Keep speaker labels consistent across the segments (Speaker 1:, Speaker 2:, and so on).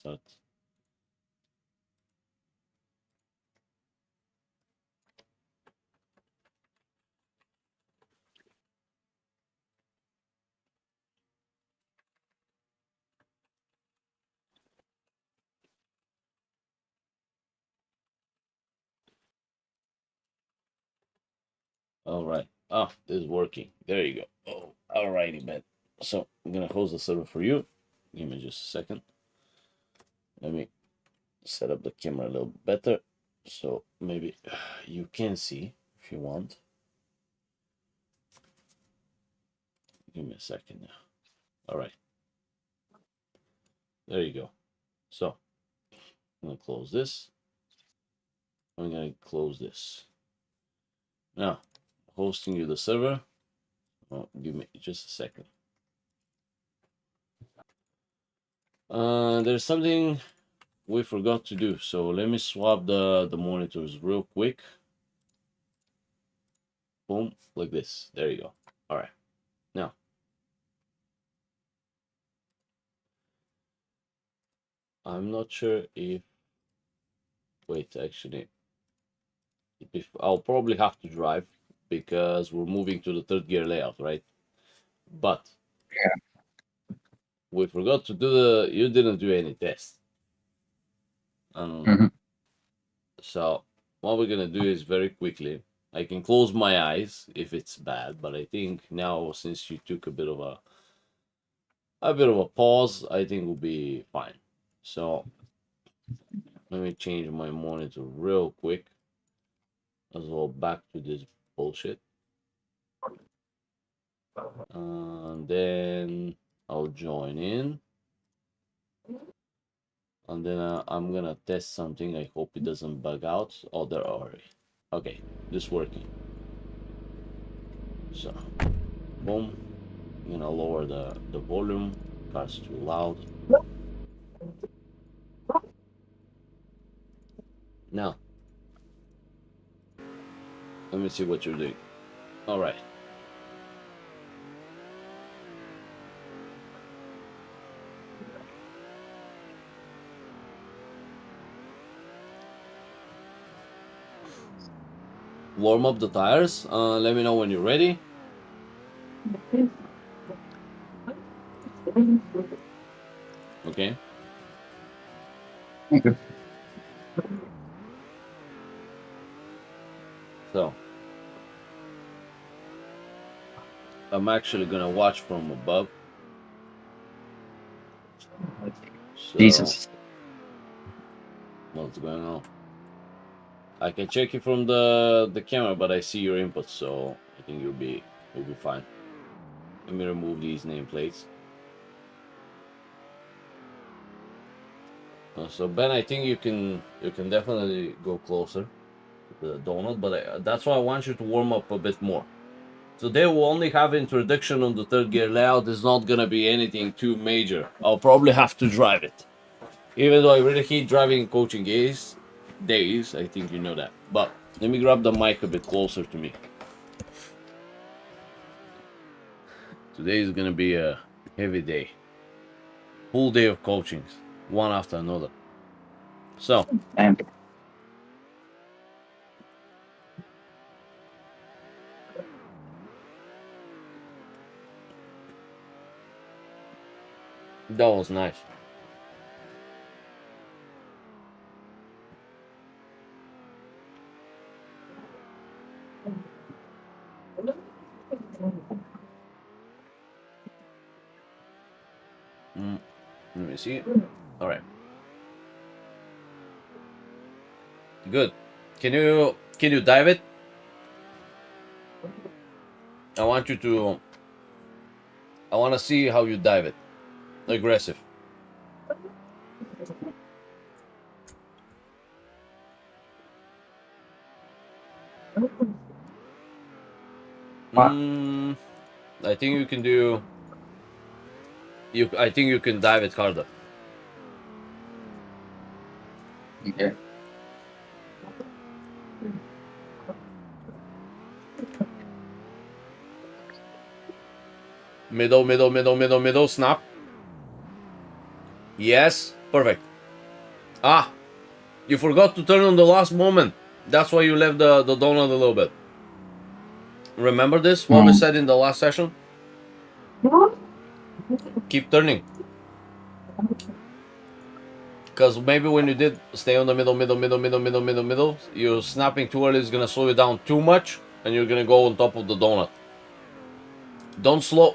Speaker 1: Start. All right. Ah, this is working. There you go. Oh, all righty, man. So I'm gonna host the server for you. Give me just a second. Let me set up the camera a little better, so maybe you can see if you want. Give me a second now. All right. There you go. So I'm gonna close this. I'm gonna close this. Now, hosting you the server. Oh, give me just a second. There's something we forgot to do, so let me swap the monitors real quick. Boom, like this. There you go. All right. Now, I'm not sure if. Wait, actually, if I'll probably have to drive because we're moving to the third gear layout, right? But we forgot to do the. You didn't do any tests. So what we're gonna do is very quickly. I can close my eyes if it's bad, but I think now since you took a bit of a pause, I think we'll be fine. So let me change my monitor real quick as well back to this bullshit. And then I'll join in. And then I'm gonna test something. I hope it doesn't bug out. Oh, there already. Okay, this working. So, boom. I'm gonna lower the volume. Car's too loud. Now, let me see what you're doing. All right. Warm up the tires. Let me know when you're ready. Okay.
Speaker 2: Okay.
Speaker 1: So, I'm actually gonna watch from above. So,
Speaker 2: Jesus.
Speaker 1: what's going on? I can check it from the camera, but I see your input, so I think you'll be fine. Let me remove these nameplates. So Ben, I think you can definitely go closer to the donut, but that's why I want you to warm up a bit more. So they will only have introduction on the third gear layout. It's not gonna be anything too major. I'll probably have to drive it, even though I really hate driving coaching days. I think you know that. But let me grab the mic a bit closer to me. Today is gonna be a heavy day. Full day of coachings, one after another. So
Speaker 2: Damn.
Speaker 1: that was nice. Let me see. All right. Good. Can you dive it? I want you to. I want to see how you dive it. Aggressive.
Speaker 2: What?
Speaker 1: I think you can do. I think you can dive it harder.
Speaker 2: Okay.
Speaker 1: Middle. Snap. Yes. Perfect. Ah, you forgot to turn on the last moment. That's why you left the donut a little bit. Remember this? What we said in the last session? Keep turning. Because maybe when you did stay on the middle, you're snapping too early is gonna slow you down too much, and you're gonna go on top of the donut. Don't slow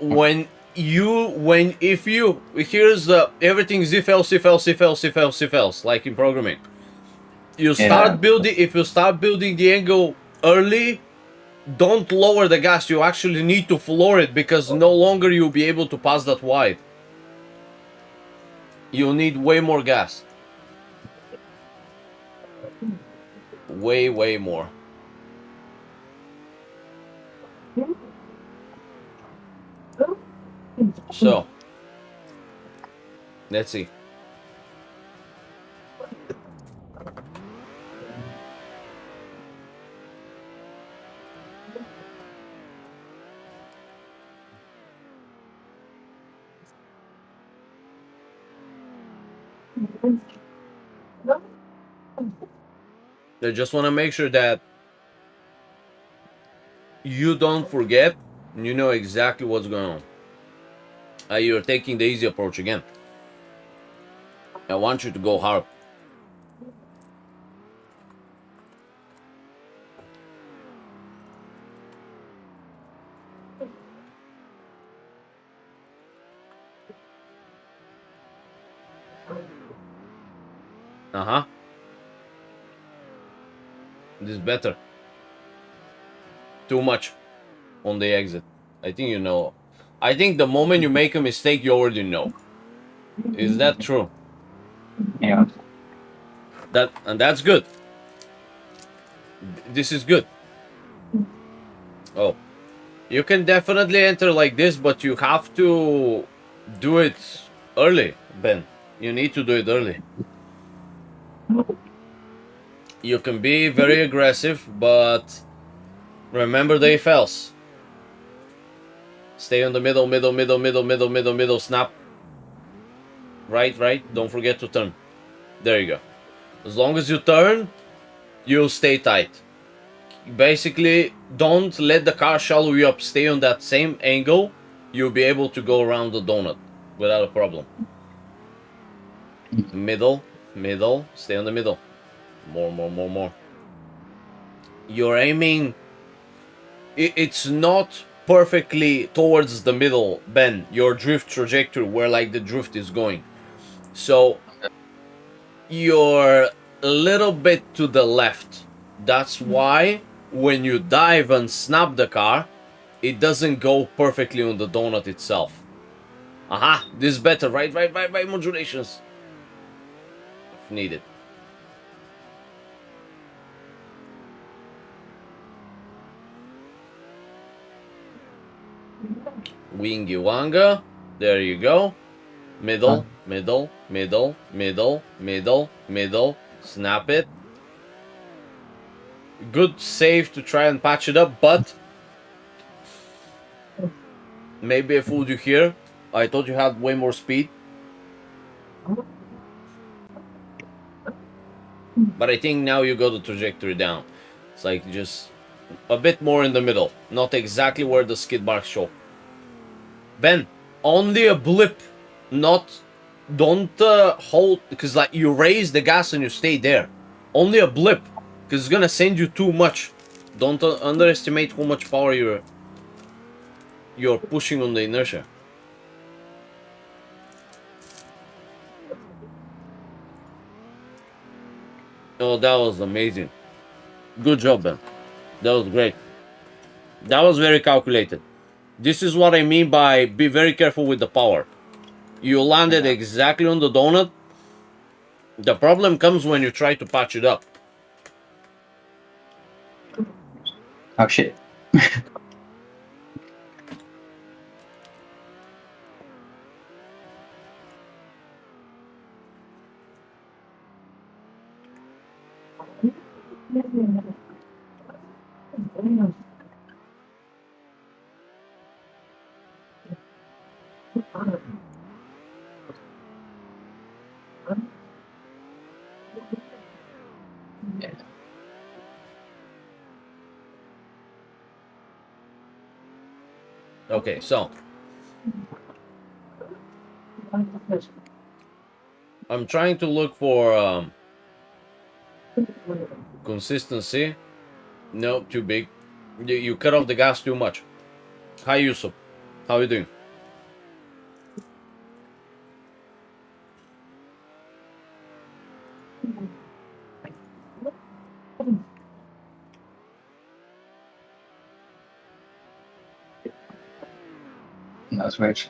Speaker 1: if you here's the everything's if else like in programming. You
Speaker 2: Yeah.
Speaker 1: start building if you start building the angle early, don't lower the gas. You actually need to floor it because no longer you'll be able to pass that wide. You need way more gas. Way more. So let's see. I just want to make sure that you don't forget. You know exactly what's going on. You're taking the easy approach again. I want you to go hard. Uh-huh. This is better. Too much on the exit. I think you know. I think the moment you make a mistake, you already know. Is that true?
Speaker 2: Yeah.
Speaker 1: That's good. This is good. Oh, you can definitely enter like this, but you have to do it early, Ben. You need to do it early. You can be very aggressive, but remember the if else. Stay on the middle, snap. Right. Don't forget to turn. There you go. As long as you turn, you'll stay tight. Basically, don't let the car shallow you up. Stay on that same angle. You'll be able to go around the donut without a problem. Middle. Stay on the middle. More. You're aiming. It's not perfectly towards the middle, Ben. Your drift trajectory, where like the drift is going. So you're a little bit to the left. That's why when you dive and snap the car, it doesn't go perfectly on the donut itself. Aha, this is better. Right, modulations. If needed. Wingy wanga. There you go. Middle. Snap it. Good save to try and patch it up, but maybe I fooled you here. I thought you had way more speed. But I think now you got the trajectory down. It's like just a bit more in the middle. Not exactly where the skid marks show. Ben, only a blip. Don't hold, because like you raise the gas and you stay there. Only a blip, because it's gonna send you too much. Don't underestimate how much power you're pushing on the inertia. Oh, that was amazing. Good job, Ben. That was great. That was very calculated. This is what I mean by be very careful with the power. You landed exactly on the donut. The problem comes when you try to patch it up.
Speaker 2: Oh shit.
Speaker 1: Okay, so I'm trying to look for consistency. No, too big. You cut off the gas too much. Hi, Yusuf. How are you doing?
Speaker 2: That's weird.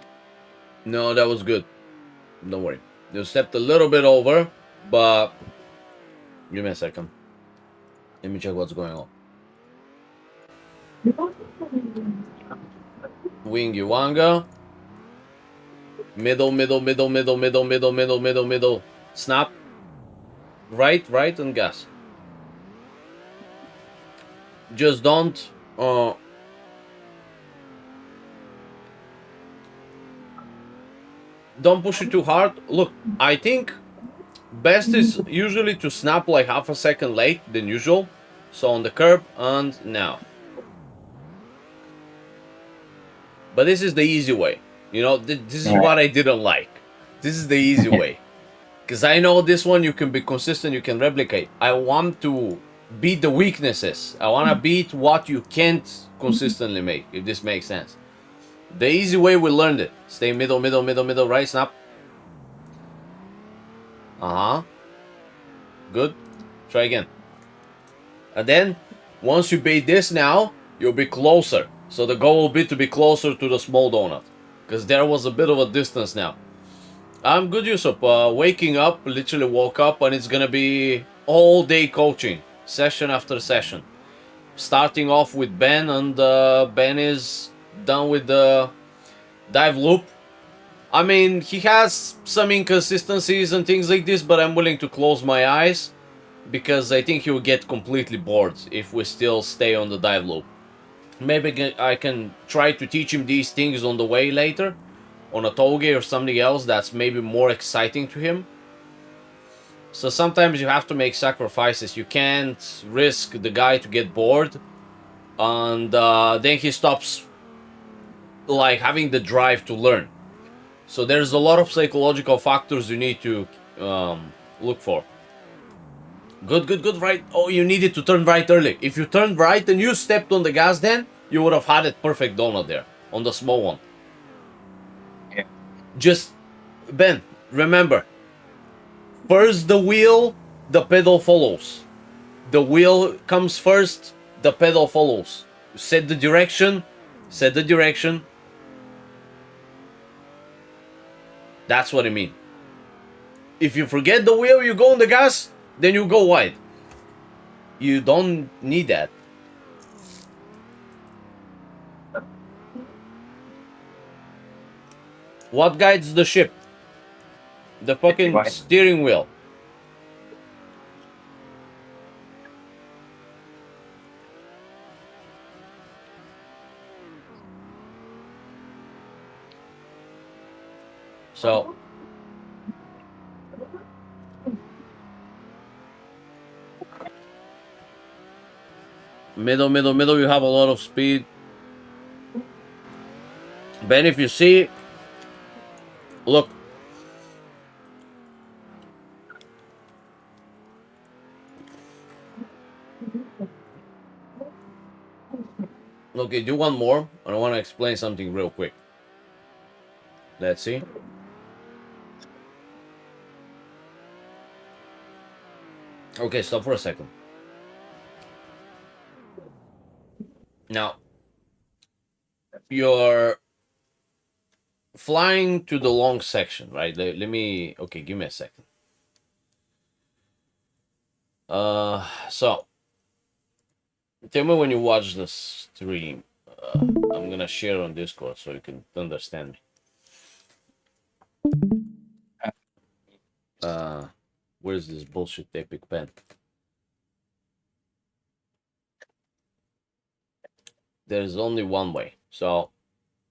Speaker 1: No, that was good. Don't worry. You stepped a little bit over, but give me a second. Let me check what's going on. Wingy Wanga. Middle, middle, middle, middle, middle, middle, middle, middle, middle. Snap. Right, right, and gas. Just don't push it too hard. Look, I think best is usually to snap like half a second late than usual. So on the curb and now. But this is the easy way. You know, this is what I didn't like. This is the easy way. Because I know this one you can be consistent, you can replicate. I want to beat the weaknesses. I want to beat what you can't consistently make, if this makes sense. The easy way we learned it. Stay middle, middle, middle, middle, right, snap. Uh-huh. Good. Try again. And then, once you beat this now, you'll be closer. So the goal will be to be closer to the small donut. Because there was a bit of a distance now. I'm good, Yusuf. Waking up, literally woke up, and it's gonna be all day coaching, session after session. Starting off with Ben, and Ben is done with the dive loop. I mean, he has some inconsistencies and things like this, but I'm willing to close my eyes because I think he will get completely bored if we still stay on the dive loop. Maybe I can try to teach him these things on the way later, on a toge or something else that's maybe more exciting to him. So sometimes you have to make sacrifices. You can't risk the guy to get bored and then he stops like having the drive to learn. So there's a lot of psychological factors you need to look for. Good, good, good, right. Oh, you needed to turn right early. If you turned right and you stepped on the gas then, you would have had a perfect donut there on the small one.
Speaker 2: Yeah.
Speaker 1: Just, Ben, remember, first the wheel, the pedal follows. The wheel comes first, the pedal follows. Set the direction, set the direction. That's what I mean. If you forget the wheel, you go on the gas, then you go wide. You don't need that. What guides the ship? The fucking steering wheel. So middle, middle, middle, you have a lot of speed. Ben, if you see, look. Okay, do one more. I want to explain something real quick. Let's see. Okay, stop for a second. Now, you're flying to the long section, right? Let me. Okay, give me a second. So tell me when you watch the stream. I'm gonna share on Discord so you can understand me. Where's this bullshit epic pen? There's only one way. So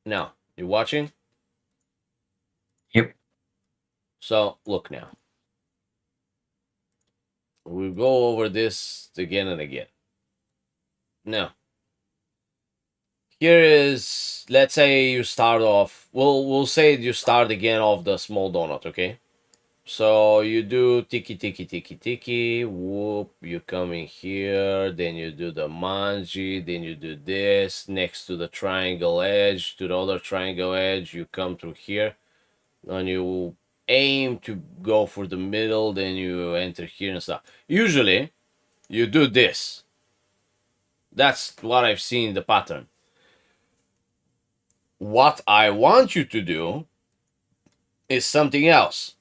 Speaker 1: now you watching?
Speaker 2: Yep.
Speaker 1: So look now. We'll go over this again and again. Now, Here is, let's say you start off. We'll say you start again off the small donut, okay? So you do tiki tiki tiki tiki, whoop, you come in here, then you do the manji, then you do this next to the triangle edge, to the other triangle edge, you come through here, and you aim to go for the middle, then you enter here and stuff. Usually, you do this. That's what I've seen in the pattern. What I want you to do is something else.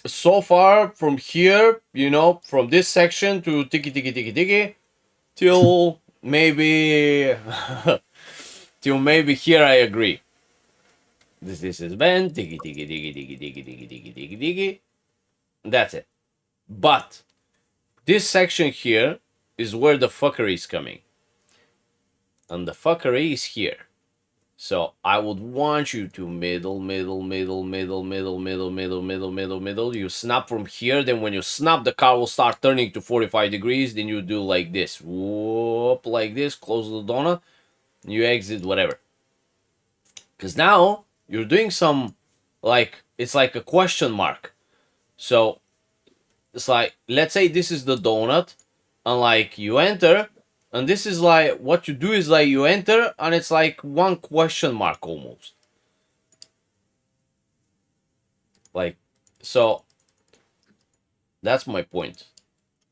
Speaker 1: So far from here, you know, from this section to tiki tiki tiki tiki till maybe till maybe here I agree. This is bend, tiki tiki tiki tiki tiki tiki tiki tiki tiki. That's it. But this section here is where the fuckery is coming. And the fuckery is here. So I would want you to middle. You snap from here. Then when you snap, the car will start turning to 45 degrees. Then you do like this. Whoop, like this. Close the donut. You exit, whatever. Because now you're doing some, like, it's like a question mark. So it's like, let's say this is the donut. And like you enter. And this is like, what you do is like you enter and it's like one question mark almost. Like, so that's my point.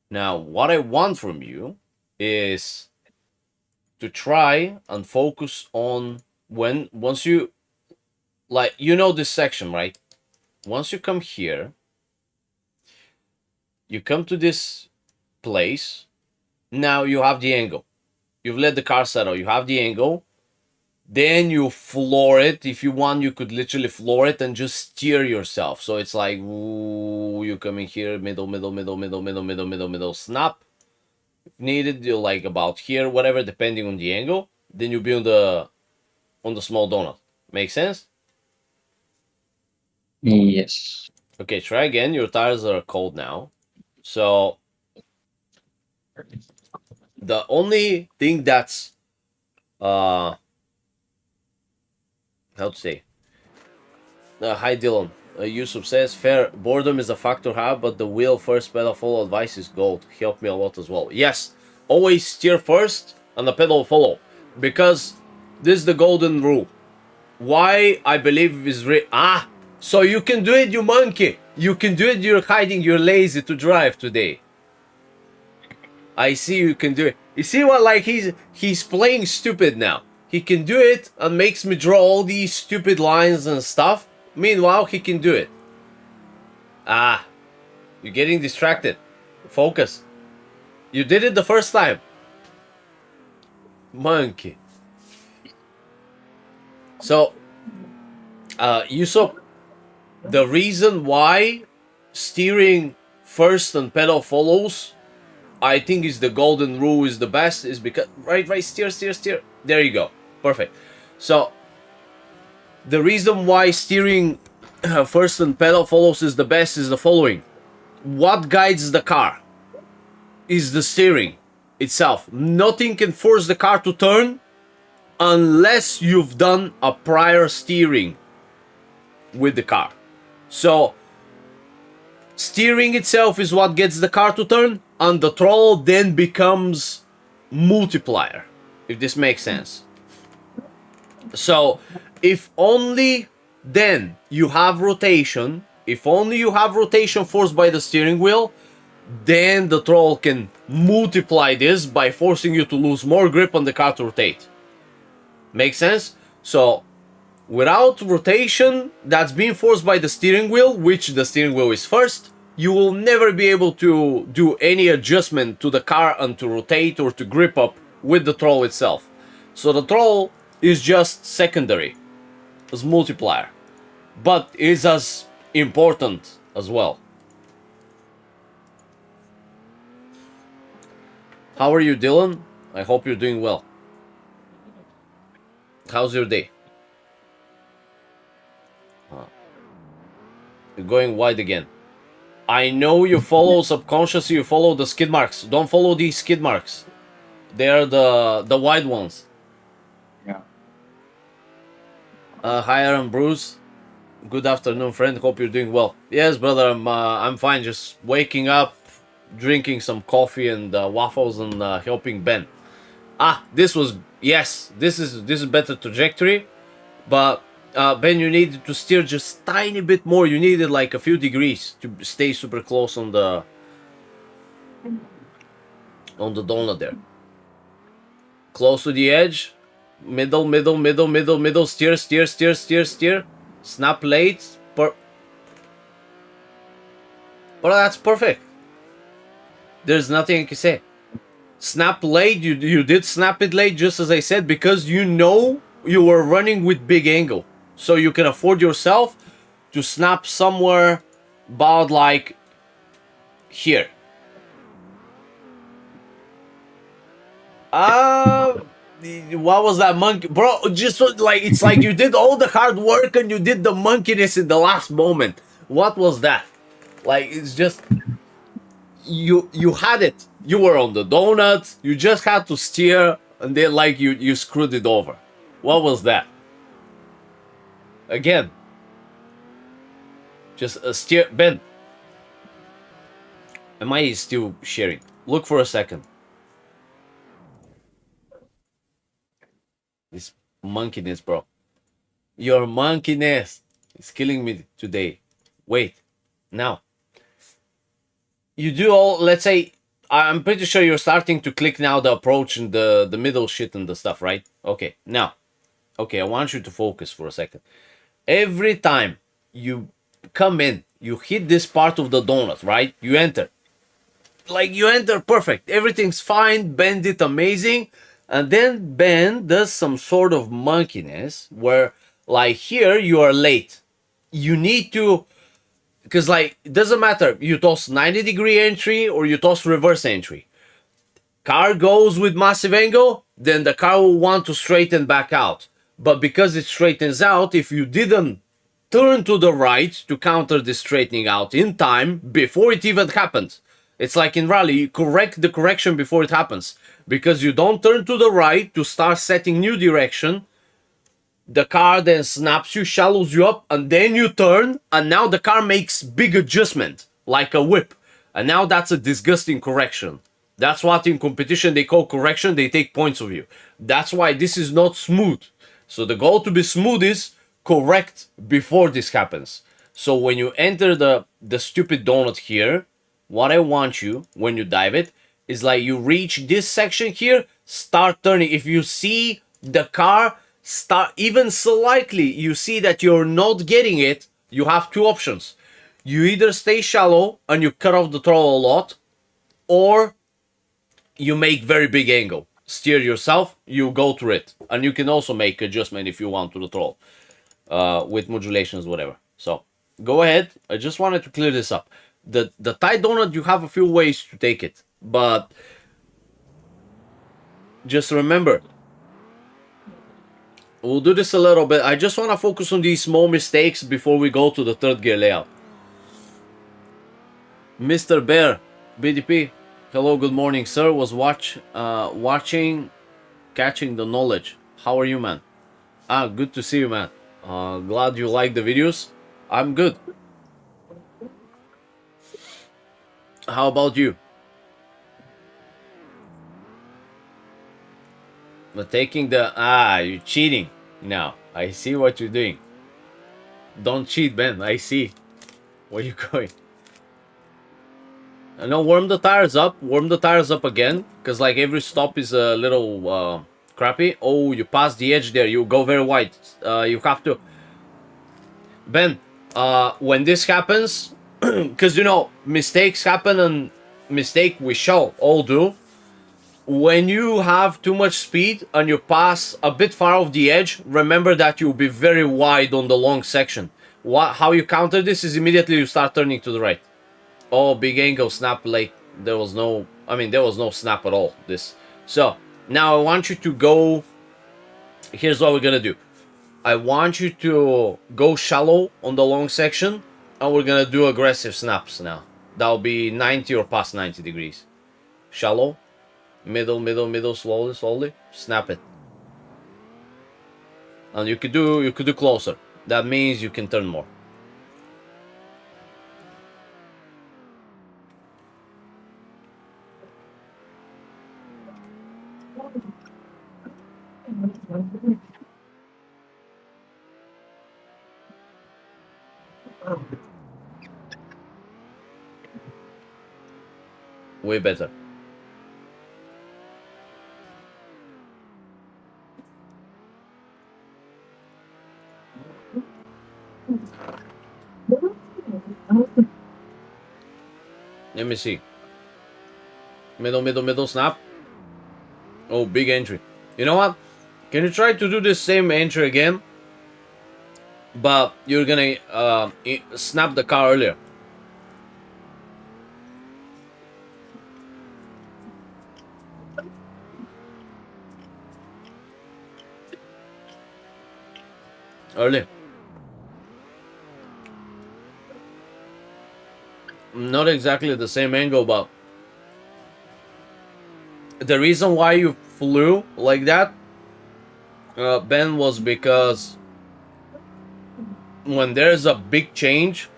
Speaker 1: Now, what I want from you is to try and focus on once you, like, you know this section, right? Once you come here, you come to this place. Now you have the angle. You've let the car settle. You have the angle. Then you floor it. If you want, you could literally floor it and just steer yourself. So it's like, ooh, you come in here, middle, snap. If needed, you like about here, whatever, depending on the angle. Then you be on the small donut. Make sense?
Speaker 2: Yes.
Speaker 1: Okay, try again. Your tires are cold now. So the only thing that's how to say, hi Dylan, Yusuf says fair, boredom is a factor high, but the wheel first pedal follow advice is gold. Helped me a lot as well. Yes, always steer first and the pedal follow, because this is the golden rule. Why I believe is so you can do it, you monkey. You can do it. You're hiding. You're lazy to drive today. I see you can do it. You see what, like, he's playing stupid now. He can do it and makes me draw all these stupid lines and stuff. Meanwhile, he can do it. You're getting distracted. Focus. You did it the first time. Monkey. So, Yusuf, the reason why steering first and pedal follows, I think is the golden rule, is the best, is because right, steer. There you go, perfect. So the reason why steering first and pedal follows is the best is the following: what guides the car is the steering itself. Nothing can force the car to turn unless you've done a prior steering with the car. So steering itself is what gets the car to turn, and the throttle then becomes multiplier, if this makes sense. So if only then you have rotation, if only you have rotation forced by the steering wheel, then the throttle can multiply this by forcing you to lose more grip on the car to rotate. Make sense? So without rotation that's being forced by the steering wheel, which the steering wheel is first, you will never be able to do any adjustment to the car and to rotate or to grip up with the throttle itself. So the throttle is just secondary, as multiplier, but is as important as well. How are you, Dylan? I hope you're doing well. How's your day? You're going wide again. I know you follow subconsciously, you follow the skid marks. Don't follow these skid marks. They're the wide ones. Hi, Aaron Bruce. Good afternoon, friend. Hope you're doing well. Yes, brother. I'm fine. Just waking up, drinking some coffee and waffles, and helping Ben. This was yes. This is better trajectory, but Ben, you needed to steer just tiny bit more. You needed like a few degrees to stay super close on the donut there. Close to the edge. Middle, middle, middle, middle, middle. Steer, steer, steer, steer, steer. Snap late. But that's perfect. There's nothing I can say. Snap late. You did snap it late, just as I said, because you know you were running with big angle, so you can afford yourself to snap somewhere about like here. What was that monkey, bro? Just like it's like you did all the hard work and you did the monkeyness in the last moment. What was that? Like it's just you had it. You were on the donut. You just had to steer, and then like you screwed it over. What was that? Again, just a steer. Ben, am I still sharing? Look for a second. This monkeyness, bro. Your monkeyness is killing me today. Wait, now. You do all, let's say, I'm pretty sure you're starting to click now the approach and the middle shit and the stuff, right? Okay, now. Okay, I want you to focus for a second. Every time you come in, you hit this part of the donut, right? You enter. Like you enter perfect. Everything's fine. Ben did amazing. And then Ben does some sort of monkeyness where like here you are late. You need to, because like it doesn't matter, you toss 90-degree entry or you toss reverse entry. Car goes with massive angle, then the car will want to straighten back out. But because it straightens out, if you didn't turn to the right to counter this straightening out in time before it even happens, it's like in rally, you correct the correction before it happens. Because you don't turn to the right to start setting new direction, the car then snaps you, shallows you up, and then you turn, and now the car makes big adjustment, like a whip. And now that's a disgusting correction. That's what in competition they call correction, they take points of you. That's why this is not smooth. So the goal to be smooth is correct before this happens. So when you enter the stupid donut here, what I want you, when you dive it, is like you reach this section here, start turning. If you see the car start even slightly, you see that you're not getting it, you have two options. You either stay shallow and you cut off the throttle a lot, or you make very big angle. Steer yourself, you go through it. And you can also make adjustment if you want to the throttle. With modulations, whatever. So, go ahead. I just wanted to clear this up. The tight donut, you have a few ways to take it. But, just remember, we'll do this a little bit. I just want to focus on these small mistakes before we go to the third gear layout. Mr. Bear, BDP, hello, good morning, sir. Was watching, catching the knowledge. How are you, man? Good to see you, man. Glad you like the videos. I'm good. How about you? But taking the you're cheating now. I see what you're doing. Don't cheat, Ben. I see where you're going. And now warm the tires up. Warm the tires up again, because like every stop is a little crappy. Oh, you passed the edge there. You go very wide. You have to. Ben, when this happens, because you know mistakes happen, and mistake we shall all do. When you have too much speed and you pass a bit far off the edge, remember that you'll be very wide on the long section. How you counter this is immediately you start turning to the right. Oh, big angle, snap late. There was no snap at all. So now I want you to go. Here's what we're gonna do. I want you to go shallow on the long section, and we're gonna do aggressive snaps now. That'll be 90 or past 90 degrees. Shallow. Middle, middle, middle, slowly, slowly. Snap it. And you could do closer. That means you can turn more. Way better. Let me see. Middle, snap. Oh, big entry. You know what? Can you try to do the same entry again? But you're gonna snap the car earlier. Early. Not exactly the same angle, but the reason why you flew like that, Ben, was because when there's a big change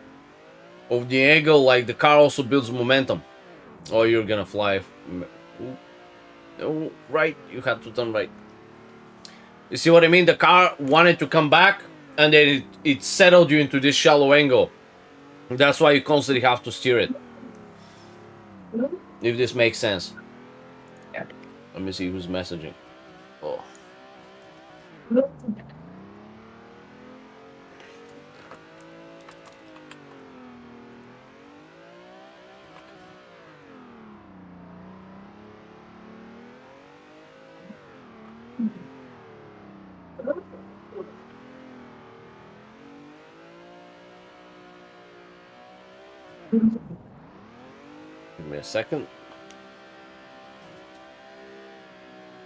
Speaker 1: of the angle, like the car also builds momentum. Oh, you're gonna fly. Oh, right. You had to turn right. You see what I mean? The car wanted to come back, and then it settled you into this shallow angle. That's why you constantly have to steer it. If this makes sense.
Speaker 2: Yeah.
Speaker 1: Let me see who's messaging. Oh. Give me a second.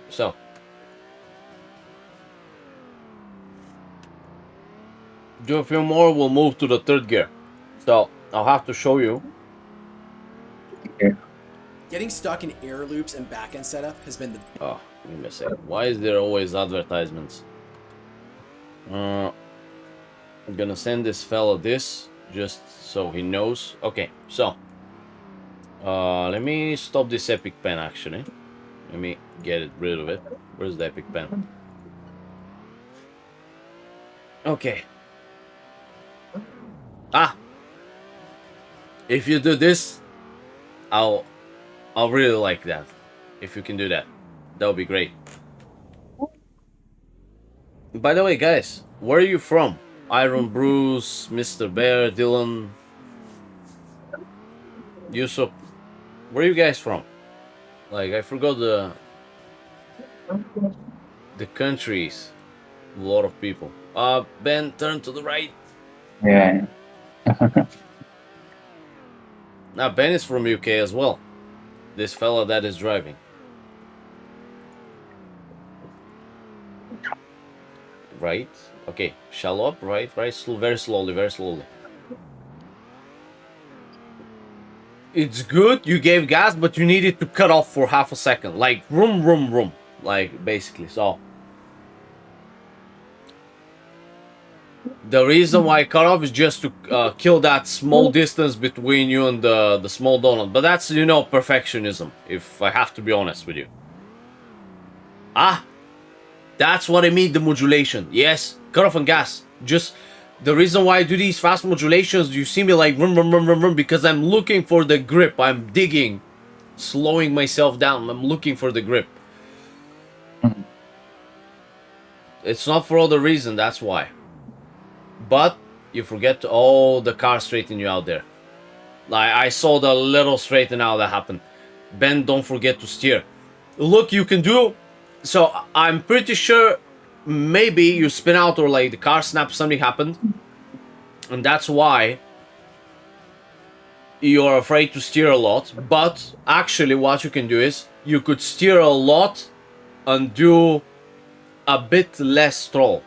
Speaker 1: So. Do a few more, we'll move to the third gear. So, I'll have to show you.
Speaker 2: Okay.
Speaker 3: Getting stuck in air loops and backend setup has been the...
Speaker 1: Oh, give me a second. Why is there always advertisements? I'm gonna send this fella this, just so he knows. Okay, so. Let me stop this epic pen, actually. Let me get rid of it. Where's the epic pen? Okay. Ah! If you do this, I'll really like that. If you can do that, that would be great. By the way, guys, where are you from? Iron Bruce, Mr. Bear, Dylan, Yusuf. Where are you guys from? Like, I forgot the countries. A lot of people. Ben, turn to the right.
Speaker 2: Yeah.
Speaker 1: Now, Ben is from UK as well. This fella that is driving. Right. Okay. Shallow up. Right. Right. Very slowly. Very slowly. It's good. You gave gas, but you needed to cut off for half a second. Like, room. Like, basically. So. The reason why I cut off is just to kill that small distance between you and the small donut. But that's, you know, perfectionism, if I have to be honest with you. Ah! That's what I mean, the modulation. Yes, cut off on gas. Just the reason why I do these fast modulations, you see me like rum, because I'm looking for the grip. I'm digging, slowing myself down. I'm looking for the grip. It's not for other reason, that's why. But you forget to, oh, the car straighten you out there. Like, I saw the little straighten out that happened. Ben, don't forget to steer. Look, you can do. So I'm pretty sure maybe you spin out or like the car snapped, something happened. And that's why you're afraid to steer a lot. But actually what you can do is you could steer a lot and do a bit less throttle.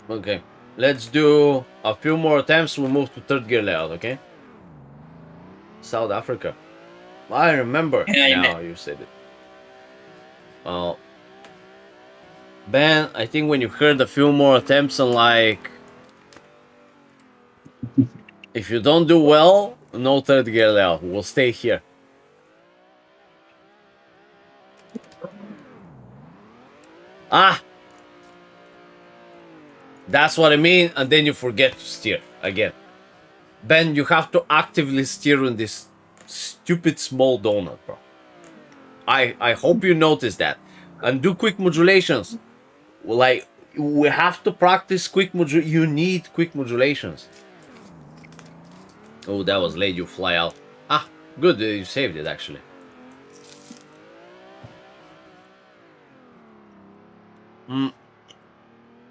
Speaker 1: Okay, let's do a few more attempts. We'll move to third gear layout, okay? South Africa. I remember now you said it. Ben, I think when you heard a few more attempts and like, if you don't do well, no third gear layout. We'll stay here. Ah! That's what I mean, and then you forget to steer again. Ben, you have to actively steer in this stupid small donut, bro. I hope you notice that. And do quick modulations. Like, we have to practice quick you need quick modulations. Oh, that was late, you fly out. Ah, good, you saved it, actually.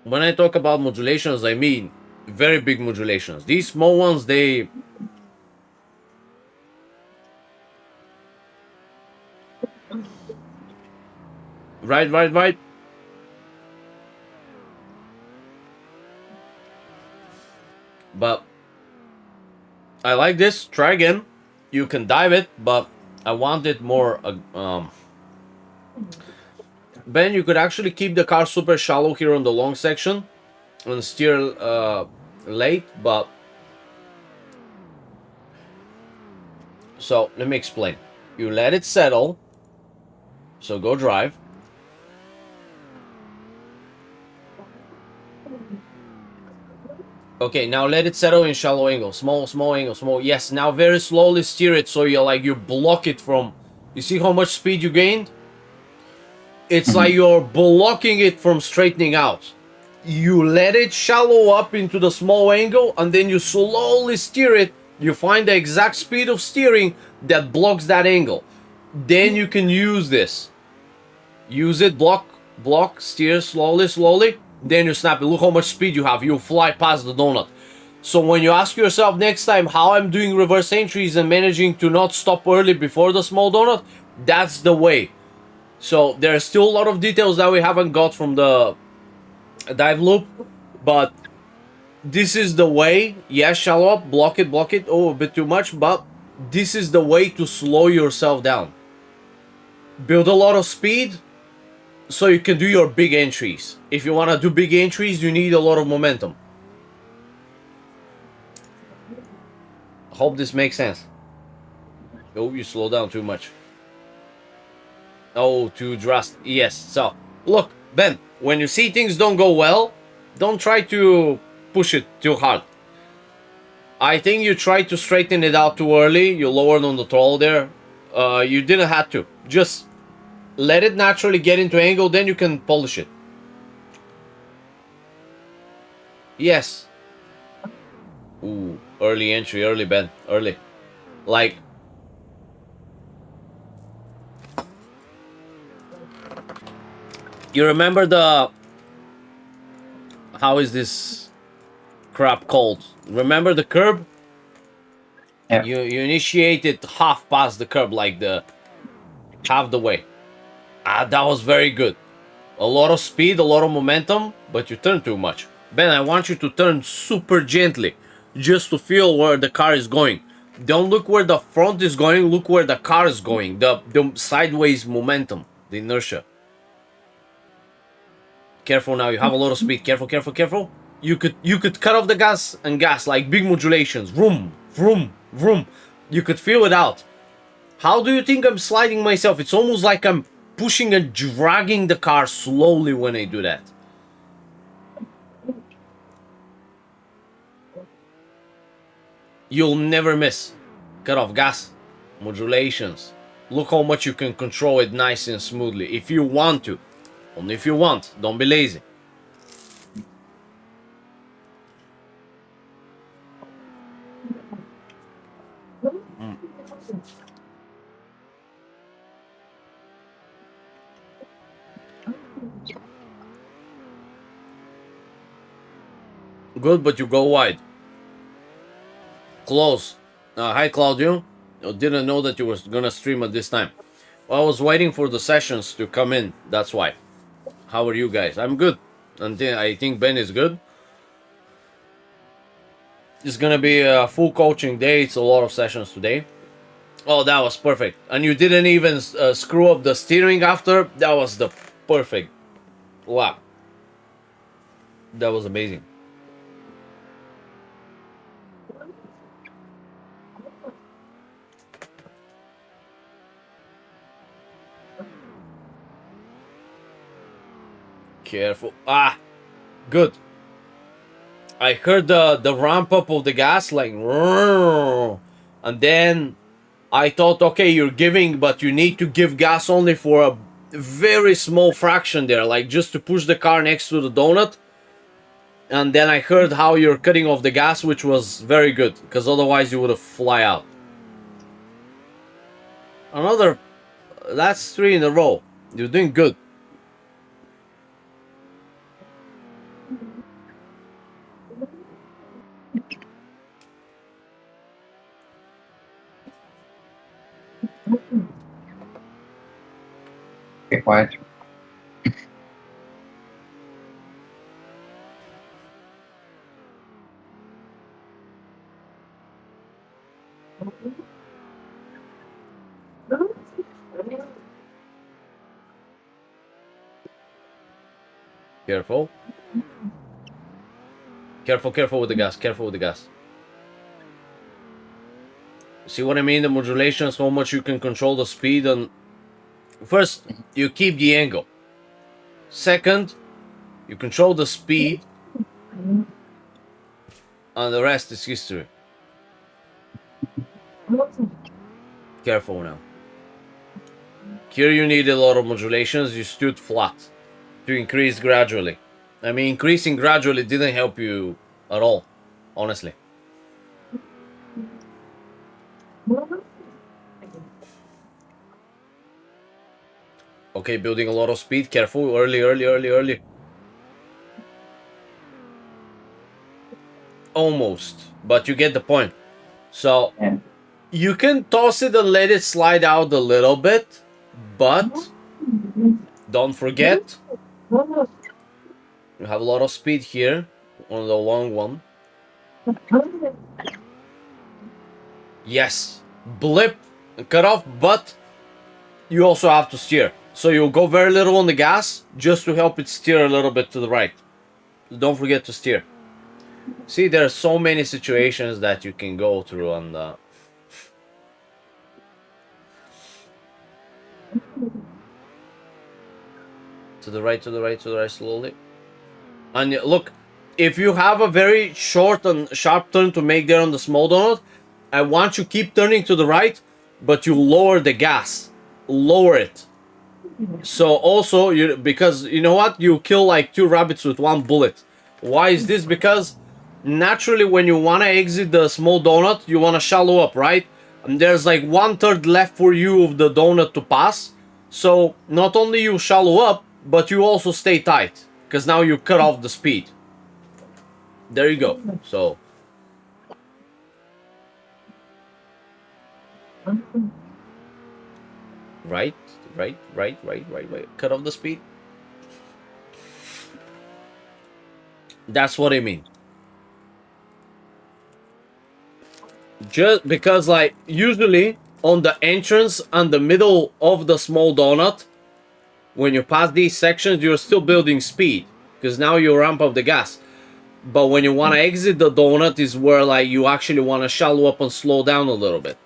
Speaker 1: When I talk about modulations, I mean very big modulations. These small ones, they... Right. But I like this. Try again. You can dive it, but I want it more... Ben, you could actually keep the car super shallow here on the long section and steer late, but... So, let me explain. You let it settle. So go drive. Okay, now let it settle in shallow angle. Small angle, small. Yes, now very slowly steer it so you block it from... You see how much speed you gained? It's like you're blocking it from straightening out. You let it shallow up into the small angle and then you slowly steer it. You find the exact speed of steering that blocks that angle. Then you can use this. Use it, block, steer slowly. Then you snap it. Look how much speed you have. You fly past the donut. So when you ask yourself next time how I'm doing reverse entries and managing to not stop early before the small donut, that's the way. So there are still a lot of details that we haven't got from the dive loop, but this is the way. Yeah, shallow up, block it. Oh, a bit too much, but this is the way to slow yourself down. Build a lot of speed so you can do your big entries. If you want to do big entries, you need a lot of momentum. Hope this makes sense. Oh, you slow down too much. Oh, too drastic. Yes. So, look, Ben, when you see things don't go well, don't try to push it too hard. I think you tried to straighten it out too early. You lowered on the throttle there. You didn't have to. Just let it naturally get into angle, then you can polish it. Yes. Ooh, early entry, early, Ben, early. Like... You remember the... How is this crap called? Remember the curb?
Speaker 2: Yeah.
Speaker 1: You initiate it half past the curb, like the... half the way. That was very good. A lot of speed, a lot of momentum, but you turn too much. Ben, I want you to turn super gently, just to feel where the car is going. Don't look where the front is going, look where the car is going. The sideways momentum, the inertia. Careful now, you have a lot of speed. Careful. You could cut off the gas and gas, like big modulations. Vroom. You could feel it out. How do you think I'm sliding myself? It's almost like I'm pushing and dragging the car slowly when I do that. You'll never miss. Cut off gas. Modulations. Look how much you can control it nice and smoothly. If you want to. Only if you want. Don't be lazy. Good, but you go wide. Close. Hi, Claudio. I didn't know that you were gonna stream at this time. Well, I was waiting for the sessions to come in. That's why. How are you guys? I'm good. And I think Ben is good. It's gonna be a full coaching day. It's a lot of sessions today. Oh, that was perfect. And you didn't even screw up the steering after. That was the perfect. Wow. That was amazing. Careful. Ah, good. I heard the ramp up of the gas like, and then I thought, okay, you're giving, but you need to give gas only for a very small fraction there, like just to push the car next to the donut. And then I heard how you're cutting off the gas, which was very good, because otherwise you would have fly out. Another, that's 3 in a row. You're doing good.
Speaker 2: Okay, quiet.
Speaker 1: Careful. Careful with the gas. Careful with the gas. See what I mean? The modulations, how much you can control the speed. And first, you keep the angle. Second, you control the speed. And the rest is history. Careful now. Here you need a lot of modulations. You stood flat to increase gradually. I mean, increasing gradually didn't help you at all, honestly. Okay, building a lot of speed. Careful. Early. Almost. But you get the point. So,
Speaker 2: Yeah.
Speaker 1: you can toss it and let it slide out a little bit. But, don't forget, you have a lot of speed here on the long one. Yes. Blip. Cut off. But, you also have to steer. So you'll go very little on the gas just to help it steer a little bit to the right. Don't forget to steer. See, there are so many situations that you can go through and to the right, slowly. And look, if you have a very short and sharp turn to make there on the small donut, I want you keep turning to the right, but you lower the gas. Lower it. So also, because you know what? You kill like 2 rabbits with 1 bullet. Why is this? Because naturally when you want to exit the small donut, you want to shallow up, right? And there's like 1/3 left for you of the donut to pass. So not only you shallow up, but you also stay tight. Because now you cut off the speed. There you go. So right. Cut off the speed. That's what I mean. Just because, like, usually on the entrance and the middle of the small donut, when you pass these sections, you're still building speed because now you ramp up the gas. But when you want to exit the donut is where, like, you actually want to shallow up and slow down a little bit.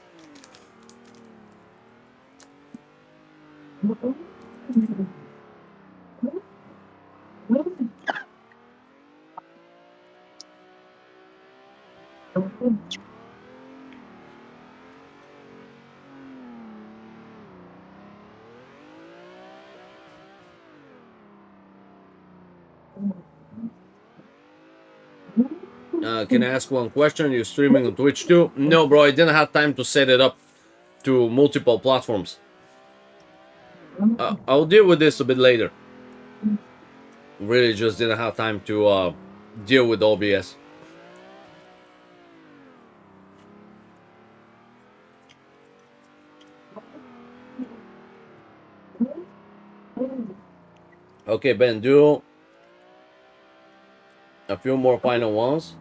Speaker 1: Can I ask one question? You're streaming on Twitch too? No, bro, I didn't have time to set it up to multiple platforms. I'll deal with this a bit later. Really just didn't have time to deal with OBS. Okay, Ben, do a few more final ones.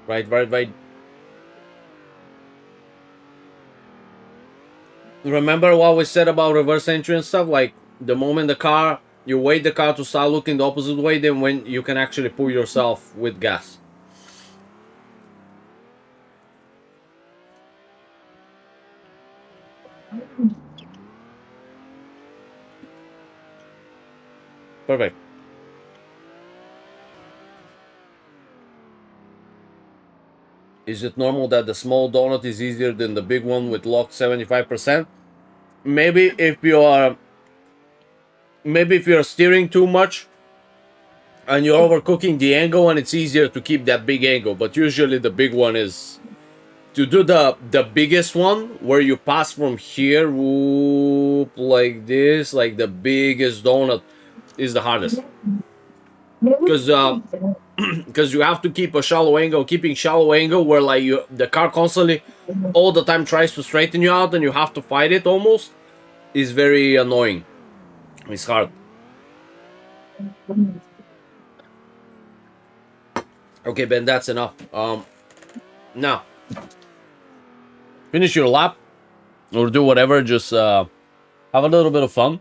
Speaker 1: Right. Remember what we said about reverse entry and stuff? Like the moment the car, you wait the car to start looking the opposite way, then when you can actually pull yourself with gas. Perfect. Is it normal that the small donut is easier than the big one with locked 75%? Maybe if you're steering too much and you're overcooking the angle and it's easier to keep that big angle, but usually the big one is to do the biggest one where you pass from here whoop, like this, like the biggest donut is the hardest because you have to keep a shallow angle, keeping shallow angle where like the car constantly all the time tries to straighten you out and you have to fight it almost is very annoying. It's hard. Okay, Ben, that's enough. Now finish your lap or do whatever, just have a little bit of fun.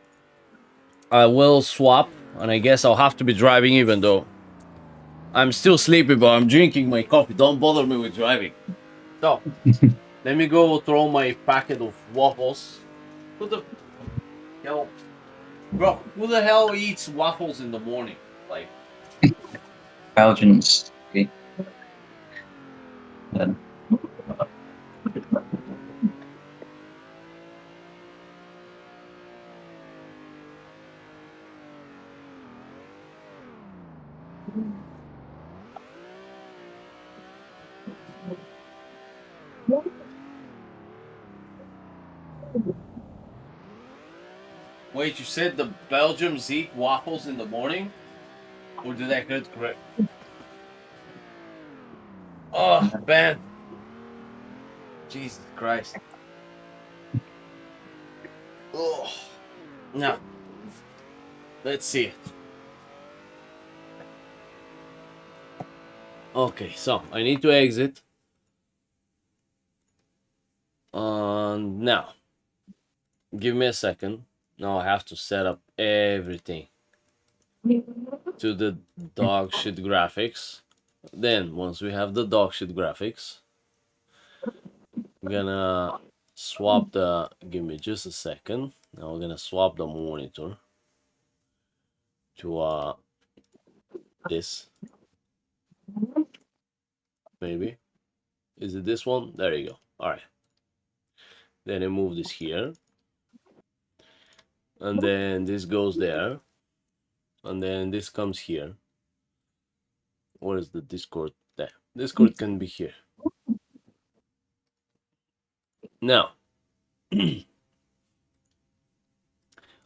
Speaker 1: I will swap and I guess I'll have to be driving even though I'm still sleepy, but I'm drinking my coffee. Don't bother me with driving. So let me go throw my packet of waffles. Who the hell, bro? Who the hell eats waffles in the morning? Like,
Speaker 2: Belgians. Okay. Then.
Speaker 1: wait, you said the Belgians eat waffles in the morning, or did I hear it correct? Oh, Ben. Jesus Christ. Oh, now let's see it. Okay, so I need to exit. Now, give me a second. Now I have to set up everything to the dog shit graphics. Then, once we have the dog shit graphics, I'm gonna swap the. Give me just a second. Now we're gonna swap the monitor to this. Maybe. Is it this one? There you go. Alright. Then I move this here. And then this goes there. And then this comes here. Where is the Discord? There. Discord can be here. Now,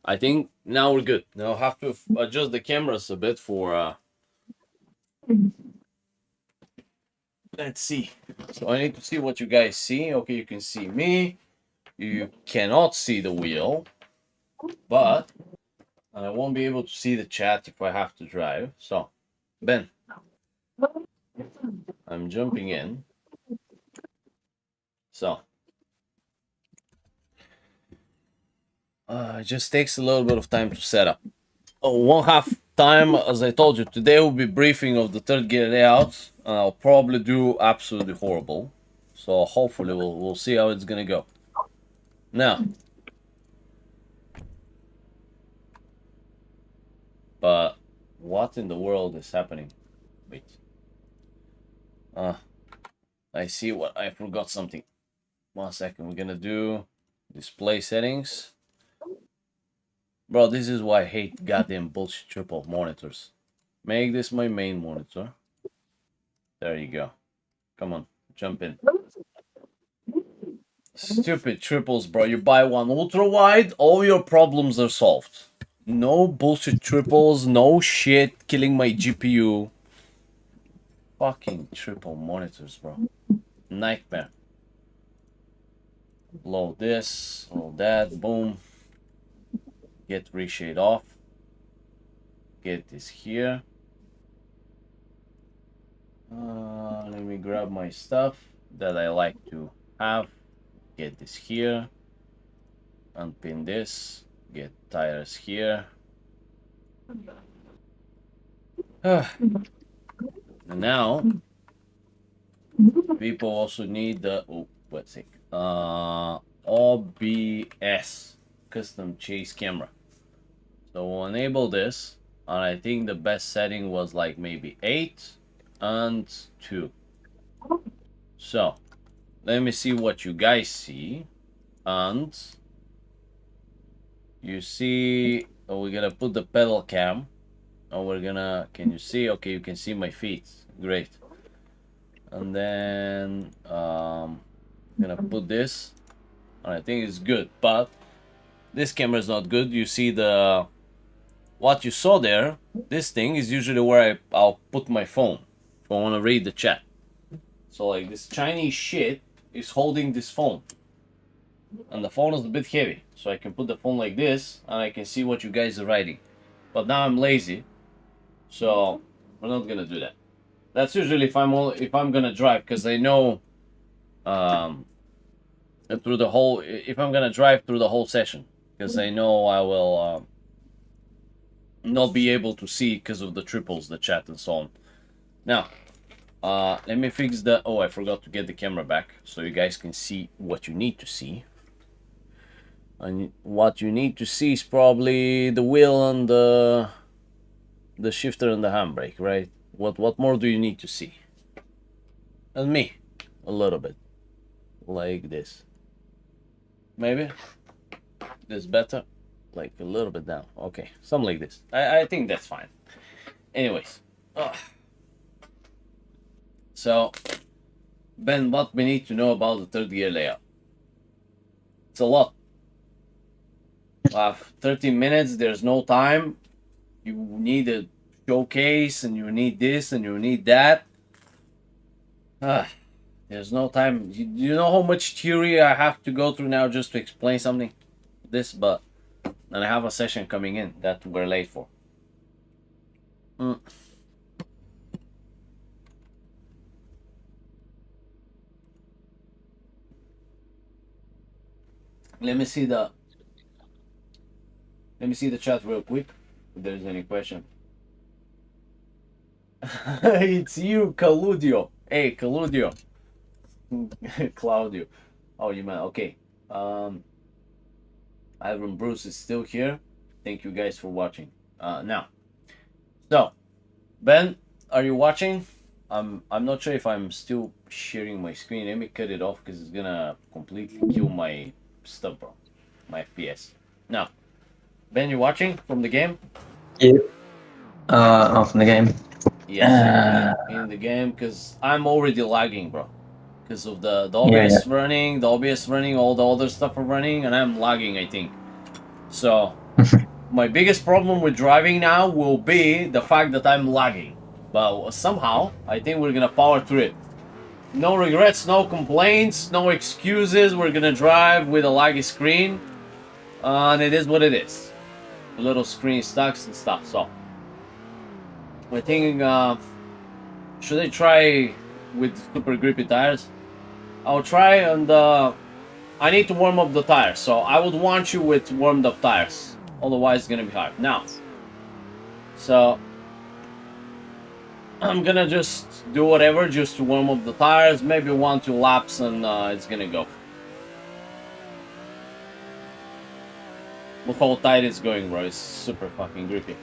Speaker 1: I think now we're good. Now I have to adjust the cameras a bit for. Let's see. So I need to see what you guys see. Okay, you can see me. You cannot see the wheel, but I won't be able to see the chat if I have to drive. So, Ben, I'm jumping in. So, it just takes a little bit of time to set up. One half time, as I told you, today will be briefing of the third gear layout. I'll probably do absolutely horrible. So hopefully we'll see how it's gonna go. Now, but what in the world is happening? Wait. I see what I forgot something. 1 second. We're gonna do display settings. Bro, this is why I hate goddamn bullshit triple monitors. Make this my main monitor. There you go. Come on, jump in. Stupid triples, bro. You buy one ultra wide, all your problems are solved. No bullshit triples, no shit killing my GPU. Fucking triple monitors, bro. Nightmare. Load this, load that, boom. Get reshade off. get this here. Let me grab my stuff that I like to have. Get this here. Unpin this. Get tires here. And now people also need the what's it? OBS custom chase camera. So we'll enable this, and I think the best setting was like maybe 8 and 2. So let me see what you guys see. And you see, we're gonna put the pedal cam, and we're gonna, can you see? Okay, you can see my feet. Great. And then I'm gonna put this, and I think it's good, but this camera is not good. You see the what you saw there. This thing is usually where I'll put my phone if I want to read the chat. So like this Chinese shit is holding this phone, and the phone is a bit heavy, so I can put the phone like this and I can see what you guys are writing. But now I'm lazy, so we're not gonna do that. That's usually if I'm gonna drive, because I know through the whole, if I'm gonna drive through the whole session, because I know I will not be able to see because of the triples, the chat and so on. Now let me fix the, I forgot to get the camera back so you guys can see what you need to see. And what you need to see is probably the wheel and the shifter and the handbrake, right? What more do you need to see? And me, a little bit, like this. Maybe this better, like a little bit down. Okay, something like this. I think that's fine. Anyways, so Ben, what we need to know about the third gear layout? It's a lot. 13 minutes. There's no time. You need a showcase, and you need this, and you need that. There's no time. You know how much theory I have to go through now just to explain something? This, but and I have a session coming in that we're late for. Let me see the chat real quick if there's any question. It's you, Claudio. Hey, Claudio. Claudio. Oh, you meant, okay. Ivan Bruce is still here. Thank you guys for watching. Now, so Ben, are you watching? I'm not sure if I'm still sharing my screen. Let me cut it off because it's gonna completely kill my stuff, bro. My FPS. Now, Ben, you watching from the game?
Speaker 2: Yeah. From the game.
Speaker 1: Yes, in the game, because I'm already lagging, bro. Because of the OBS running, the OBS running, all the other stuff are running, and I'm lagging, I think. So, my biggest problem with driving now will be the fact that I'm lagging. But somehow, I think we're gonna power through it. No regrets, no complaints, no excuses. We're gonna drive with a laggy screen. And it is what it is. A little screen stacks and stuff, so. I think, should I try with super grippy tires? I'll try, and I need to warm up the tires, so I would want you with warmed up tires. Otherwise, it's gonna be hard. Now, so I'm gonna just do whatever just to warm up the tires. Maybe 1-2 laps, and it's gonna go. Look how tight it's going, bro. It's super fucking grippy.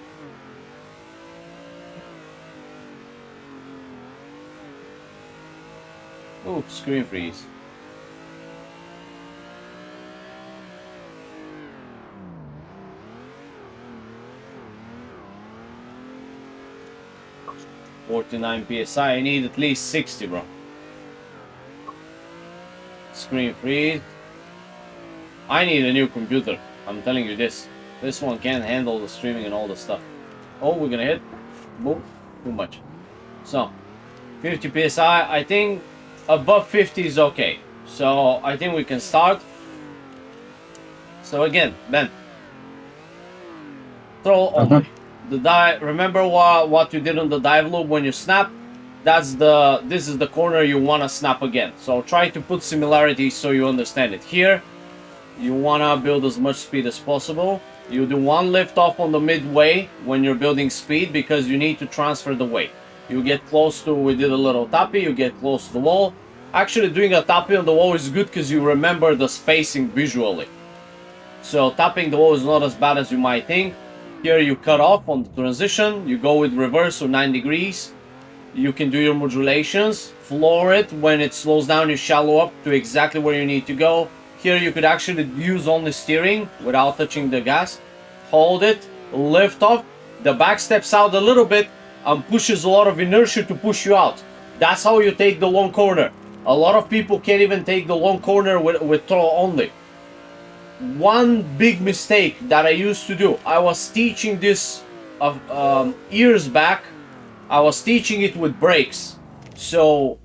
Speaker 1: Oh, screen freeze. (49 PSI). I need at least 60, bro. Screen freeze. I need a new computer. I'm telling you this. This one can't handle the streaming and all the stuff. Oh, we're gonna hit. Boom. Too much. So, 50 PSI. I think above 50 is okay. So, I think we can start. So again, Ben. Throttle only. the dive. Remember what you did on the dive loop when you snap? This is the corner you want to snap again. So try to put similarities so you understand it. Here, you want to build as much speed as possible. You do one lift off on the midway when you're building speed because you need to transfer the weight. You get close to, we did a little tappy, you get close to the wall. Actually, doing a tappy on the wall is good because you remember the spacing visually. So tapping the wall is not as bad as you might think. Here you cut off on the transition, you go with reverse or 9 degrees. You can do your modulations, floor it. When it slows down, you shallow up to exactly where you need to go. Here you could actually use only steering without touching the gas. Hold it, lift off. The back steps out a little bit and pushes a lot of inertia to push you out. That's how you take the long corner. A lot of people can't even take the long corner with throttle only. One big mistake that I used to do, I was teaching this years back. I was teaching it with brakes. So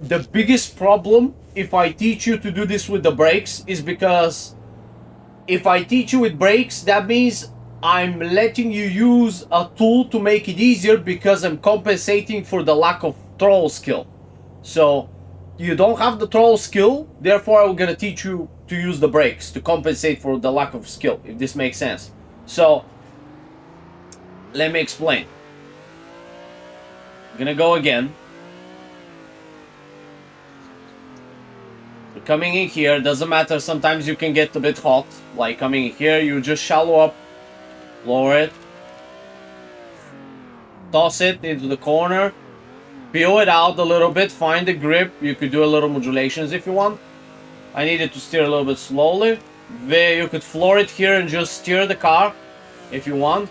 Speaker 1: the biggest problem if I teach you to do this with the brakes is because if I teach you with brakes, that means I'm letting you use a tool to make it easier because I'm compensating for the lack of throttle skill. So you don't have the throttle skill, therefore I'm gonna teach you to use the brakes to compensate for the lack of skill, if this makes sense. So let me explain. I'm gonna go again. You're coming in here, doesn't matter, sometimes you can get a bit hot. Like coming in here, you just shallow up, lower it, toss it into the corner, peel it out a little bit, find the grip. You could do a little modulations if you want. I needed to steer a little bit slowly. There you could floor it here and just steer the car if you want.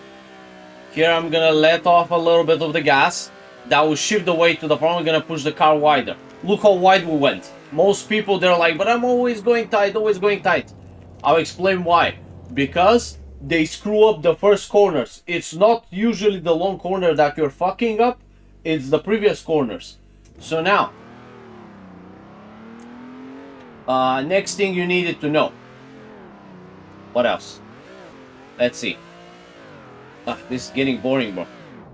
Speaker 1: Here I'm gonna let off a little bit of the gas. That will shift the weight to the front. I'm gonna push the car wider. Look how wide we went. Most people, they're like, but I'm always going tight, always going tight. I'll explain why. Because they screw up the first corners. It's not usually the long corner that you're fucking up. It's the previous corners. So now, next thing you needed to know. What else? Let's see. This is getting boring, bro.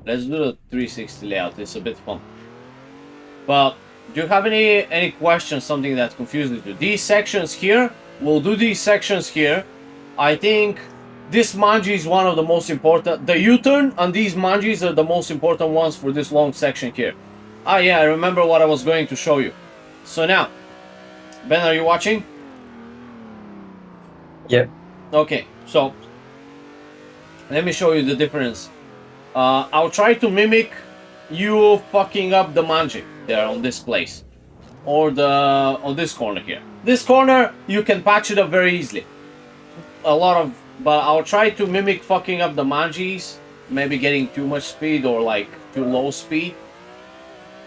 Speaker 1: Let's do the 360 layout. It's a bit fun. But do you have any questions? Something that confuses you? These sections here. We'll do these sections here. I think this manji is one of the most important. The U-turn and these manjis are the most important ones for this long section here. Yeah, I remember what I was going to show you. So now, Ben, are you watching?
Speaker 2: Yep.
Speaker 1: Okay, so let me show you the difference. I'll try to mimic you fucking up the manji there on this place, or on this corner here. This corner you can patch it up very easily. But I'll try to mimic fucking up the manjis, maybe getting too much speed or like too low speed.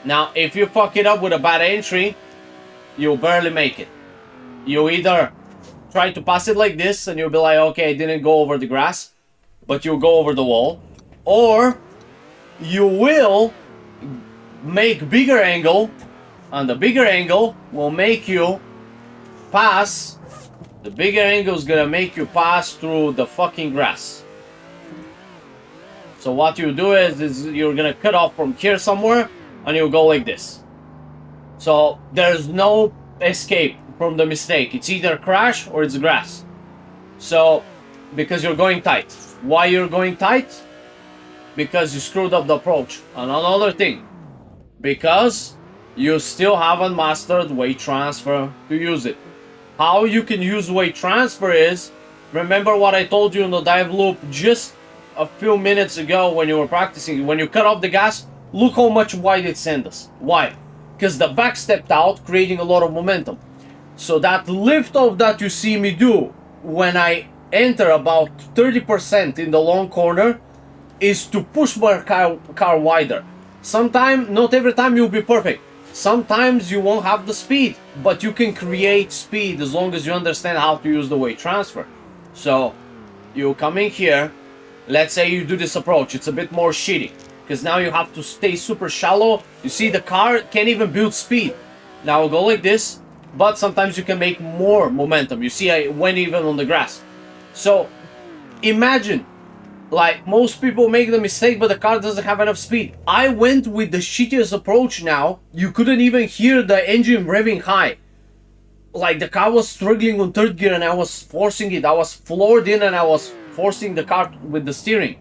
Speaker 1: Now, if you fuck it up with a bad entry, you'll barely make it. You either try to pass it like this and you'll be like, okay, I didn't go over the grass, but you'll go over the wall. Or you will make bigger angle, and the bigger angle will make you pass. The bigger angle is gonna make you pass through the fucking grass. So what you do is you're gonna cut off from here somewhere and you'll go like this. So there's no escape from the mistake. It's either crash or it's grass. So because you're going tight. Why you're going tight? Because you screwed up the approach. And another thing, because you still haven't mastered weight transfer to use it. How you can use weight transfer is, remember what I told you in the dive loop just a few minutes ago when you were practicing. When you cut off the gas, look how much wide it sent us. Why? Because the back stepped out, creating a lot of momentum. So that lift off that you see me do when I enter about 30% in the long corner is to push my car wider. Sometimes, not every time you'll be perfect. Sometimes you won't have the speed, but you can create speed as long as you understand how to use the weight transfer. So you come in here, let's say you do this approach, it's a bit more shitty because now you have to stay super shallow. You see the car can't even build speed. Now I'll go like this, but sometimes you can make more momentum. You see I went even on the grass. So imagine Like, most people make the mistake, but the car doesn't have enough speed. I went with the shittiest approach now. You couldn't even hear the engine revving high. Like, the car was struggling on third gear and I was forcing it. I was floored in and I was forcing the car with the steering.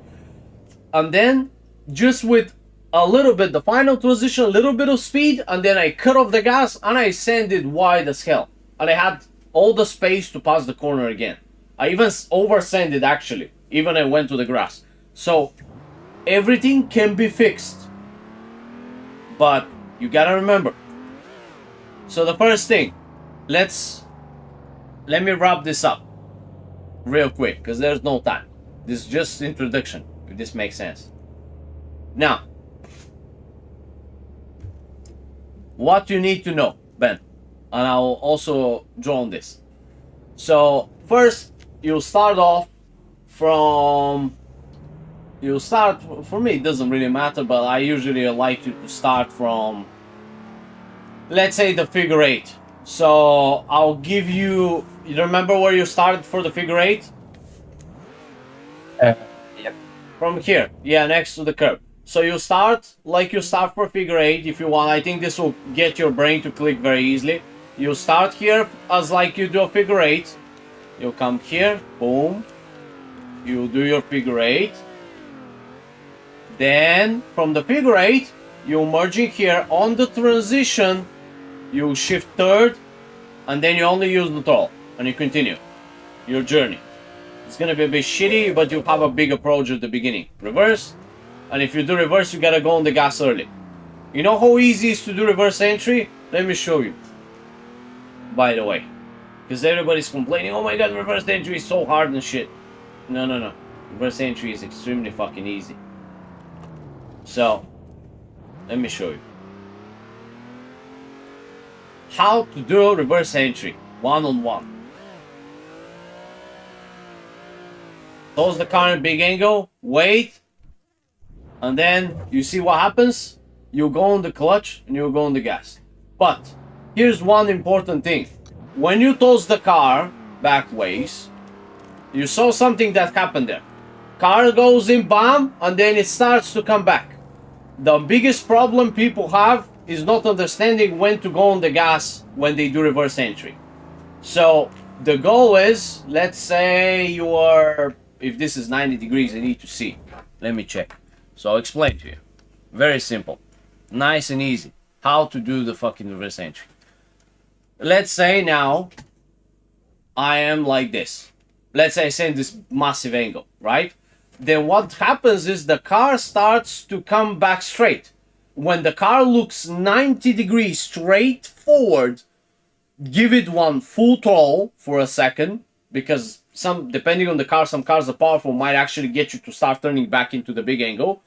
Speaker 1: And then, just with a little bit, the final transition, a little bit of speed, and then I cut off the gas and I sanded wide as hell. And I had all the space to pass the corner again. I even over-sanded actually. Even I went to the grass. So everything can be fixed. But you gotta remember. So the first thing, let me wrap this up real quick because there's no time. This is just introduction, if this makes sense. Now, what you need to know, Ben, and I'll also draw on this. So first, you'll start off from, for me it doesn't really matter, but I usually like you to start from, let's say, the figure 8. So I'll give you remember where you started for the figure 8?
Speaker 2: Yep.
Speaker 1: From here, yeah, next to the curb. So you start like you start for figure 8 if you want. I think this will get your brain to click very easily. You start here as like you do a figure 8. You'll come here, boom. You do your figure 8. Then from the figure 8, you merge in here on the transition. You shift third, and then you only use the throttle, and you continue your journey. It's gonna be a bit shitty, but you have a big approach at the beginning. Reverse, and if you do reverse, you gotta go on the gas early. You know how easy it is to do reverse entry? Let me show you. By the way, because everybody's complaining, oh my god, reverse entry is so hard and shit. No. Reverse entry is extremely fucking easy. So, let me show you. How to do reverse entry, one-on-one. Close the car in big angle, wait, and then you see what happens. You go on the clutch and you go on the gas. But, here's one important thing. When you toss the car back ways, you saw something that happened there. Car goes in, bam, and then it starts to come back. The biggest problem people have is not understanding when to go on the gas when they do reverse entry. So the goal is, let's say you are, if this is 90 degrees, I need to see. Let me check. So I'll explain to you. Very simple. Nice and easy. How to do the fucking reverse entry. Let's say now I am like this. Let's say I send this massive angle, right? Then what happens is the car starts to come back straight. When the car looks 90 degrees straight forward, give it one full throttle for a second, because depending on the car, some cars are powerful, might actually get you to start turning back into the big angle.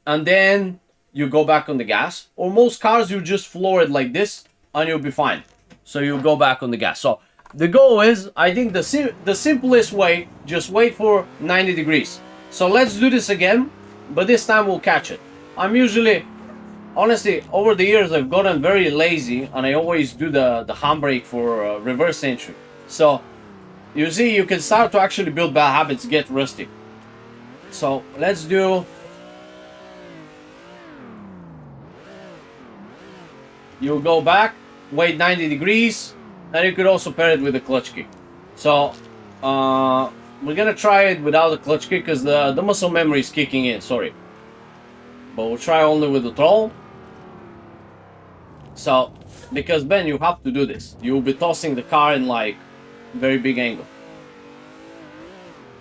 Speaker 1: And then you go back on the gas. Or most cars, you just floor it like this and you'll be fine. So you go back on the gas. So the goal is, I think the simplest way, just wait for 90 degrees. So let's do this again, but this time we'll catch it. I'm usually, honestly, over the years I've gotten very lazy and I always do the handbrake for reverse entry. So you see, you can start to actually build bad habits, get rusty. So let's do, you go back, wait 90 degrees, and you could also pair it with a clutch kick. So we're gonna try it without the clutch kick because the muscle memory is kicking in, sorry. But we'll try only with the throttle. So, because Ben, you have to do this. You'll be tossing the car in like very big angle.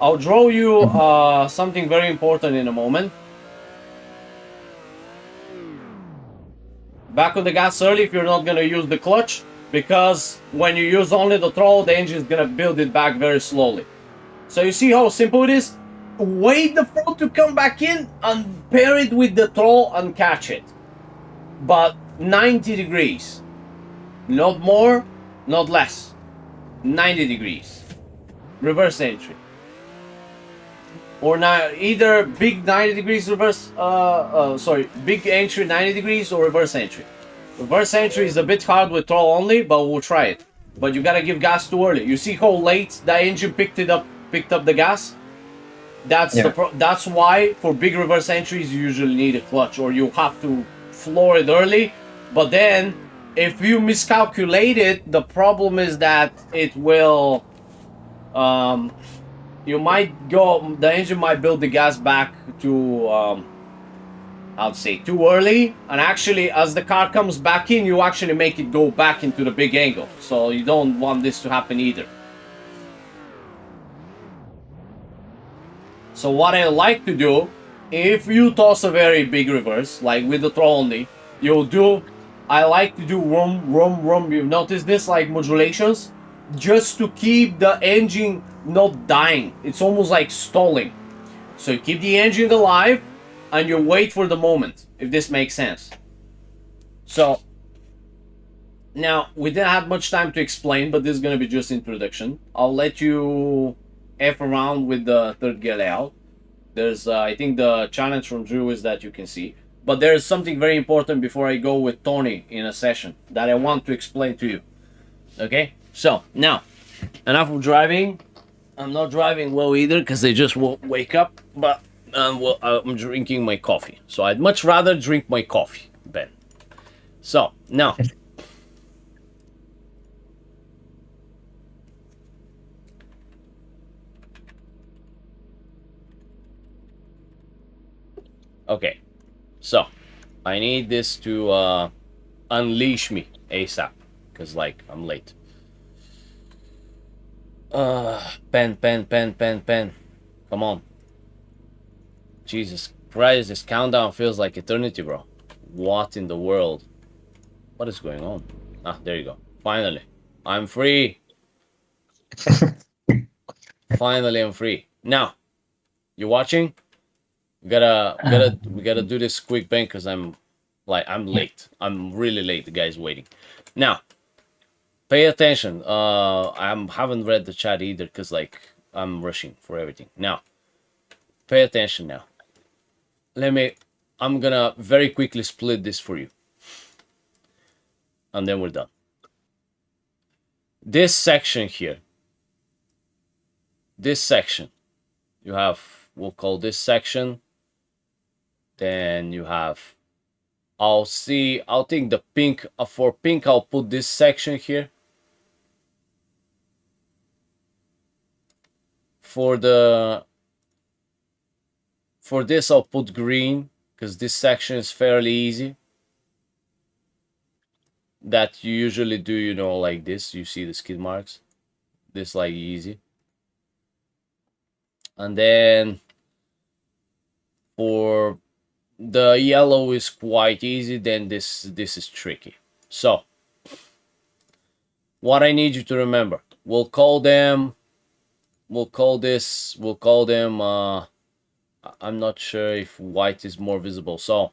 Speaker 1: I'll draw you something very important in a moment. Back on the gas early if you're not gonna use the clutch, because when you use only the throttle, the engine is gonna build it back very slowly. So you see how simple it is? Wait the throttle to come back in and pair it with the throttle and catch it. But 90 degrees. Not more, not less. 90 degrees. Reverse entry. Or now either big 90 degrees reverse, big entry 90 degrees or reverse entry. Reverse entry is a bit hard with throttle only, but we'll try it. But you gotta give gas too early. You see how late the engine picked up the gas? That's that's why for big reverse entries you usually need a clutch, or you have to floor it early. But then if you miscalculate it, the problem is that it will you might go, the engine might build the gas back to I'd say too early, and actually as the car comes back in, you actually make it go back into the big angle. So you don't want this to happen either. So what I like to do, if you toss a very big reverse, like with the throttle only, you'll do, I like to do rum, rum, rum. You've noticed this, like modulations, just to keep the engine not dying. It's almost like stalling. So you keep the engine alive, and you wait for the moment, if this makes sense. So, now, we didn't have much time to explain, but this is going to be just introduction. I'll let you F around with the third gear layout. There's, I think the challenge from Drew is that you can see. But there's something very important before I go with Tony in a session that I want to explain to you. Okay? So, now, enough of driving. I'm not driving well either because I just won't wake up, but well, I'm drinking my coffee. So I'd much rather drink my coffee, Ben. So, now. Okay. So, I need this to unleash me ASAP. Because, like, I'm late. Pen. Come on. Jesus Christ, this countdown feels like eternity, bro. What in the world? What is going on? Ah, there you go. Finally. I'm free. Finally, I'm free. Now, you watching? We gotta do this quick, Ben, because I'm late. I'm really late. The guy's waiting. Now, pay attention. I haven't read the chat either because like I'm rushing for everything. Now, pay attention now. I'm gonna very quickly split this for you. And then we're done. This section here. This section. You have, we'll call this section. Then you have, I'll think the pink, for pink, I'll put this section here. For this, I'll put green, because this section is fairly easy. That you usually do, you know, like this. You see the skid marks. This, like, easy. And then for the yellow is quite easy. Then this is tricky. So what I need you to remember, we'll call them, I'm not sure if white is more visible, so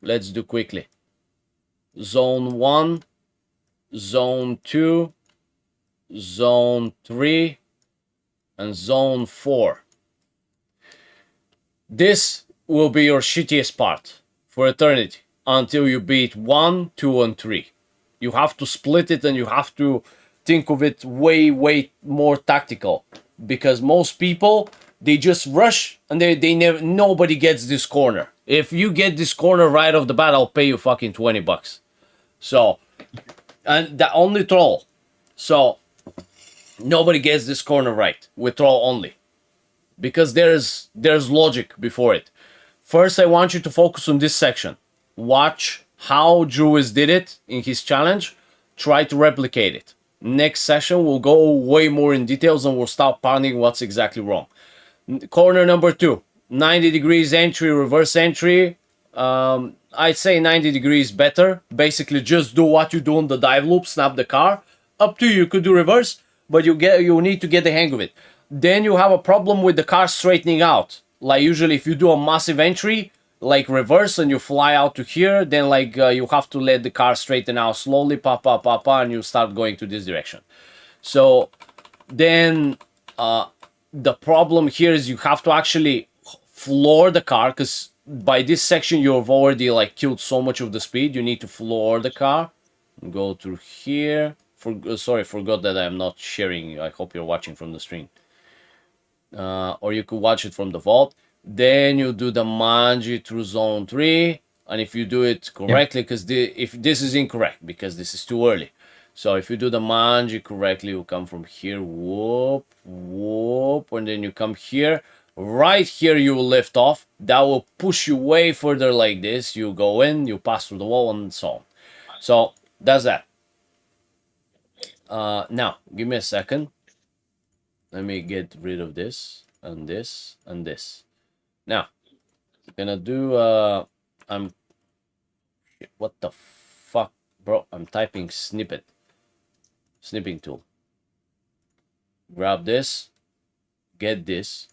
Speaker 1: let's do quickly. Zone 1, Zone 2, Zone 3, and Zone 4. This will be your shittiest part for eternity until you beat 1, 2, and 3. You have to split it and you have to think of it way more tactical, because most people, they just rush and they never, nobody gets this corner. If you get this corner right off the bat, I'll pay you fucking $20. So, and the only troll. So, nobody gets this corner right with troll only, because there's logic before it. First, I want you to focus on this section. Watch how Jewis did it in his challenge. Try to replicate it. Next session, we'll go way more in details and we'll start pounding what's exactly wrong. Corner number 2, 90 degrees entry, reverse entry. I'd say 90 degrees better. Basically, just do what you do on the dive loop, snap the car. Up to you, you could do reverse, but you need to get the hang of it. Then you have a problem with the car straightening out. Like usually if you do a massive entry, like reverse, and you fly out to here, then like you have to let the car straighten out slowly, and you start going to this direction. So then the problem here is you have to actually floor the car, because by this section you've already like killed so much of the speed. You need to floor the car. Go through here. Sorry, forgot that I'm not sharing. I hope you're watching from the screen. or you could watch it from the vault. Then you do the manji through zone 3, and if you do it correctly, because if this is incorrect because this is too early. So if you do the manji correctly, you come from here, whoop, whoop, and then you come here. Right here you will lift off. That will push you way further like this. You go in, you pass through the wall, and so on. So that's that. Now, give me a second. Let me get rid of this, and this, and this. Now, I'm gonna do, what the fuck, bro? I'm typing snipping tool. Grab this, get this.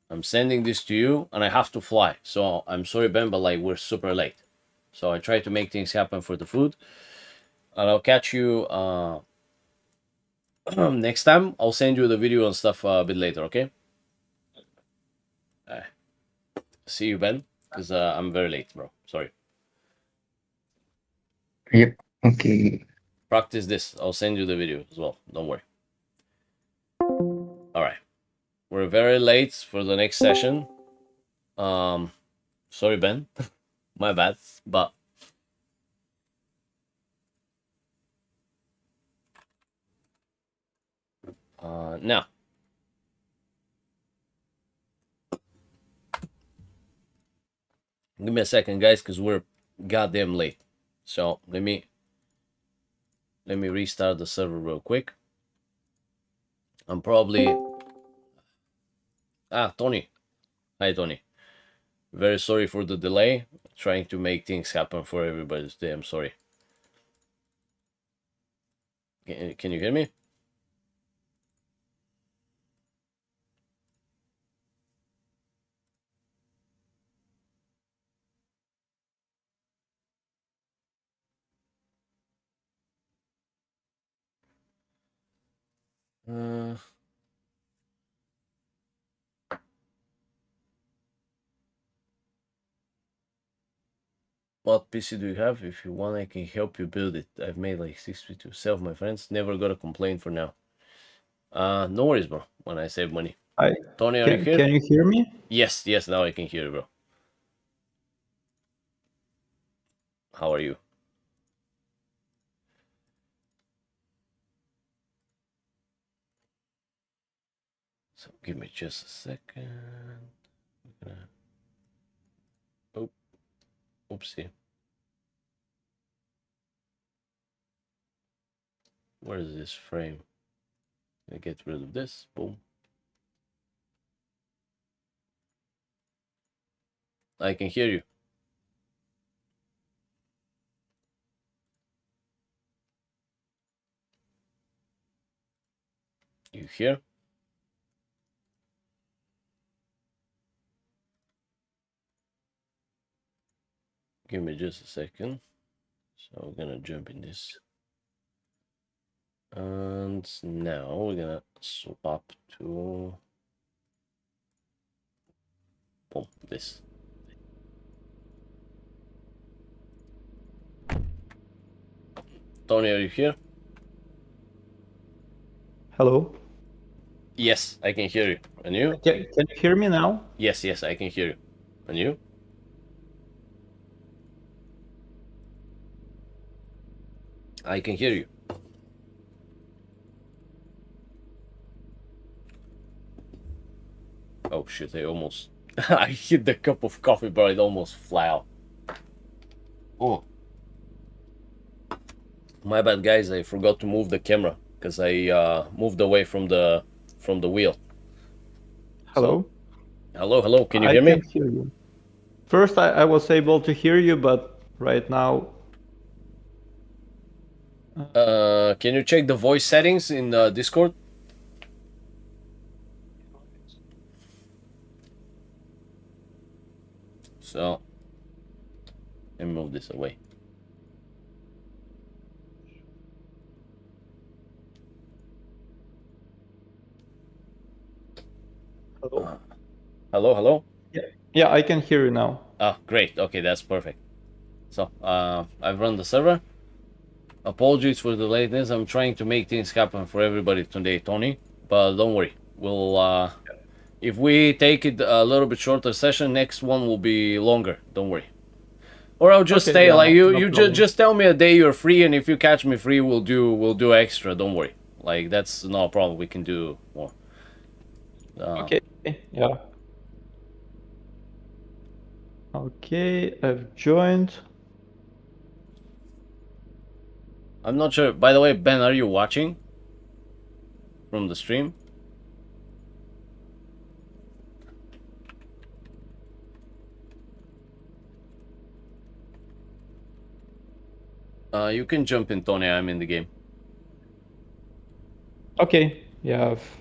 Speaker 1: I'm sending this to you, and I have to fly. So I'm sorry, Ben, but like we're super late. So I try to make things happen for the food, and I'll catch you next time. I'll send you the video and stuff a bit later, okay? See you, Ben, because I'm very late, bro. Sorry.
Speaker 2: Yep. Okay.
Speaker 1: Practice this. I'll send you the video as well. Don't worry. All right. We're very late for the next session. Sorry, Ben. My bad. But now. Give me a second, guys, because we're goddamn late. So let me restart the server real quick. I'm probably Tony. Hi, Tony. Very sorry for the delay. Trying to make things happen for everybody today. I'm sorry. Can you hear me? What PC do you have? If you want, I can help you build it. I've made like 62 self, my friends. Never got a complaint for now. No worries, bro. When I save money.
Speaker 4: Hi.
Speaker 1: Tony, are you here?
Speaker 4: Can you hear me?
Speaker 1: Yes, now I can hear you, bro. How are you? So give me just a second. Oh, oopsie. Where is this frame? I get rid of this. Boom. I can hear you. You hear? Give me just a second. So we're gonna jump in this. And now we're gonna swap to boom, this. Tony, are you here?
Speaker 4: Hello.
Speaker 1: Yes, I can hear you. And you?
Speaker 4: Can you hear me now?
Speaker 1: Yes, I can hear you. And you? I can hear you. Oh shit, I almost I hit the cup of coffee, but it almost fly out. Oh. My bad, guys, I forgot to move the camera because I moved away from the wheel.
Speaker 4: Hello.
Speaker 1: So, hello, can you hear me?
Speaker 4: I can hear you. First I was able to hear you, but right now
Speaker 1: Can you check the voice settings in Discord? So, let me move this away.
Speaker 4: hello.
Speaker 1: Hello?
Speaker 4: Yeah, I can hear you now.
Speaker 1: Ah, great. Okay, that's perfect. So, I've run the server. Apologies for the lateness. I'm trying to make things happen for everybody today, Tony. But don't worry. We'll if we take it a little bit shorter session, next one will be longer. Don't worry. Or I'll just
Speaker 4: Okay,
Speaker 1: stay
Speaker 4: yeah,
Speaker 1: like
Speaker 4: no
Speaker 1: you
Speaker 4: problem.
Speaker 1: just tell me a day you're free, and if you catch me free, we'll do extra. Don't worry. Like that's not a problem. We can do more.
Speaker 4: Okay, yeah. Okay, I've joined.
Speaker 1: I'm not sure. By the way, Ben, are you watching from the stream? You can jump in, Tony. I'm in the game.
Speaker 4: Okay, yeah, I've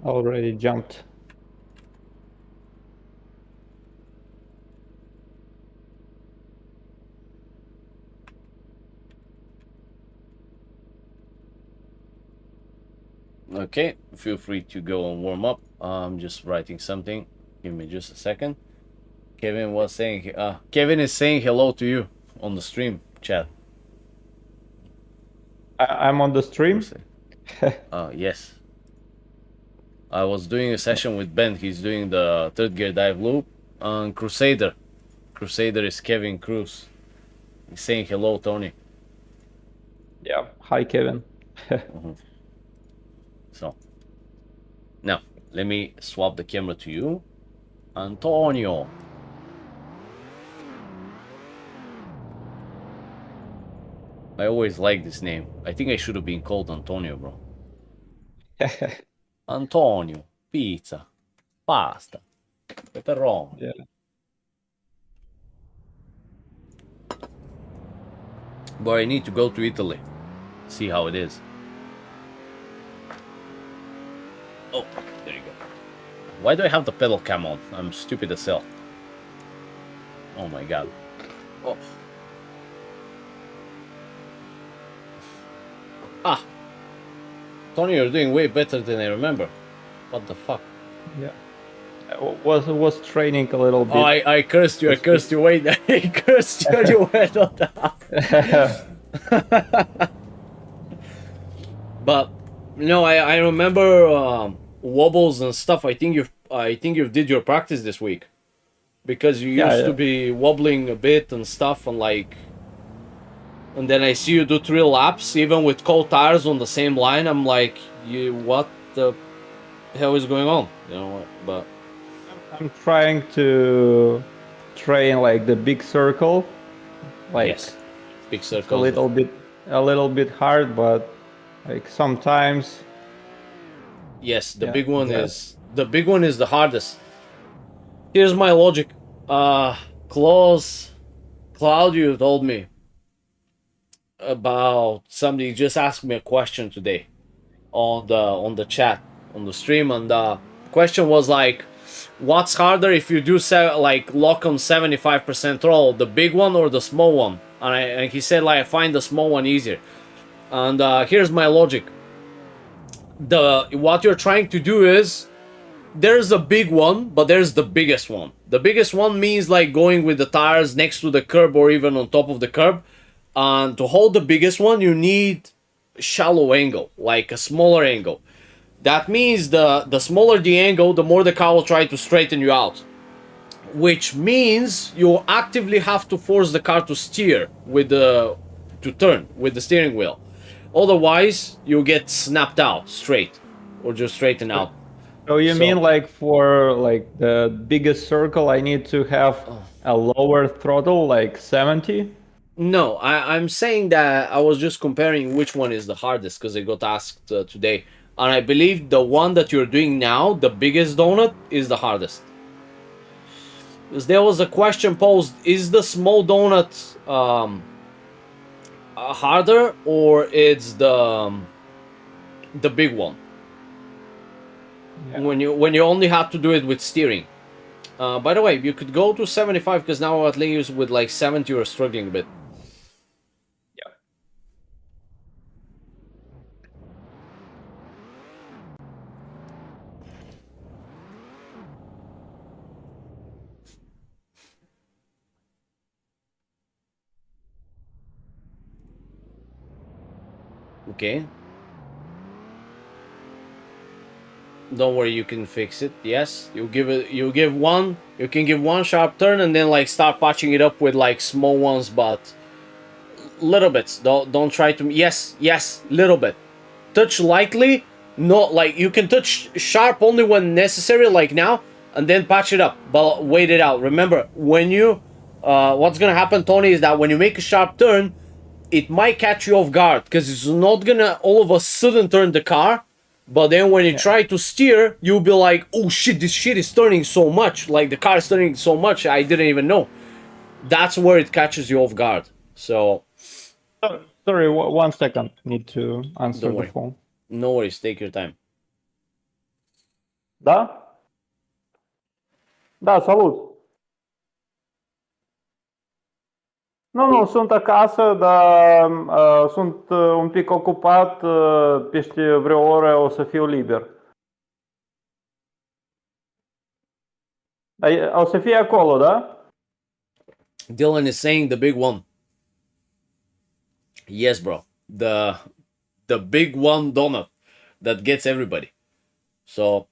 Speaker 4: already jumped.
Speaker 1: Okay, feel free to go and warm up. I'm just writing something. Give me just a second. Kevin was saying. Kevin is saying hello to you on the stream chat.
Speaker 4: I'm on the stream.
Speaker 1: Yes. I was doing a session with Ben. He's doing the third gear dive loop on Crusader. Crusader is Kevin Cruz. He's saying hello, Tony.
Speaker 4: Yeah, hi, Kevin.
Speaker 1: So now let me swap the camera to you, Antonio. I always like this name. I think I should have been called Antonio, bro. Antonio, pizza, pasta, pepperoni.
Speaker 4: Yeah.
Speaker 1: But I need to go to Italy, see how it is. Oh, there you go. Why do I have the pedal cam on? I'm stupid as hell. Oh my god. Oh. Ah. Tony, you're doing way better than I remember. What the fuck?
Speaker 4: Yeah. I was training a little bit.
Speaker 1: Oh, I cursed you. I cursed you. Wait, I cursed you. You went on that. But no, I remember wobbles and stuff. I think you did your practice this week, because you used to be wobbling a bit and stuff, and then I see you do 3 laps even with cold tires on the same line. I'm like, what the hell is going on? You know, but
Speaker 4: I'm trying to train like the big circle. Like,
Speaker 1: yes, big
Speaker 4: it's
Speaker 1: circle.
Speaker 4: a little bit hard, but like sometimes.
Speaker 1: Yes, the big one is the hardest. Here's my logic. Claudio told me about somebody just asked me a question today on the chat on the stream, and the question was like, what's harder if you do like lock on 75% roll, the big one or the small one? And he said like, I find the small one easier. And here's my logic. What you're trying to do is, there's a big one, but there's the biggest one. The biggest one means like going with the tires next to the curb or even on top of the curb. And to hold the biggest one, you need shallow angle, like a smaller angle. That means the smaller the angle, the more the car will try to straighten you out. Which means you actively have to force the car to steer to turn with the steering wheel. Otherwise, you'll get snapped out straight, or just straighten out.
Speaker 4: So you mean like for like the biggest circle, I need to have a lower throttle, like 70?
Speaker 1: No, I'm saying that I was just comparing which one is the hardest, because I got asked today. And I believe the one that you're doing now, the biggest donut, is the hardest. Because there was a question posed, is the small donut harder, or it's the big one? Yeah. When you only have to do it with steering. By the way, you could go to 75, because now at least with like 70 you're struggling a bit.
Speaker 4: Yeah.
Speaker 1: Okay. Don't worry, you can fix it. Yes, you give one. You can give one sharp turn and then like start patching it up with like small ones, but little bits. Don't try to. Yes, little bit. Touch lightly. Not like you can touch sharp only when necessary, like now, and then patch it up. But wait it out. Remember, when you, what's gonna happen, Tony, is that when you make a sharp turn, it might catch you off guard because it's not gonna all of a sudden turn the car. But then when you try to steer, you'll be like, oh shit, this shit is turning so much. Like the car is turning so much, I didn't even know. That's where it catches you off guard. So,
Speaker 4: Sorry, 1 second. Need to answer
Speaker 1: Don't
Speaker 4: the
Speaker 1: worry.
Speaker 4: phone.
Speaker 1: no worries, take your time.
Speaker 4: Da? Da, salut! Nu, sunt acasă, dar sunt un pic ocupat. Peste vreo oră o să fiu liber. O să fie acolo, da?
Speaker 1: Dylan is saying the big one. Yes, bro. The big one donut that gets everybody. So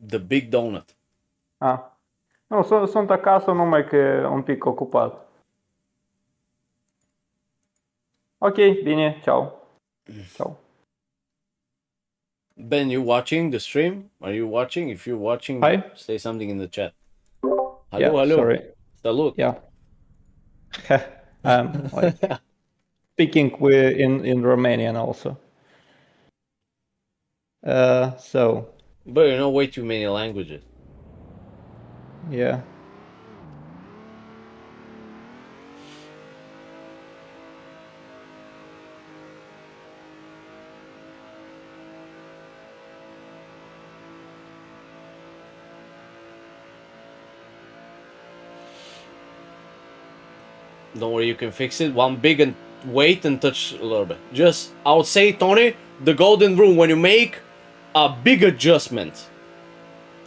Speaker 1: the big donut.
Speaker 4: Nu, sunt acasă, numai că e un pic ocupat. Ok, bine, ciao. Ciao.
Speaker 1: Ben, you watching the stream? Are you watching? If you're watching,
Speaker 4: Hi.
Speaker 1: say something in the chat.
Speaker 4: Yeah,
Speaker 1: Hello.
Speaker 4: sorry.
Speaker 1: Salut.
Speaker 4: Yeah. I'm like speaking in Romanian also. So
Speaker 1: But you know way too many languages.
Speaker 4: yeah.
Speaker 1: Don't worry, you can fix it. One big and wait and touch a little bit. Just, I would say, Tony, the golden rule, when you make a big adjustment,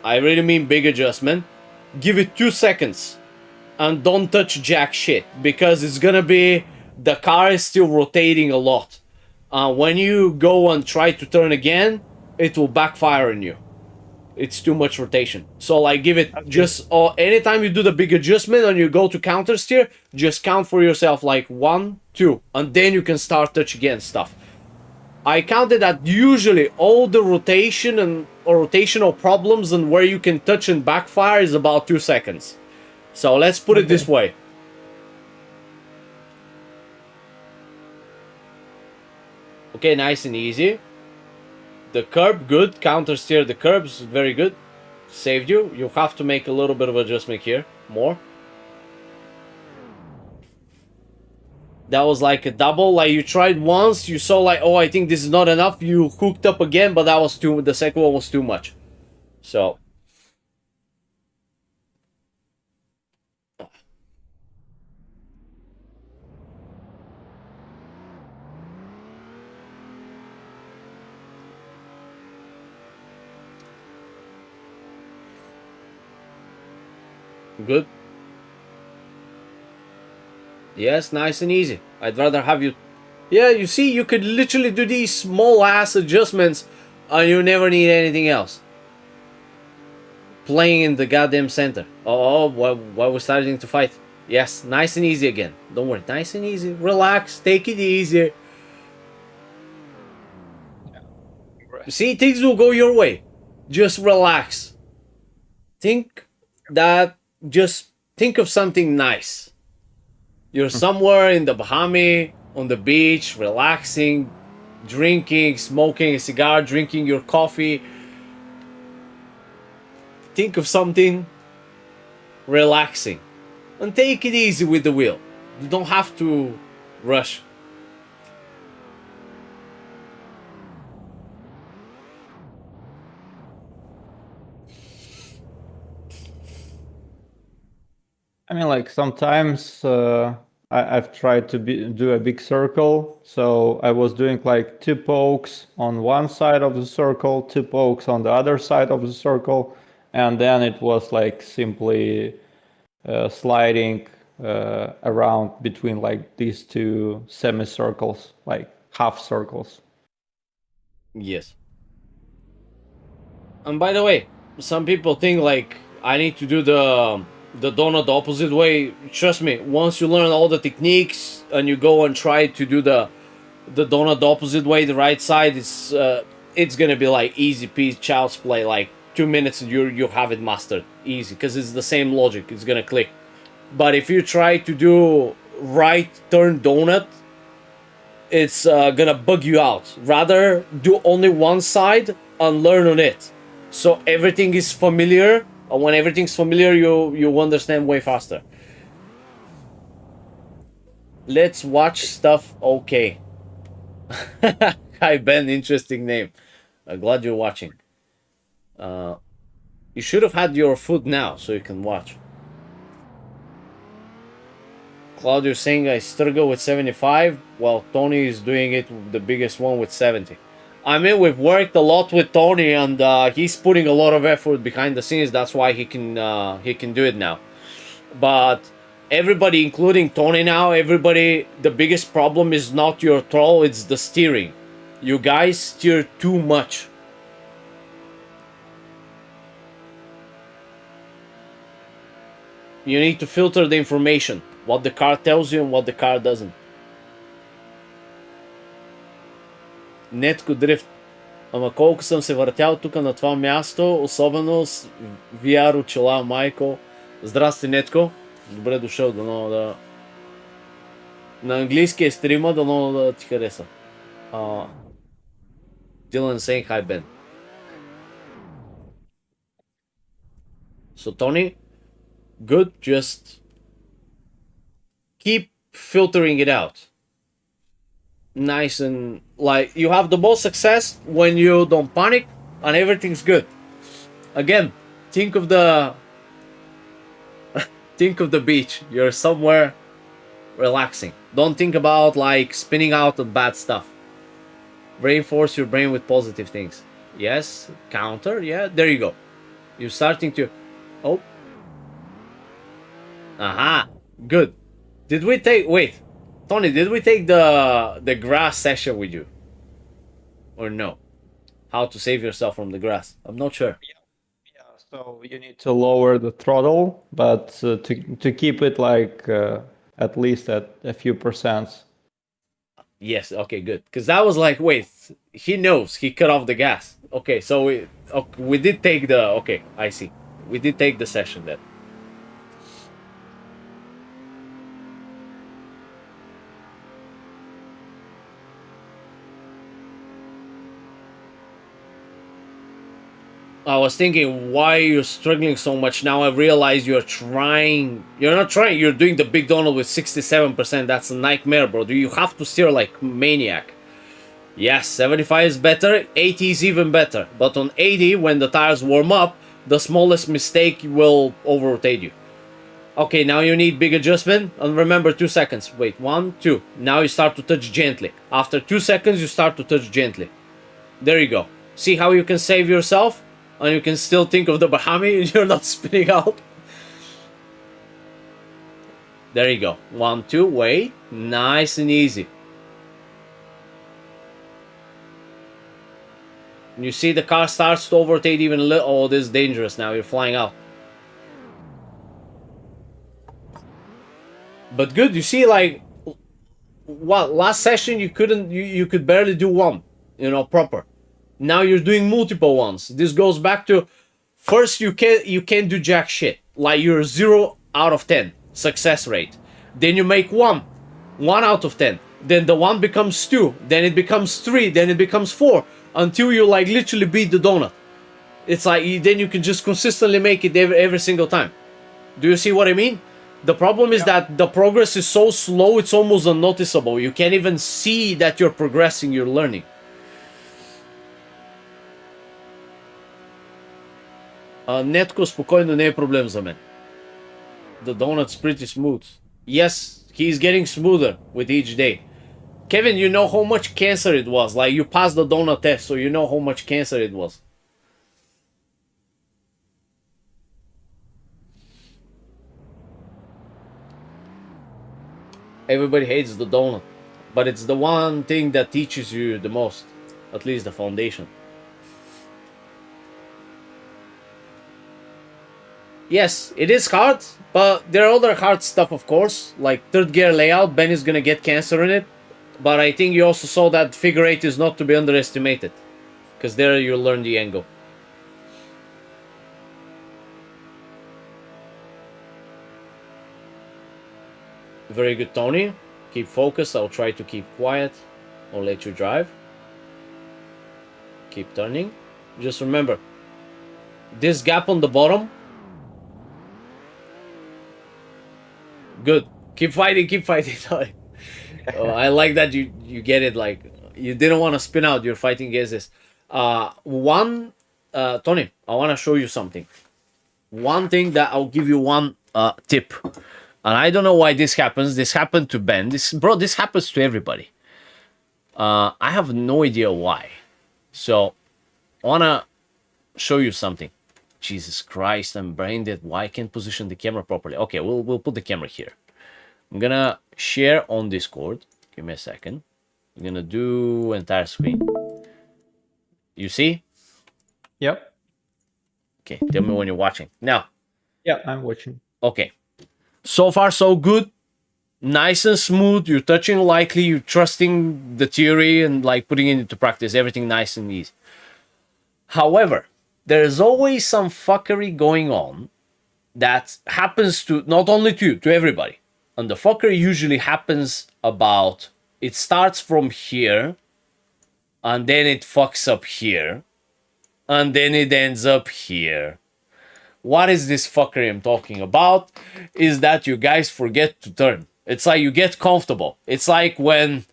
Speaker 1: I really mean big adjustment, give it 2 seconds and don't touch jack shit because it's gonna be, the car is still rotating a lot. When you go and try to turn again, it will backfire on you. It's too much rotation. So like give it just, or anytime you do the big adjustment and you go to counter steer, just count for yourself like 1, 2, and then you can start touch again stuff. I counted that usually all the rotation and or rotational problems and where you can touch and backfire is about 2 seconds. So let's put it this way. Okay, nice and easy. The curb, good. Counter steer the curbs, very good. Saved you. You have to make a little bit of adjustment here. More. That was like a double. Like you tried once, you saw like, oh, I think this is not enough. You hooked up again, but that was too. The second one was too much. So. Good. Yes, nice and easy. I'd rather have you... Yeah, you see, you could literally do these small ass adjustments and you never need anything else. Playing in the goddamn center. Oh, why we're starting to fight. Yes, nice and easy again. Don't worry, nice and easy. Relax, take it easy. See, things will go your way. Just relax. Think that... Just think of something nice. You're somewhere in the Bahamas, on the beach, relaxing, drinking, smoking a cigar, drinking your coffee. Think of something relaxing. And take it easy with the wheel. You don't have to rush.
Speaker 4: I mean, like sometimes I've tried to do a big circle. So I was doing like 2 pokes on one side of the circle, 2 pokes on the other side of the circle. And then it was like simply sliding around between like these 2 semicircles, like half circles.
Speaker 1: Yes. And by the way, some people think like I need to do the donut the opposite way. Trust me, once you learn all the techniques and you go and try to do the donut the opposite way, the right side, it's gonna be like easy peasy child's play. Like 2 minutes and you have it mastered easy because it's the same logic. It's gonna click. But if you try to do right turn donut, it's gonna bug you out. Rather do only one side and learn on it, so everything is familiar. And when everything's familiar, you understand way faster. Let's watch stuff. Okay. Hi Ben, interesting name. Glad you're watching. You should have had your food now so you can watch. Claudio saying I struggle with 75, while Tony is doing it the biggest one with 70. I mean, we've worked a lot with Tony, and he's putting a lot of effort behind the scenes. That's why he can do it now. But everybody, including Tony now, everybody, the biggest problem is not your throttle, it's the steering. You guys steer too much. You need to filter the information. What the car tells you and what the car doesn't. Нетко дрифт. Ама колко съм се въртял тук на това място, особено с VR очила, Майкъл. Здрасти, Нетко. Добре дошъл, дано да... На английски е стрима, дано да ти хареса. Dylan saying hi, Ben. So, Tony, good, just keep filtering it out. Nice and like you have the most success when you don't panic and everything's good. Again, think of the beach. You're somewhere relaxing. Don't think about like spinning out of bad stuff. Reinforce your brain with positive things. Yes, counter. Yeah, there you go. You're starting to... Oh. Aha. Good. Did we take... Wait. Tony, did we take the grass session with you? Or no? How to save yourself from the grass? I'm not sure.
Speaker 4: Yeah, so you need to lower the throttle, but to keep it like at least at a few percents.
Speaker 1: Yes, okay, good. Because that was like, wait, he knows he cut off the gas. Okay, so we did take the... Okay, I see. We did take the session then. I was thinking why you're struggling so much. Now I realize you're trying. You're not trying. You're doing the big donut with 67%. That's a nightmare, bro. You have to steer like maniac. Yes, 75 is better. 80 is even better. But on 80, when the tires warm up, the smallest mistake will over-rotate you. Okay, now you need big adjustment. And remember, 2 seconds. Wait, 1, 2. Now you start to touch gently. After 2 seconds, you start to touch gently. There you go. See how you can save yourself? And you can still think of the Bahami and you're not spinning out. There you go. 1, 2, wait. Nice and easy. You see the car starts to overtake even a little. Oh, this is dangerous now. You're flying out. But good. You see, like, what last session you couldn't. You could barely do one. You know, proper. Now you're doing multiple ones. This goes back to first you can't do jack shit. Like you're 0 out of 10 success rate. Then you make 1 out of 10. Then the 1 becomes 2. Then it becomes 3. Then it becomes 4. Until you like literally beat the donut. It's like then you can just consistently make it every single time. Do you see what I mean? The problem is that the progress is so slow, it's almost unnoticeable. You can't even see that you're progressing, you're learning. Netko спокойно не е проблем за мен. The donut's pretty smooth. Yes, he's getting smoother with each day. Kevin, you know how much cancer it was. Like, you passed the donut test, so you know how much cancer it was. Everybody hates the donut. But it's the one thing that teaches you the most. At least the foundation. Yes, it is hard, but there are other hard stuff, of course, like third gear layout. Ben is gonna get cancer in it, but I think you also saw that figure eight is not to be underestimated, because there you learn the angle. Very good, Tony. Keep focused. I'll try to keep quiet. I'll let you drive. Keep turning. Just remember, this gap on the bottom. Good. Keep fighting. Keep fighting. Oh, I like that you get it. Like you didn't want to spin out. You're fighting against this. Tony, I want to show you something. One thing that I'll give you one tip, and I don't know why this happens. This happened to Ben. This happens to everybody. I have no idea why. So I wanna show you something. Jesus Christ, I'm brain dead. Why I can't position the camera properly? Okay, we'll put the camera here. I'm gonna share on Discord. Give me a second. I'm gonna do entire screen. You see?
Speaker 4: Yep.
Speaker 1: Okay, tell me when you're watching. Now,
Speaker 4: Yeah, I'm watching.
Speaker 1: okay. So far, so good. Nice and smooth. You're touching lightly. You're trusting the theory and like putting it into practice. Everything nice and easy. However, there's always some fuckery going on that happens to not only to you, to everybody. And the fuckery usually happens about it starts from here and then it fucks up here and then it ends up here. What is this fuckery I'm talking about? Is that you guys forget to turn. It's like you get comfortable. It's like when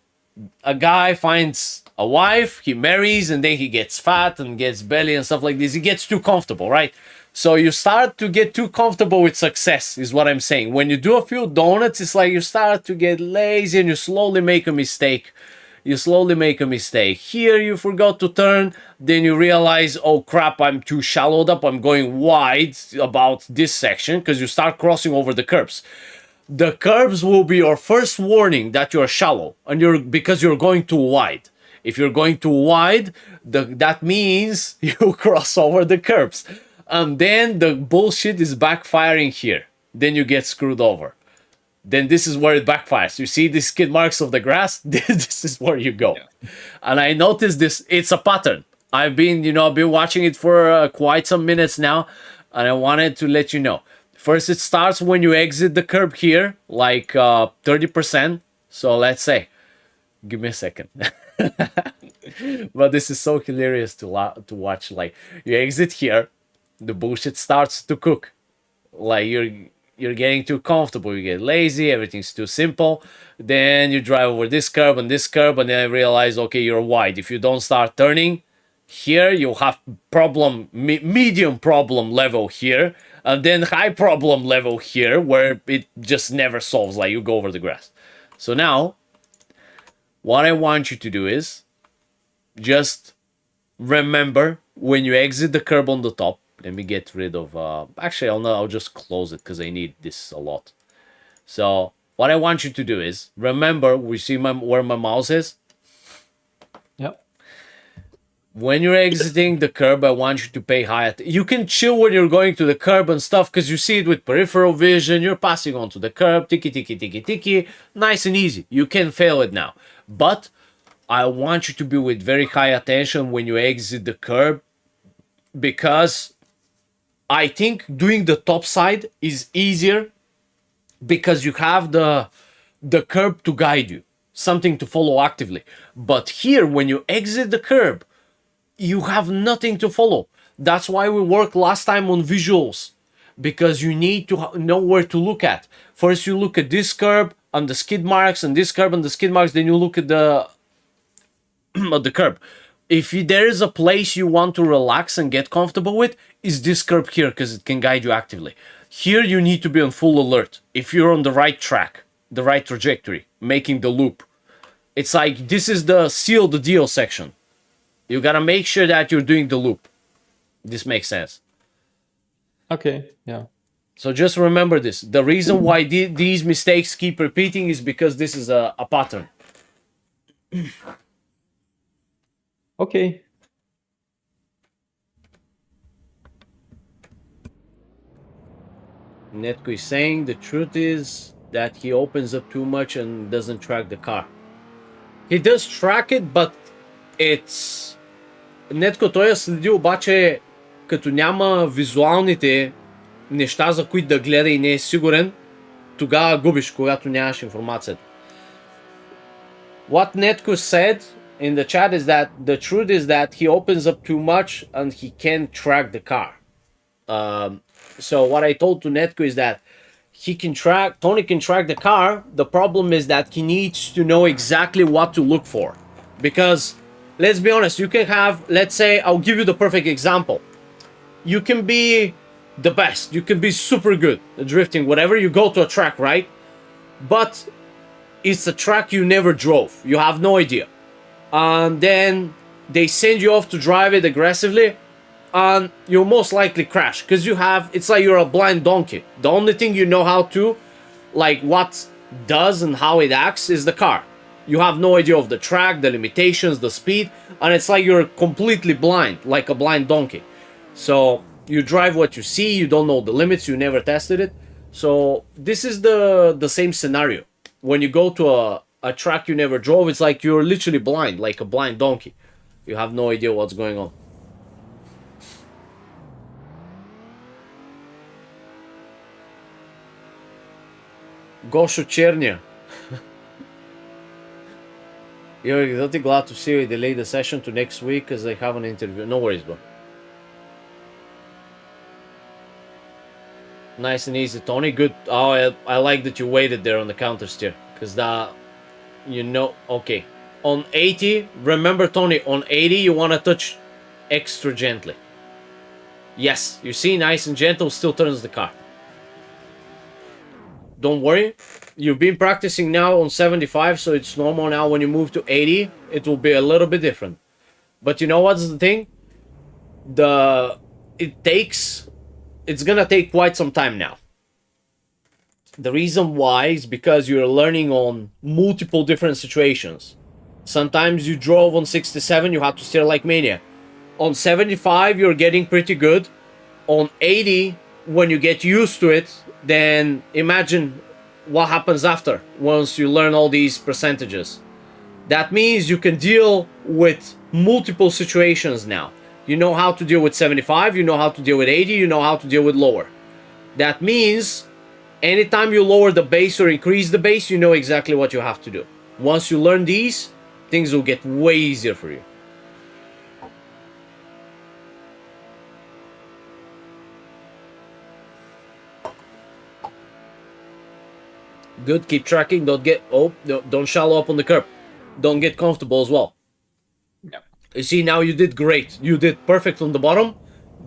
Speaker 1: a guy finds a wife, he marries, and then he gets fat and gets belly and stuff like this. He gets too comfortable, right? So you start to get too comfortable with success, is what I'm saying. When you do a few donuts, it's like you start to get lazy and you slowly make a mistake. You slowly make a mistake. Here you forgot to turn, then you realize, oh crap, I'm too shallowed up, I'm going wide about this section, because you start crossing over the curbs. The curbs will be your first warning that you're shallow, and because you're going too wide. If you're going too wide, that means you cross over the curbs. And then the bullshit is backfiring here. Then you get screwed over. Then this is where it backfires. You see these skid marks of the grass? This is where you go. Yeah. And I noticed this, it's a pattern. I've been watching it for quite some minutes now, and I wanted to let you know. First, it starts when you exit the curb here, like 30%. So let's say, give me a second. But this is so hilarious to watch. Like you exit here, the bullshit starts to cook. Like you're getting too comfortable, you get lazy, everything's too simple. Then you drive over this curb, and then I realize, okay, you're wide. If you don't start turning here, you'll have medium problem level here, and then high problem level here, where it just never solves, like you go over the grass. So now, what I want you to do is just remember when you exit the curb on the top. Let me get rid of actually I'll just close it because I need this a lot. So what I want you to do is remember, we see where my mouse is.
Speaker 4: Yep.
Speaker 1: When you're exiting the curb, I want you to pay high attention. You can chill when you're going to the curb and stuff because you see it with peripheral vision. You're passing onto the curb, tiki tiki tiki tiki, nice and easy. You can fail it now, but I want you to be with very high attention when you exit the curb, because I think doing the top side is easier because you have the curb to guide you, something to follow actively. But here, when you exit the curb, you have nothing to follow. That's why we worked last time on visuals, because you need to know where to look at. First, you look at this curb and the skid marks, and this curb and the skid marks, then you look at the curb. If there is a place you want to relax and get comfortable with, is this curb here, because it can guide you actively. Here you need to be on full alert. If you're on the right track, the right trajectory, making the loop. It's like this is the seal the deal section. You gotta make sure that you're doing the loop. This makes sense.
Speaker 4: Okay, yeah.
Speaker 1: So just remember this. The reason why these mistakes keep repeating is because this is a pattern.
Speaker 4: Okay.
Speaker 1: Netko is saying the truth is that he opens up too much and doesn't track the car. He does track it, but it's... Netko той я следи, обаче като няма визуалните неща, за които да гледа и не е сигурен, тогава губиш, когато нямаш информацията. What Netko said in the chat is that the truth is that he opens up too much and he can't track the car. So what I told to Netko is that Tony can track the car. The problem is that he needs to know exactly what to look for. Because, let's be honest, you can have, let's say, I'll give you the perfect example. You can be the best. You can be super good at drifting, whatever. You go to a track, right? But it's a track you never drove. You have no idea. And then they send you off to drive it aggressively, and you'll most likely crash because it's like you're a blind donkey. The only thing you know how to, like what does and how it acts, is the car. You have no idea of the track, the limitations, the speed, and it's like you're completely blind, like a blind donkey. So you drive what you see, you don't know the limits, you never tested it. So this is the same scenario. When you go to a track you never drove, it's like you're literally blind, like a blind donkey. You have no idea what's going on. Gosho Chernia. You're really glad to see you delay the session to next week because I have an interview. No worries, bro. Nice and easy, Tony. Good. Oh, I like that you waited there on the counter steer. Because that, okay. On 80, remember, Tony, on 80, you want to touch extra gently. Yes, you see, nice and gentle, still turns the car. Don't worry. You've been practicing now on 75, so it's normal now. When you move to 80, it will be a little bit different. But you know what's the thing? It's gonna take quite some time now. The reason why is because you're learning on multiple different situations. Sometimes you drove on 67, you have to steer like mania. On 75, you're getting pretty good. On 80, when you get used to it, then imagine what happens after, once you learn all these percentages. That means you can deal with multiple situations now. You know how to deal with 75, you know how to deal with 80, you know how to deal with lower. That means anytime you lower the base or increase the base, you know exactly what you have to do. Once you learn these, things will get way easier for you. Good, keep tracking, don't shallow up on the curb. Don't get comfortable as well. You see, now you did great. You did perfect on the bottom,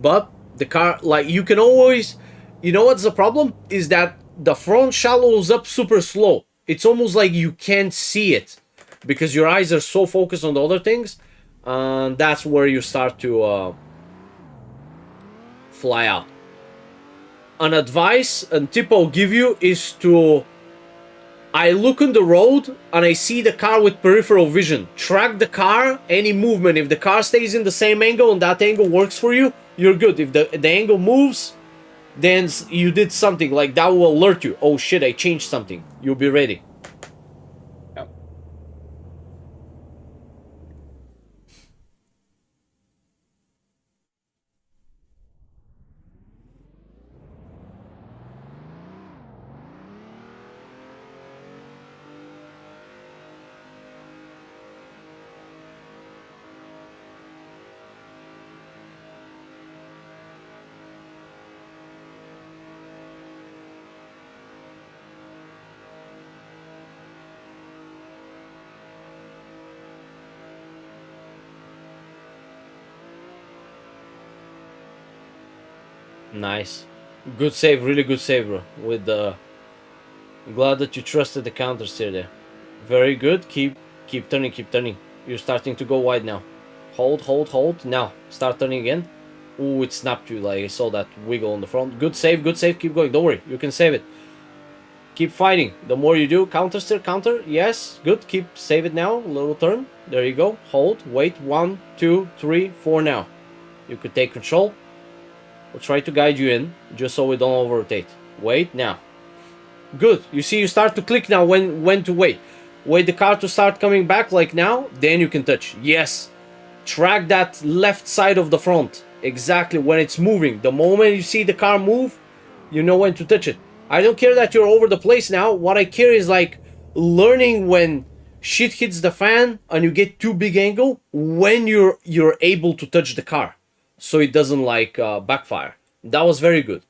Speaker 1: but the car, like, you can always... You know what's the problem? Is that the front shallows up super slow. It's almost like you can't see it because your eyes are so focused on the other things, and that's where you start to fly out. An advice and tip I'll give you is to... I look on the road and I see the car with peripheral vision. Track the car, any movement. If the car stays in the same angle and that angle works for you, you're good. If the angle moves, then you did something. Like, that will alert you. Oh shit, I changed something. You'll be ready. Nice. Good save, really good save, bro. With the... Glad that you trusted the counter steer there. Very good. Keep turning, keep turning. You're starting to go wide now. Hold, hold, hold. Now, start turning again. Ooh, it snapped you. Like, I saw that wiggle on the front. Good save, good save. Keep going. Don't worry. You can save it. Keep fighting. The more you do, counter steer, counter. Yes, good. Keep, save it now. Little turn. There you go. Hold, wait. 1, 2, 3, 4 now. You could take control. We'll try to guide you in, just so we don't over-rotate. Wait now. Good. You see, you start to click now when to wait. Wait the car to start coming back like now, then you can touch. Yes. Track that left side of the front. Exactly when it's moving. The moment you see the car move, you know when to touch it. I don't care that you're over the place now. What I care is like learning when shit hits the fan and you get too big angle when you're able to touch the car, so it doesn't like backfire. That was very good.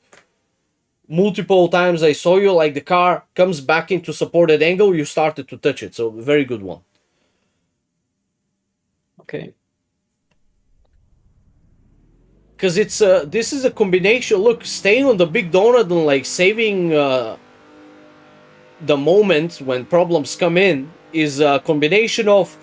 Speaker 1: Multiple times I saw you like the car comes back into supported angle, you started to touch it. So very good one.
Speaker 4: Okay.
Speaker 1: Because it's this is a combination. Look, staying on the big donut and like saving the moment when problems come in is a combination of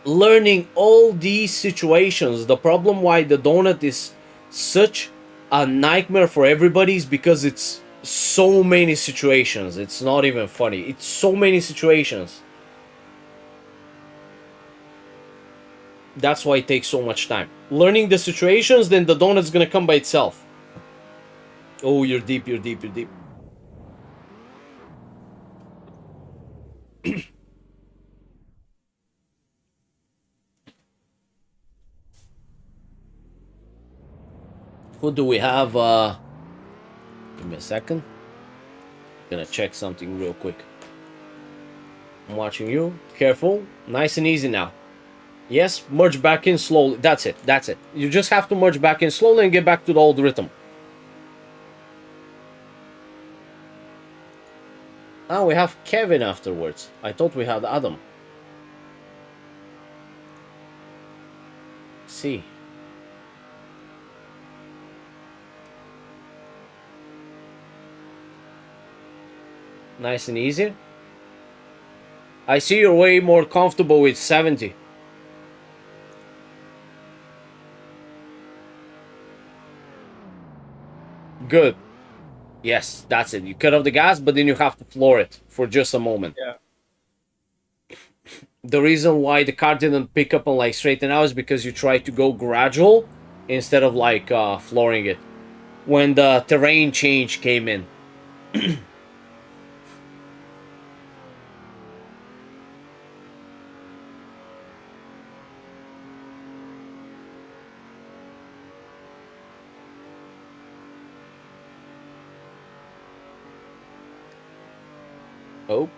Speaker 1: learning all these situations. The problem why the donut is such a nightmare for everybody is because it's so many situations. It's not even funny. It's so many situations. That's why it takes so much time. Learning the situations, then the donut's gonna come by itself. Oh, you're deep, you're deep, you're deep. Who do we have? Give me a second. Gonna check something real quick. I'm watching you. Careful. Nice and easy now. Yes, merge back in slowly. That's it. That's it. You just have to merge back in slowly and get back to the old rhythm. Oh, we have Kevin afterwards. I thought we had Adam. See. Nice and easy. I see you're way more comfortable with 70. Good. Yes, that's it. You cut off the gas, but then you have to floor it for just a moment.
Speaker 4: Yeah.
Speaker 1: The reason why the car didn't pick up and like straighten out is because you tried to go gradual instead of like flooring it when the terrain change came in. Oh.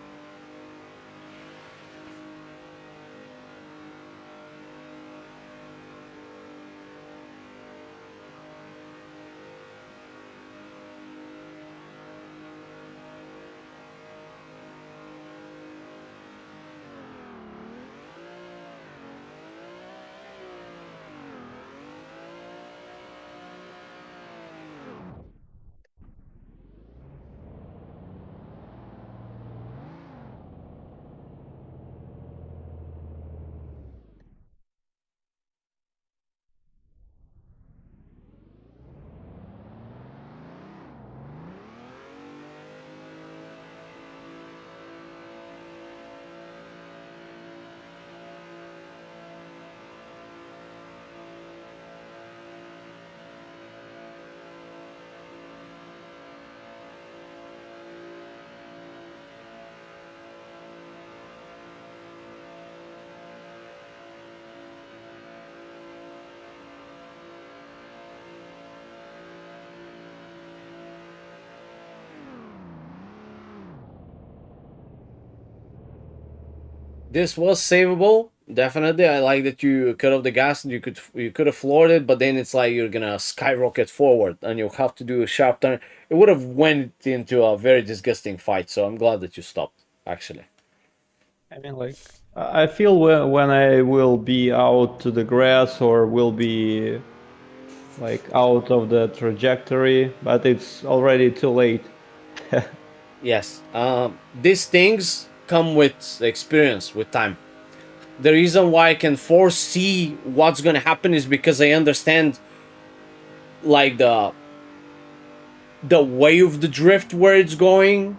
Speaker 1: This was savable, definitely. I like that you cut off the gas and you could have floored it, but then it's like you're gonna skyrocket forward and you'll have to do a sharp turn. It would have went into a very disgusting fight, so I'm glad that you stopped, actually.
Speaker 4: I mean, like, I feel when I will be out to the grass or will be like out of the trajectory, but it's already too late.
Speaker 1: Yes, these things come with experience, with time. The reason why I can foresee what's gonna happen is because I understand, like the way of the drift, where it's going,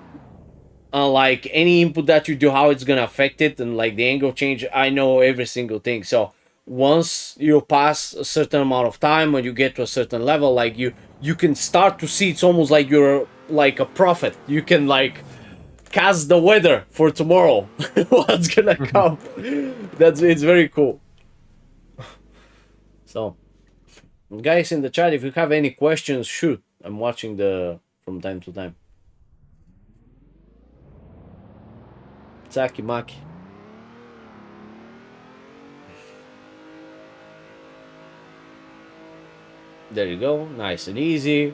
Speaker 1: like any input that you do, how it's gonna affect it, and like the angle change. I know every single thing. So once you pass a certain amount of time or you get to a certain level, like you can start to see, it's almost like you're like a prophet. You can like cast the weather for tomorrow. What's gonna come. It's very cool. So guys in the chat, if you have any questions, shoot. I'm watching the from time to time. Tsaki maki. There you go, nice and easy.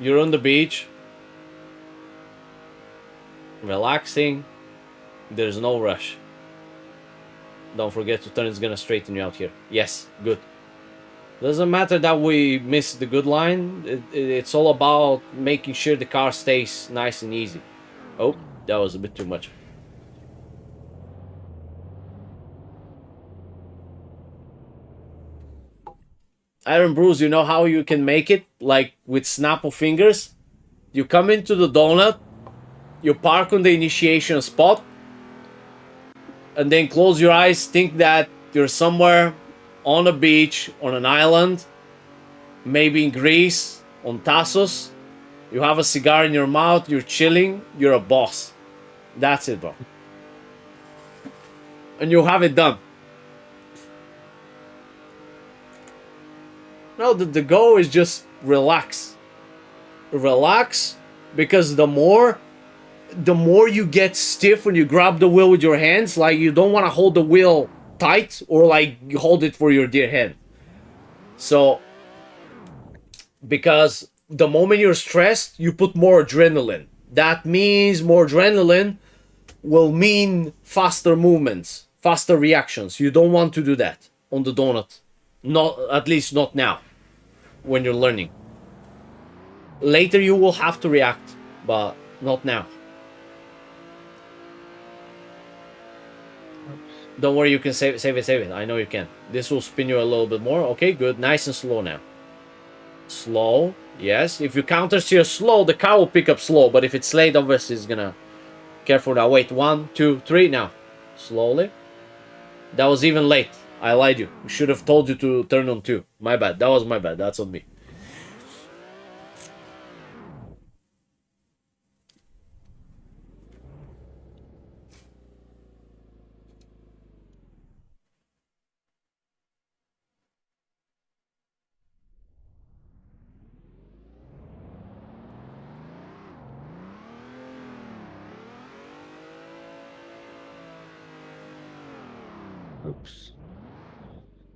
Speaker 1: You're on the beach, relaxing. There's no rush. Don't forget to turn, it's gonna straighten you out here. Yes, good. Doesn't matter that we missed the good line. It's all about making sure the car stays nice and easy. Oh, that was a bit too much. Iron Bruce, you know how you can make it? Like with snap of fingers? You come into the donut, you park on the initiation spot, and then close your eyes, think that you're somewhere on a beach, on an island, maybe in Greece, on Tassos. You have a cigar in your mouth, you're chilling, you're a boss. That's it, bro. And you have it done. No, the goal is just relax. Relax, because the more you get stiff when you grab the wheel with your hands, like you don't want to hold the wheel tight or like you hold it for your dear head. So, because the moment you're stressed, you put more adrenaline. That means more adrenaline will mean faster movements, faster reactions. You don't want to do that on the donut. Not, at least not now, when you're learning. Later you will have to react, but not now. Don't worry, you can save it. I know you can. This will spin you a little bit more. Okay, good. Nice and slow now. Slow. Yes. If you counter steer slow, the car will pick up slow. But if it's late, obviously it's gonna... Careful now. Wait. 1, 2, 3 now. Slowly. That was even late. I lied you. I should have told you to turn on 2. My bad. That was my bad. That's on me.
Speaker 4: Oops.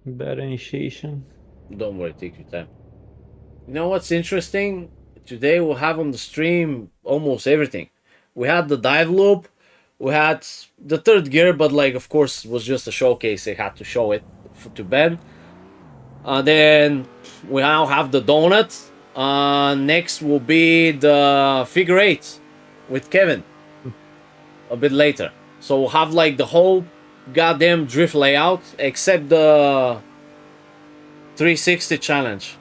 Speaker 4: Bad initiation.
Speaker 1: Don't worry. Take your time. You know what's interesting? Today we'll have on the stream almost everything. We had the dive loop. We had the third gear, but like, of course, it was just a showcase. I had to show it to Ben. Then we now have the donut. Next will be the figure 8 with Kevin a bit later. So we'll have like the whole goddamn drift layout except the 360 challenge.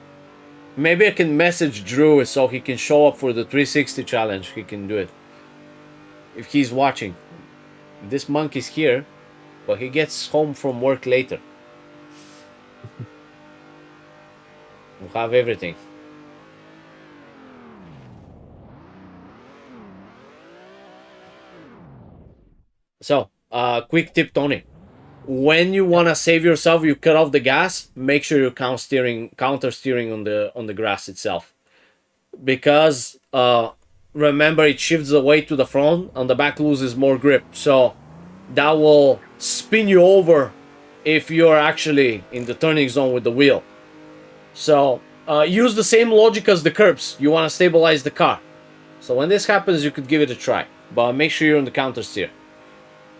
Speaker 1: Maybe I can message Drew so he can show up for the 360 challenge. He can do it if he's watching. This monkey's here, but he gets home from work later. We'll have everything. So, quick tip, Tony. When you want to save yourself, you cut off the gas. Make sure you counter steering on the grass itself, because remember it shifts away to the front and the back loses more grip. So that will spin you over if you're actually in the turning zone with the wheel. So use the same logic as the curbs. You want to stabilize the car. So when this happens, you could give it a try, but make sure you're on the counter steer.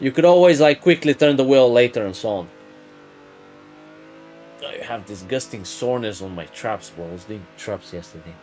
Speaker 1: You could always like quickly turn the wheel later and so on. I have disgusting soreness on my traps, bro. I was doing traps yesterday.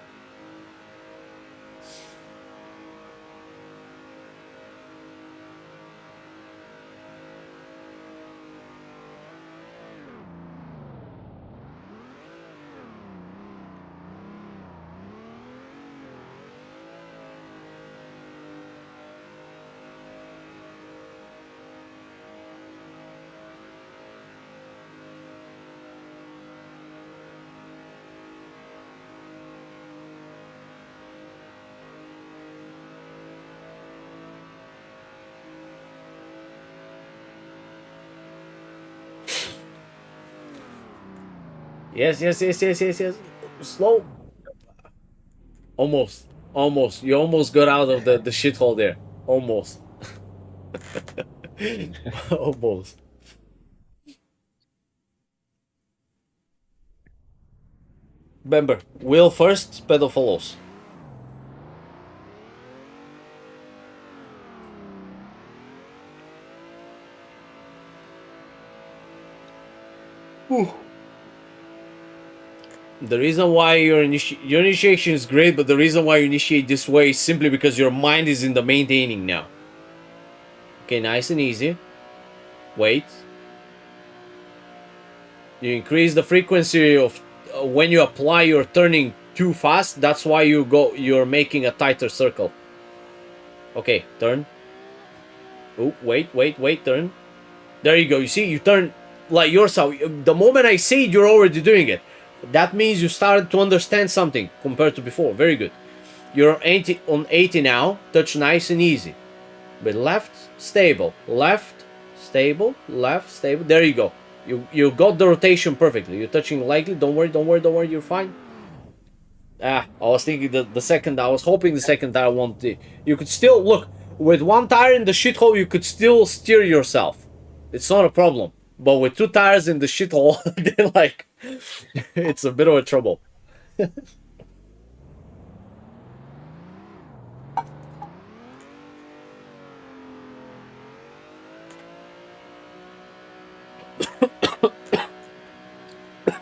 Speaker 1: Yes, yes, yes, yes, yes, yes. Slow. Almost. Almost. You almost got out of the shithole there. Almost. Almost. Remember, wheel first, pedal follows. The reason why your initiation is great, but the reason why you initiate this way is simply because your mind is in the maintaining now. Okay, nice and easy. Wait. You increase the frequency of when you apply your turning too fast. That's why you're making a tighter circle. Okay, turn. Oh, wait, turn. There you go. You see, you turn like yourself. The moment I say it, you're already doing it. That means you started to understand something compared to before. Very good. You're on 80 now. Touch nice and easy. But left, stable. Left, stable. Left, stable. There you go. You got the rotation perfectly. You're touching lightly. Don't worry. You're fine. I was thinking the second. I was hoping the second tire won't. You could still look with one tire in the shithole. You could still steer yourself. It's not a problem. But with two tires in the shithole, they're like, it's a bit of a trouble.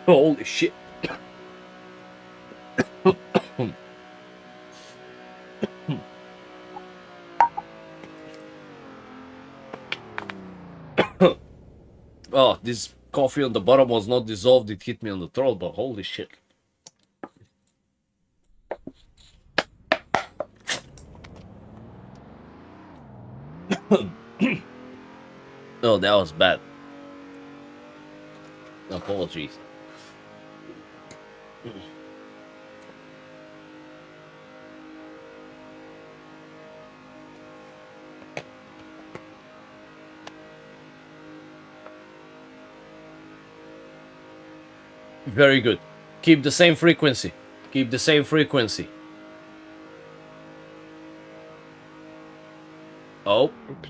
Speaker 1: Holy shit. Oh, this coffee on the bottom was not dissolved. It hit me on the throat, but holy shit. Oh, that was bad. Apologies. Very good. Keep the same frequency. Keep the same frequency. Oh.
Speaker 4: Oops.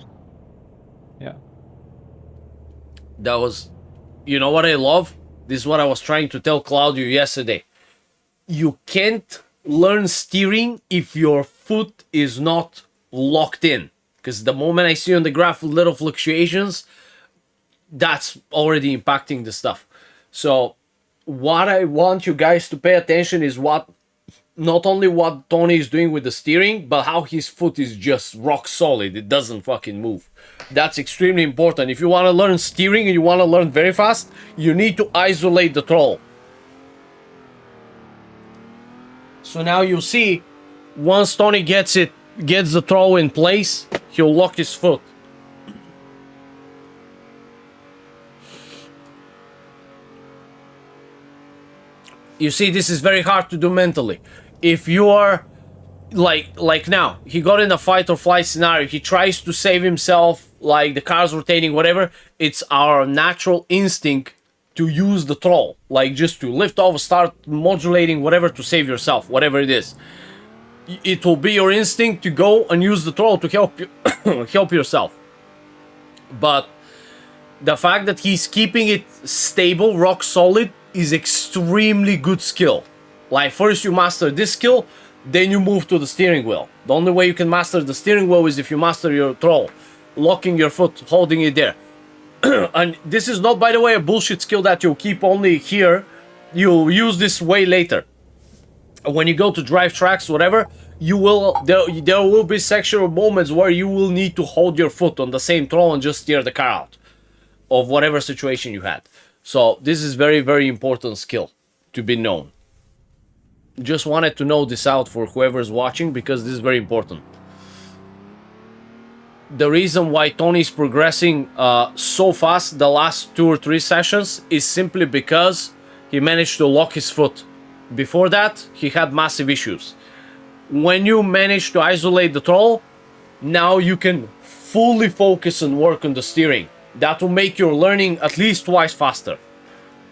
Speaker 4: Yeah.
Speaker 1: That was... You know what I love? This is what I was trying to tell Claudio yesterday. You can't learn steering if your foot is not locked in. Because the moment I see on the graph little fluctuations, that's already impacting the stuff. So what I want you guys to pay attention is not only what Tony is doing with the steering, but how his foot is just rock solid. It doesn't fucking move. That's extremely important. If you want to learn steering and you want to learn very fast, you need to isolate the throttle. So now you see, once Tony gets the throttle in place, he'll lock his foot. You see, this is very hard to do mentally. If you are like now, he got in a fight or flight scenario, he tries to save himself, like the car's rotating, whatever. It's our natural instinct to use the throttle, like just to lift off, start modulating, whatever, to save yourself, whatever it is. It will be your instinct to go and use the throttle to help you, help yourself. But the fact that he's keeping it stable, rock solid, is extremely good skill. Like, first you master this skill, then you move to the steering wheel. The only way you can master the steering wheel is if you master your throttle, locking your foot, holding it there. And this is not, by the way, a bullshit skill that you'll keep only here. You'll use this way later. When you go to drive tracks, whatever, there will be sectional moments where you will need to hold your foot on the same throttle and just steer the car out of whatever situation you had. So this is very, very important skill to be known. Just wanted to know this out for whoever's watching, because this is very important. The reason why Tony's progressing so fast the last 2 or 3 sessions is simply because he managed to lock his foot. Before that, he had massive issues. When you manage to isolate the throttle, now you can fully focus and work on the steering. That will make your learning at least twice faster.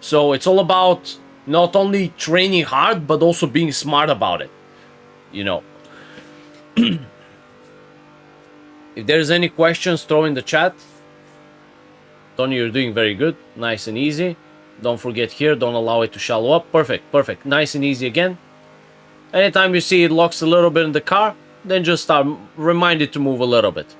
Speaker 1: So it's all about Not only training hard, but also being smart about it. You know. If there's any questions, throw in the chat. Tony, you're doing very good. Nice and easy. Don't forget here, don't allow it to shallow up. Perfect, perfect. Nice and easy again. Anytime you see it locks a little bit in the car, then just remind it to move a little bit.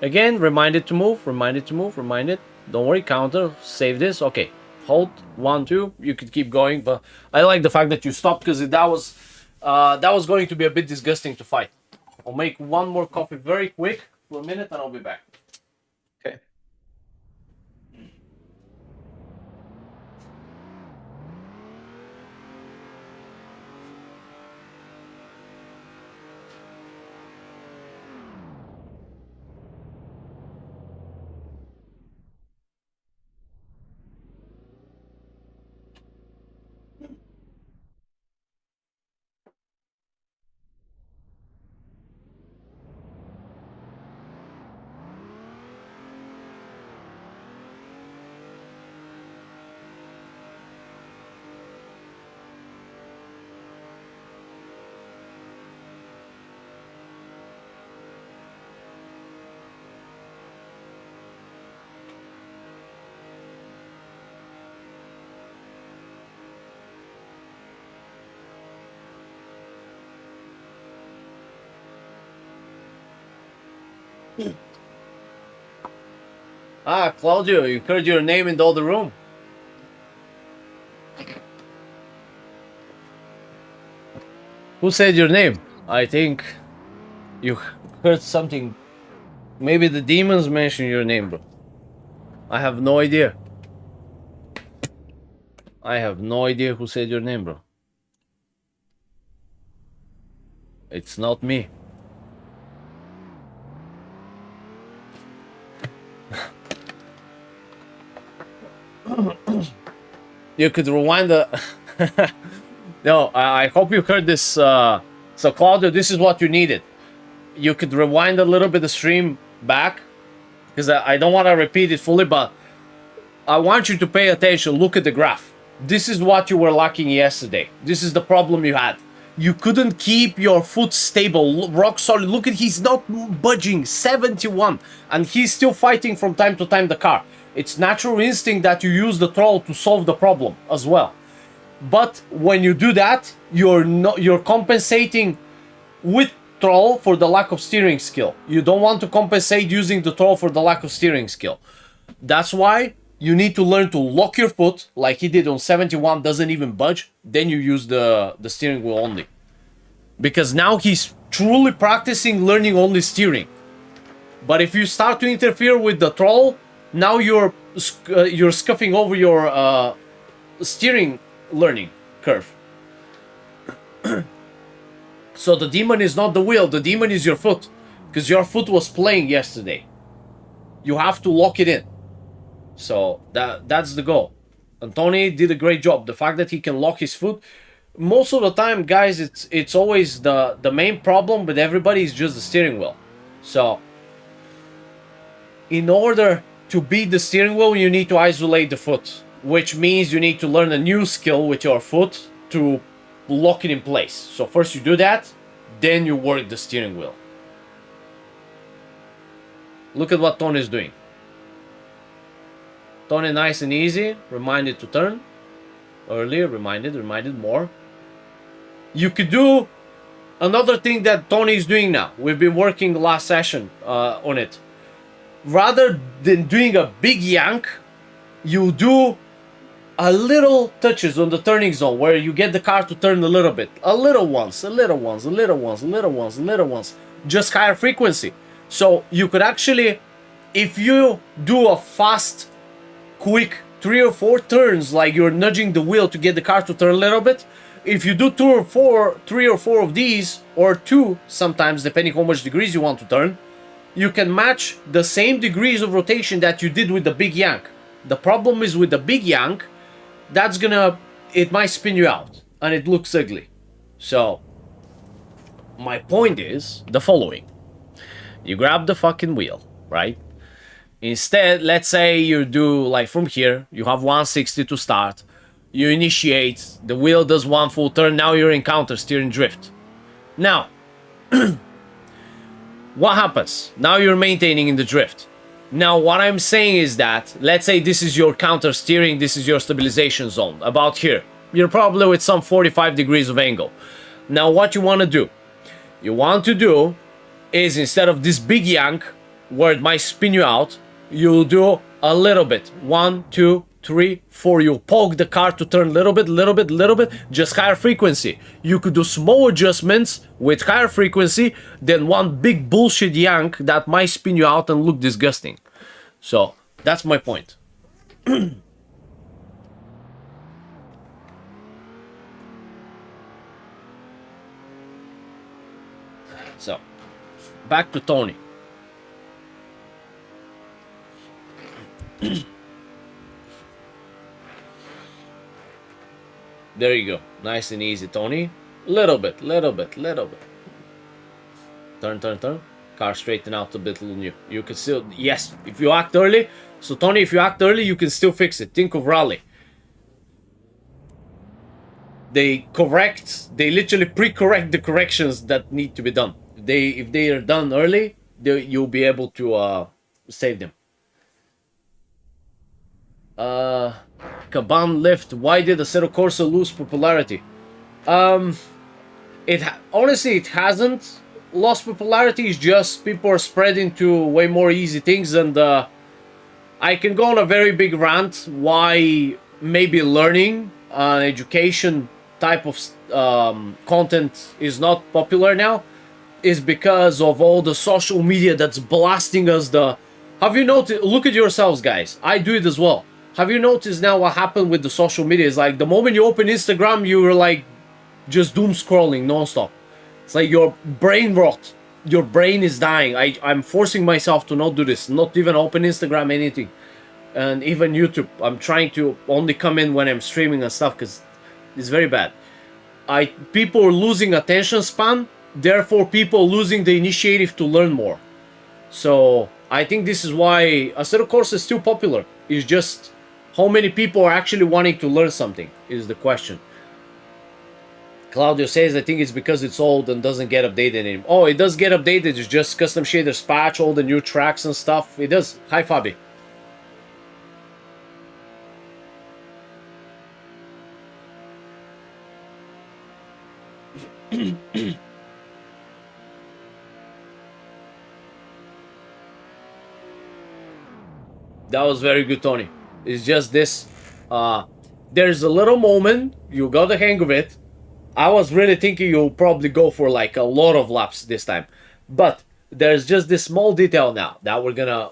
Speaker 1: Again, remind it to move, remind it to move, remind it. Don't worry, counter, save this. Okay, hold, 1, 2. You could keep going, but I like the fact that you stopped because that was going to be a bit disgusting to fight. I'll make one more coffee very quick for a minute and I'll be back.
Speaker 4: Okay.
Speaker 1: Ah, Claudio, you heard your name in the other room. Who said your name? I think you heard something. Maybe the demons mentioned your name, bro. I have no idea. I have no idea who said your name, bro. It's not me. You could rewind the... No, I hope you heard this. So, Claudio, this is what you needed. You could rewind a little bit the stream back, because I don't want to repeat it fully, but I want you to pay attention. Look at the graph. This is what you were lacking yesterday. This is the problem you had. You couldn't keep your foot stable, rock solid. Look at, he's not budging, 71, and he's still fighting from time to time the car. It's natural instinct that you use the throttle to solve the problem as well. But when you do that, you're compensating with throttle for the lack of steering skill. You don't want to compensate using the throttle for the lack of steering skill. That's why you need to learn to lock your foot like he did on 71, doesn't even budge. Then you use the steering wheel only. Because now he's truly practicing learning only steering. But if you start to interfere with the throttle, now you're scuffing over your steering learning curve. So the demon is not the wheel, the demon is your foot, because your foot was playing yesterday. You have to lock it in. So that's the goal. And Tony did a great job. The fact that he can lock his foot, most of the time, guys, it's always the main problem with everybody is just the steering wheel. So in order to beat the steering wheel, you need to isolate the foot, which means you need to learn a new skill with your foot to lock it in place. So first you do that, then you work the steering wheel. Look at what Tony is doing. Tony, nice and easy, reminded to turn. Earlier, reminded more. You could do another thing that Tony is doing now. We've been working the last session on it. Rather than doing a big yank, you do a little touches on the turning zone where you get the car to turn a little bit. A little ones. Just higher frequency. So you could actually, if you do a fast, quick 3 or 4 turns, like you're nudging the wheel to get the car to turn a little bit, if you do 3 or 4 of these, or 2 sometimes, depending how much degrees you want to turn, you can match the same degrees of rotation that you did with the big yank. The problem is with the big yank, it might spin you out, and it looks ugly. So, my point is the following. You grab the fucking wheel, right? Instead, let's say you do, like from here, you have 160 to start. you initiate, the wheel does one full turn, now you're in counter steering drift. Now, what happens? Now you're maintaining in the drift. Now, what I'm saying is that, let's say this is your counter steering, this is your stabilization zone, about here. You're probably with some 45 degrees of angle. Now, what you want to do? You want to do is, instead of this big yank, where it might spin you out, you'll do a little bit. 1, 2, 3, 4. You poke the car to turn a little bit, just higher frequency. You could do small adjustments with higher frequency than one big bullshit yank that might spin you out and look disgusting. So, that's my point. So, back to Tony. There you go. Nice and easy, Tony. Little bit. Turn. Car straighten out a bit. You can still... Yes, if you act early. So, Tony, if you act early, you can still fix it. Think of rally. They literally pre-correct the corrections that need to be done. If they are done early, you'll be able to save them. Caban lift. Why did Assetto Corsa lose popularity? Honestly, it hasn't lost popularity. It's just people are spreading to way more easy things, and I can go on a very big rant why maybe learning education type of content is not popular now. Is because of all the social media that's blasting us. Have you noticed? Look at yourselves, guys. I do it as well. Have you noticed now what happened with the social media? Is like the moment you open Instagram, you're like just doom scrolling non-stop. It's like your brain rot. Your brain is dying. I'm forcing myself to not do this. Not even open Instagram, anything. And even YouTube. I'm trying to only come in when I'm streaming and stuff because it's very bad. People are losing attention span. Therefore, people losing the initiative to learn more. So, I think this is why Assetto Corsa is still popular. It's just how many people are actually wanting to learn something is the question. Claudio says, I think it's because it's old and doesn't get updated anymore. Oh, it does get updated. It's just custom shaders patch, all the new tracks and stuff. It does. Hi, Fabi. That was very good, Tony. It's just this. There's a little moment. You got the hang of it. I was really thinking you'll probably go for like a lot of laps this time. But there's just this small detail now that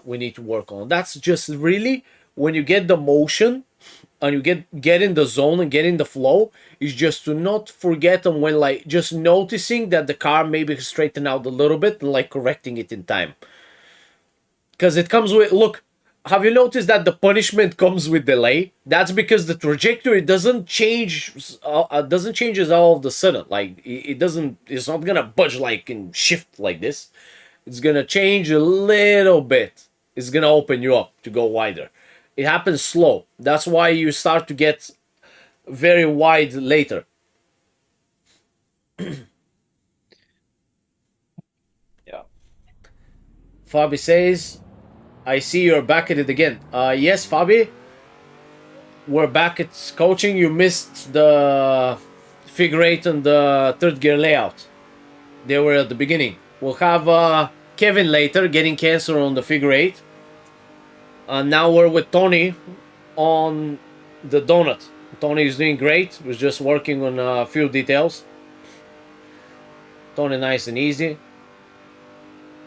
Speaker 1: we need to work on. That's just really when you get the motion and you get in the zone and get in the flow, is just to not forget them when like just noticing that the car maybe straighten out a little bit and like correcting it in time. Because it comes with, look, have you noticed that the punishment comes with delay? That's because the trajectory doesn't change all of the sudden. Like it's not gonna budge like and shift like this. It's gonna change a little bit. It's gonna open you up to go wider. It happens slow. That's why you start to get very wide later. Yeah. Fabi says, I see you're back at it again. Yes, Fabi. We're back at coaching. You missed the figure eight and the third gear layout. They were at the beginning. We'll have Kevin later getting cancer on the figure eight. And now we're with Tony on the donut. Tony is doing great. We're just working on a few details. Tony nice and easy.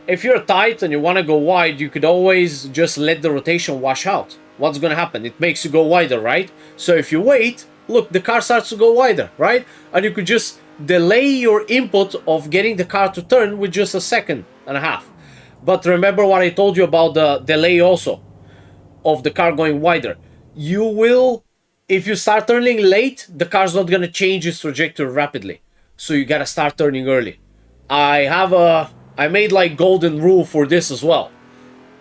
Speaker 1: If you're tight and you want to go wide, you could always just let the rotation wash out. What's going to happen? It makes you go wider, right? So if you wait, look, the car starts to go wider, right? And you could just delay your input of getting the car to turn with just a second and a half. But remember what I told you about the delay also of the car going wider. You will, if you start turning late, the car's not going to change its trajectory rapidly. So you got to start turning early. I made like golden rule for this as well.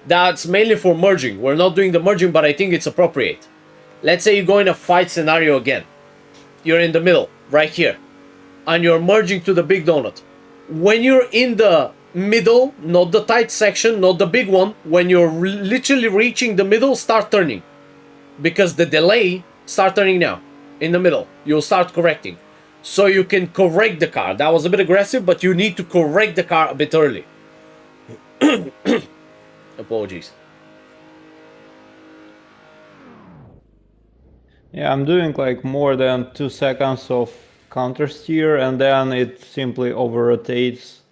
Speaker 1: That's mainly for merging. We're not doing the merging, but I think it's appropriate. let's say you go in a fight scenario again. You're in the middle, right here, and you're merging to the big donut. When you're in the middle, not the tight section, not the big one, when you're literally reaching the middle, start turning. Because the delay, start turning now. In the middle, you'll start correcting. So you can correct the car. That was a bit aggressive, but you need to correct the car a bit early. Apologies.
Speaker 4: Yeah, I'm doing like more than 2 seconds of counter steer and then it simply over rotates.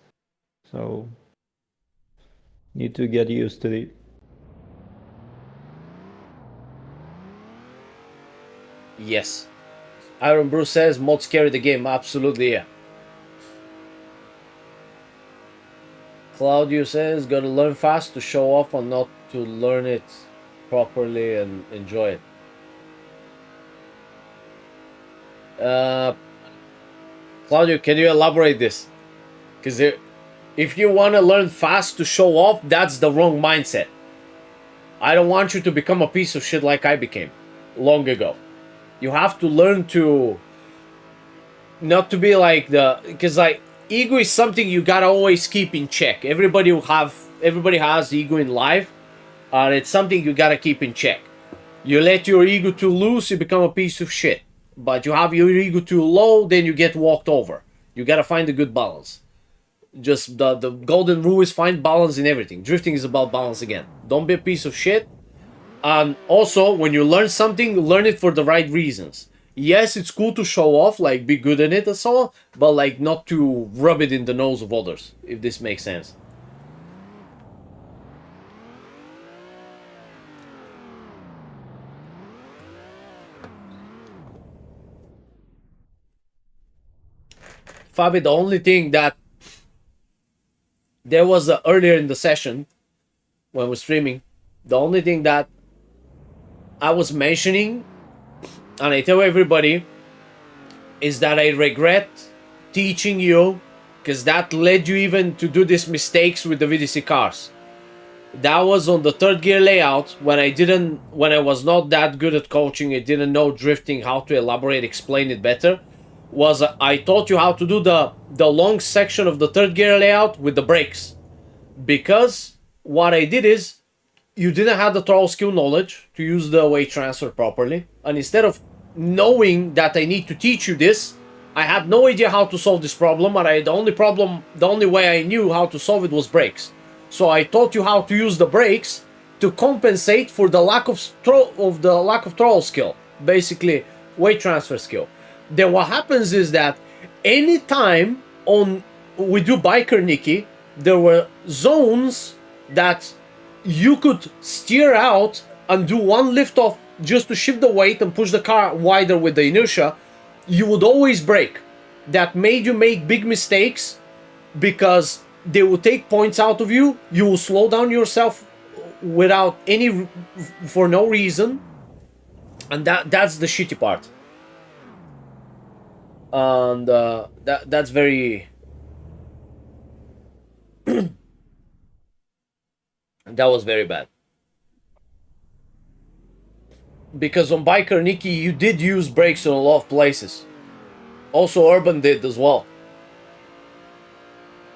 Speaker 4: So need to get used to it.
Speaker 1: Yes. Iron Bruce says mods carry the game. Absolutely, yeah. Claudio says gotta learn fast to show off and not to learn it properly and enjoy it. Claudio, can you elaborate this? Because if you want to learn fast to show off, that's the wrong mindset. I don't want you to become a piece of shit like I became long ago. You have to learn to not to be like because like ego is something you gotta always keep in check. Everybody has ego in life, and it's something you gotta keep in check. You let your ego too loose, you become a piece of shit. But you have your ego too low, then you get walked over. You gotta find a good balance. Just the golden rule is find balance in everything. Drifting is about balance again. Don't be a piece of shit. And also, when you learn something, learn it for the right reasons. Yes, it's cool to show off, like be good in it and so on, but like not to rub it in the nose of others, if this makes sense. Fabi, the only thing that there was earlier in the session when we're streaming, the only thing that I was mentioning, and I tell everybody, is that I regret teaching you, because that led you even to do these mistakes with the VDC cars. That was on the third gear layout when I was not that good at coaching. I didn't know drifting, how to elaborate, explain it better. Was I taught you how to do the long section of the third gear layout with the brakes, because what I did is you didn't have the throttle skill knowledge to use the weight transfer properly, and instead of knowing that I need to teach you this, I had no idea how to solve this problem, and the only way I knew how to solve it was brakes. So I taught you how to use the brakes to compensate for the lack of throttle skill, basically weight transfer skill. Then what happens is that anytime we do biker Nikki, there were zones that you could steer out and do one lift off just to shift the weight and push the car wider with the inertia. You would always brake. That made you make big mistakes because they will take points out of you. You will slow down yourself for no reason, and that's the shitty part. And that's very that was very bad. Because on Biker Nikki, you did use brakes in a lot of places. Also, Urban did as well.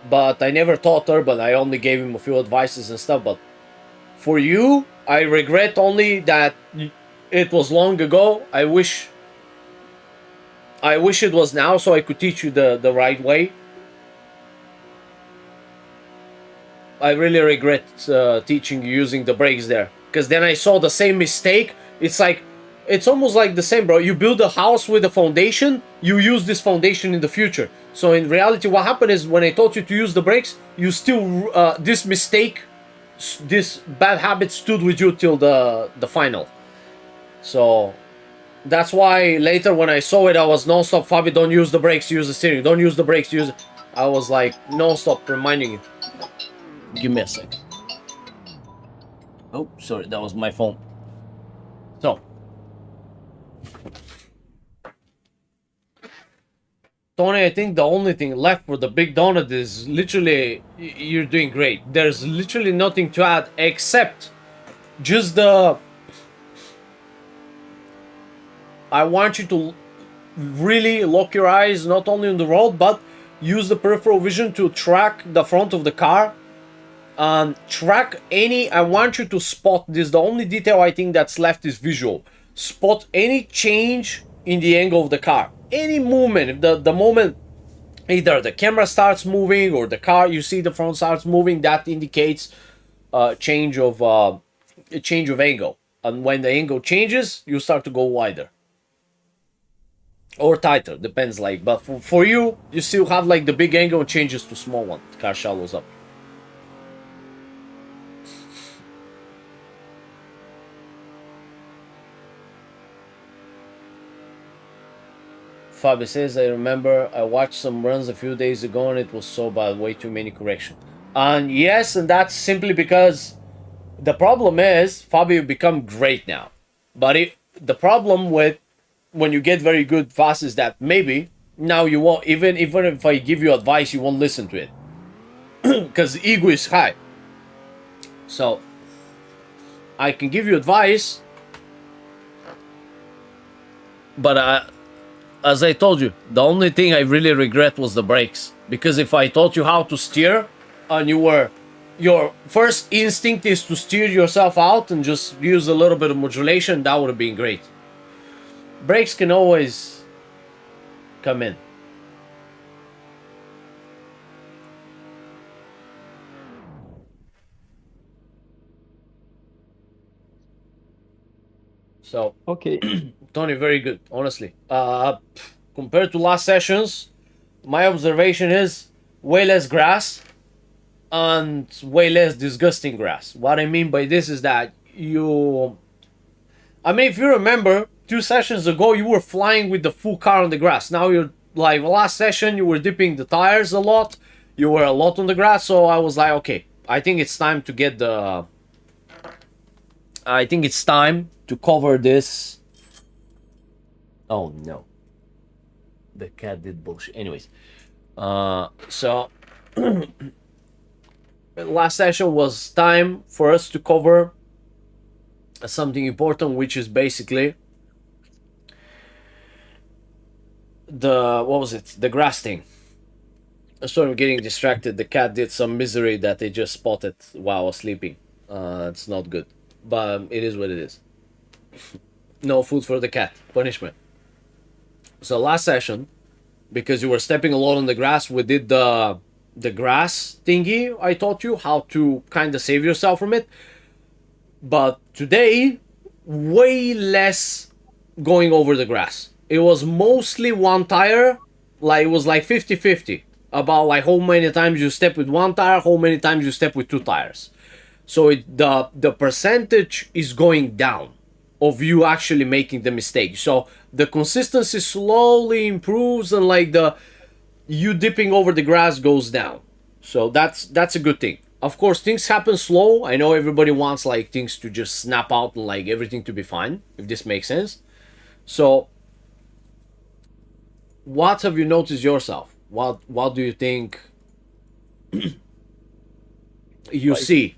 Speaker 1: But I never taught Urban. I only gave him a few advices and stuff. But for you, I regret only that it was long ago. I wish it was now so I could teach you the right way. I really regret teaching you using the brakes there, because then I saw the same mistake. It's almost like the same, bro. You build a house with a foundation, you use this foundation in the future. So in reality, what happened is when I taught you to use the brakes, you still this mistake, this bad habit stood with you till the final. So that's why later when I saw it, I was non-stop, Fabi, don't use the brakes, use the steering. Don't use the brakes, use it. I was like non-stop reminding you. Give me a sec. Oh, sorry, that was my phone. So, Tony, I think the only thing left for the big donut is literally, you're doing great. There's literally nothing to add except just I want you to really lock your eyes not only on the road, but use the peripheral vision to track the front of the car. Track any. I want you to spot this. The only detail I think that's left is visual. Spot any change in the angle of the car, any movement. If the moment either the camera starts moving or the car, you see the front starts moving, that indicates a change of angle. And when the angle changes, you start to go wider or tighter, depends. Like, but for you, you still have like the big angle changes to small one. The car shallows up. Fabi says, I remember I watched some runs a few days ago and it was so bad, way too many corrections. And yes, and that's simply because the problem is, Fabi, you become great now. But the problem with when you get very good fast is that maybe now you won't, even if I give you advice, you won't listen to it. Because ego is high. So, I can give you advice, but as I told you, the only thing I really regret was the brakes. Because if I taught you how to steer, and your first instinct is to steer yourself out and just use a little bit of modulation, that would have been great. Brakes can always come in. So,
Speaker 4: Okay.
Speaker 1: Tony, very good, honestly. Compared to last sessions, my observation is way less grass and way less disgusting grass. What I mean by this is that if you remember, 2 sessions ago, you were flying with the full car on the grass. Now you're like, last session, you were dipping the tires a lot. You were a lot on the grass. So I was like, okay, I think it's time to get I think it's time to cover this. Oh no. The cat did bullshit. Anyways. So last session was time for us to cover something important, which is basically the grass thing. Sorry, I'm getting distracted. The cat did some misery that they just spotted while I was sleeping. It's not good, but it is what it is. No food for the cat. Punishment. So last session, because you were stepping a lot on the grass, we did the grass thingy. I taught you how to kind of save yourself from it. But today, way less going over the grass. It was mostly one tire. Like, it was like 50-50. About like how many times you step with one tire, how many times you step with 2 tires. So the percentage is going down of you actually making the mistake. So the consistency slowly improves and like you dipping over the grass goes down. So that's a good thing. Of course, things happen slow. I know everybody wants like things to just snap out and like everything to be fine, if this makes sense. So what have you noticed yourself? What do you think you see?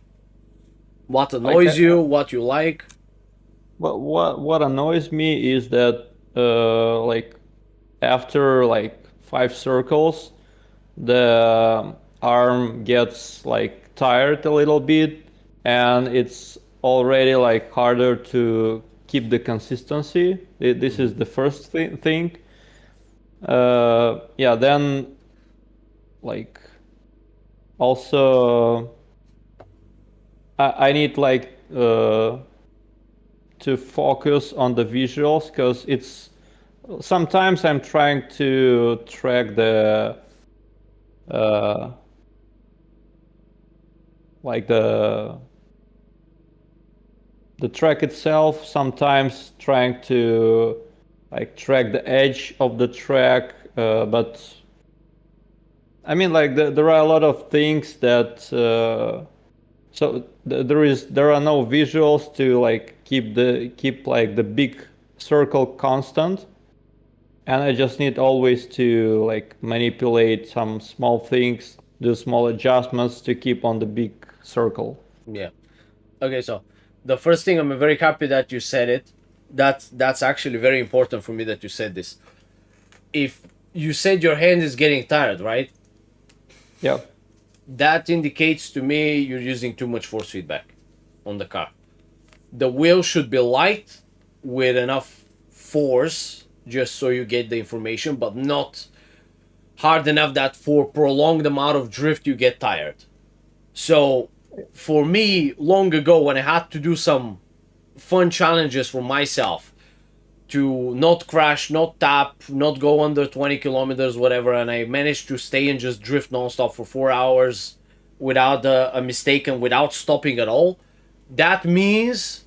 Speaker 1: What annoys you? What you like?
Speaker 4: What annoys me is that like after like 5 circles, the arm gets like tired a little bit, and it's already like harder to keep the consistency. This is the first thing. Yeah, then like also I need like to focus on the visuals, because it's sometimes I'm trying to track the like the track itself, sometimes trying to like track the edge of the track, but I mean like there are a lot of things that so there are no visuals to like keep like the big circle constant, and I just need always to like manipulate some small things, do small adjustments to keep on the big circle.
Speaker 1: Yeah. Okay, so the first thing, I'm very happy that you said it. That's actually very important for me that you said this. If you said your hand is getting tired, right?
Speaker 4: Yeah.
Speaker 1: That indicates to me you're using too much force feedback on the car. The wheel should be light with enough force just so you get the information, but not hard enough that for prolonged amount of drift you get tired. So for me, long ago when I had to do some fun challenges for myself to not crash, not tap, not go under 20 kilometers, whatever, and I managed to stay and just drift nonstop for 4 hours without a mistake and without stopping at all, that means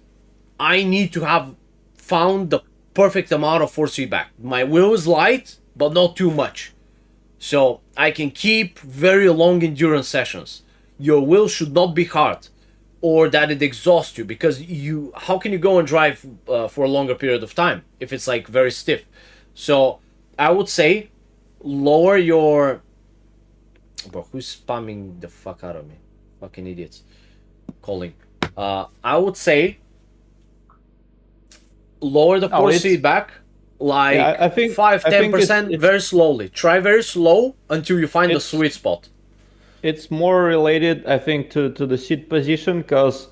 Speaker 1: I need to have found the perfect amount of force feedback. My wheel is light, but not too much. So I can keep very long endurance sessions. Your wheel should not be hard or that it exhausts you, because you how can you go and drive for a longer period of time if it's like very stiff? So I would say lower your bro, who's spamming the fuck out of me? Fucking idiots calling. I would say lower the
Speaker 4: Oh,
Speaker 1: force
Speaker 4: it's-
Speaker 1: feedback like
Speaker 4: Yeah, I think
Speaker 1: 5
Speaker 4: I think
Speaker 1: 10%
Speaker 4: it's
Speaker 1: very slowly. Try very slow until you find the
Speaker 4: It's-
Speaker 1: sweet spot.
Speaker 4: it's more related, I think, to the seat position, because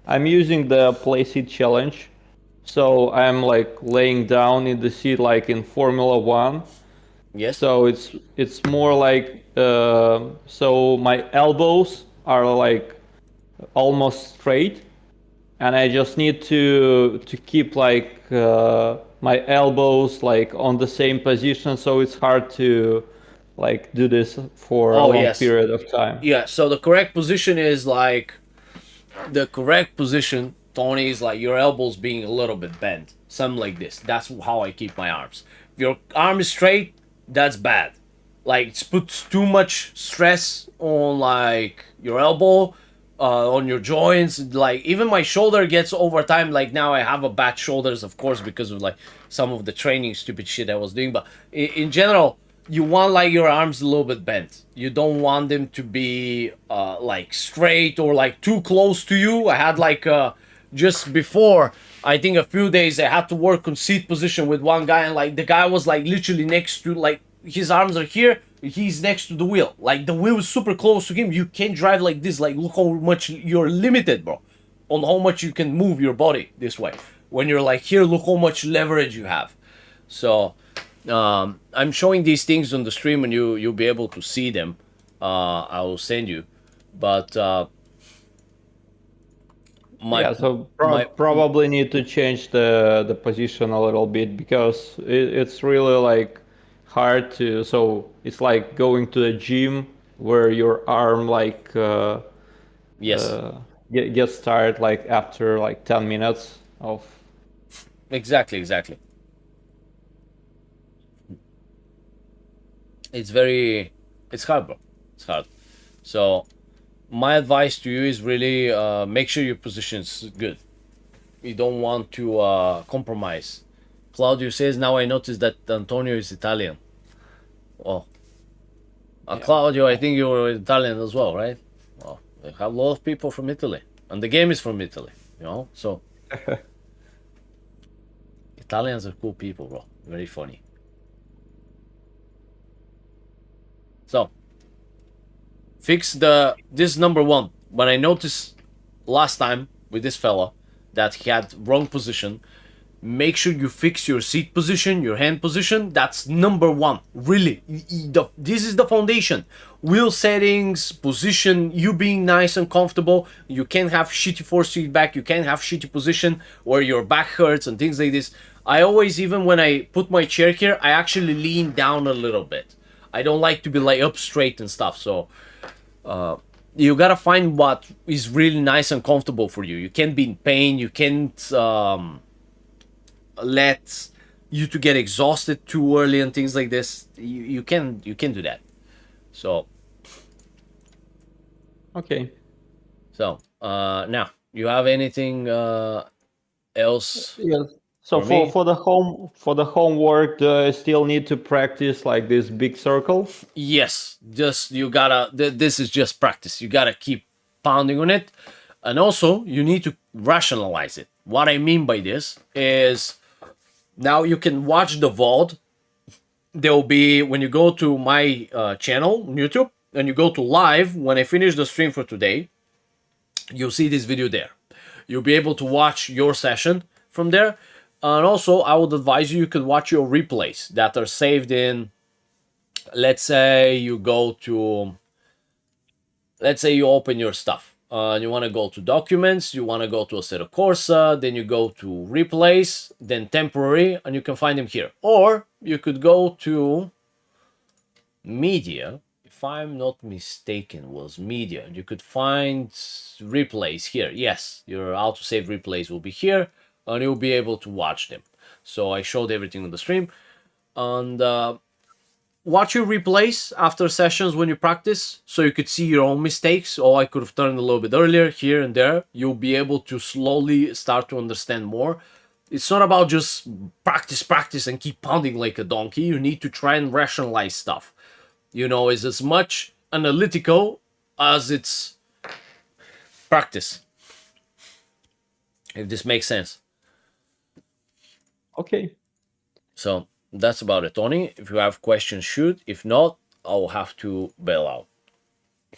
Speaker 4: I'm using the play seat challenge. So I'm like laying down in the seat like in Formula One.
Speaker 1: Yes.
Speaker 4: So it's more like so my elbows are like almost straight, and I just need to keep like my elbows like on the same position, so it's hard to like do this for a
Speaker 1: Oh,
Speaker 4: long
Speaker 1: yes.
Speaker 4: period of time.
Speaker 1: Yeah, so the correct position is like the correct position, Tony, is like your elbows being a little bit bent. Something like this. That's how I keep my arms. If your arm is straight, that's bad. Like it puts too much stress on like your elbow, on your joints. Like even my shoulder gets over time. Like now I have a bad shoulders, of course, because of like some of the training stupid shit I was doing. But in general, you want like your arms a little bit bent. You don't want them to be like straight or like too close to you. I had like just before, I think a few days I had to work on seat position with one guy, and like the guy was like literally next to, like his arms are here, he's next to the wheel. Like the wheel is super close to him. You can't drive like this. Like look how much you're limited, bro, on how much you can move your body this way. When you're like here, look how much leverage you have. So I'm showing these things on the stream, and you'll be able to see them. I will send you, but
Speaker 4: Yeah, so
Speaker 1: my-
Speaker 4: probably need to change the position a little bit, because it's really like hard to. So it's like going to a gym where your arm like
Speaker 1: yes,
Speaker 4: gets tired like after like 10 minutes of.
Speaker 1: exactly. It's hard, bro. It's hard. So my advice to you is really make sure your position's good. You don't want to compromise. Claudio says, now I notice that Antonio is Italian. Well, Claudio, I think you're Italian as well, right? Well, we have a lot of people from Italy, and the game is from Italy, so Italians are cool people, bro. Very funny. So fix this number one. When I noticed last time with this fella that he had wrong position, make sure you fix your seat position, your hand position. That's number one. Really, this is the foundation. Wheel settings, position, you being nice and comfortable. You can't have shitty force feedback. You can't have shitty position where your back hurts and things like this. I always, even when I put my chair here, I actually lean down a little bit. I don't like to be like up straight and stuff. So you gotta find what is really nice and comfortable for you. You can't be in pain. You can't let you to get exhausted too early and things like this. You can do that. So
Speaker 4: Okay.
Speaker 1: so now you have anything else?
Speaker 4: Yes. So
Speaker 1: For me-
Speaker 4: for the homework, do I still need to practice like this big circle?
Speaker 1: Yes, just you gotta. This is just practice. You gotta keep pounding on it, and also you need to rationalize it. What I mean by this is Now you can watch the VOD. There will be, when you go to my channel on YouTube and you go to live, when I finish the stream for today, you'll see this video there. You'll be able to watch your session from there. And also, I would advise you could watch your replays that are saved in, let's say you go to, let's say you open your stuff. You want to go to documents, you want to go to Assetto Corsa, then you go to replays, then temporary, and you can find them here. Or you could go to media, if I'm not mistaken, was media. You could find replays here. Yes, your autosave replays will be here, and you'll be able to watch them. So I showed everything on the stream. And watch your replays after sessions when you practice, so you could see your own mistakes. Oh, I could have turned a little bit earlier, here and there. You'll be able to slowly start to understand more. It's not about just practice and keep pounding like a donkey. You need to try and rationalize stuff. You know, it's as much analytical as it's practice. If this makes sense.
Speaker 4: Okay.
Speaker 1: So that's about it, Tony. If you have questions, shoot. If not, I'll have to bail out.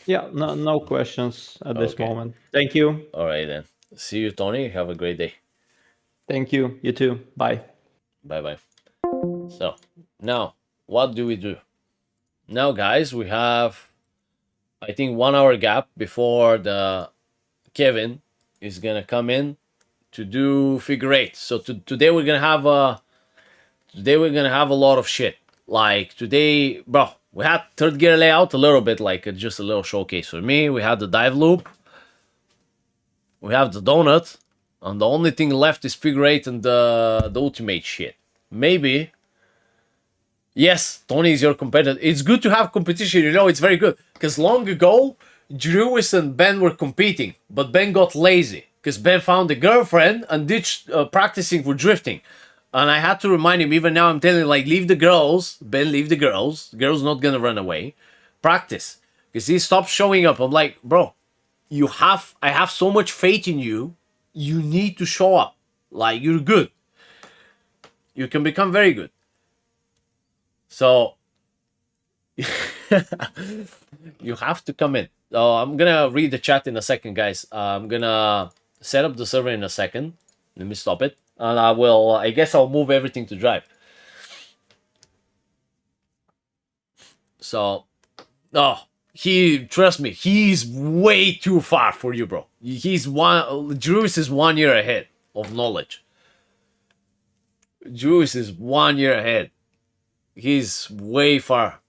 Speaker 4: Yeah, no questions at this
Speaker 1: Okay.
Speaker 4: moment. Thank you.
Speaker 1: All right, then. See you, Tony. Have a great day.
Speaker 4: Thank you. You too. Bye.
Speaker 1: Bye-bye. So, now, what do we do? Now, guys, we have, I think, 1 hour gap before the Kevin is going to come in to do figure eight. So, today we're going to have a lot of shit. Like, today, bro, we had third gear layout a little bit, like just a little showcase for me. We had the dive loop. We have the donut. And the only thing left is figure eight and the ultimate shit. Maybe. Yes, Tony is your competitor. It's good to have competition, you know, it's very good. Because long ago, Drewis and Ben were competing. But Ben got lazy. Because Ben found a girlfriend and ditched practicing for drifting. And I had to remind him, even now I'm telling him, like, leave the girls. Ben, leave the girls. Girls not gonna run away. Practice. Because he stopped showing up. I'm like, bro, I have so much faith in you. You need to show up. Like, you're good. You can become very good. So, you have to come in. I'm gonna read the chat in a second, guys. I'm gonna set up the server in a second. Let me stop it. And I guess I'll move everything to Drive. So, trust me, he's way too far for you, bro. Drewis is 1 year ahead of knowledge. Drewis is 1 year ahead. He's way far.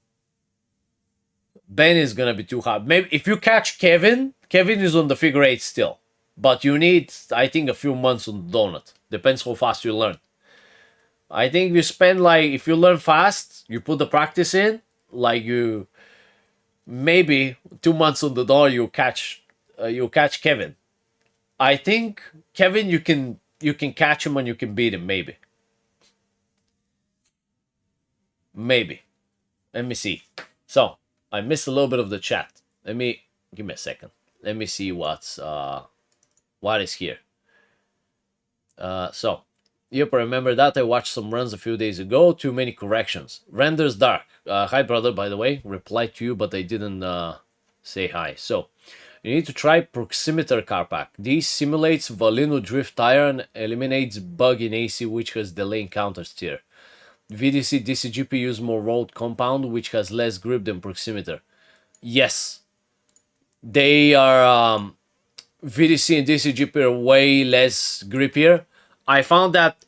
Speaker 1: Ben is gonna be too hard. Maybe if you catch Kevin is on the figure eight still. But you need, I think, a few months on the donut. Depends how fast you learn. I think you spend, like, if you learn fast, you put the practice in, like, you maybe 2 months on the door, you catch Kevin. I think Kevin, you can catch him and you can beat him, maybe. Let me see. So I missed a little bit of the chat. Give me a second. Let me see what is here. So yep, I remember that. I watched some runs a few days ago. Too many corrections. Renders dark. Hi, brother, by the way. Replied to you, but I didn't say hi. So, you need to try Proximeter car pack. This simulates Valino drift tire and eliminates bug in AC, which has delay in counter steer. VDC DCGP use more road compound, which has less grip than Proximeter. Yes. They are... VDC and DCGP are way less grippier. I found that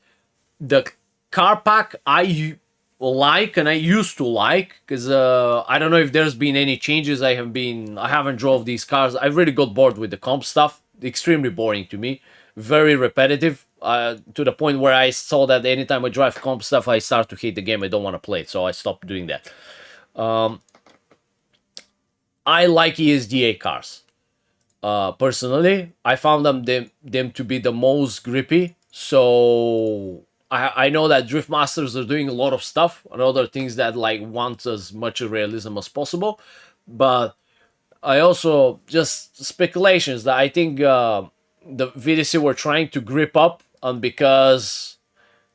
Speaker 1: the car pack I like and I used to like, because I don't know if there's been any changes. I haven't drove these cars. I really got bored with the comp stuff. Extremely boring to me. Very repetitive, to the point where I saw that anytime I drive comp stuff, I start to hate the game. I don't want to play it, so I stopped doing that. I like ESDA cars. Personally, I found them to be the most grippy. So I know that Drift Masters are doing a lot of stuff and other things that like want as much realism as possible. But I also just speculations that I think the VDC were trying to grip up, and because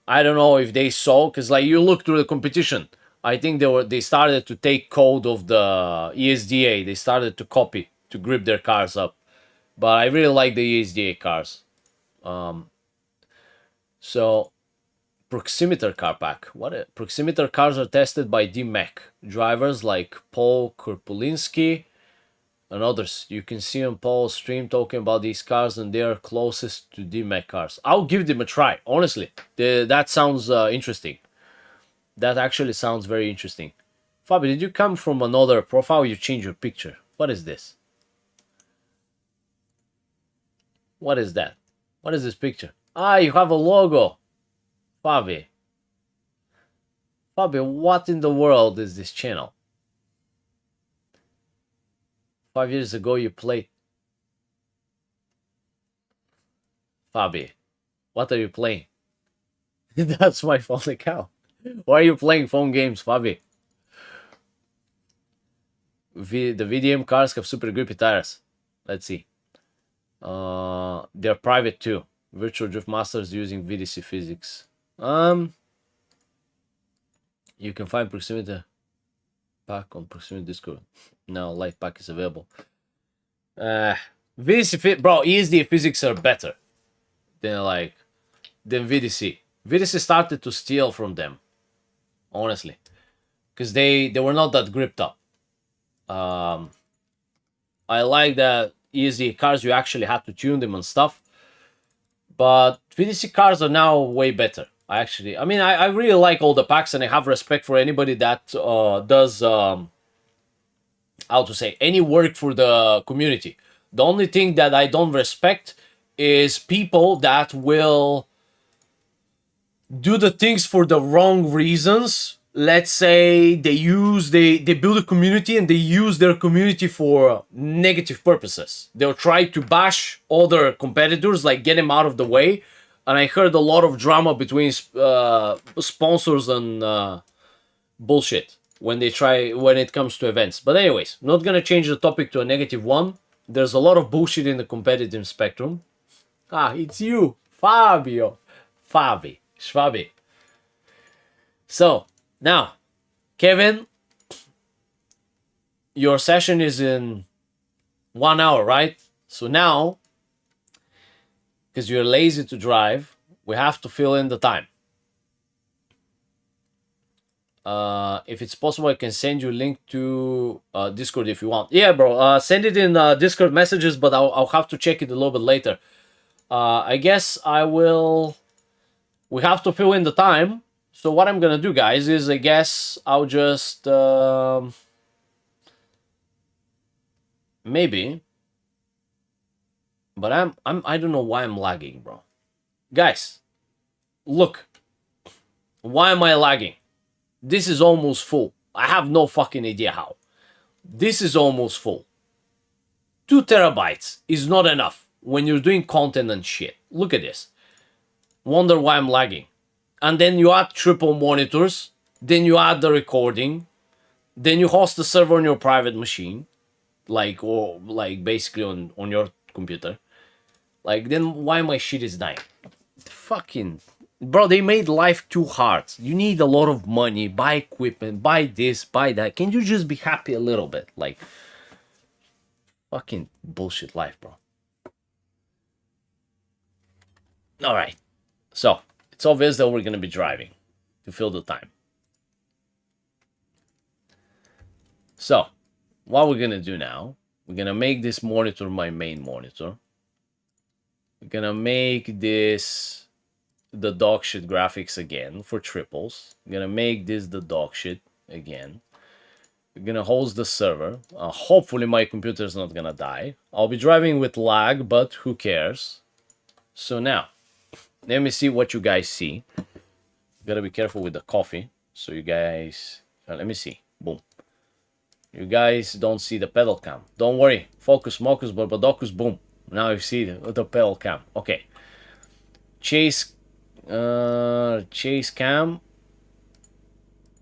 Speaker 1: I don't know if they saw, because like you look through the competition, I think they started to take code of the ESDA. They started to copy to grip their cars up. But I really like the ESDA cars. So proximeter car pack. Proximeter cars are tested by DMEC drivers like Paul Kurpulinski and others. You can see on Paul's stream talking about these cars, and they are closest to DMEC cars. I'll give them a try. Honestly, that sounds interesting. That actually sounds very interesting. Fabi, did you come from another profile? You change your picture. What is this? What is that? What is this picture? Ah, you have a logo. Fabi. Fabi, what in the world is this channel? 5 years ago you played. Fabi, what are you playing? That's my phone account. Why are you playing phone games, Fabi? The VDM cars have super grippy tires. Let's see. They're private too. Virtual Drift Masters using VDC physics. You can find proximity pack on proximity Discord. Now light pack is available. VDC bro, ESD physics are better than VDC. VDC started to steal from them, honestly, because they were not that gripped up. I like that ESD cars you actually had to tune them and stuff, but VDC cars are now way better. I really like all the packs, and I have respect for anybody that does how to say, any work for the community. The only thing that I don't respect is people that will do the things for the wrong reasons. Let's say they build a community and they use their community for negative purposes. They'll try to bash other competitors, like get them out of the way. And I heard a lot of drama between sponsors and bullshit when it comes to events. But anyways, not gonna change the topic to a negative one. There's a lot of bullshit in the competitive spectrum. Ah, it's you, Fabio. Schwabi. So, now, Kevin, your session is in 1 hour, right? So now, because you're lazy to drive, we have to fill in the time. If it's possible, I can send you a link to Discord if you want. Yeah, bro, send it in Discord messages, but I'll have to check it a little bit later. I guess we have to fill in the time. So what I'm gonna do, guys, is I guess I'll just maybe, but I don't know why I'm lagging, bro. Guys, look, why am I lagging? This is almost full. I have no fucking idea how. This is almost full. 2 terabytes is not enough when you're doing content and shit. Look at this. Wonder why I'm lagging. And then you add triple monitors, then you add the recording, then you host the server on your private machine, or basically on your computer. Then why my shit is dying? Fucking bro, they made life too hard. You need a lot of money, buy equipment, buy this, buy that. Can you just be happy a little bit? Fucking bullshit life, bro. All right. So, it's obvious that we're going to be driving to fill the time. So, what we're going to do now, we're going to make this monitor my main monitor. We're going to make this the dog shit graphics again for triples. I'm going to make this the dog shit again. We're going to host the server. Hopefully my computer is not going to die. I'll be driving with lag, but who cares? So now, let me see what you guys see. Gotta be careful with the coffee. So you guys, let me see. Boom. You guys don't see the pedal cam. Don't worry. Focus, mocus, barbadocus, boom. Now you see the pedal cam. Okay. Chase cam.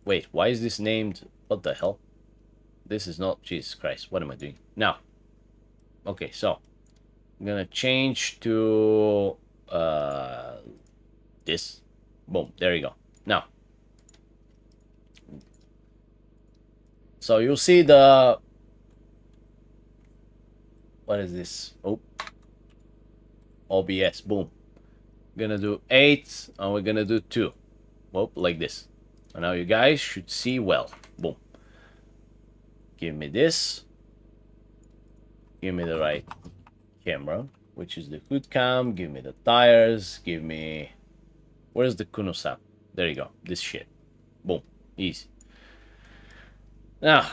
Speaker 1: Wait, why is this named? What the hell? This is not. Jesus Christ. What am I doing? Now. Okay, so I'm gonna change to this. Boom, there you go. Now, so you'll see the, what is this? Oh, OBS, boom. Gonna do 8 and we're gonna do 2. Whoop, like this. And now you guys should see well. Boom. Give me this. Give me the right camera, which is the hood cam. Give me the tires. Give me, where's the Kuno sound? There you go. This shit. Boom. Easy. Now,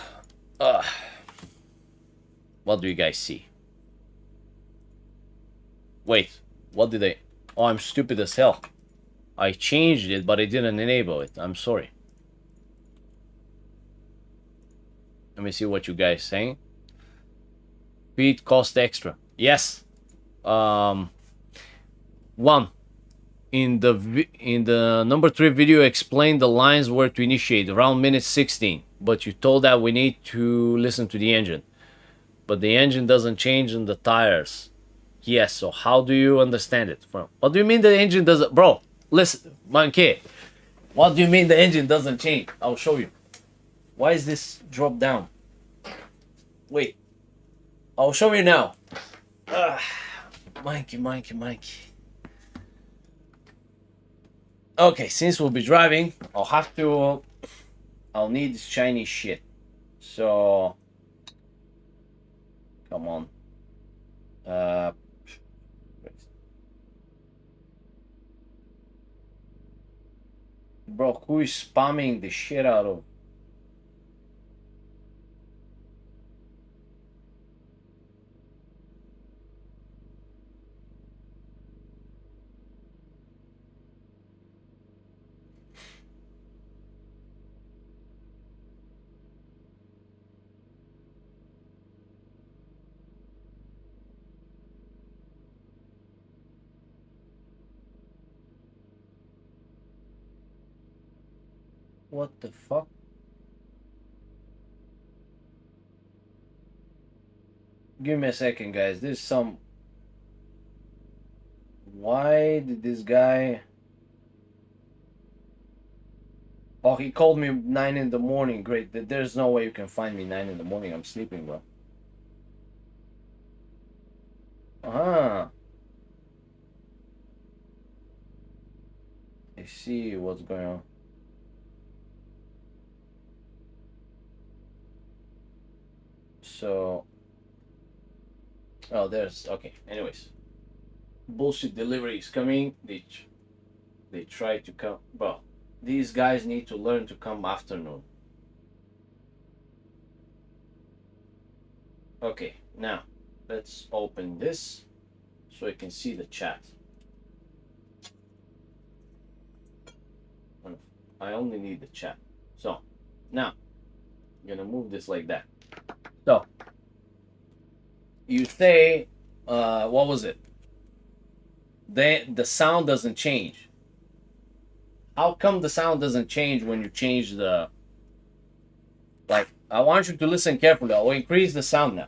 Speaker 1: what do you guys see? Wait, what did I... Oh, I'm stupid as hell. I changed it, but I didn't enable it. I'm sorry. Let me see what you guys saying. Feed cost extra. Yes. One. In the number 3 video, explained the lines where to initiate around minute 16. But you told that we need to listen to the engine. But the engine doesn't change in the tires. Yes, so how do you understand it? What do you mean the engine doesn't... Bro, listen, monkey. What do you mean the engine doesn't change? I'll show you. Why is this drop down? Wait. I'll show you now. Monkey. Okay, since we'll be driving, I'll need this Chinese shit. So... Come on. Bro, who is spamming the shit out of... What the fuck? Give me a second, guys. There's some... Why did this guy... Oh, he called me 9 in the morning. Great. There's no way you can find me 9 in the morning. I'm sleeping, bro. Ah. I see what's going on. So... Oh, there's... Okay, anyways. Bullshit delivery is coming. They try to come... Bro, these guys need to learn to come afternoon. Okay, now, let's open this so I can see the chat. I only need the chat. So, now, I'm gonna move this like that. So, you say, what was it? The sound doesn't change. How come the sound doesn't change when you change the... Like, I want you to listen carefully. I'll increase the sound now.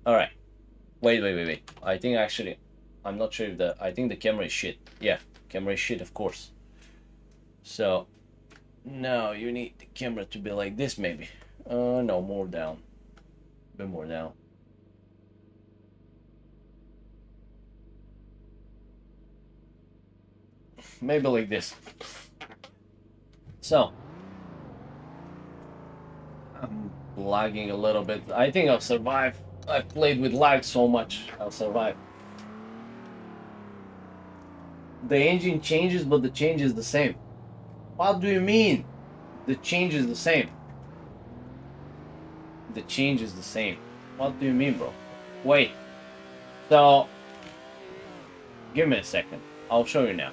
Speaker 1: Alright. Wait. I think actually... I'm not sure if the... I think the camera is shit. Yeah, camera is shit, of course. So... Now you need the camera to be like this, maybe. No, more down. A bit more down. Maybe like this. So, I'm lagging a little bit. I think I'll survive. I've played with lag so much. I'll survive. The engine changes, but the change is the same. What do you mean? The change is the same. The change is the same. What do you mean, bro? Wait. So, give me a second. I'll show you now.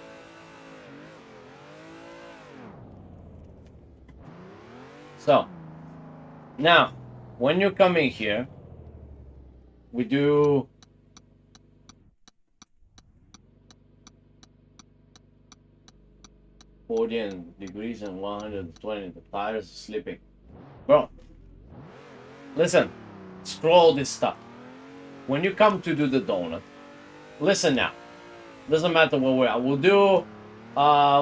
Speaker 1: So, now, when you come in here, we do... degrees and 120. The tires are slipping. Bro, listen. Scroll this stuff. When you come to do the donut, listen now. Doesn't matter where we're at. We'll do.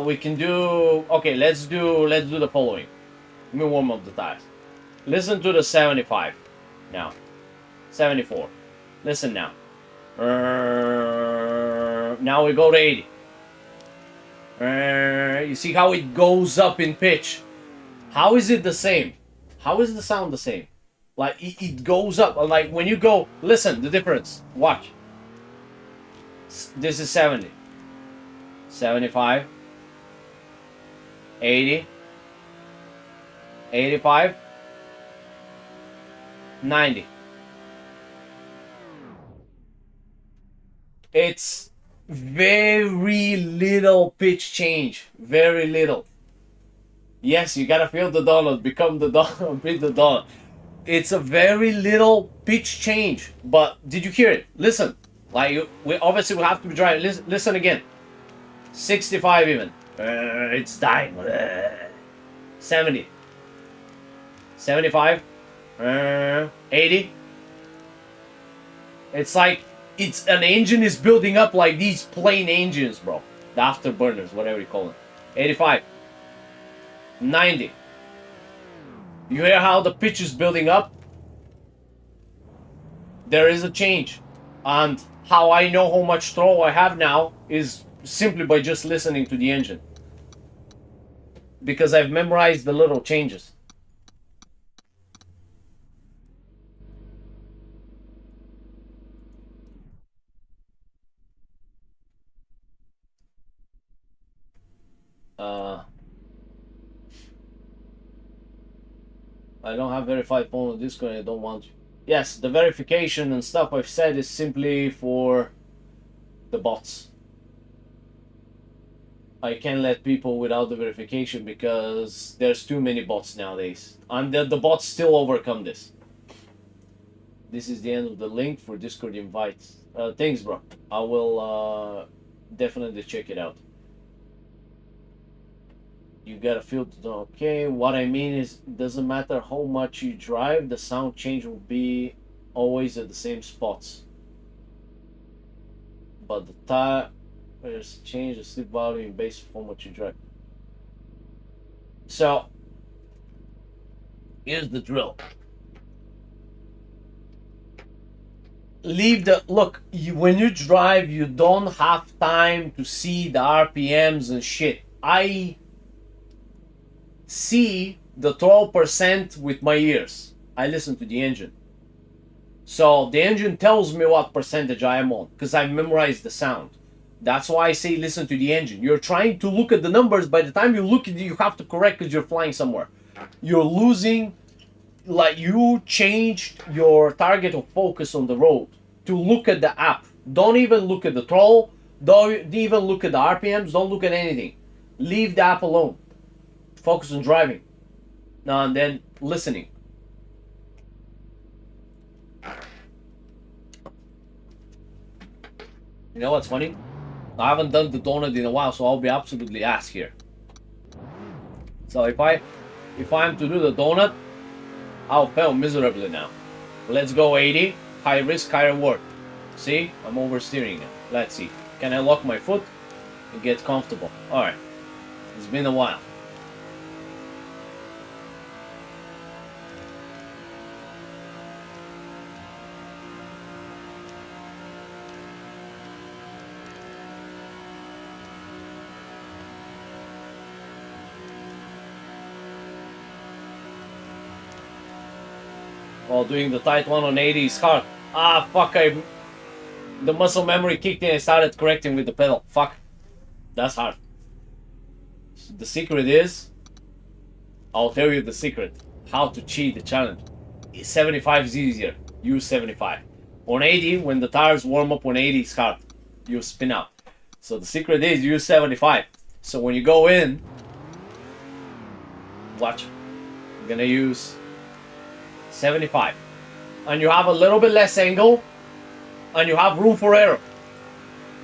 Speaker 1: We can do. Okay, let's do the following. Let me warm up the tires. Listen to the 75 now. 74. Listen now. Now we go to 80. You see how it goes up in pitch? How is it the same? How is the sound the same? Like it goes up. Like when you go, listen, the difference. Watch. This is 70. 75. 80. 85. 90. It's very little pitch change. Very little. Yes, you gotta feel the donut, become the donut, beat the donut. It's a very little pitch change. But did you hear it? Listen. Like, we obviously will have to be driving. Listen again. 65 even. It's dying. 70. 75. 80. It's like it's an engine is building up like these plain engines, bro. The afterburners, whatever you call them. 85. 90. You hear how the pitch is building up? There is a change. And how I know how much throw I have now is simply by just listening to the engine. Because I've memorized the little changes. I don't have verified phone on Discord and I don't want to. Yes, the verification and stuff I've said is simply for the bots. I can't let people without the verification because there's too many bots nowadays. And the bots still overcome this. This is the end of the link for Discord invites. Thanks, bro. I will definitely check it out. You gotta feel okay. What I mean is, doesn't matter how much you drive, the sound change will be always at the same spots. But the tires change the sleep volume based on what you drive. So here's the drill. Leave the look. When you drive, you don't have time to see the RPMs and shit. I see the 12% with my ears. I listen to the engine. So the engine tells me what percentage I am on because I memorized the sound. That's why I say listen to the engine. You're trying to look at the numbers. By the time you look at it, you have to correct because you're flying somewhere. You're losing, like you changed your target of focus on the road to look at the app. Don't even look at the throttle. Don't even look at the RPMs. Don't look at anything. Leave the app alone. Focus on driving. Now and then listening. You know what's funny? I haven't done the donut in a while, so I'll be absolutely ass here. So if I'm to do the donut, I'll fail miserably now. Let's go 80. High risk, high reward. See? I'm oversteering now. Let's see. Can I lock my foot and get comfortable? Alright. It's been a while. While doing the tight one on 80 is hard. Ah, fuck, the muscle memory kicked in and started correcting with the pedal. Fuck. That's hard. The secret is, I'll tell you the secret. How to cheat the challenge. 75 is easier. Use 75. On 80, when the tires warm up on 80 is hard. You spin out. So the secret is use 75. So when you go in, watch. I'm gonna use 75. And you have a little bit less angle and you have room for error.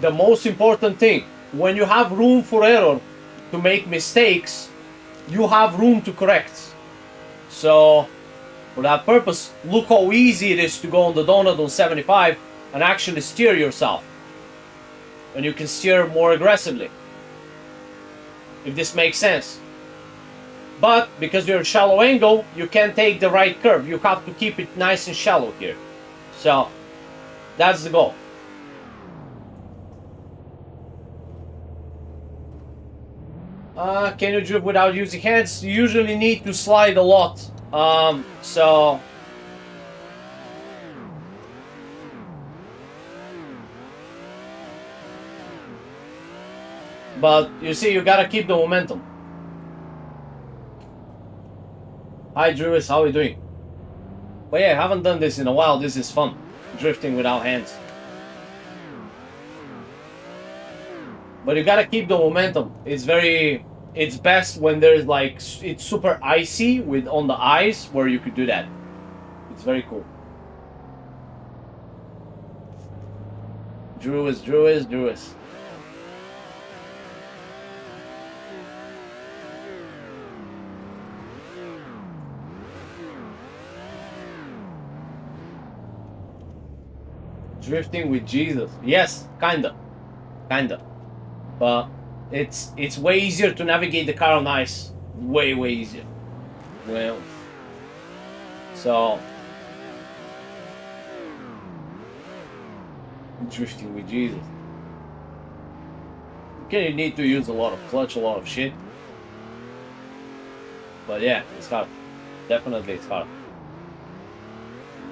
Speaker 1: The most important thing, when you have room for error to make mistakes, you have room to correct. So for that purpose, look how easy it is to go on the donut on 75 and actually steer yourself. and you can steer more aggressively. If this makes sense. But because you're a shallow angle, you can't take the right curve. You have to keep it nice and shallow here. So that's the goal. Can you drift without using hands? You usually need to slide a lot. So but you see, you gotta keep the momentum. Hi Drewis, how are you doing? But yeah, I haven't done this in a while. This is fun. Drifting without hands. But you gotta keep the momentum. It's best when there's like, it's super icy with on the ice where you could do that. It's very cool. Drewis. Drifting with Jesus. Yes, kinda. But it's way easier to navigate the car on ice. Way easier. Well, so drifting with Jesus. Okay, you need to use a lot of clutch, a lot of shit. But yeah, it's hard. Definitely it's hard.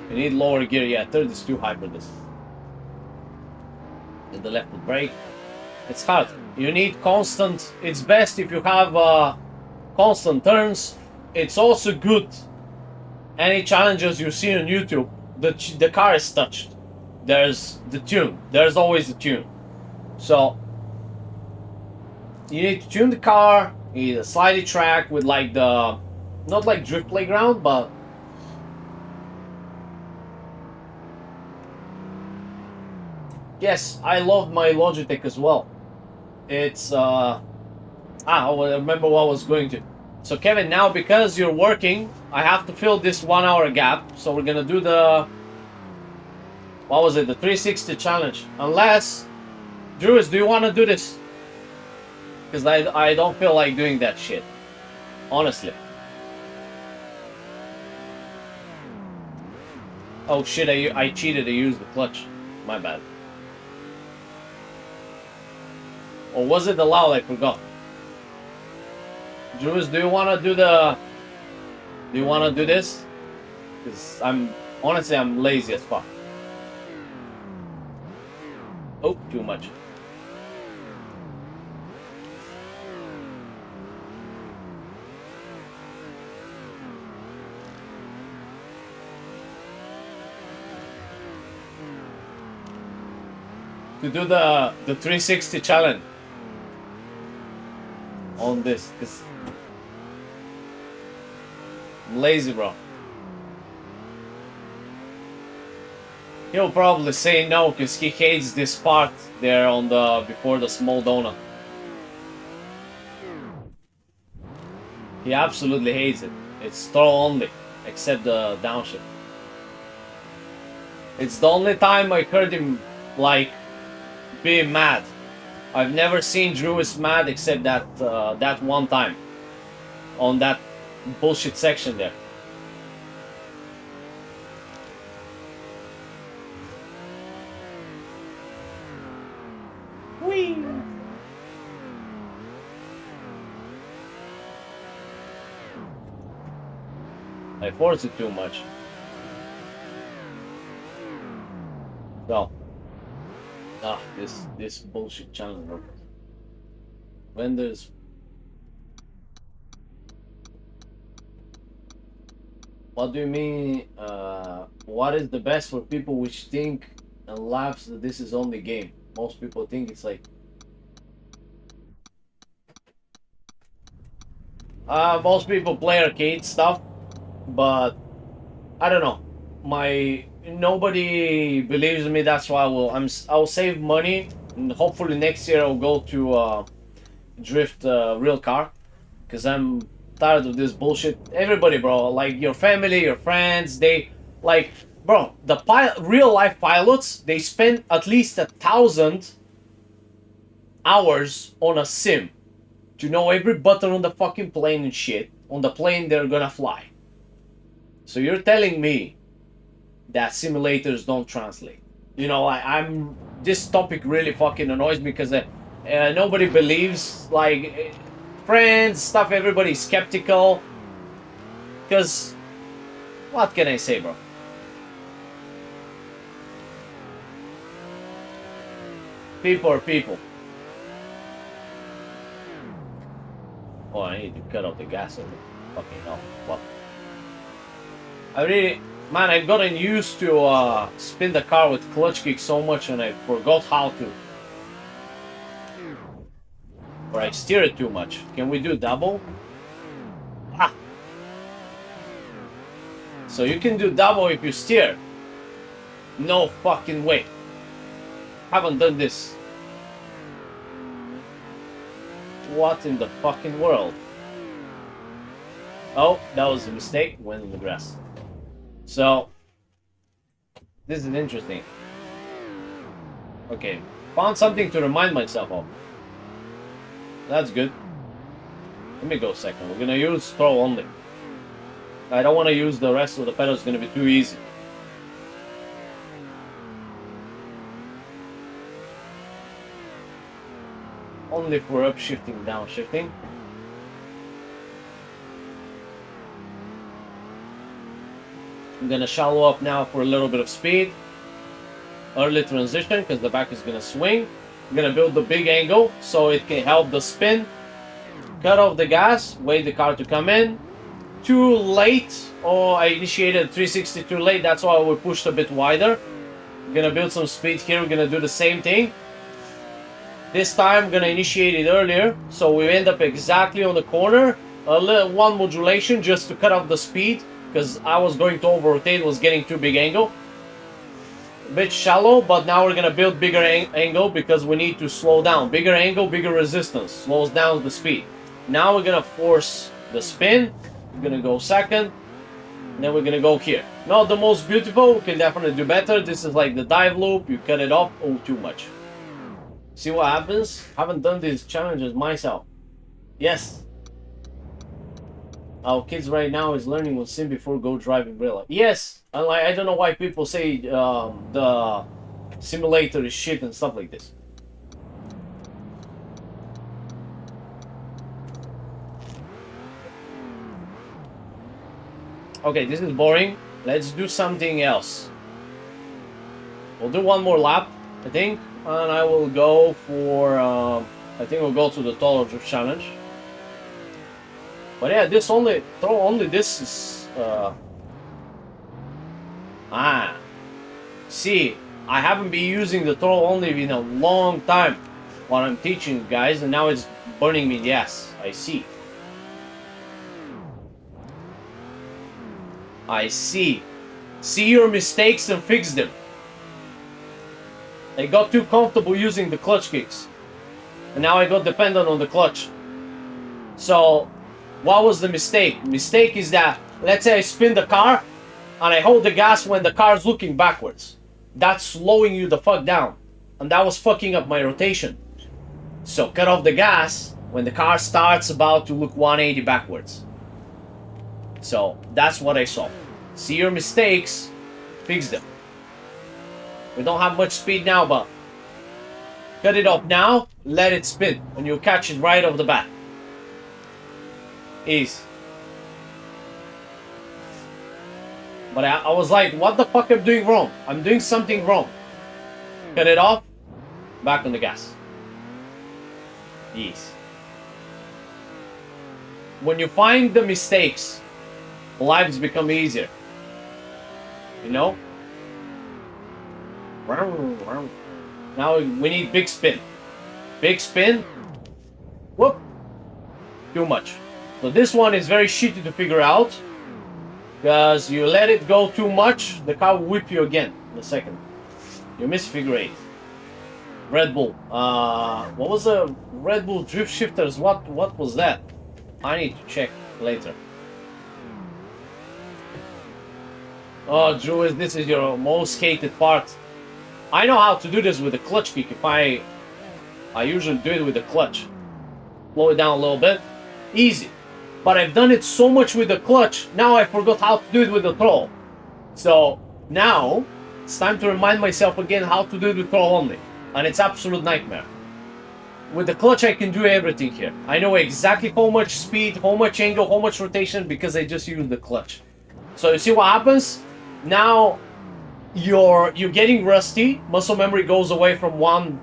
Speaker 1: You need lower gear. Yeah, third is too high for this. And the left foot brake. It's hard. You need constant. It's best if you have constant turns. It's also good. Any challenges you see on YouTube, the car is touched. There's the tune. There's always the tune. So you need to tune the car. You need a slidey track with like the, not like drift playground, but yes, I love my Logitech as well. It's I remember what I was going to. So Kevin, now because you're working, I have to fill this 1 hour gap. So we're gonna do the, what was it, the 360 challenge. Unless, Drewis, do you want to do this? Because I don't feel like doing that shit, honestly. Oh shit, I cheated, I used the clutch. My bad. Or was it allowed? I forgot. Drewis, do you want to do the... Do you want to do this? Because honestly, I'm lazy as fuck. Oh, too much. To do the 360 challenge on this, because I'm lazy, bro. He'll probably say no because he hates this part there on the before the small donut. He absolutely hates it. It's throttle only, except the downshift. It's the only time I heard him like being mad. I've never seen Drewis mad except that that one time on that bullshit section there. Whee! I force it too much. So, this bullshit channel. When there's what do you mean? What is the best for people which think and laughs that this is only game? Most people think it's like most people play arcade stuff, but I don't know. Nobody believes in me. That's why I'll save money, and hopefully next year I'll go to drift real car, because I'm tired of this bullshit. Everybody, bro, like your family, your friends, they like, bro, the real life pilots, they spend at least 1,000 hours on a sim to know every button on the fucking plane and shit. On the plane they're gonna fly. So you're telling me that simulators don't translate? You know, I'm. This topic really fucking annoys me because nobody believes, like, friends, stuff. Everybody's skeptical. Because, what can I say, bro? People are people. Oh, I need to cut off the gas over. Fucking hell. What? I really... Man, I've gotten used to spin the car with clutch kick so much and I forgot how to. Or I steer it too much. Can we do double? Ah! So you can do double if you steer. No fucking way. Haven't done this. What in the fucking world? Oh, that was a mistake. Went in the grass. So, this is interesting. Okay, found something to remind myself of. That's good. Let me go second. We're gonna use throw only. I don't want to use the rest of the pedals. It's gonna be too easy. Only for upshifting, downshifting. I'm gonna shallow up now for a little bit of speed. Early transition because the back is gonna swing. I'm gonna build the big angle so it can help the spin. Cut off the gas, wait the car to come in. Too late. Oh, I initiated 360 too late. That's why we pushed a bit wider. I'm gonna build some speed here. We're gonna do the same thing. This time I'm gonna initiate it earlier so we end up exactly on the corner. A little one modulation just to cut off the speed because I was going to over rotate, was getting too big angle. A bit shallow, but now we're gonna build bigger angle because we need to slow down. Bigger angle, bigger resistance, slows down the speed. Now we're gonna force the spin. We're gonna go second, and then we're gonna go here. Not the most beautiful, we can definitely do better. This is like the dive loop, you cut it off, oh, too much. See what happens? Haven't done these challenges myself. Yes. Our kids right now is learning on sim before go driving real life. Yes. I don't know why people say the simulator is shit and stuff like this. Okay, this is boring. Let's do something else. We'll do one more lap, I think. And I will go for, I think we'll go to the taller drift challenge. But yeah, this only, throw only this is, see, I haven't been using the throw only in a long time while I'm teaching you guys, and now it's burning me in the ass. I see. I see. See your mistakes and fix them. I got too comfortable using the clutch kicks. And now I got dependent on the clutch. So, what was the mistake? Mistake is that, let's say I spin the car, and I hold the gas when the car is looking backwards. That's slowing you the fuck down. And that was fucking up my rotation. So, cut off the gas when the car starts about to look 180 backwards. So, that's what I saw. See your mistakes, fix them. We don't have much speed now, but cut it off now, let it spin, and you'll catch it right off the bat. Easy. But I was like, what the fuck am I doing wrong? I'm doing something wrong. Cut it off, back on the gas. Easy. When you find the mistakes, lives become easier. You know? Now we need big spin. Big spin. Whoop. Too much. So this one is very shitty to figure out. Because you let it go too much, the car will whip you again in a second. You miss figure 8. Red Bull. What was the Red Bull drift shifters? What was that? I need to check later. Oh, Drew, this is your most hated part. I know how to do this with a clutch kick. If I I usually do it with the clutch. Slow it down a little bit. Easy. But I've done it so much with the clutch, now I forgot how to do it with the throttle. So now it's time to remind myself again how to do it with throttle only. And it's absolute nightmare. With the clutch I can do everything here. I know exactly how much speed, how much angle, how much rotation because I just use the clutch. So you see what happens? Now you're getting rusty. Muscle memory goes away from one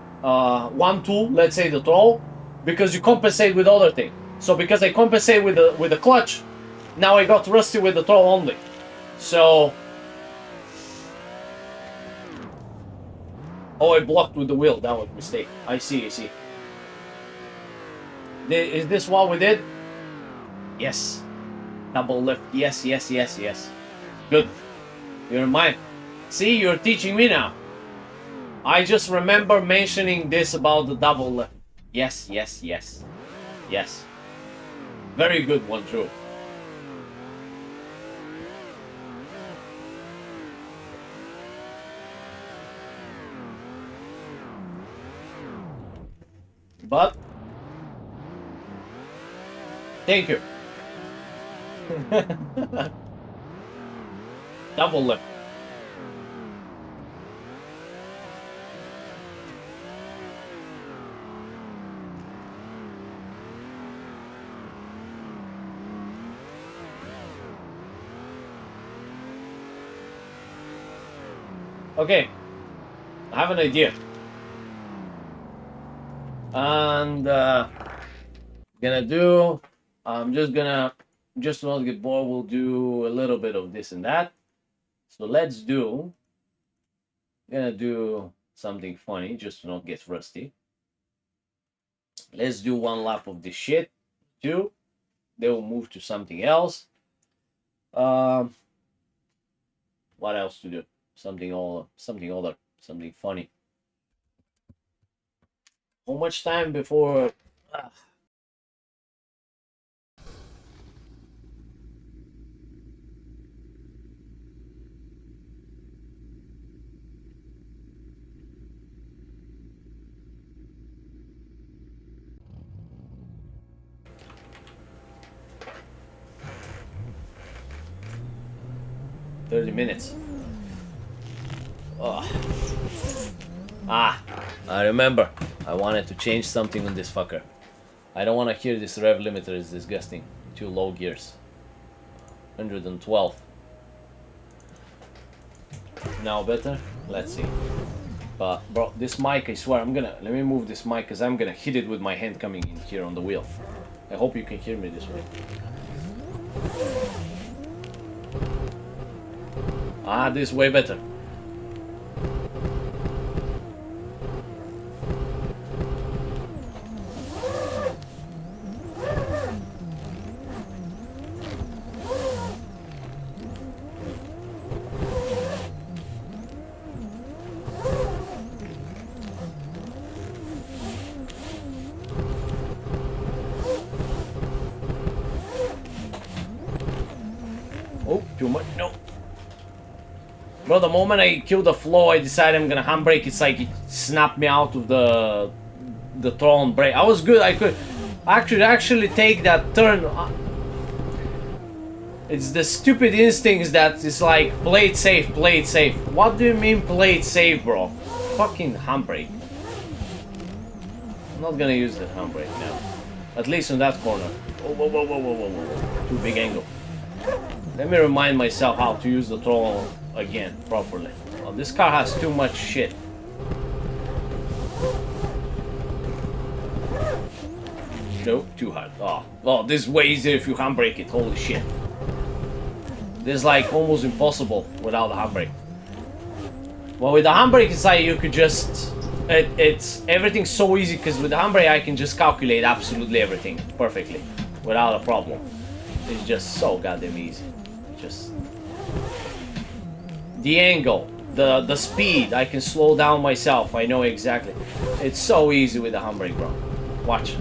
Speaker 1: tool, let's say the throttle, because you compensate with other thing. So because I compensate with the clutch, now I got rusty with the throttle only. So oh, I blocked with the wheel. That was a mistake. I see. Is this what we did? Yes. Double lift. Yes. Good. You're mine. See, you're teaching me now. I just remember mentioning this about the double lift. Yes. Very good one, true. But thank you. Double lip. Okay, I have an idea. And just to not get bored, we'll do a little bit of this and that. So gonna do something funny just to not get rusty. Let's do one lap of this shit, then we'll move to something else. What else to do? Something other, something funny. How much time before? 30 minutes. Oh. I remember. I wanted to change something on this fucker. I don't want to hear this rev limiter. It's disgusting. Too low gears. 112. Now better? Let's see. But bro, this mic, I swear, let me move this mic because I'm gonna hit it with my hand coming in here on the wheel. I hope you can hear me this way. This is way better. Oh, too much. No. Bro, the moment I kill the flow, I decide I'm gonna handbrake. It's like it snapped me out of the throttle and brake. I was good. I could actually take that turn. It's the stupid instincts that is like play it safe, play it safe. What do you mean play it safe, bro? Fucking handbrake. I'm not gonna use the handbrake now. At least on that corner. Oh, whoa. Too big angle. Let me remind myself how to use the throttle again properly. Oh, this car has too much shit. No, too hard. Oh, well, this is way easier if you handbrake it. Holy shit. This is like almost impossible without the handbrake. Well, with the handbrake inside, you could just... It's everything's so easy because with the handbrake, I can just calculate absolutely everything perfectly without a problem. It's just so goddamn easy. Just... The angle, the speed, I can slow down myself. I know exactly. It's so easy with the handbrake, bro. Watch.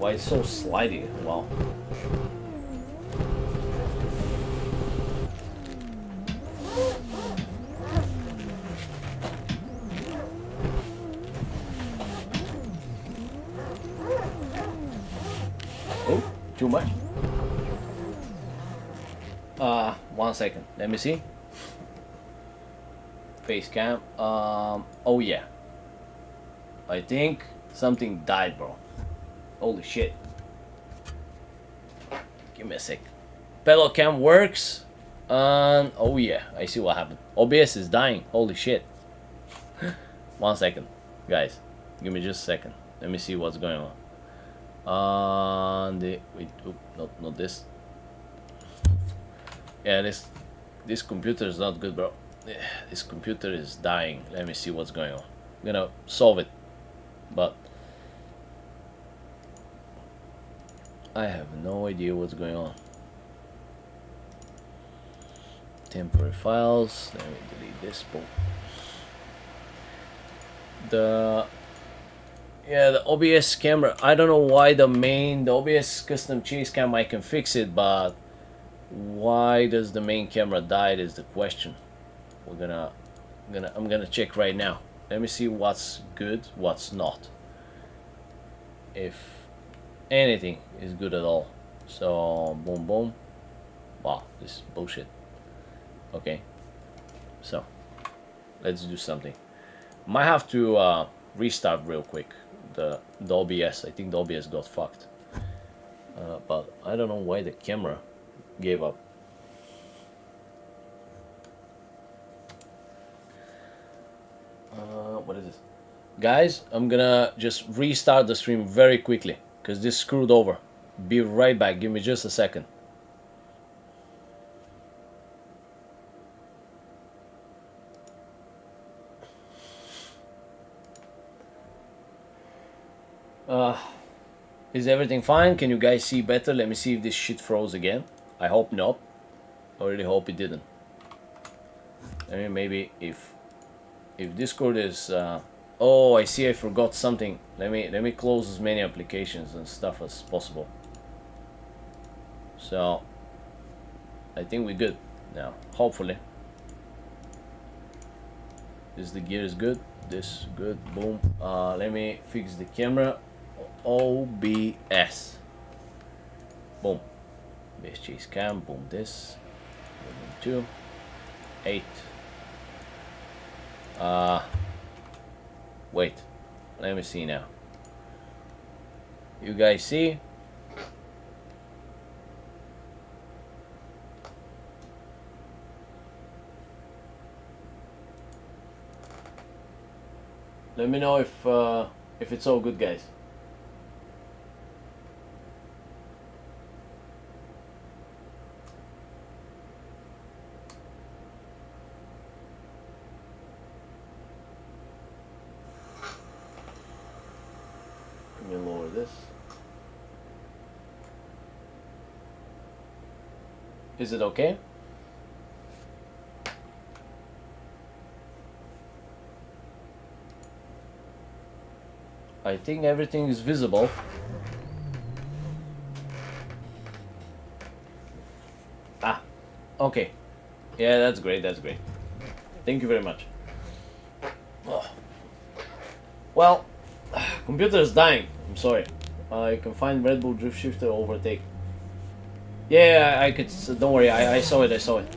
Speaker 1: Why it's so slidey? Wow. Oh, too much. 1 second. Let me see. Face cam. Oh yeah. I think something died, bro. Holy shit. Give me a sec. Pedal cam works. And oh yeah, I see what happened. OBS is dying. Holy shit. 1 second, guys. Give me just a second. Let me see what's going on. Wait, not this. Yeah, this computer is not good, bro. This computer is dying. Let me see what's going on. I'm gonna solve it, but I have no idea what's going on. Temporary files. Let me delete this. Boom. The OBS camera. I don't know why the OBS custom chase cam, I can fix it, but why does the main camera die is the question. I'm gonna check right now. Let me see what's good, what's not. If anything is good at all. So boom boom. Wow, this is bullshit. Okay. So let's do something. Might have to restart real quick the OBS. I think the OBS got fucked. But I don't know why the camera gave up. What is this? Guys, I'm gonna just restart the stream very quickly because this screwed over. Be right back. Give me just a second. Is everything fine? Can you guys see better? Let me see if this shit froze again. I hope not. I really hope it didn't. I mean, maybe if Discord is oh, I see, I forgot something. Let me close as many applications and stuff as possible. So I think we're good now, hopefully. The gear is good. This good. Boom. Let me fix the camera. OBS. Boom. Base chase cam. Boom. This. Boom. 2. 8. Wait. Let me see now. You guys see? Let me know if it's all good, guys. Let me lower this. Is it okay? I think everything is visible. Ah, okay. Yeah, that's great, that's great. Thank you very much. Oh. Well, computer is dying. I'm sorry. I can find Red Bull Drift Shifter overtake. Yeah, I could, don't worry, I saw it, I saw it.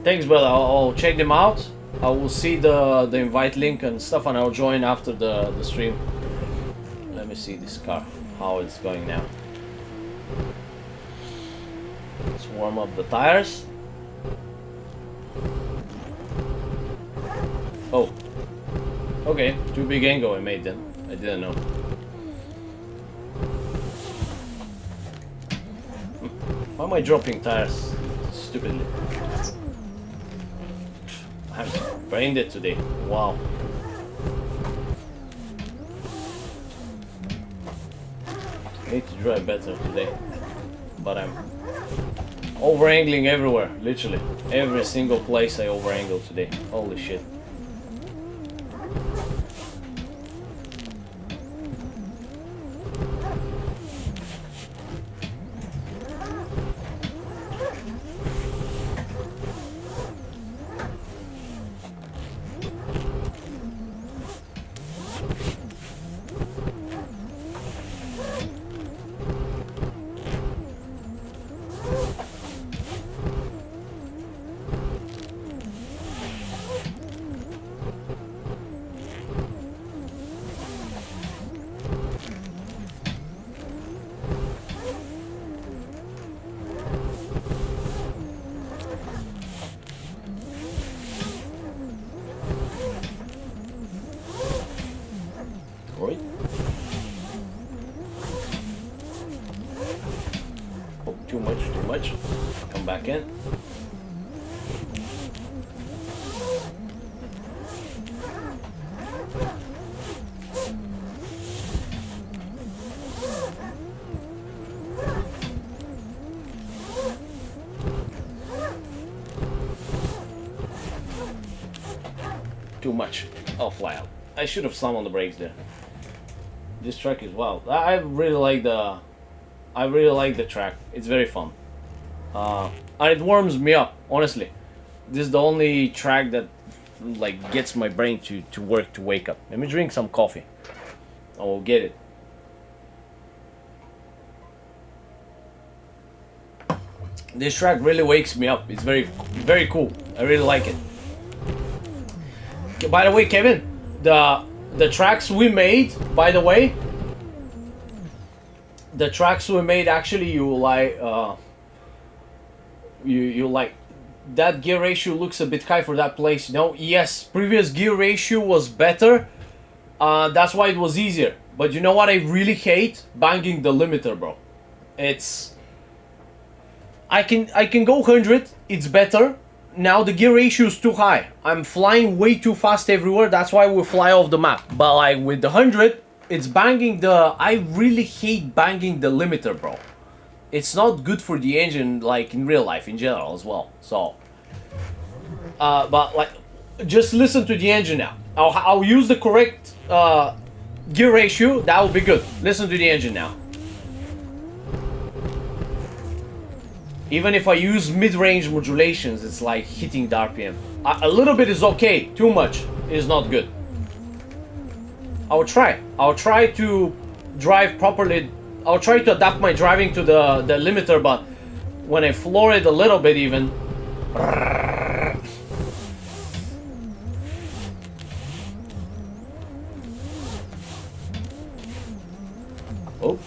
Speaker 1: Thanks, brother, I'll check them out. I will see the invite link and stuff, and I'll join after the stream. Let me see this car, how it's going now. Let's warm up the tires. Oh, okay, too big angle I made then. I didn't know. Why am I dropping tires stupidly? I've brained it today. Wow. I need to drive better today. But I'm over-angling everywhere, literally. Every single place I over-angle today. Holy shit. Too much. Come back in. Too much. I'll fly out. I should have slammed on the brakes there. This track is wild. I really like the track. It's very fun. And it warms me up, honestly. This is the only track that like gets my brain to work, to wake up. Let me drink some coffee. I will get it. This track really wakes me up. It's very cool. I really like it. By the way, Kevin, the tracks we made, by the way, the tracks we made, actually, you like, you like, that gear ratio looks a bit high for that place, you know? Yes, previous gear ratio was better, that's why it was easier. But you know what I really hate? Banging the limiter, bro. It's, I can go 100, it's better. Now the gear ratio is too high. I'm flying way too fast everywhere. That's why we fly off the map. But like with the 100, it's banging the... I really hate banging the limiter, bro. It's not good for the engine, like in real life, in general as well. So, but like, just listen to the engine now. I'll use the correct gear ratio. That will be good. Listen to the engine now. Even if I use mid-range modulations, it's like hitting the RPM. A little bit is okay, too much is not good. I'll try to drive properly. I'll try to adapt my driving to the limiter, but when I floor it a little bit even... Oh.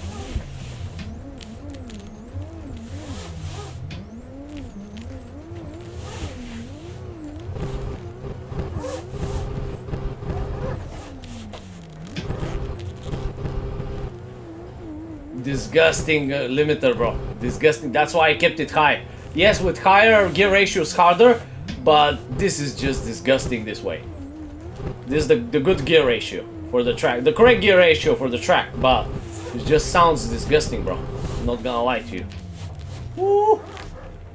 Speaker 1: Disgusting limiter, bro. Disgusting. That's why I kept it high. Yes, with higher gear ratio is harder, but this is just disgusting this way. This is the good gear ratio for the track. The correct gear ratio for the track, but it just sounds disgusting, bro. I'm not gonna lie to you. Woo!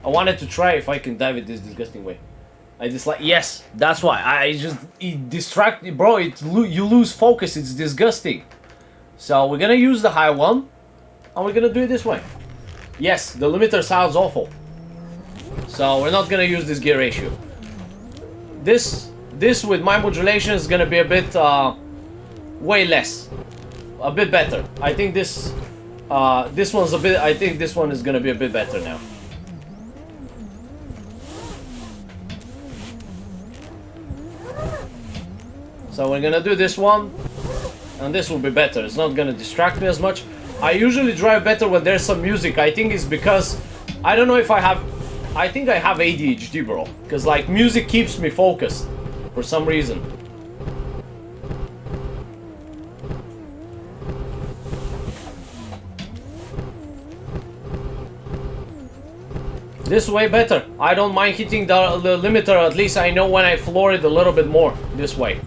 Speaker 1: I wanted to try if I can dive it this disgusting way. I dislike... Yes, that's why. It distracts... Bro, you lose focus. It's disgusting. So we're gonna use the high one. And we're gonna do it this way. Yes, the limiter sounds awful. So we're not gonna use this gear ratio. This with my modulation is gonna be a bit way less. A bit better. I think this one's a bit... I think this one is gonna be a bit better now. So we're gonna do this one. And this will be better. It's not gonna distract me as much. I usually drive better when there's some music. I think it's because... I don't know if I have... I think I have ADHD, bro. Because, like, music keeps me focused. For some reason. This way better. I don't mind hitting the limiter. At least I know when I floor it a little bit more. This way.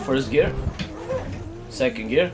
Speaker 1: First gear, second gear.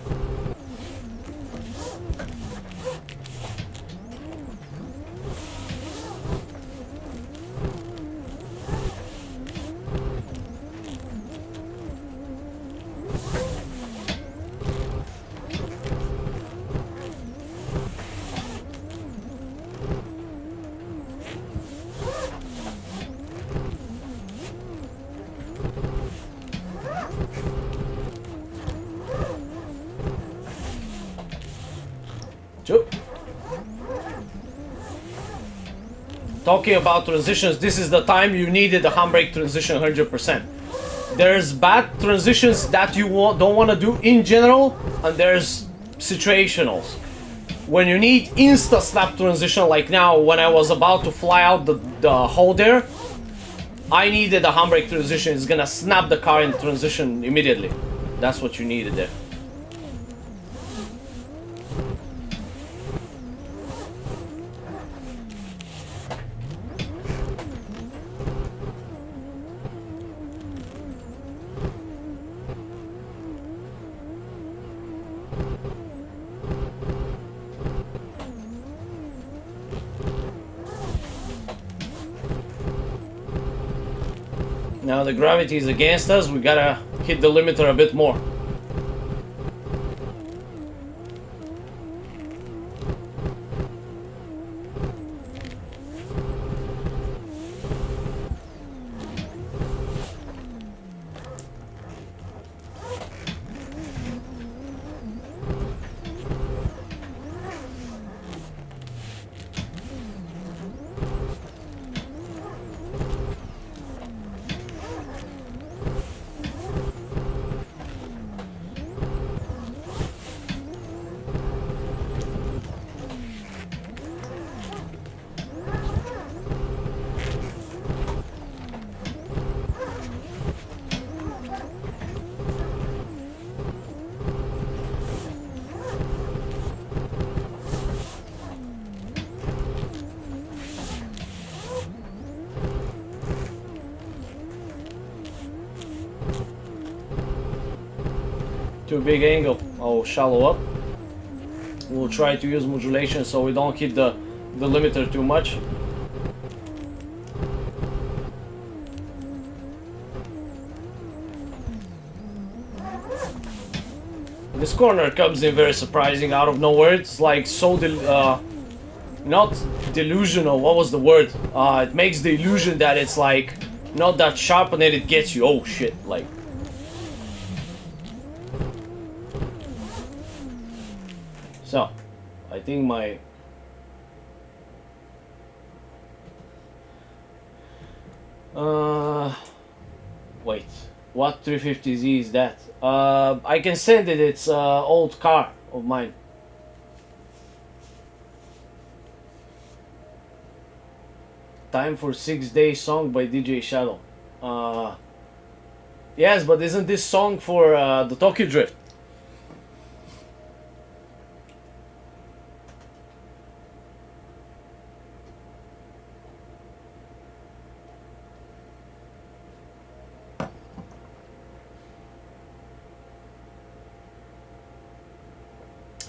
Speaker 1: Talking about transitions, this is the time you needed the handbrake transition 100%. there's bad transitions that you don't want to do in general, and there's situationals. When you need insta snap transition, like now when I was about to fly out the hole there, I needed a handbrake transition. It's gonna snap the car in transition immediately. That's what you needed there. Now the gravity is against us, we gotta hit the limiter a bit more. Too big angle, I'll shallow up. We'll try to use modulation so we don't hit the limiter too much. This corner comes in very surprising out of nowhere. It's like so not delusional, what was the word? It makes the illusion that it's like not that sharp and then it gets you. Oh shit, like. So, I think my wait, what 350Z is that? I can send it. It's old car of mine. Time for 6 Day song by DJ Shadow. Yes, but isn't this song for the Tokyo Drift?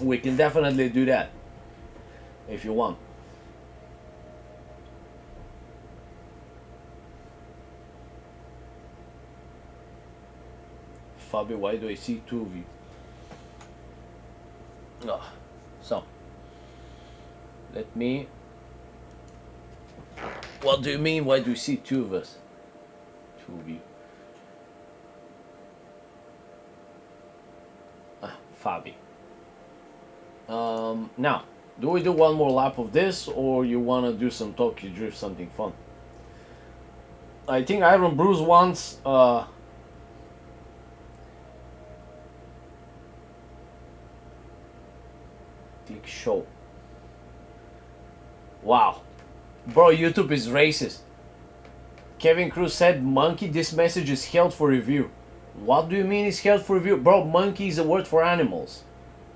Speaker 1: We can definitely do that if you want. Fabio, why do I see two of you? Oh, so let me. What do you mean? Why do you see two of us? Two of you. Fabi. Now, do we do one more lap of this, or you want to do some Tokyo Drift, something fun? I think Iron Bruce wants click show. Wow, bro, YouTube is racist. Kevin Cruz said, "Monkey, this message is held for review." What do you mean it's held for review? Bro, monkey is a word for animals.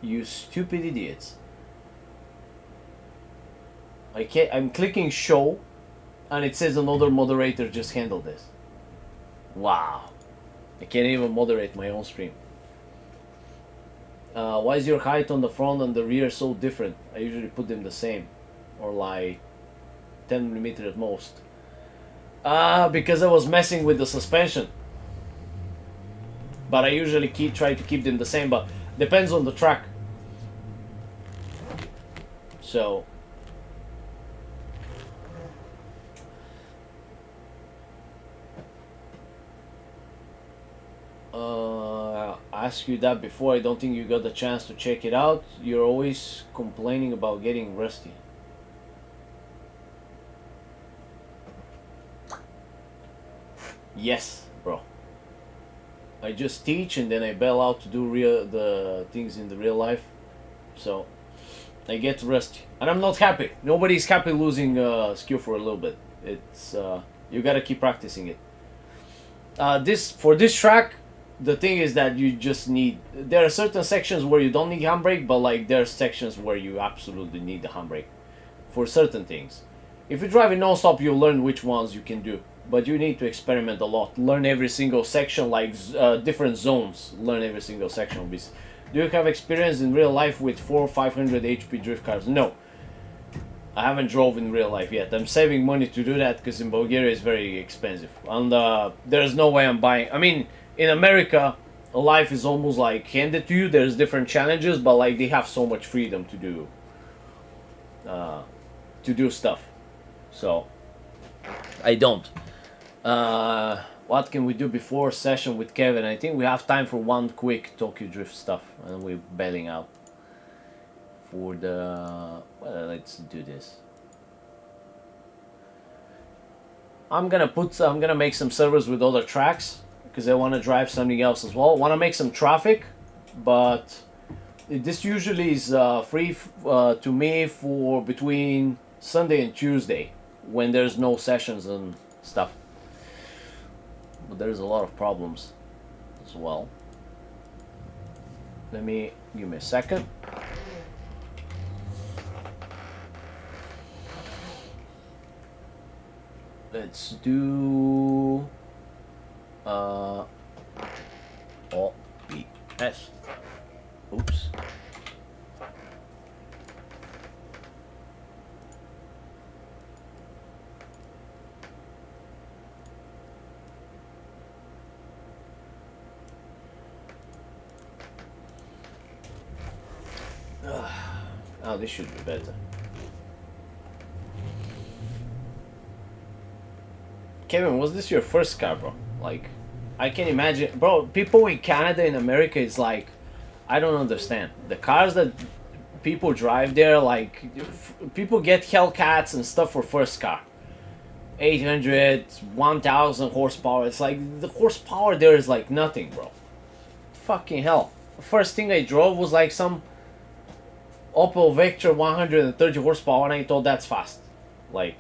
Speaker 1: You stupid idiots. I'm clicking show and it says another moderator just handled this. Wow. I can't even moderate my own stream. Why is your height on the front and the rear so different? I usually put them the same. Or like 10mm at most. Because I was messing with the suspension. But I usually try to keep them the same, but depends on the track. So I asked you that before. I don't think you got the chance to check it out. You're always complaining about getting rusty. Yes, bro. I just teach and then I bail out to do the things in the real life. So I get rusty, and I'm not happy. Nobody's happy losing skill for a little bit. It's you gotta keep practicing it. For this track, the thing is that you just need. There are certain sections where you don't need handbrake, but like there are sections where you absolutely need the handbrake for certain things. If you're driving non-stop, you'll learn which ones you can do, but you need to experiment a lot. Learn every single section, like different zones. Learn every single section. Do you have experience in real life with 400 or 500 HP drift cars? No. I haven't drove in real life yet. I'm saving money to do that because in Bulgaria it's very expensive. And there's no way I'm buying. I mean, in America, life is almost like handed to you. There's different challenges, but like they have so much freedom to do stuff. So, I don't. What can we do before session with Kevin? I think we have time for one quick Tokyo Drift stuff, and we're bailing out. For the let's do this. I'm gonna make some servers with other tracks because I want to drive something else as well. Want to make some traffic, but this usually is free to me for between Sunday and Tuesday when there's no sessions and stuff. But there's a lot of problems as well. Give me a second. Let's do OBS. Oops. Oh, this should be better. Kevin, was this your first car, bro? Like, I can imagine, bro. People in Canada and America, it's like, I don't understand. The cars that people drive there, like, people get Hellcats and stuff for first car. 800, 1000 horsepower. It's like, the horsepower there is like nothing, bro. Fucking hell. The first thing I drove was like some Opel Vectra 130 horsepower, and I thought that's fast. Like,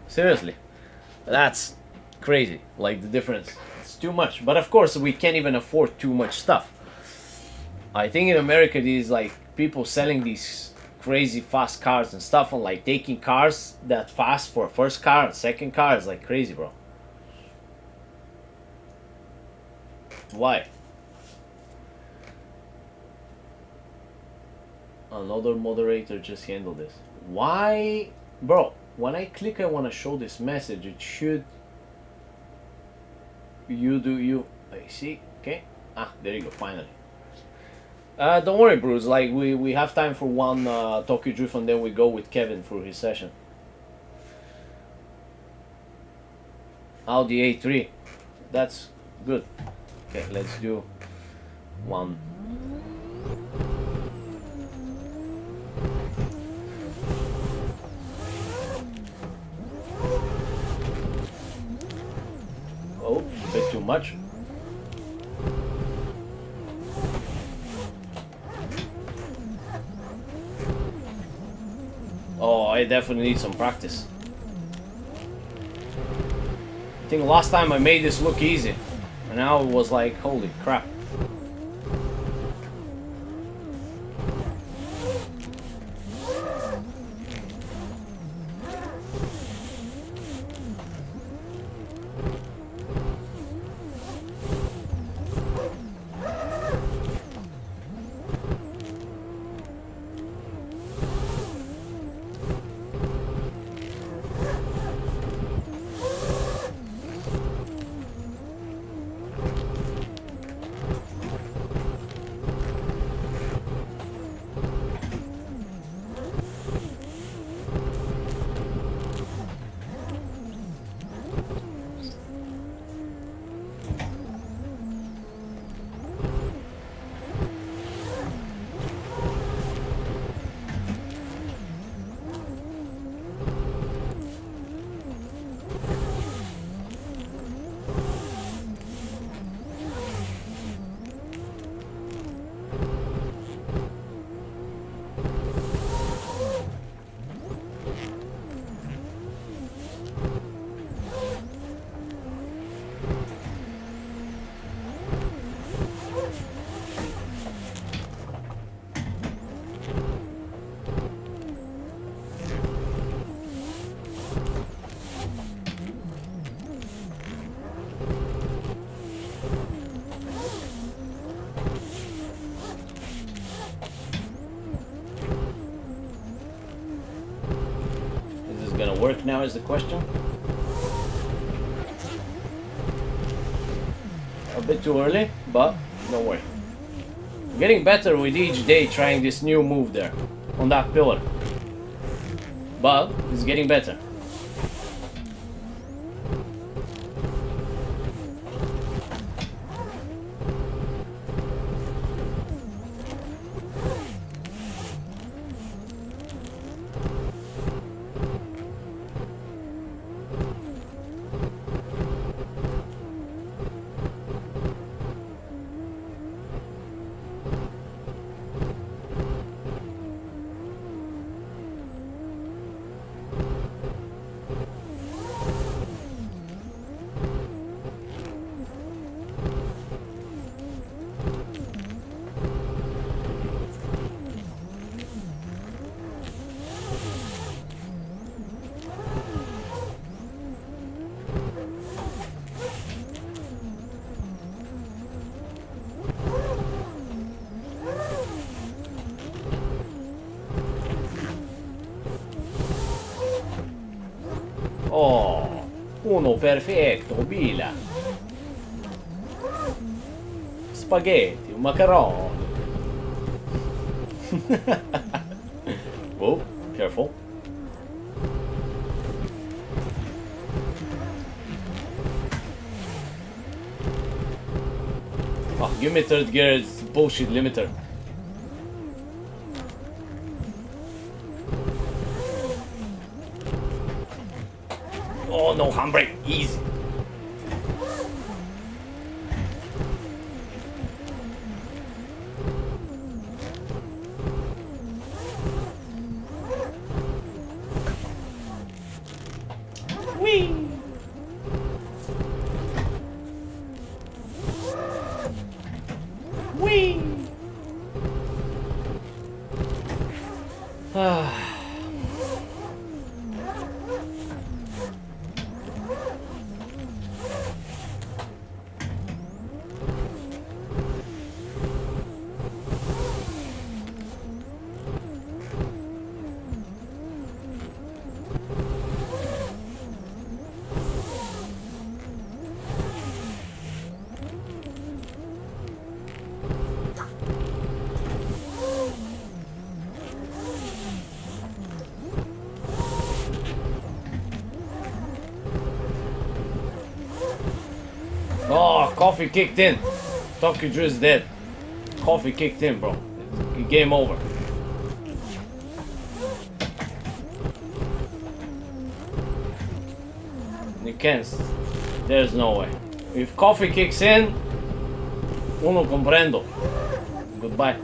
Speaker 1: seriously. That's crazy. Like, the difference. It's too much. But of course, we can't even afford too much stuff. I think in America, these like people selling these crazy fast cars and stuff, and like taking cars that fast for a first car and second car is like crazy, bro. Why? Another moderator just handled this. Why? Bro, when I click I want to show this message, it should... I see, okay. Ah, there you go, finally. Don't worry, Bruce, like we have time for one Tokyo Drift and then we go with Kevin for his session. Audi A3, that's good. Okay, let's do one. Oh, a bit too much. Oh, I definitely need some practice. I think last time I made this look easy, and now it was like, holy crap. gonna work now is the question. A bit too early, but don't worry. I'm getting better with each day trying this new move there on that pillar. But it's getting better. Oh, uno perfetto, Bila. Spaghetti, un macaroni. Whoa, careful. Oh, give me third gear, it's bullshit limiter. Oh no, handbrake, easy. Whee! Whee! Ah. Oh, coffee kicked in. Tokyo Drill's dead. Coffee kicked in, bro. Game over. You can't. There's no way. If coffee kicks in, uno comprendo. Goodbye.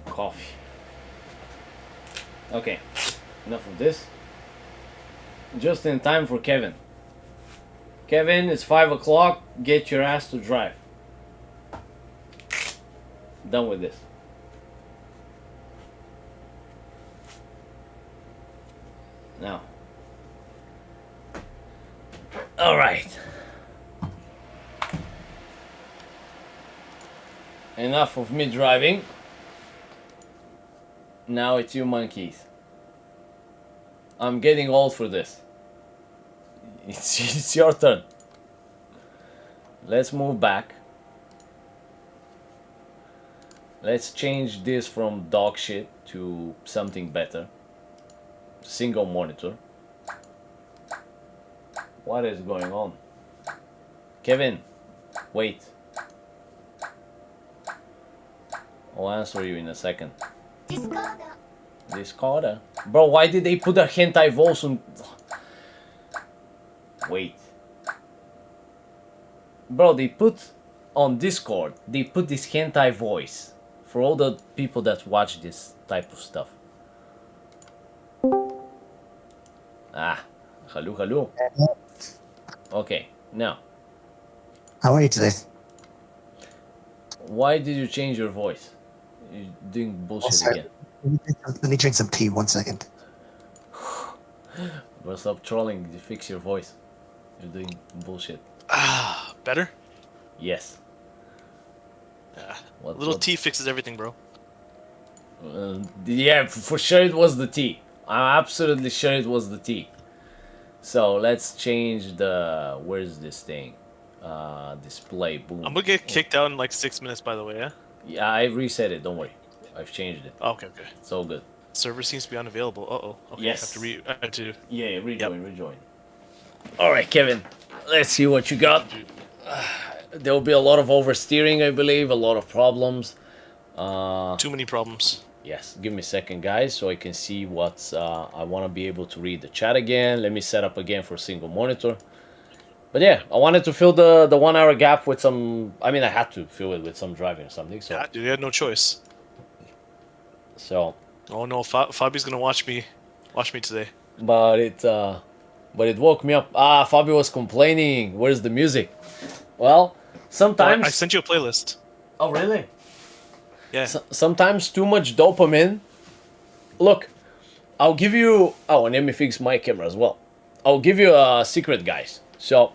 Speaker 1: Coffee. Okay, enough of this. Just in time for Kevin. Kevin, it's 5 o'clock. Get your ass to drive. Done with this. Now. All right. Enough of me driving. Now it's you monkeys. I'm getting old for this. It's your turn. Let's move back. Let's change this from dog shit to something better. Single monitor. What is going on? Kevin, wait. I'll answer you in a second. Discord. Bro, why did they put a hentai voice on... Wait. Bro, they put on Discord, they put this hentai voice for all the people that watch this type of stuff. Ah, hello, hello. Okay, now,
Speaker 5: How are you today?
Speaker 1: why did you change your voice? You're doing bullshit
Speaker 5: sorry.
Speaker 1: again.
Speaker 5: Let me drink some tea. 1 second.
Speaker 1: Bro, stop trolling, you fix your voice. You're doing bullshit.
Speaker 6: Ah, better?
Speaker 1: Yes.
Speaker 6: Yeah.
Speaker 1: What,
Speaker 6: Little
Speaker 1: what?
Speaker 6: tea fixes everything, bro.
Speaker 1: Yeah, for sure it was the T. I'm absolutely sure it was the T. So let's change the... Where's this thing? Display, boom.
Speaker 6: I'm gonna get kicked out in like 6 minutes, by the way, yeah?
Speaker 1: Yeah, I reset it, don't worry. I've changed it.
Speaker 6: Okay, okay.
Speaker 1: It's all good.
Speaker 6: Server seems to be unavailable. Uh-oh. Okay,
Speaker 1: Yes.
Speaker 6: I have to...
Speaker 1: Yeah, rejoin. Alright, Kevin. Let's see what you got. There'll be a lot of oversteering, I believe. A lot of problems.
Speaker 6: Too many problems.
Speaker 1: Yes, give me a second, guys, so I can see what's... I want to be able to read the chat again. Let me set up again for single monitor. But yeah, I wanted to fill the 1 hour gap with some... I mean, I had to fill it with some driving or something, so...
Speaker 6: Yeah, dude, you had no choice.
Speaker 1: So...
Speaker 6: Oh no, Fabi's gonna watch me today.
Speaker 1: But it woke me up. Ah, Fabio was complaining. Where's the music? Well, sometimes...
Speaker 6: I sent you a playlist.
Speaker 1: Oh, really?
Speaker 6: Yeah.
Speaker 1: Sometimes too much dopamine. Look, I'll give you... Oh, and let me fix my camera as well. I'll give you a secret, guys. So,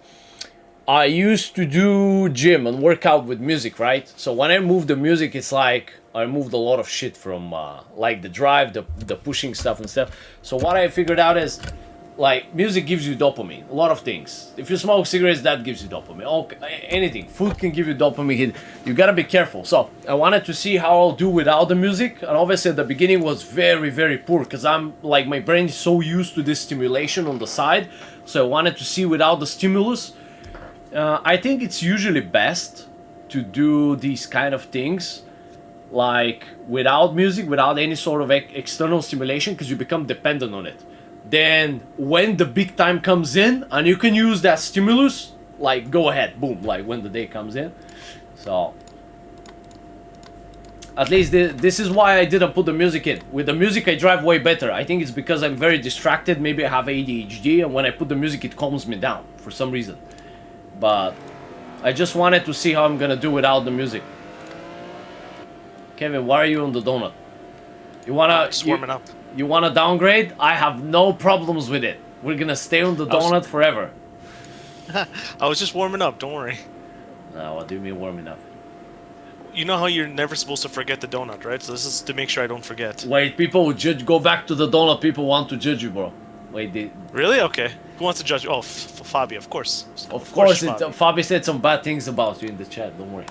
Speaker 1: I used to do gym and workout with music, right? So when I remove the music, it's like I removed a lot of shit from like the drive, the pushing stuff and stuff. So what I figured out is, like, music gives you dopamine, a lot of things. If you smoke cigarettes, that gives you dopamine. Okay, anything, food can give you dopamine. You gotta be careful. So I wanted to see how I'll do without the music, and obviously at the beginning was very, very poor because I'm like, my brain is so used to this stimulation on the side. So I wanted to see without the stimulus. I think it's usually best to do these kind of things like without music, without any sort of external stimulation, because you become dependent on it. Then when the big time comes in and you can use that stimulus, like, go ahead, boom, like when the day comes in. So at least this is why I didn't put the music in. With the music I drive way better. I think it's because I'm very distracted. Maybe I have ADHD, and when I put the music it calms me down for some reason. But I just wanted to see how I'm gonna do without the music. Kevin, why are you on the donut? You wanna...
Speaker 6: Just warming up.
Speaker 1: You wanna downgrade? I have no problems with it. We're gonna stay on the donut forever.
Speaker 6: I was just warming up, don't worry.
Speaker 1: No, what do you mean warming up?
Speaker 6: You know how you're never supposed to forget the donut, right? So this is to make sure I don't forget.
Speaker 1: Wait, people will judge. Go back to the donut. People want to judge you, bro. Wait, they...
Speaker 6: Really? Okay. Who wants to judge? Oh, Fabi, of course.
Speaker 1: Of course,
Speaker 6: Fabi.
Speaker 1: Fabi said some bad things about you in the chat. Don't worry.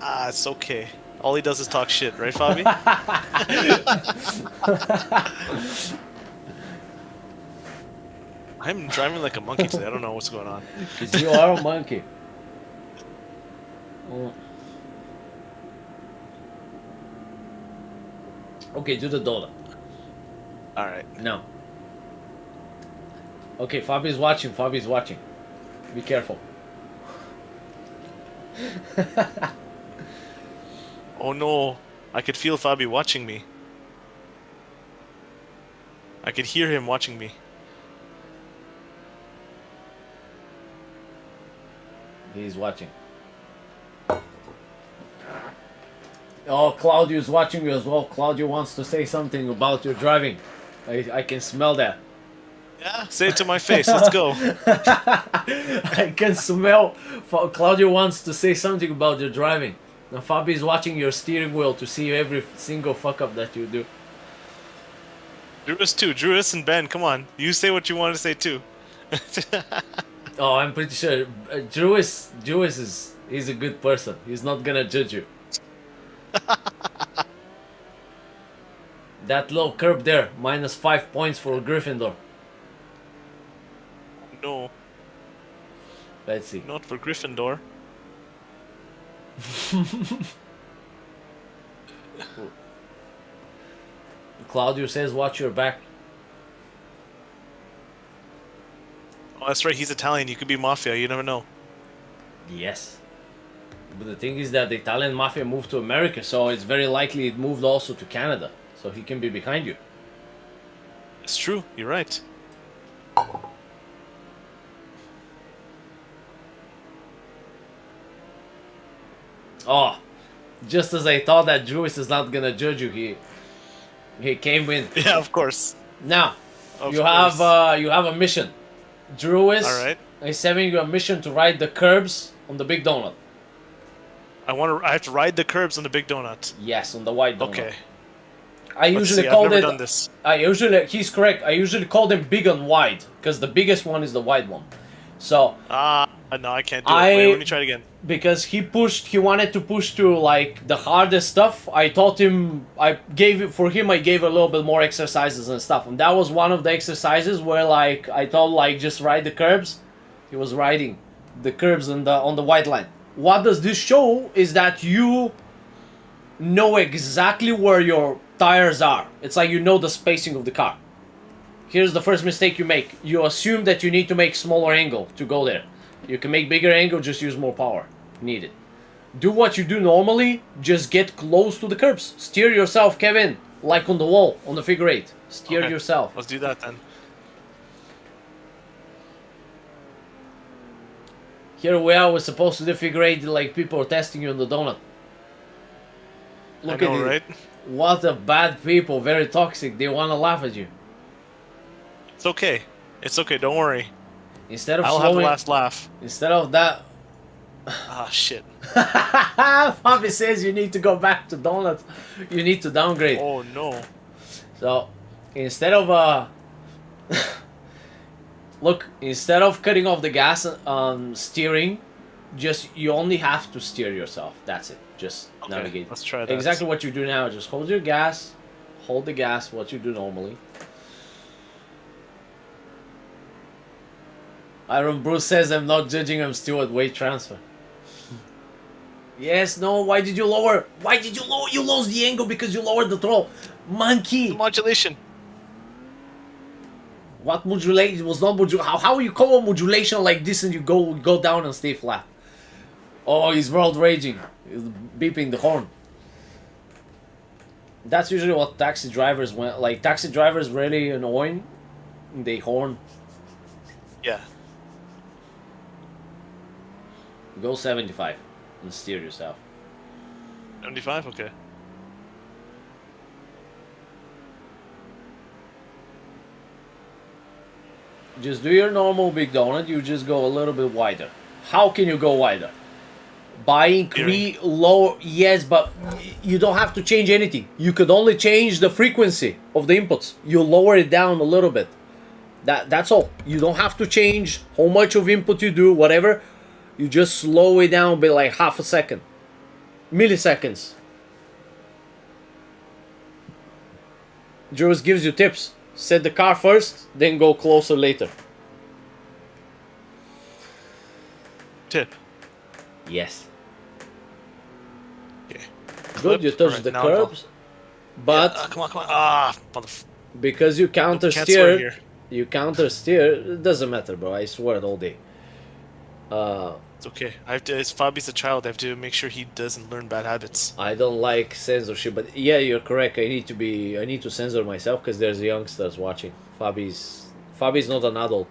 Speaker 6: Ah, it's okay. All he does is talk shit, right, Fabi? I'm driving like a monkey today. I don't know what's going on.
Speaker 1: Because you are a monkey. Oh. Okay, do the donut.
Speaker 6: All right.
Speaker 1: No. Okay, Fabi's watching. Fabi's watching. Be careful.
Speaker 6: Oh no, I could feel Fabi watching me. I could hear him watching me.
Speaker 1: He's watching. Oh, Claudio is watching you as well. Claudio wants to say something about your driving. I can smell that.
Speaker 6: Yeah, say it to my face. Let's go.
Speaker 1: I can smell. Claudio wants to say something about your driving. Now Fabi is watching your steering wheel to see every single fuck up that you do.
Speaker 6: Druis too. Druis and Ben, come on. You say what you want to say too.
Speaker 1: Oh, I'm pretty sure Druis he's a good person. He's not gonna judge you. That little curb there, -5 points for Gryffindor.
Speaker 6: No,
Speaker 1: Let's see.
Speaker 6: not for Gryffindor.
Speaker 1: Claudio says, "Watch your back."
Speaker 6: Oh, that's right. He's Italian. You could be mafia. You never know.
Speaker 1: Yes. But the thing is that the Italian mafia moved to America, so it's very likely it moved also to Canada. So he can be behind you.
Speaker 6: It's true. You're right.
Speaker 1: Oh, just as I thought that Juice is not gonna judge you, he came in.
Speaker 6: Yeah, of course.
Speaker 1: Now,
Speaker 6: Of
Speaker 1: you
Speaker 6: course.
Speaker 1: have a mission. Drew is
Speaker 6: All right.
Speaker 1: having you a mission to ride the curbs on the big donut.
Speaker 6: I have to ride the curbs on the big donut.
Speaker 1: Yes, on the white donut.
Speaker 6: Okay.
Speaker 1: I
Speaker 6: Let's
Speaker 1: usually
Speaker 6: see.
Speaker 1: call
Speaker 6: I've never
Speaker 1: it.
Speaker 6: done this.
Speaker 1: He's correct. I usually call them big and wide because the biggest one is the wide one. So
Speaker 6: No, I can't do it. Wait, let me try it again.
Speaker 1: because he wanted to push to like the hardest stuff, I gave a little bit more exercises and stuff, and that was one of the exercises where like I told like just ride the curbs. He was riding the curbs on the white line. What does this show is that you know exactly where your tires are. It's like you know the spacing of the car. Here's the first mistake you make. You assume that you need to make smaller angle to go there. You can make bigger angle, just use more power needed. Do what you do normally, just get close to the curbs. Steer yourself, Kevin, like on the wall, on the figure eight. Steer
Speaker 6: Okay.
Speaker 1: yourself.
Speaker 6: Let's do that then.
Speaker 1: Here we are, we're supposed to do figure eight like people are testing you on the donut. Look
Speaker 6: I know,
Speaker 1: at it.
Speaker 6: right?
Speaker 1: What a bad people, very toxic. They want to laugh at you.
Speaker 6: It's okay. It's okay. Don't worry.
Speaker 1: Instead of
Speaker 6: I'll have the
Speaker 1: slowing,
Speaker 6: last laugh.
Speaker 1: instead of that,
Speaker 6: Ah, shit.
Speaker 1: Fabi says you need to go back to donuts. You need to downgrade.
Speaker 6: Oh no.
Speaker 1: So instead of look, instead of cutting off the gas on steering, just you only have to steer yourself. That's it. Just
Speaker 6: Okay,
Speaker 1: navigate.
Speaker 6: let's try that.
Speaker 1: Exactly what you do now. Just hold your gas, hold the gas. What you do normally. Iron Bruce says I'm not judging. I'm still at weight transfer. Yes, no. Why did you lower? Why did you lower? You lost the angle because you lowered the throttle. Monkey.
Speaker 6: Modulation.
Speaker 1: What modulation? It was not modulation. How you call a modulation like this and you go down and stay flat? Oh, he's world raging. He's beeping the horn. That's usually what taxi drivers went like. Taxi drivers really annoying. They horn.
Speaker 6: Yeah.
Speaker 1: Go 75 and steer yourself.
Speaker 6: 75. Okay.
Speaker 1: Just do your normal big donut. You just go a little bit wider. How can you go wider? By increase lower. Yes, but you don't have to change anything. You could only change the frequency of the inputs. You lower it down a little bit. That's all. You don't have to change how much of input you do, whatever. You just slow it down by like half a second. Milliseconds. Jules gives you tips. Set the car first, then go closer later.
Speaker 6: Tip.
Speaker 1: Yes.
Speaker 6: Okay.
Speaker 1: Good, you touched
Speaker 6: Alright,
Speaker 1: the
Speaker 6: now I know.
Speaker 1: curbs. But
Speaker 6: Come on, come on. Ah,
Speaker 1: because you counter
Speaker 6: can't swear
Speaker 1: steer,
Speaker 6: here.
Speaker 1: it doesn't matter, bro. I swear it all day.
Speaker 6: It's okay. I have to. As Fabi's a child, I have to make sure he doesn't learn bad habits.
Speaker 1: I don't like censorship, but yeah, you're correct. I need to censor myself because there's youngsters watching. Fabi's not an adult.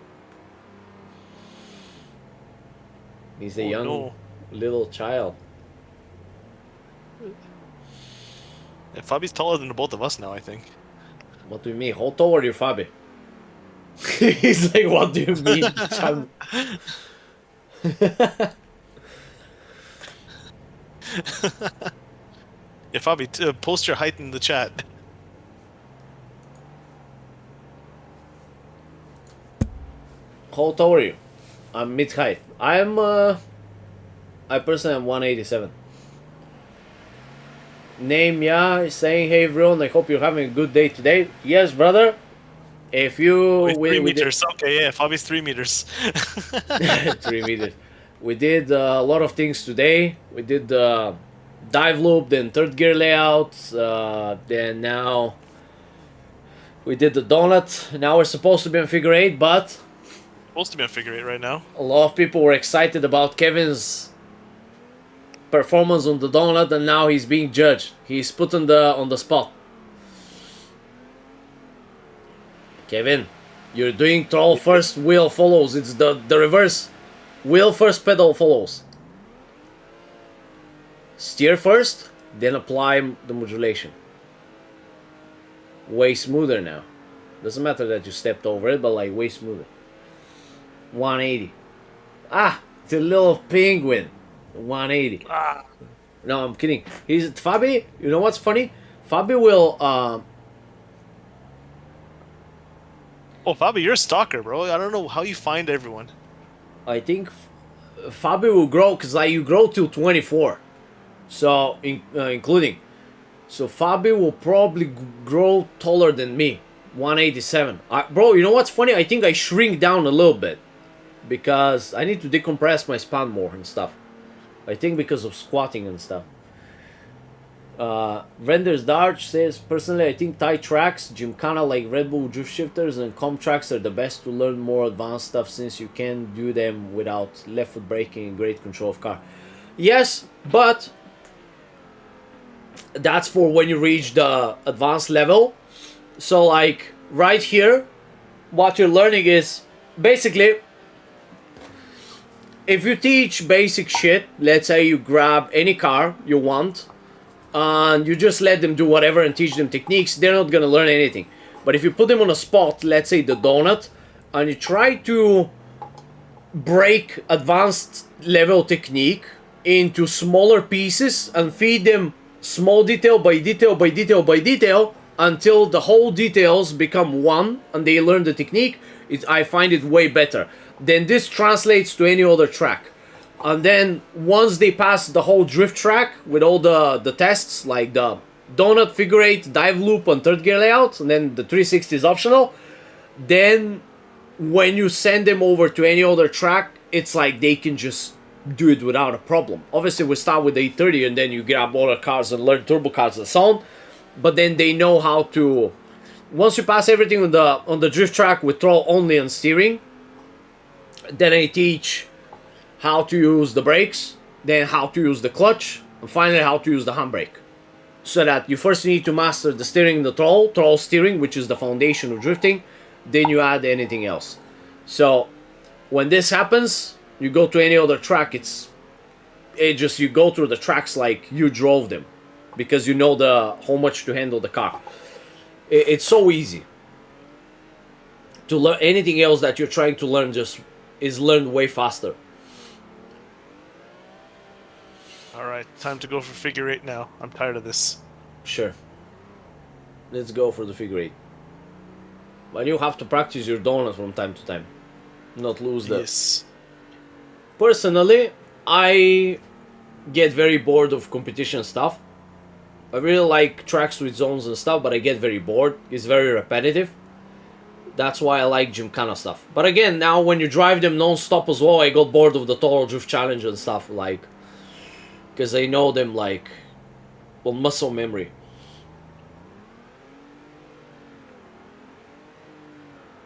Speaker 1: He's a young
Speaker 6: no.
Speaker 1: little child.
Speaker 6: Yeah, Fabi's taller than the both of us now, I think.
Speaker 1: What do you mean? How tall are you, Fabi? He's like, what do you mean? child?
Speaker 6: Yeah, Fabi, post your height in the chat.
Speaker 1: How tall are you? I'm mid height. I personally am 187. Name is saying, hey everyone, I hope you're having a good day today. Yes, brother. If you
Speaker 6: Wait, 3
Speaker 1: we did-
Speaker 6: meters. Okay, yeah, Fabi's 3 meters.
Speaker 1: 3 meters. We did a lot of things today. We did dive loop, then third gear layout, then now we did the donut. Now we're supposed to be on figure eight, but
Speaker 6: Supposed to be on figure eight right now.
Speaker 1: a lot of people were excited about Kevin's performance on the donut, and now he's being judged. He's put on the spot. Kevin, you're doing throttle first, wheel follows. It's the reverse. Wheel first, pedal follows. Steer first, then apply the modulation. Way smoother now. Doesn't matter that you stepped over it, but like way smoother. 180. Ah, it's a little penguin. 180.
Speaker 6: Ah.
Speaker 1: No, I'm kidding. He's Fabi. You know what's funny? Fabi will.
Speaker 6: Oh, Fabi, you're a stalker, bro. I don't know how you find everyone.
Speaker 1: I think Fabi will grow because like you grow till 24, so including. So Fabi will probably grow taller than me, 187. Bro, you know what's funny? I think I shrink down a little bit because I need to decompress my spine more and stuff. I think because of squatting and stuff. Renders Darch says, personally, I think tight tracks, Gymkhana like Red Bull drift shifters and comp tracks are the best to learn more advanced stuff since you can do them without left foot braking and great control of car. Yes, but that's for when you reach the advanced level. So like right here, what you're learning is basically, if you teach basic shit, let's say you grab any car you want, and you just let them do whatever and teach them techniques, they're not gonna learn anything. But if you put them on a spot, let's say the donut, and you try to break advanced level technique into smaller pieces and feed them small detail by detail by detail by detail until the whole details become one and they learn the technique, I find it way better. Then this translates to any other track. And then once they pass the whole drift track with all the tests, like the donut, figure eight, dive loop, and third gear layout, and then the 360 is optional, then when you send them over to any other track, it's like they can just do it without a problem. Obviously, we start with the 830 and then you grab other cars and learn turbo cars and so on. But then they know how to... Once you pass everything on the drift track with throttle only and steering, then I teach how to use the brakes, then how to use the clutch, and finally how to use the handbrake. So that you first need to master the steering and the throttle steering, which is the foundation of drifting, then you add anything else. So when this happens, you go to any other track, you go through the tracks like you drove them, because you know how much to handle the car. It's so easy. To learn anything else that you're trying to learn is learned way faster.
Speaker 6: Alright, time to go for figure eight now. I'm tired of this.
Speaker 1: Sure. Let's go for the figure eight. But you have to practice your donut from time to time. Not lose the...
Speaker 6: Yes.
Speaker 1: Personally, I get very bored of competition stuff. I really like tracks with zones and stuff, but I get very bored. It's very repetitive. That's why I like Gymkhana stuff. But again, now when you drive them non-stop as well, I got bored of the Total Drift Challenge and stuff, like... Because I know them, like, on muscle memory.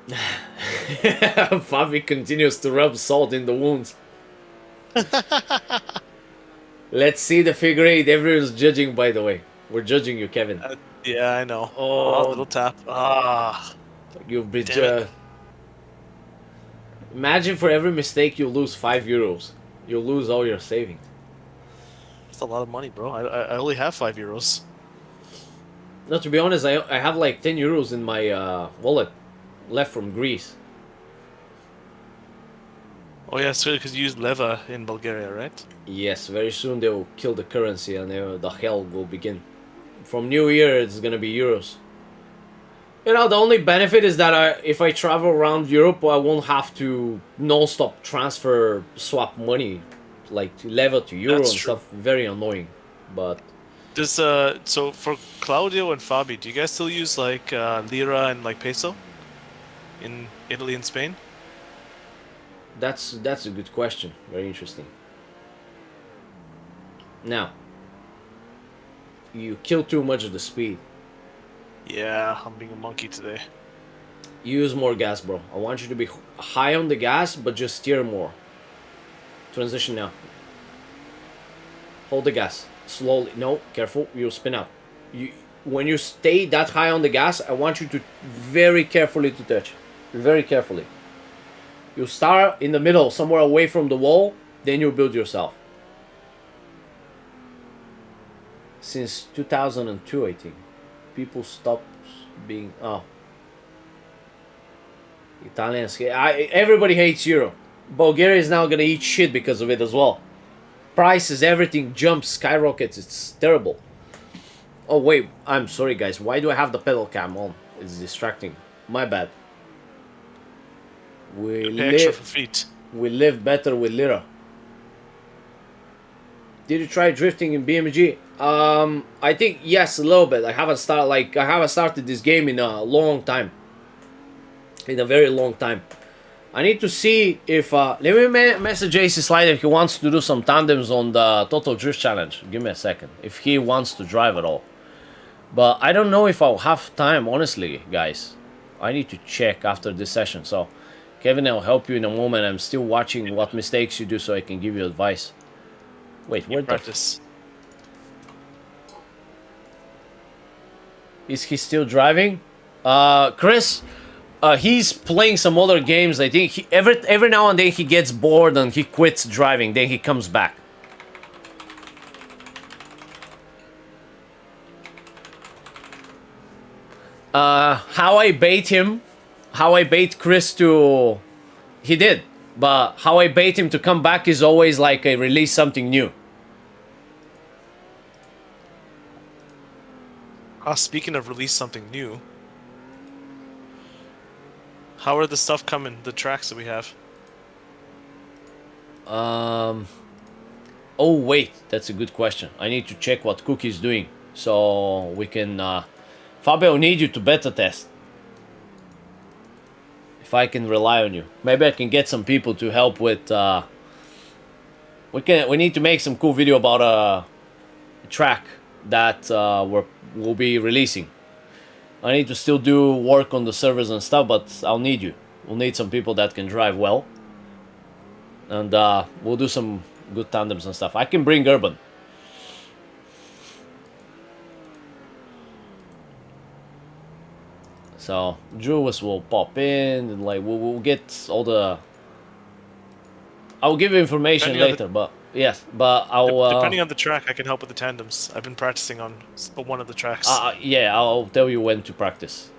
Speaker 1: Fabi continues to rub salt in the wounds. Let's see the figure eight. Everyone's judging, by the way. We're judging you, Kevin.
Speaker 6: Yeah, I know.
Speaker 1: Oh,
Speaker 6: little tap. Ah.
Speaker 1: You've been...
Speaker 6: Damn it.
Speaker 1: Imagine for every mistake you lose €5. You'll lose all your savings.
Speaker 6: That's a lot of money, bro. I only have €5.
Speaker 1: No, to be honest, I have like €10 in my wallet left from Greece.
Speaker 6: Oh yeah, so because you used leva in Bulgaria, right?
Speaker 1: Yes, very soon they will kill the currency and the hell will begin. From New Year, it's gonna be euros. You know, the only benefit is that if I travel around Europe, I won't have to non-stop swap money, like leva to euro
Speaker 6: That's
Speaker 1: and
Speaker 6: true.
Speaker 1: stuff. Very annoying, but...
Speaker 6: Does so for Claudio and Fabi, do you guys still use like lira and like peso in Italy and Spain?
Speaker 1: That's a good question. Very interesting. Now, you kill too much of the speed.
Speaker 6: Yeah, I'm being a monkey today.
Speaker 1: Use more gas, bro. I want you to be high on the gas, but just steer more. Transition now. Hold the gas. Slowly. No, careful. You'll spin out. When you stay that high on the gas, I want you to very carefully to touch. Very carefully. You start in the middle, somewhere away from the wall, then you build yourself. Since 2002, I think. People stopped being... Oh. Italians... Everybody hates Euro. Bulgaria is now gonna eat shit because of it as well. Prices, everything jumps, skyrockets. It's terrible. Oh, wait. I'm sorry, guys. Why do I have the pedal cam on? It's distracting. My bad.
Speaker 6: Pay extra for feet.
Speaker 1: We live better with lira. Did you try drifting in BMG? I think yes, a little bit. I haven't started this game in a long time. In a very long time. I need to see if let me message AC Slider if he wants to do some tandems on the Total Drift Challenge. Give me a second. If he wants to drive at all. But I don't know if I'll have time, honestly, guys. I need to check after this session. So Kevin, I'll help you in a moment. I'm still watching what mistakes you do so I can give you advice. Wait, where the
Speaker 6: Practice.
Speaker 1: is he still driving? Chris, he's playing some other games. I think every now and then he gets bored and he quits driving. Then he comes back. How I bait him, how I bait Chris to... He did. But how I bait him to come back is always like I release something new.
Speaker 6: Speaking of release something new, how are the stuff coming? The tracks that we have.
Speaker 1: Oh wait, that's a good question. I need to check what Cookie's doing so we can. Fabio, I need you to beta test. If I can rely on you, maybe I can get some people to help with. We need to make some cool video about a track that we'll be releasing. I need to still do work on the servers and stuff, but I'll need you. We'll need some people that can drive well. And we'll do some good tandems and stuff. I can bring Urban. So, Jules will pop in and like we'll get all the... I'll give you information later, but... Yes, but I'll...
Speaker 6: Depending on the track, I can help with the tandems. I've been practicing on one of the tracks.
Speaker 1: Yeah, I'll tell you when to practice.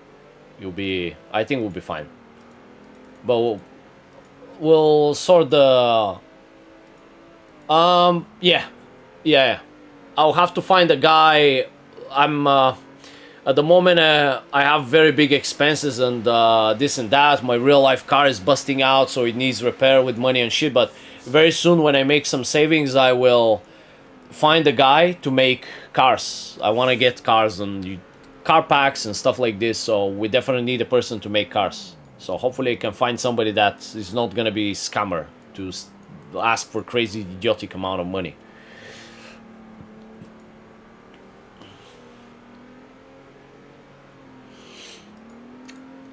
Speaker 1: I think we'll be fine. But we'll sort the... Yeah. I'll have to find a guy. At the moment, I have very big expenses and this and that. My real life car is busting out, so it needs repair with money and shit, but... Very soon, when I make some savings, I will find a guy to make cars. I want to get cars and car packs and stuff like this, so we definitely need a person to make cars. So hopefully I can find somebody that is not going to be scammer to ask for crazy idiotic amount of money.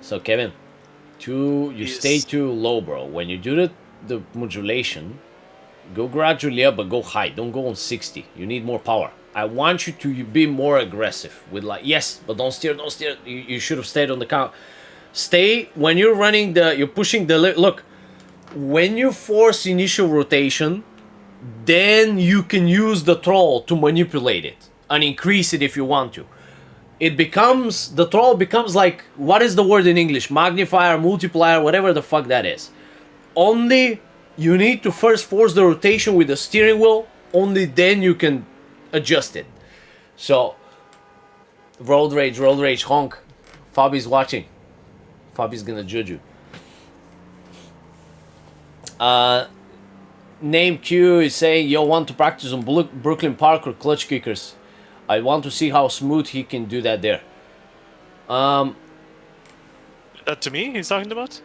Speaker 1: So Kevin, you stay too low, bro. When you do the modulation, go gradually up but go high. Don't go on 60. You need more power. I want you to be more aggressive with like, yes, but don't steer. You should have stayed on the count. Stay when you're running you're pushing the look. When you force initial rotation, then you can use the throttle to manipulate it and increase it if you want to. The throttle becomes like, what is the word in English? Magnifier, multiplier, whatever the fuck that is. Only you need to first force the rotation with the steering wheel, only then you can adjust it. So, road rage, honk. Fabi's watching. Fabi's gonna judge you. Name Q is saying, yo, want to practice on Brooklyn Park or clutch kickers. I want to see how smooth he can do that there.
Speaker 6: To me, he's talking about?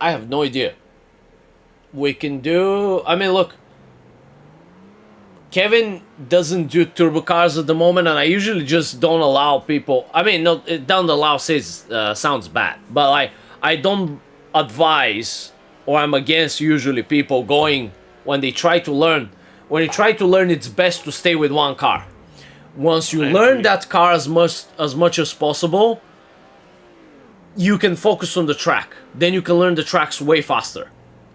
Speaker 1: I have no idea. we can do. I mean, look. Kevin doesn't do turbo cars at the moment, and I usually just don't allow people. I mean, no, it don't allow sounds bad, but like I don't advise, or I'm against usually people going when they try to learn. When you try to learn, it's best to stay with one car. Once you learn that car as much as possible, you can focus on the track. Then you can learn the tracks way faster.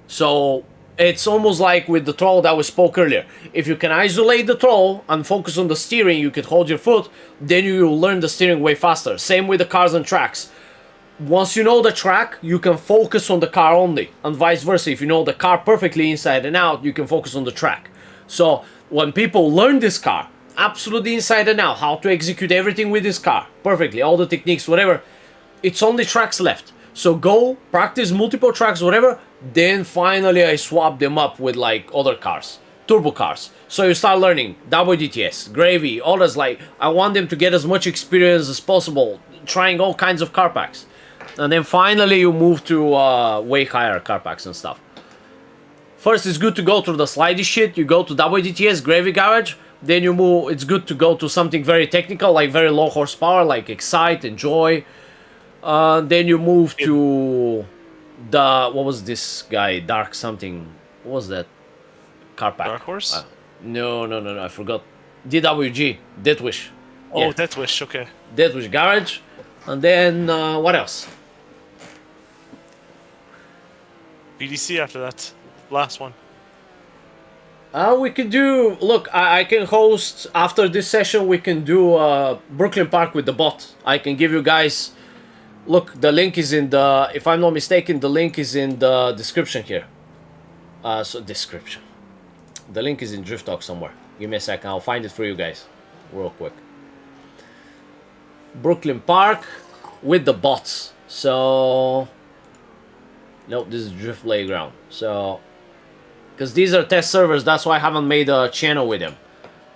Speaker 1: So it's almost like with the throttle that we spoke earlier. If you can isolate the throttle and focus on the steering, you can hold your foot, then you will learn the steering way faster. Same with the cars and tracks. Once you know the track, you can focus on the car only, and vice versa. If you know the car perfectly inside and out, you can focus on the track. So when people learn this car, absolutely inside and out, how to execute everything with this car perfectly, all the techniques, whatever, it's only tracks left. So go practice multiple tracks, whatever. Then finally I swap them up with like other cars, turbo cars. So you start learning WDTS, Gravy, all this. Like I want them to get as much experience as possible, trying all kinds of car packs. And then finally you move to way higher car packs and stuff. First it's good to go through the slidey shit. You go to WDTS, Gravy Garage. Then you move, it's good to go to something very technical, like very low horsepower, like Excite, Enjoy. Then you move to the, what was this guy, Dark something, what was that car pack?
Speaker 6: Dark Horse?
Speaker 1: No, I forgot. DWG, Deathwish.
Speaker 6: Oh,
Speaker 1: Yeah.
Speaker 6: Deathwish, okay.
Speaker 1: Deathwish Garage. And then, what else?
Speaker 6: BDC after that. Last one.
Speaker 1: We could do, look, I can host, after this session, we can do Brooklyn Park with the bot. I can give you guys, look, the link is in the, if I'm not mistaken, the link is in the description here. Description. The link is in Drift Talk somewhere. Give me a second, I'll find it for you guys, real quick. Brooklyn Park with the bots. So, nope, this is Drift Playground. So, because these are test servers, that's why I haven't made a channel with them.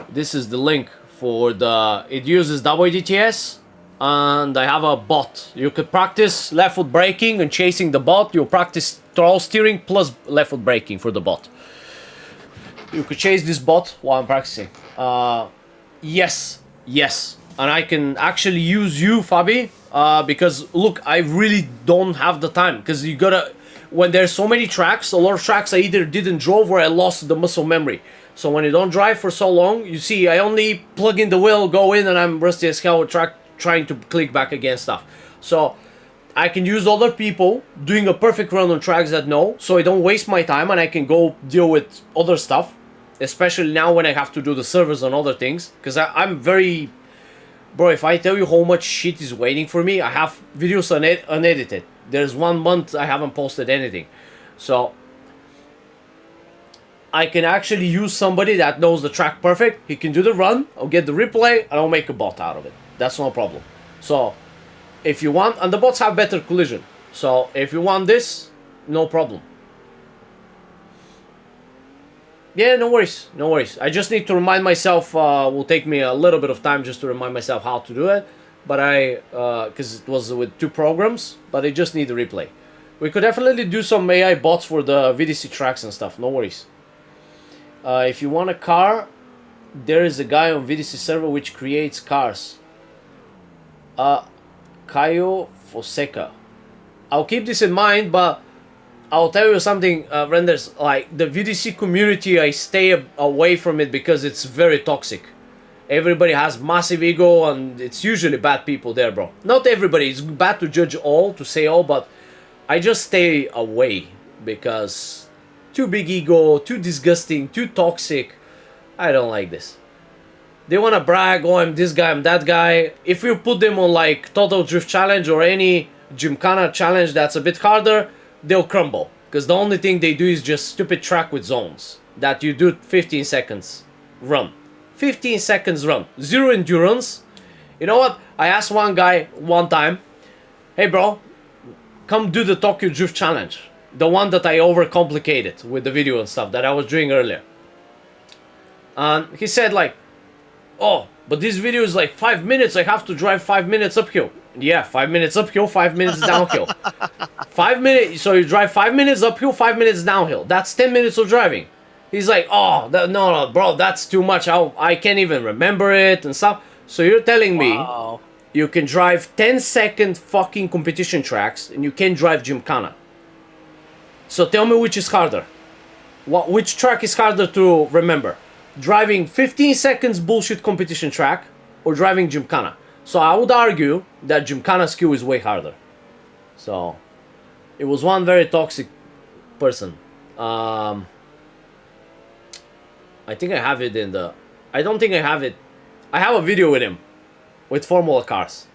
Speaker 1: This is the link for the, it uses WDTS, and I have a bot. You could practice left foot braking and chasing the bot. You'll practice throttle steering plus left foot braking for the bot. You could chase this bot while I'm practicing. Yes. And I can actually use you, Fabi, because look, I really don't have the time, because you gotta, when there's so many tracks, a lot of tracks I either didn't drove or I lost the muscle memory. So when you don't drive for so long, you see, I only plug in the wheel, go in, and I'm rusty as hell with track, trying to click back against stuff. So I can use other people doing a perfect run on tracks that know, so I don't waste my time and I can go deal with other stuff, especially now when I have to do the servers and other things, because I'm very, bro, if I tell you how much shit is waiting for me, I have videos unedited. There's 1 month I haven't posted anything. So I can actually use somebody that knows the track perfect. He can do the run, I'll get the replay, and I'll make a bot out of it. That's no problem. So if you want, and the bots have better collision. So if you want this, no problem. Yeah, no worries. I just need to remind myself, will take me a little bit of time just to remind myself how to do it. But because it was with 2 programs, but I just need the replay. We could definitely do some AI bots for the VDC tracks and stuff, no worries. If you want a car, there is a guy on VDC server which creates cars. Caio Fonseca. I'll keep this in mind, but I'll tell you something, Renders, like the VDC community, I stay away from it because it's very toxic. Everybody has massive ego and it's usually bad people there, bro. Not everybody, it's bad to judge all, to say all, but I just stay away because too big ego, too disgusting, too toxic. I don't like this. They want to brag, oh, I'm this guy, I'm that guy. If you put them on like Total Drift Challenge or any Gymkhana challenge that's a bit harder, they'll crumble. Because the only thing they do is just stupid track with zones. That you do 15 seconds run. 15 seconds run. Zero endurance. You know what? I asked one guy one time, hey bro, come do the Tokyo Drift Challenge. The one that I overcomplicated with the video and stuff that I was doing earlier. And he said like, oh, but this video is like 5 minutes. I have to drive 5 minutes uphill. Yeah, 5 minutes uphill, 5 minutes downhill. 5 minutes. So you drive 5 minutes uphill, 5 minutes downhill. That's 10 minutes of driving. He's like, oh, no, bro, that's too much. I can't even remember it and stuff. So you're telling me
Speaker 6: Wow.
Speaker 1: you can drive 10-second fucking competition tracks and you can't drive Gymkhana. So tell me which is harder. Which track is harder to remember? Driving 15 seconds bullshit competition track or driving Gymkhana? So I would argue that Gymkhana skill is way harder. So it was one very toxic person. I think I have it in the... I don't think I have it. I have a video with him. With Formula cars.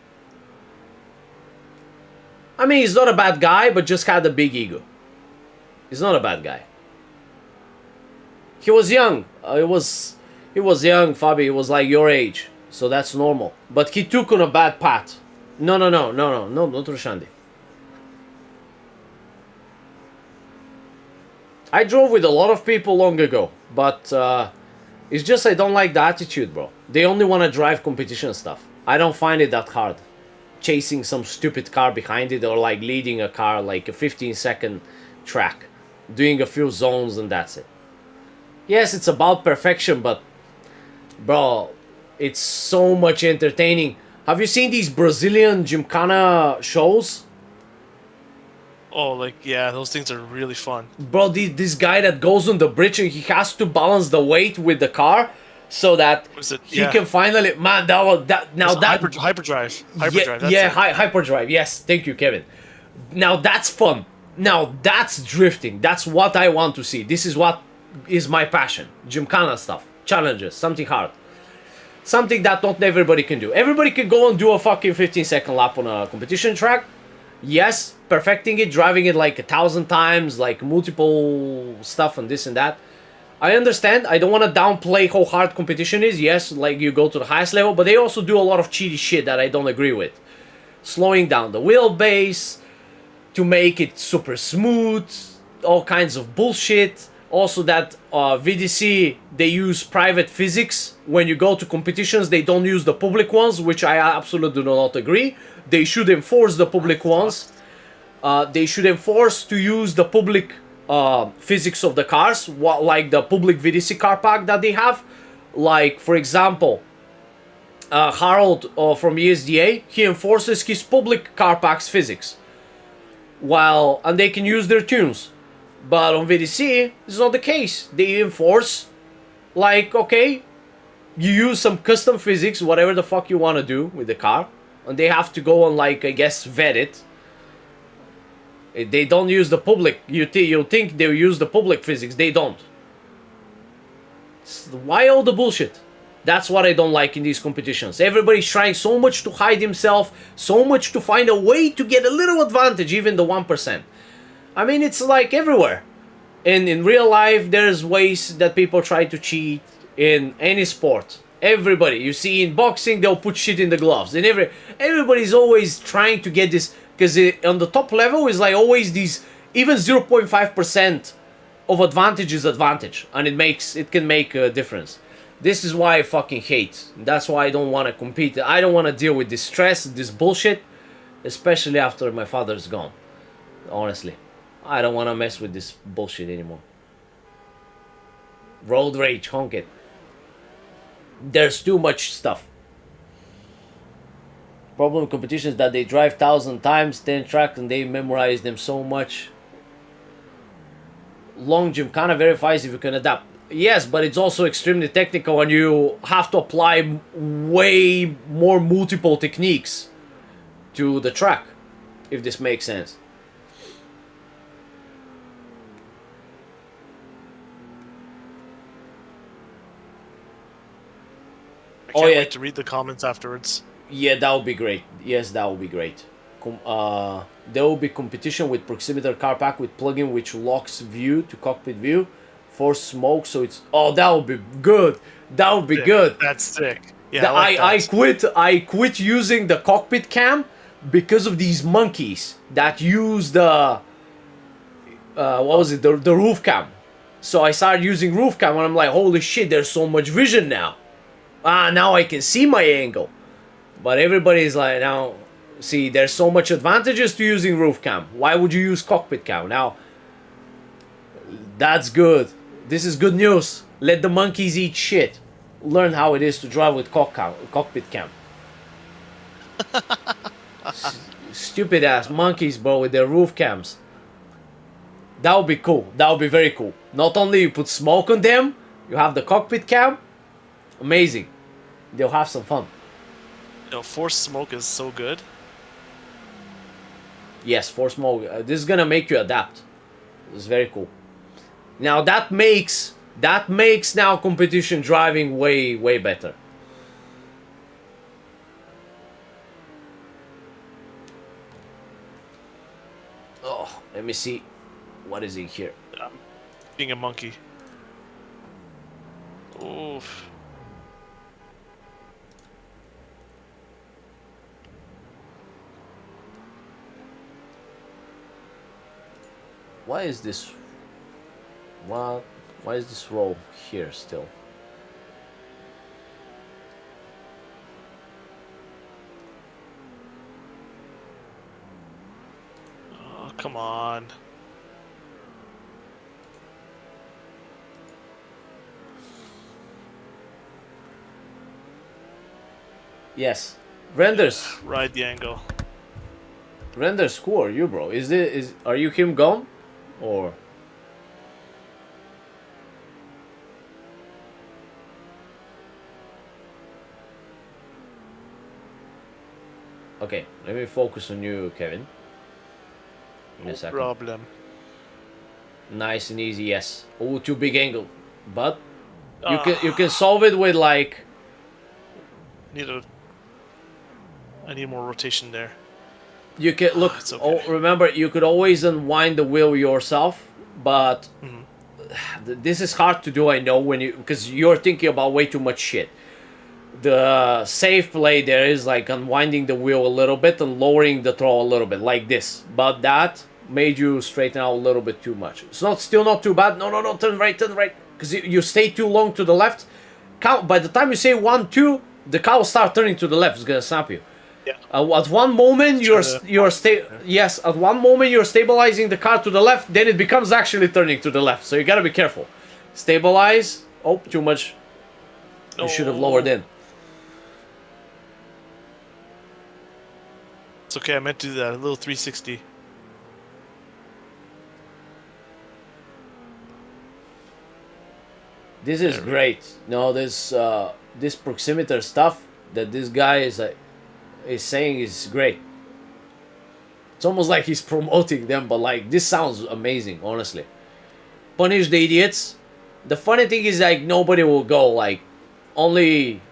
Speaker 1: I mean, he's not a bad guy, but just had a big ego. He's not a bad guy. He was young. He was young, Fabi. He was like your age. So that's normal. But he took on a bad path. No, not Roshandi. I drove with a lot of people long ago, but it's just I don't like the attitude, bro. They only want to drive competition stuff. I don't find it that hard. Chasing some stupid car behind it or like leading a car like a 15-second track. Doing a few zones and that's it. Yes, it's about perfection, but bro, it's so much entertaining. Have you seen these Brazilian Gymkhana shows?
Speaker 6: Oh, like, yeah, those things are really fun.
Speaker 1: Bro, this guy that goes on the bridge and he has to balance the weight with the car so that he can finally... Man,
Speaker 6: hyperdrive.
Speaker 1: Hyperdrive. Yes, thank you, Kevin. Now that's fun. Now that's drifting. That's what I want to see. This is what is my passion. Gymkhana stuff. Challenges. Something hard. Something that not everybody can do. Everybody can go and do a fucking 15-second lap on a competition track. Yes, perfecting it, driving it like 1,000 times, like multiple stuff and this and that. I understand. I don't want to downplay how hard competition is. Yes, like you go to the highest level, but they also do a lot of cheaty shit that I don't agree with. Slowing down the wheelbase to make it super smooth, all kinds of bullshit. Also that VDC, they use private physics. When you go to competitions, they don't use the public ones, which I absolutely do not agree. They should enforce the public ones. They should enforce to use the public physics of the cars, like the public VDC car pack that they have. Like, for example, Harold from ESDA, he enforces his public car pack's physics. And they can use their tunes. But on VDC, it's not the case. They enforce, like, okay, you use some custom physics, whatever the fuck you want to do with the car. And they have to go and, like, I guess, vet it. They don't use the public. You think they use the public physics. They don't. Why all the bullshit? That's what I don't like in these competitions. Everybody's trying so much to hide himself, so much to find a way to get a little advantage, even the 1%. I mean, it's like everywhere. And in real life, there's ways that people try to cheat in any sport. Everybody. You see in boxing, they'll put shit in the gloves. And everybody's always trying to get this. Because on the top level, is like always these, even 0.5% of advantage is advantage. And it can make a difference. This is why I fucking hate. That's why I don't want to compete. I don't want to deal with this stress, this bullshit. Especially after my father's gone. Honestly. I don't want to mess with this bullshit anymore. Road rage, honk it. There's too much stuff. Problem with competitions that they drive 1,000 times, 10 tracks, and they memorize them so much. Long Gymkhana verifies if you can adapt. Yes, but it's also extremely technical and you have to apply way more multiple techniques to the track, if this makes sense.
Speaker 6: I can't wait to read the comments afterwards.
Speaker 1: Yeah, that would be great. Yes, that would be great. There will be competition with proximity car pack with plugin which locks view to cockpit view. Force smoke, so it's... Oh, that would be good. That would be good.
Speaker 6: That's sick. Yeah,
Speaker 1: I quit using the cockpit cam because of these monkeys that use the... what was it? The roof cam. So I started using roof cam and I'm like, holy shit, there's so much vision now. Now I can see my angle. But everybody's like, now See, there's so much advantages to using roof cam. Why would you use cockpit cam? Now, that's good. This is good news. Let the monkeys eat shit. Learn how it is to drive with cockpit cam. Stupid ass monkeys, bro, with their roof cams. That would be cool. That would be very cool. Not only you put smoke on them, you have the cockpit cam. Amazing. They'll have some fun.
Speaker 6: You know, forced smoke is so good.
Speaker 1: Yes, for smoke. This is gonna make you adapt. It's very cool. Now that makes now competition driving way better. Oh, let me see. What is it here?
Speaker 6: Being a monkey. Oof.
Speaker 1: Why is this? What? Why is this row here still?
Speaker 6: Oh, come on.
Speaker 1: Yes, renders.
Speaker 6: Ride the angle.
Speaker 1: Renders, who are you, bro? Are you him gone, or? Okay, let me focus on you, Kevin. Give me a
Speaker 6: No
Speaker 1: second.
Speaker 6: problem.
Speaker 1: Nice and easy, yes. Oh, too big angle, but you can solve it with like.
Speaker 6: I need more rotation there.
Speaker 1: You can look.
Speaker 6: It's okay.
Speaker 1: Remember, you could always unwind the wheel yourself, but this is hard to do. I know because you're thinking about way too much shit. The safe play there is like unwinding the wheel a little bit and lowering the throttle a little bit, like this. But that made you straighten out a little bit too much. It's still not too bad. No, turn right, because you stay too long to the left. Count. By the time you say 1, 2, the car will start turning to the left. It's gonna snap you.
Speaker 6: Yeah.
Speaker 1: At one moment at one moment you're stabilizing the car to the left, then it becomes actually turning to the left. So you gotta be careful. Stabilize. Oh, too much. You should have lowered in.
Speaker 6: It's okay, I meant to do that. A little 360.
Speaker 1: This is great. No, this proximimeter stuff that this guy is saying is great. It's almost like he's promoting them, but like this sounds amazing, honestly. Punish the idiots. The funny thing is like nobody will go, like only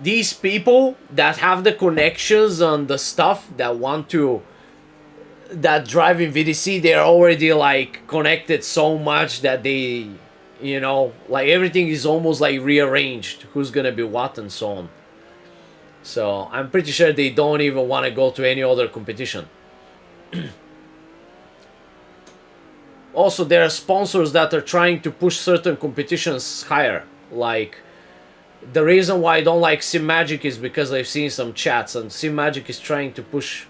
Speaker 1: these people that have the connections on the stuff that drive in VDC, they're already like connected so much that they, like everything is almost like rearranged, who's gonna be what and so on. So I'm pretty sure they don't even want to go to any other competition. Also, there are sponsors that are trying to push certain competitions higher. Like, the reason why I don't like Sim Magic is because I've seen some chats, and Sim Magic is trying to push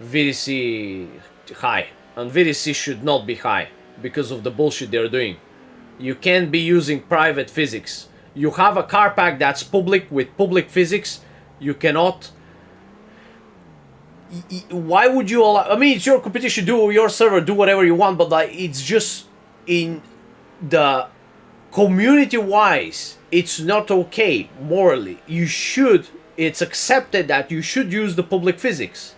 Speaker 1: VDC high. And VDC should not be high because of the bullshit they're doing. You can't be using private physics. You have a car pack that's public with public physics. You cannot. Why would you allow? I mean, it's your competition. Do your server, do whatever you want, but like, it's just in the community-wise, it's not okay morally. You should. It's accepted that you should use the public physics.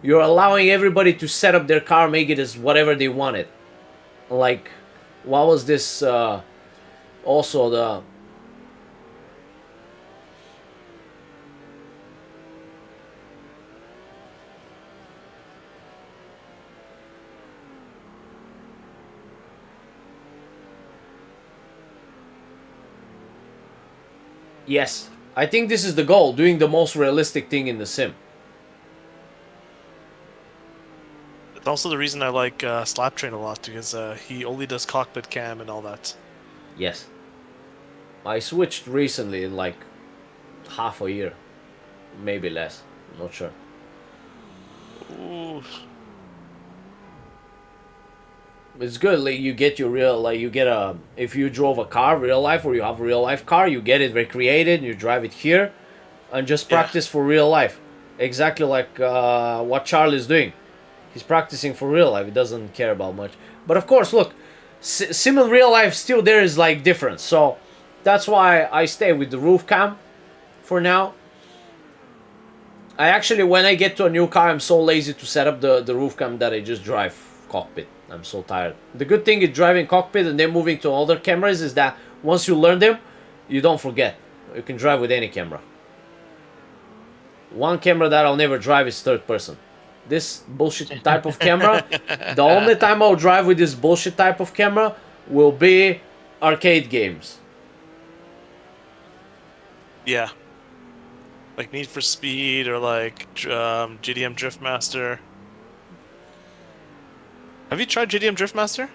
Speaker 1: You're allowing everybody to set up their car, make it as whatever they want it. Like, what was this? Also the. Yes, I think this is the goal, doing the most realistic thing in the sim.
Speaker 6: It's also the reason I like Slaptrain a lot, because he only does cockpit cam and all that.
Speaker 1: Yes. I switched recently in like half a year, maybe less. Not sure.
Speaker 6: Ooh.
Speaker 1: It's good. Like you get your real, like you get a. If you drove a car, real life, or you have a real life car, you get it recreated. You drive it here, and just
Speaker 6: Yeah.
Speaker 1: practice for real life. Exactly like what Charlie's doing. He's practicing for real life. He doesn't care about much. But of course, look, sim in real life still there is like difference. So that's why I stay with the roof cam for now. I actually, when I get to a new car, I'm so lazy to set up the roof cam that I just drive cockpit. I'm so tired. The good thing is driving cockpit and then moving to other cameras is that once you learn them, you don't forget. You can drive with any camera. One camera that I'll never drive is third person. This bullshit type of camera, the only time I'll drive with this bullshit type of camera will be arcade games.
Speaker 6: Yeah. Like Need for Speed or like GDM Driftmaster. Have you tried GDM Driftmaster?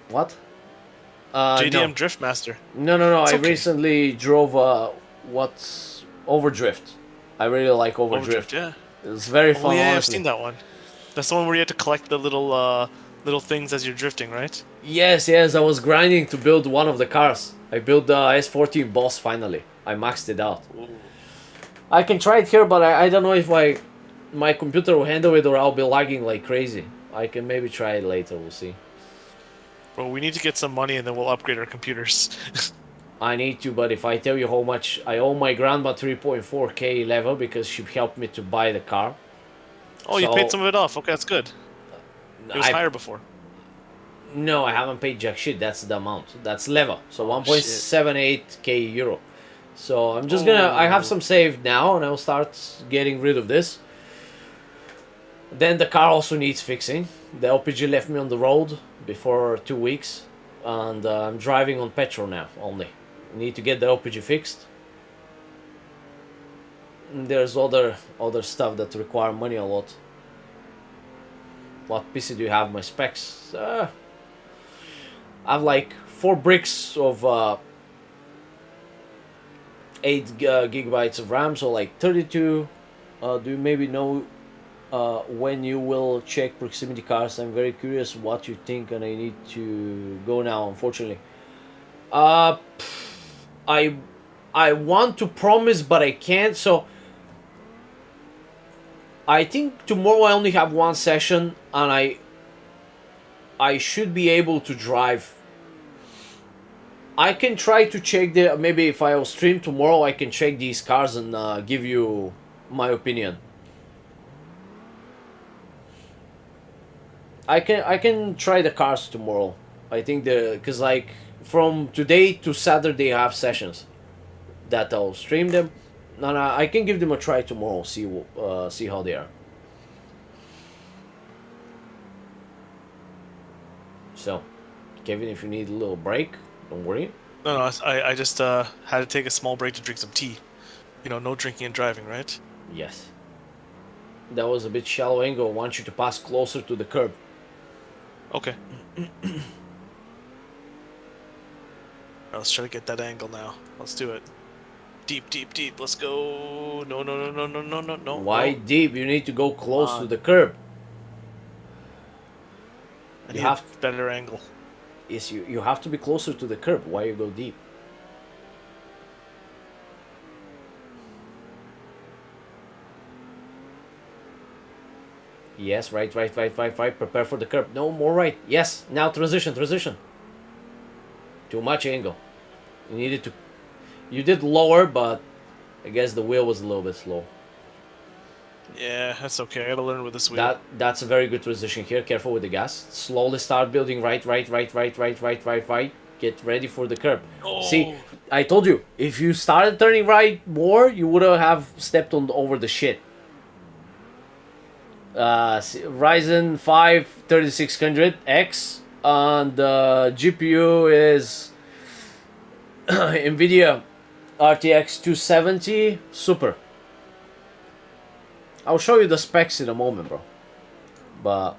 Speaker 1: What?
Speaker 6: JDM Driftmaster.
Speaker 1: No.
Speaker 6: It's
Speaker 1: I
Speaker 6: okay.
Speaker 1: recently drove what's Overdrift. I really like Overdrift.
Speaker 6: Yeah.
Speaker 1: It's very fun.
Speaker 6: Oh yeah, I've
Speaker 1: honestly.
Speaker 6: seen that one. That's the one where you had to collect the little things as you're drifting, right?
Speaker 1: Yes. I was grinding to build one of the cars. I built the S14 boss finally. I maxed it out.
Speaker 6: Ooh.
Speaker 1: I can try it here, but I don't know if my computer will handle it or I'll be lagging like crazy. I can maybe try it later. We'll see.
Speaker 6: Well, we need to get some money and then we'll upgrade our computers.
Speaker 1: I need to, but if I tell you how much I owe my grandma 3.4k level because she helped me to buy the car.
Speaker 6: Oh, you
Speaker 1: So-
Speaker 6: paid some of it off. Okay, that's good. It was higher before.
Speaker 1: No, I haven't paid jack shit. That's the amount. That's level. So
Speaker 6: Oh,
Speaker 1: 1.78k euro. So I'm just gonna. I have some saved now, and I'll start getting rid of this. Then the car also needs fixing. The LPG left me on the road before 2 weeks, and I'm driving on petrol now only. Need to get the LPG fixed. And there's other stuff that require money a lot. What PC do you have? My specs. I have like 4 bricks of 8 gigabytes of RAM, so like 32. Do you maybe know when you will check proximity cars? I'm very curious what you think, and I need to go now, unfortunately. I want to promise, but I can't. So I think tomorrow I only have 1 session, and I should be able to drive. I can try to check maybe if I'll stream tomorrow, I can check these cars and give you my opinion. I can try the cars tomorrow. I think because like from today to Saturday I have sessions that I'll stream them. And I can give them a try tomorrow. See how they are. So, Kevin, if you need a little break, don't worry.
Speaker 6: No, I just had to take a small break to drink some tea. You know, no drinking and driving, right?
Speaker 1: Yes. That was a bit shallow angle. I want you to pass closer to the curb.
Speaker 6: Okay. Let's try to get that angle now. Let's do it. Deep, deep, deep. Let's go. No.
Speaker 1: Why
Speaker 6: no.
Speaker 1: deep? You need to go close
Speaker 6: on.
Speaker 1: to the curb.
Speaker 6: I
Speaker 1: You
Speaker 6: need
Speaker 1: have
Speaker 6: a better angle.
Speaker 1: Yes, you have to be closer to the curb. Why you go deep? Yes, right. Prepare for the curb. No, more right. Yes, now transition. Too much angle. You needed to. You did lower, but I guess the wheel was a little bit slow.
Speaker 6: Yeah, that's okay. I gotta learn with this wheel.
Speaker 1: That's a very good transition here. Careful with the gas. Slowly start building right. Get ready for the curb.
Speaker 6: Oh.
Speaker 1: See, I told you, if you started turning right more, you would have stepped on over the shit. Ryzen 5 3600X, and the GPU is NVIDIA RTX 270 Super. I'll show you the specs in a moment, bro. But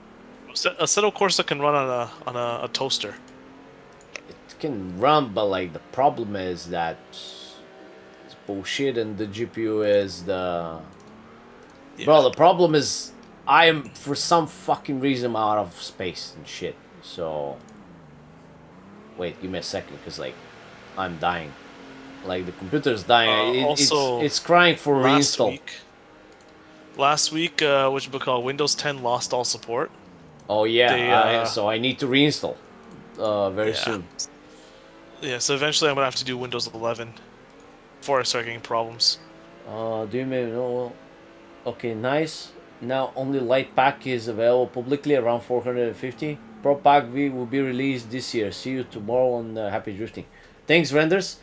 Speaker 6: Assetto Corsa can run on a toaster.
Speaker 1: it can run, but like the problem is that it's bullshit, and the GPU is the
Speaker 6: Yeah.
Speaker 1: Bro, the problem is I am for some fucking reason out of space and shit. So wait, give me a second, cause like I'm dying. Like the computer's dying.
Speaker 6: Also,
Speaker 1: It's crying for
Speaker 6: last
Speaker 1: reinstall.
Speaker 6: Last week, which we call Windows 10 lost all support.
Speaker 1: Oh yeah,
Speaker 6: They,
Speaker 1: so I need to reinstall very
Speaker 6: Yeah.
Speaker 1: soon.
Speaker 6: Yeah, so eventually I'm gonna have to do Windows 11 before I start getting problems.
Speaker 1: Do you maybe know? Okay, nice. Now only light pack is available publicly around 450. Pro pack V will be released this year. See you tomorrow on Happy Drifting. Thanks, Renders.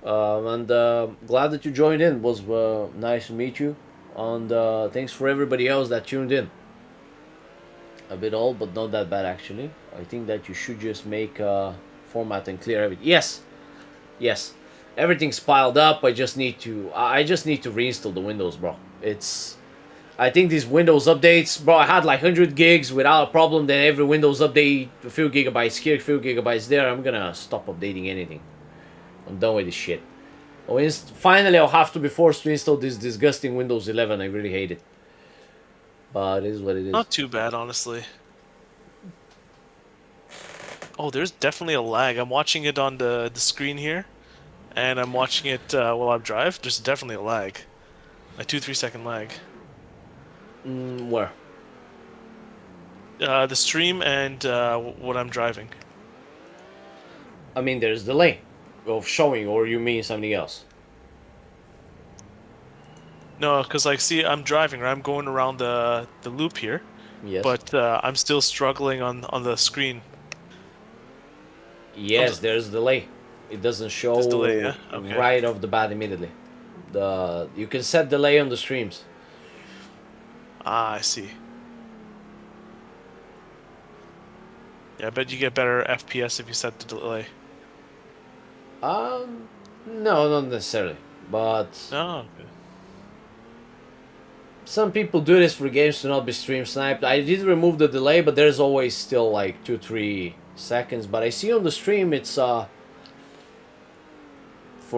Speaker 1: And glad that you joined in. It was nice to meet you. And thanks for everybody else that tuned in. A bit old, but not that bad actually. I think that you should just make format and clear everything. Yes, everything's piled up. I just need to reinstall the Windows, bro. I think these Windows updates, bro. I had like 100 gigs without a problem. Then every Windows update, a few gigabytes here, a few gigabytes there. I'm gonna stop updating anything. I'm done with this shit. Finally, I'll have to be forced to install this disgusting Windows 11. I really hate it. But it is what it is.
Speaker 6: Not too bad, honestly. Oh, there's definitely a lag. I'm watching it on the screen here, and I'm watching it while I drive. There's definitely a lag. A 2-3 second lag.
Speaker 1: Where?
Speaker 6: The stream and what I'm driving.
Speaker 1: I mean, there's delay of showing, or you mean something else?
Speaker 6: No, because like, see, I'm driving, right? I'm going around the loop here,
Speaker 1: Yes.
Speaker 6: but I'm still struggling on the screen.
Speaker 1: Yes, there's delay. It doesn't show
Speaker 6: There's delay, yeah? Okay.
Speaker 1: right off the bat immediately. You can set delay on the streams.
Speaker 6: Ah, I see. Yeah, I bet you get better FPS if you set the delay.
Speaker 1: No, not necessarily. But
Speaker 6: Oh, okay.
Speaker 1: some people do this for games to not be stream sniped. I did remove the delay, but there's always still like 2-3 seconds. But I see on the stream it's for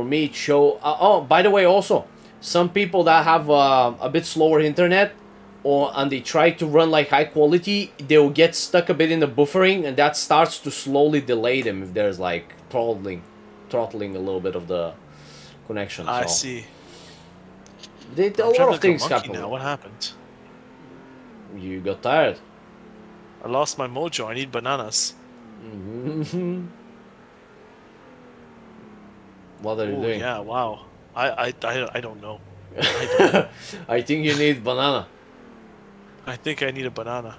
Speaker 1: me it show. Oh, by the way, also some people that have a bit slower internet, and they try to run like high quality, they'll get stuck a bit in the buffering, and that starts to slowly delay them if there's like throttling a little bit of the connection.
Speaker 6: I
Speaker 1: so.
Speaker 6: see.
Speaker 1: A
Speaker 6: I'm
Speaker 1: lot
Speaker 6: driving
Speaker 1: of
Speaker 6: like a
Speaker 1: things
Speaker 6: monkey
Speaker 1: happen.
Speaker 6: now. What happened?
Speaker 1: You got tired.
Speaker 6: I lost my mojo. I need bananas.
Speaker 1: What are you
Speaker 6: Oh
Speaker 1: doing?
Speaker 6: yeah, wow. I don't know.
Speaker 1: I think you need banana.
Speaker 6: I think I need a banana.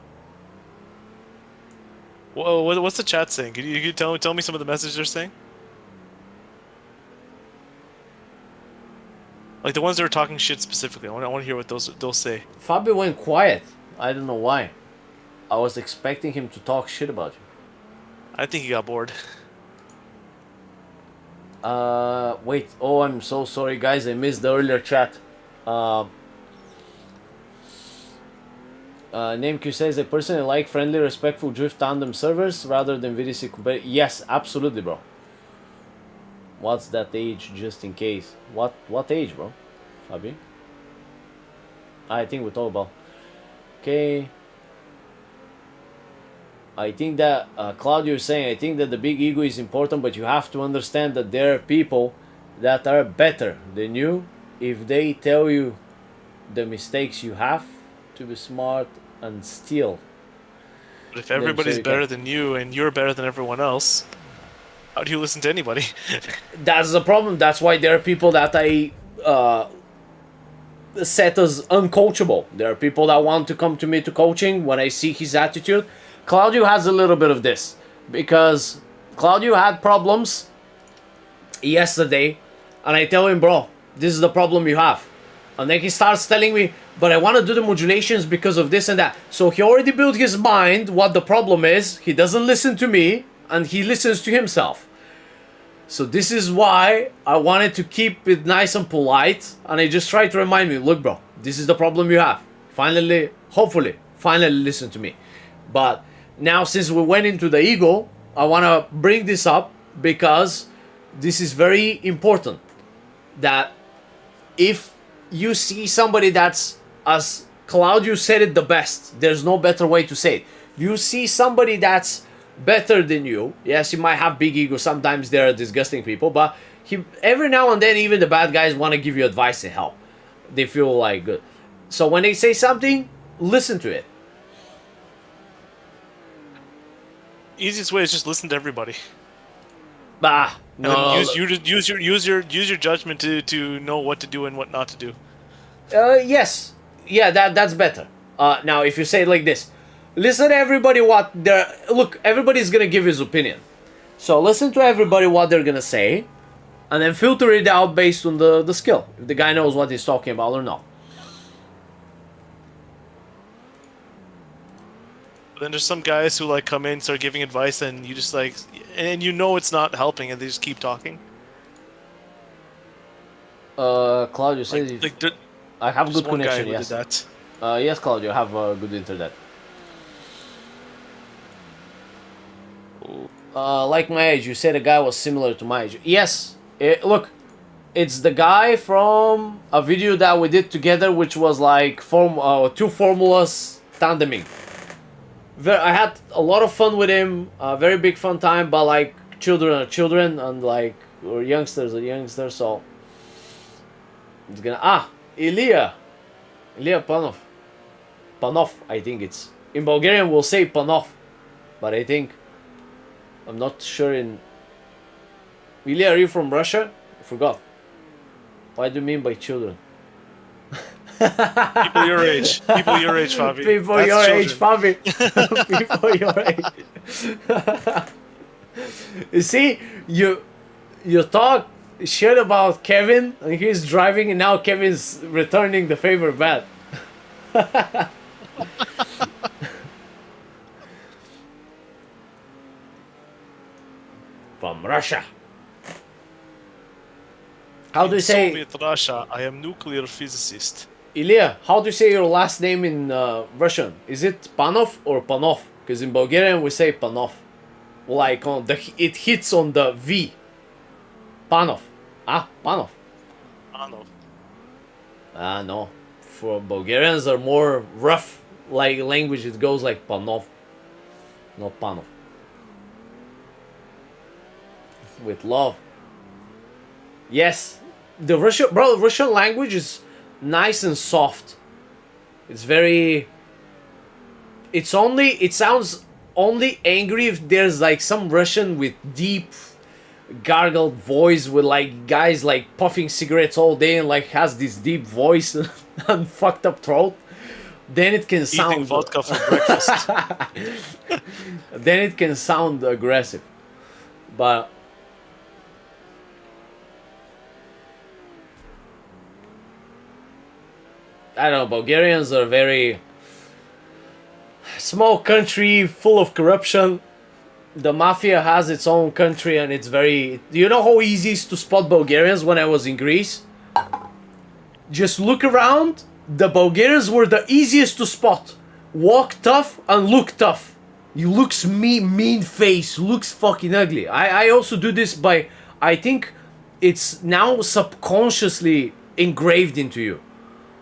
Speaker 6: Whoa, what's the chat saying? Can you tell me some of the messages they're saying? Like the ones that are talking shit specifically. I want to hear what they'll say.
Speaker 1: Fabio went quiet. I don't know why. I was expecting him to talk shit about you.
Speaker 6: I think he got bored.
Speaker 1: Wait. Oh, I'm so sorry, guys. I missed the earlier chat. NameQ says, I personally like friendly, respectful drift tandem servers rather than VDC competitive. Yes, absolutely, bro. What's that age, just in case? What age, bro? Fabi? I think we talked about. Okay. I think that Claudio is saying, I think that the big ego is important, but you have to understand that there are people that are better than you. If they tell you the mistakes you have to be smart and steal.
Speaker 6: But if everybody's
Speaker 1: you
Speaker 6: better than you and you're better than everyone else, how do you listen to anybody?
Speaker 1: That's the problem. That's why there are people that I set as uncoachable. There are people that want to come to me to coaching when I see his attitude. Claudio has a little bit of this because Claudio had problems yesterday, and I tell him, bro, this is the problem you have. And then he starts telling me, but I want to do the modulations because of this and that. So he already built his mind what the problem is. He doesn't listen to me, and he listens to himself. So this is why I wanted to keep it nice and polite, and I just try to remind me, look, bro, this is the problem you have. Finally, hopefully, listen to me. But now, since we went into the ego, I want to bring this up because this is very important. That if you see somebody that's as Claudio said it the best. There's no better way to say it. You see somebody that's better than you. Yes, he might have big ego. Sometimes they're disgusting people, but every now and then, even the bad guys want to give you advice and help. They feel like good. So when they say something, listen to it.
Speaker 6: Easiest way is just listen to everybody.
Speaker 1: Bah,
Speaker 6: And then use your judgment to know what to do and what not to do.
Speaker 1: Yes. Yeah, that's better. Now, if you say it like this, listen to everybody what they're... Look, everybody's going to give his opinion. So listen to everybody what they're going to say, and then filter it out based on the skill. If the guy knows what he's talking about or not.
Speaker 6: But then there's some guys who like come in, start giving advice, and you just like... And you know it's not helping, and they just keep talking.
Speaker 1: Claudio says... I have good connection, yes.
Speaker 6: That.
Speaker 1: Yes, Claudio, I have good internet. Like my age, you said a guy was similar to my age. Yes, look, it's the guy from a video that we did together, which was like two formulas tandeming. I had a lot of fun with him, very big fun time, but like children are children, and like, or youngsters are youngsters, so it's gonna... Ilya Panov. Panov, I think it's... In Bulgarian, we'll say Panov. But I think... I'm not sure in... Ilya, are you from Russia? I forgot. What do you mean by children?
Speaker 6: People your age. People your age, Fabi.
Speaker 1: People
Speaker 6: That's
Speaker 1: your
Speaker 6: children.
Speaker 1: age, Fabi. People your age. You see, you talk shit about Kevin, and he's driving, and now Kevin's returning the favor back. From Russia. How do you say...
Speaker 6: Soviet Russia, I am nuclear physicist.
Speaker 1: Ilya, how do you say your last name in Russian? Is it Panov or Panov? Because in Bulgarian we say Panov. Like it hits on the V. Panov. Panov.
Speaker 6: Panov.
Speaker 1: No. For Bulgarians are more rough like language. It goes like Panov. Not Panov. With love. Yes. The Russian language is nice and soft. It's very... It sounds only angry if there's like some Russian with deep gargled voice, with like guys like puffing cigarettes all day and like has this deep voice and fucked up throat. Then it can sound...
Speaker 6: Eating vodka for breakfast.
Speaker 1: Then it can sound aggressive. But... I don't know, Bulgarians are very small country, full of corruption. The mafia has its own country, and it's very... Do you know how easy it is to spot Bulgarians when I was in Greece? Just look around. The Bulgarians were the easiest to spot. Walk tough and look tough. You looks mean face, looks fucking ugly. I also do this by... I think it's now subconsciously engraved into you.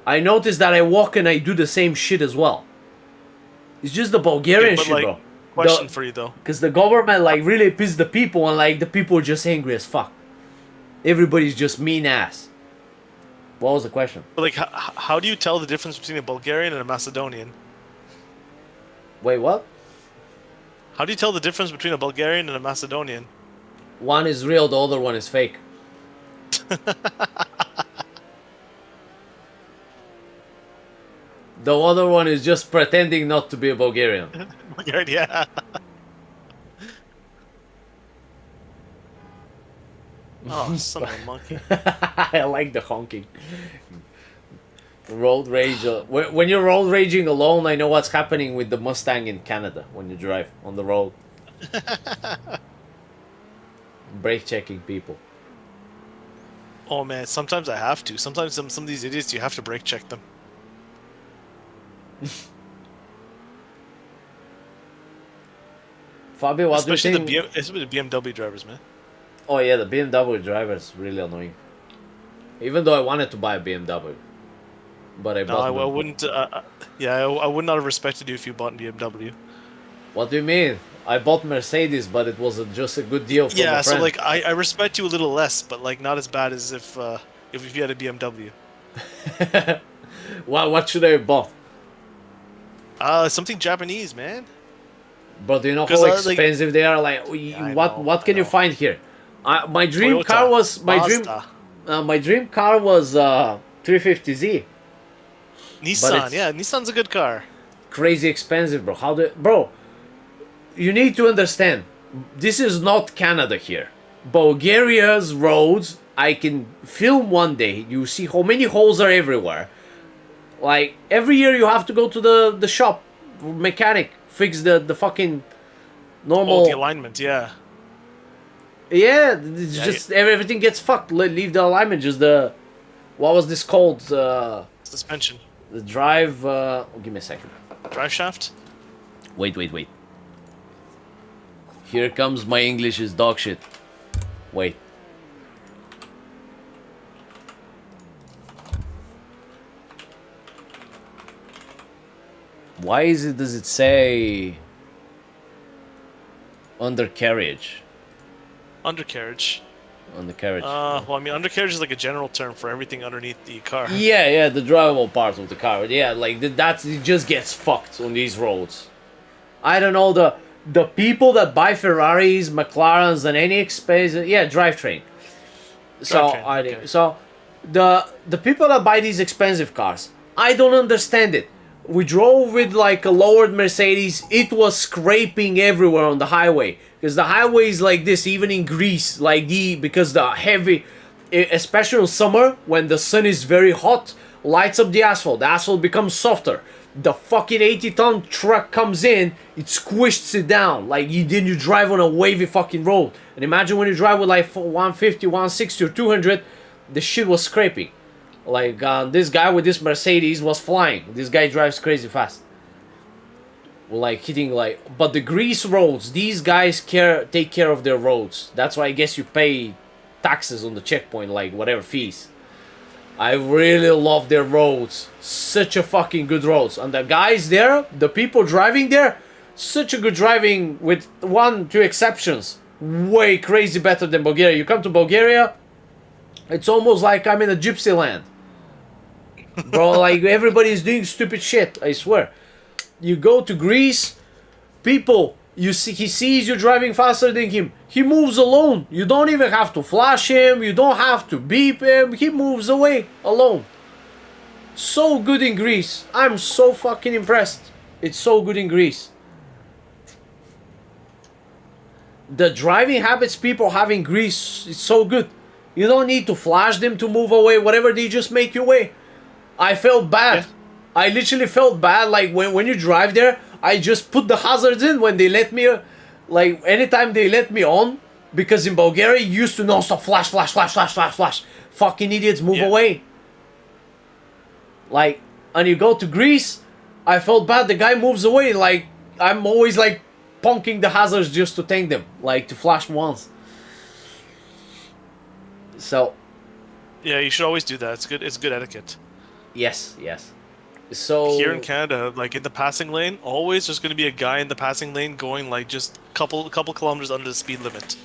Speaker 1: I notice that I walk and I do the same shit as well. It's just the Bulgarian shit,
Speaker 6: like,
Speaker 1: bro.
Speaker 6: Question for you though.
Speaker 1: Because the government like really pissed the people, and like the people are just angry as fuck. Everybody's just mean ass. What was the question?
Speaker 6: But like, how do you tell the difference between a Bulgarian and a Macedonian?
Speaker 1: Wait, what?
Speaker 6: How do you tell the difference between a Bulgarian and a Macedonian?
Speaker 1: One is real, the other one is fake. The other one is just pretending not to be a Bulgarian.
Speaker 6: Bulgarian, yeah. Oh, son of a monkey.
Speaker 1: I like the honking. Road rage. When you're road raging alone, I know what's happening with the Mustang in Canada when you drive on the road. Brake checking people.
Speaker 6: Oh man, sometimes I have to. Sometimes some of these idiots, you have to brake check them.
Speaker 1: Fabio, what do you think?
Speaker 6: Especially the BMW drivers, man.
Speaker 1: Oh yeah, the BMW driver is really annoying. Even though I wanted to buy a BMW. but I
Speaker 6: No,
Speaker 1: bought
Speaker 6: I
Speaker 1: them.
Speaker 6: wouldn't. Yeah, I would not have respected you if you bought BMW.
Speaker 1: What do you mean? I bought Mercedes, but it was just a good deal from
Speaker 6: Yeah,
Speaker 1: a
Speaker 6: so
Speaker 1: friend.
Speaker 6: like I respect you a little less, but like not as bad as if you had a BMW.
Speaker 1: What should I have bought?
Speaker 6: Something Japanese, man.
Speaker 1: Bro, do you know
Speaker 6: 'Cause,
Speaker 1: how
Speaker 6: like-
Speaker 1: expensive they are? Like,
Speaker 6: I
Speaker 1: what
Speaker 6: know,
Speaker 1: what
Speaker 6: I
Speaker 1: can you
Speaker 6: know.
Speaker 1: find here? My dream
Speaker 6: Toyota,
Speaker 1: car was
Speaker 6: Mazda,
Speaker 1: my dream car was 350Z.
Speaker 6: Nissan.
Speaker 1: it's-
Speaker 6: Yeah, Nissan's a good car.
Speaker 1: Crazy expensive, bro. Bro? You need to understand. This is not Canada here. Bulgaria's roads. I can film one day. You see how many holes are everywhere. Like every year, you have to go to the shop mechanic fix the fucking normal.
Speaker 6: Oh, the alignment. Yeah.
Speaker 1: Yeah, it's
Speaker 6: Yeah,
Speaker 1: just everything gets fucked. Leave the alignment. Just the what was this called?
Speaker 6: Suspension,
Speaker 1: The drive. Give me a second.
Speaker 6: drive shaft.
Speaker 1: Wait. Here comes my English is dog shit. Wait. Why does it say undercarriage?
Speaker 6: Undercarriage.
Speaker 1: Undercarriage.
Speaker 6: Well, I mean, undercarriage is like a general term for everything underneath the car.
Speaker 1: Yeah, the drivable part of the car. Yeah, like that's it just gets fucked on these roads. I don't know the people that buy Ferraris, McLarens, and any expensive drivetrain. So
Speaker 6: Drivetrain, okay.
Speaker 1: so the people that buy these expensive cars, I don't understand it. We drove with like a lowered Mercedes. It was scraping everywhere on the highway because the highway is like this, even in Greece, like because the heavy, especially in summer when the sun is very hot, lights up the asphalt. The asphalt becomes softer. The fucking 80-ton truck comes in, it squishes it down. Like then you drive on a wavy fucking road. And imagine when you drive with like 150, 160, or 200, the shit was scraping. Like this guy with this Mercedes was flying. This guy drives crazy fast. Like hitting like, but the Greece roads, these guys take care of their roads. That's why I guess you pay taxes on the checkpoint, like whatever fees. I really love their roads. Such a fucking good roads. And the guys there, the people driving there, such a good driving with 1-2 exceptions. Way crazy better than Bulgaria. You come to Bulgaria, it's almost like I'm in a gypsy land. Bro, like everybody is doing stupid shit, I swear. You go to Greece, people, he sees you driving faster than him. He moves alone. You don't even have to flash him. You don't have to beep him. He moves away alone. So good in Greece. I'm so fucking impressed. It's so good in Greece. The driving habits people have in Greece is so good. You don't need to flash them to move away. Whatever, they just make your way. I felt bad.
Speaker 6: Yeah.
Speaker 1: I literally felt bad. Like when you drive there, I just put the hazards in when they let me. Like anytime they let me on, because in Bulgaria you used to non-stop flash. Fucking idiots, move away. Like, and you go to Greece, I felt bad. The guy moves away. Like I'm always like punking the hazards just to thank them, like to flash once. So
Speaker 6: Yeah, you should always do that. It's good. It's good etiquette.
Speaker 1: yes. So
Speaker 6: Here in Canada, like in the passing lane, always there's going to be a guy in the passing lane going like just couple kilometers under the speed limit.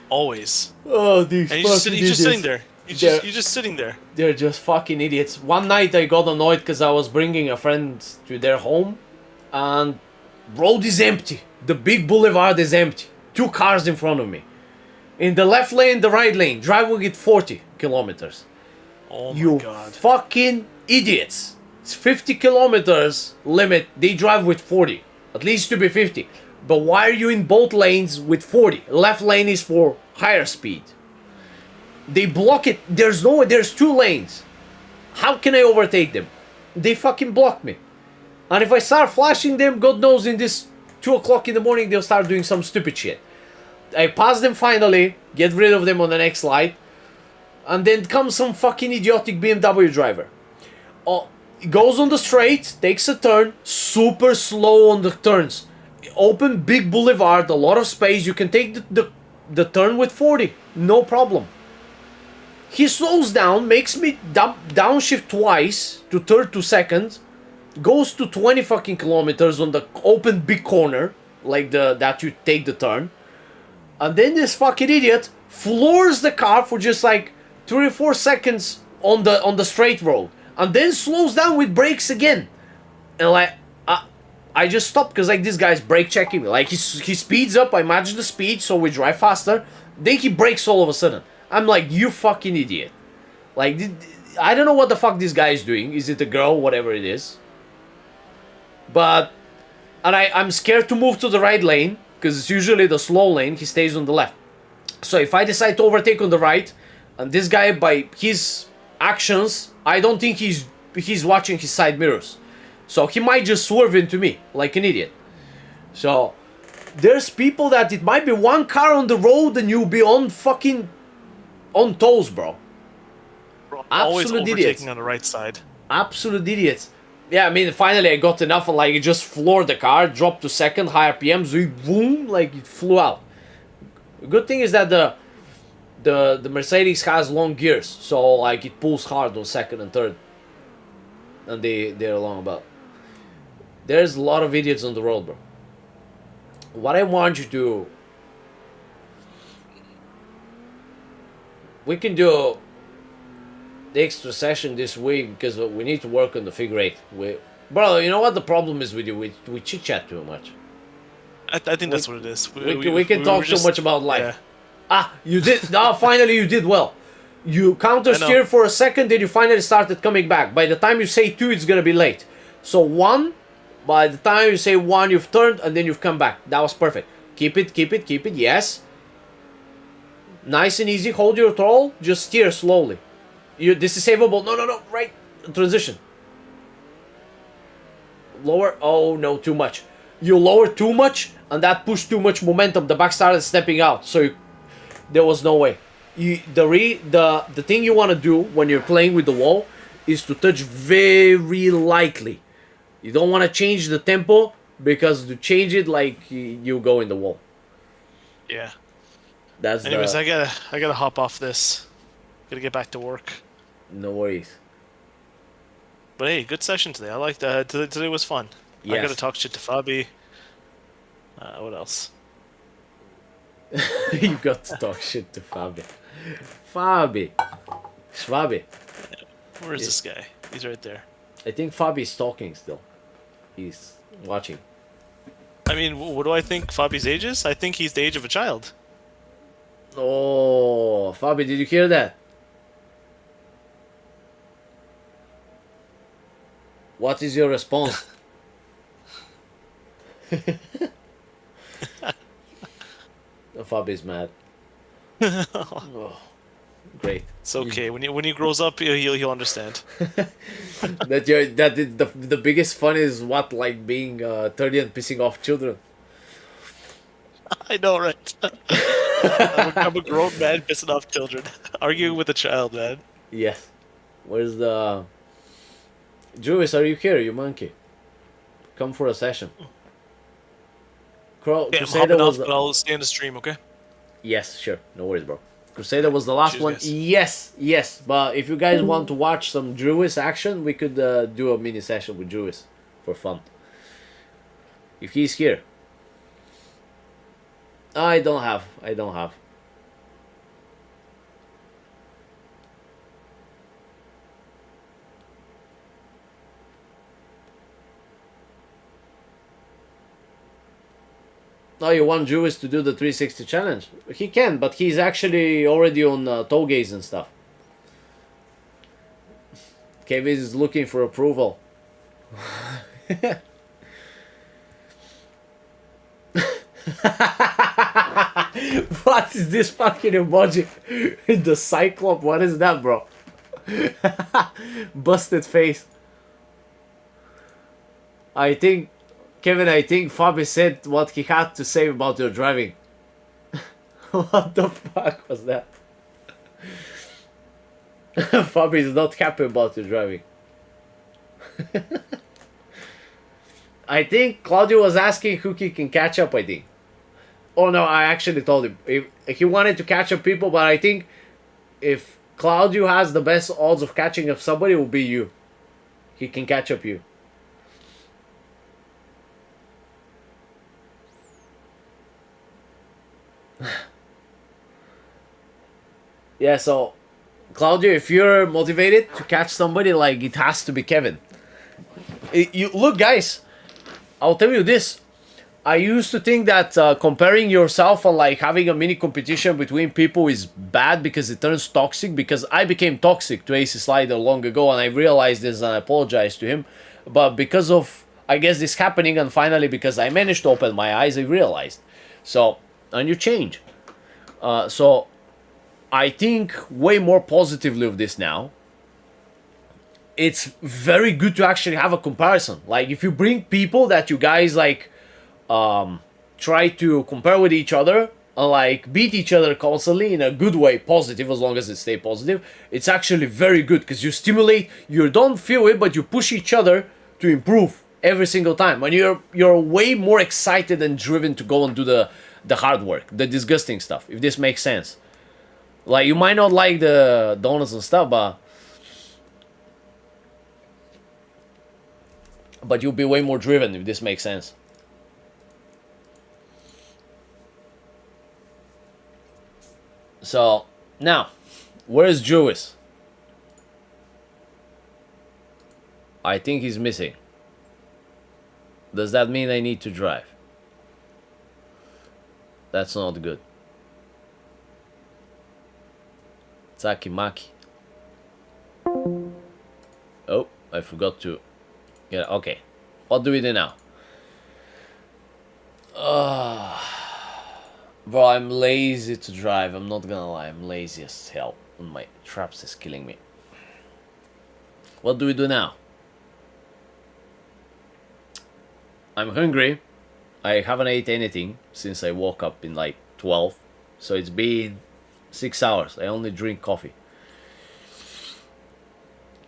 Speaker 6: Always.
Speaker 1: oh, these
Speaker 6: And he's just sitting there. You're just sitting there.
Speaker 1: They're just fucking idiots. One night I got annoyed because I was bringing a friend to their home, and road is empty. The big boulevard is empty. 2 cars in front of me. In the left lane, the right lane, driving at 40 kilometers.
Speaker 6: Oh my
Speaker 1: You
Speaker 6: god.
Speaker 1: fucking idiots. It's 50 kilometers limit. They drive with 40. At least to be 50. But why are you in both lanes with 40? Left lane is for higher speed. They block it. There's 2 lanes. How can I overtake them? They fucking block me. And if I start flashing them, God knows in this 2 o'clock in the morning, they'll start doing some stupid shit. I pass them finally, get rid of them on the next light, and then comes some fucking idiotic BMW driver. Oh, goes on the straight, takes a turn, super slow on the turns. Open big boulevard, a lot of space, you can take the turn with 40, no problem. He slows down, makes me downshift twice to third to second, goes to 20 fucking kilometers on the open big corner, like that you take the turn, and then this fucking idiot floors the car for just like 3 or 4 seconds on the straight road, and then slows down with brakes again, and like I just stopped because like this guy's brake checking me, like he speeds up, I match the speed so we drive faster, then he brakes all of a sudden. I'm like, you fucking idiot. Like, I don't know what the fuck this guy is doing. Is it a girl? Whatever it is. But, and I'm scared to move to the right lane, because it's usually the slow lane, he stays on the left. So if I decide to overtake on the right, and this guy, by his actions, I don't think he's watching his side mirrors. So he might just swerve into me, like an idiot. So, there's people that it might be one car on the road and you'll be on toes, bro.
Speaker 6: Always
Speaker 1: Absolute
Speaker 6: overtaking
Speaker 1: idiots.
Speaker 6: on the right side.
Speaker 1: Absolute idiots. Yeah, I mean, finally I got enough and like it just floored the car, dropped to second, higher PMs, we boom, like it flew out. The good thing is that the Mercedes has long gears, so like it pulls hard on second and third. And they're long about. There's a lot of idiots on the road, bro. What I want you to... We can do the extra session this week because we need to work on the figure eight. Bro, you know what the problem is with you? We chit chat too much.
Speaker 6: I think that's what it is.
Speaker 1: We can talk too much about life.
Speaker 6: Yeah.
Speaker 1: Ah, you did. Now finally you did well. You counter steer for a second, then you finally started coming back. By the time you say 2, it's gonna be late. So 1, by the time you say 1, you've turned and then you've come back. That was perfect. Keep it. Yes. Nice and easy. Hold your throttle. Just steer slowly. This is savable. No. Right. Transition. Lower. Oh no, too much. You lower too much, and that pushed too much momentum. The back started stepping out, so there was no way. The thing you want to do when you're playing with the wall is to touch very lightly. You don't want to change the tempo because to change it, like you go in the wall.
Speaker 6: Yeah.
Speaker 1: Anyways,
Speaker 6: I gotta hop off this. Gotta get back to work.
Speaker 1: No worries.
Speaker 6: But hey, good session today. I liked that. Today was fun. I
Speaker 1: Yes.
Speaker 6: gotta talk shit to Fabi. What else?
Speaker 1: You got to talk shit to Fabi. Schwabi.
Speaker 6: Where is this guy? He's right there.
Speaker 1: I think Fabi's talking still. He's watching.
Speaker 6: I mean, what do I think Fabi's age is? I think he's the age of a child.
Speaker 1: Oh, Fabi, did you hear that? What is your response? Fabi's mad. Oh, great.
Speaker 6: It's okay. When he grows up, he'll understand.
Speaker 1: The biggest fun is what, like being 30 and pissing off children.
Speaker 6: I know, right? I'm a grown man pissing off children, arguing with a child, man.
Speaker 1: Yes. Where's the... Juvis, are you here, you monkey? Come for a session.
Speaker 6: Yeah, I'm
Speaker 1: Crusader
Speaker 6: hopping
Speaker 1: was
Speaker 6: off, but I'll stay in the stream, okay?
Speaker 1: Yes, sure. No worries, bro. Crusader was the last
Speaker 6: Cheers,
Speaker 1: one.
Speaker 6: guys.
Speaker 1: Yes. But if you guys want to watch some Druis action, we could do a mini session with Druis for fun. If he's here. I don't have. Oh, you want Druis to do the 360 challenge? He can, but he's actually already on toe gaze and stuff. Kevin is looking for approval. What is this fucking emoji? The Cyclops, what is that, bro? Busted face. Kevin, I think Fabi said what he had to say about your driving. What the fuck was that? Fabi is not happy about your driving. I think Claudio was asking who he can catch up, I think. Oh no, I actually told him. He wanted to catch up people, but I think if Claudio has the best odds of catching up somebody, will be you. He can catch up you. Yeah, so Claudio, if you're motivated to catch somebody, like, it has to be Kevin. You look, guys. I'll tell you this. I used to think that comparing yourself and like having a mini competition between people is bad because it turns toxic. Because I became toxic to Ace Slider long ago, and I realized this and I apologized to him. But because of, I guess, this happening, and finally because I managed to open my eyes, I realized. So, and you change. So I think way more positively of this now. It's very good to actually have a comparison. Like, if you bring people that you guys like try to compare with each other and like beat each other constantly in a good way, positive, as long as it stay positive, it's actually very good because you stimulate, you don't feel it, but you push each other to improve every single time, and you're way more excited and driven to go and do the hard work, the disgusting stuff, if this makes sense. Like, you might not like the donuts and stuff, but you'll be way more driven, if this makes sense. So, now, where's Jewis? I think he's missing. Does that mean I need to drive? That's not good. Tsaki Maki. Oh, I forgot to get. Okay. What do we do now? Bro, I'm lazy to drive. I'm not gonna lie. I'm lazy as hell. And my traps is killing me. What do we do now? I'm hungry. I haven't ate anything since I woke up in like 12. So it's been 6 hours. I only drink coffee.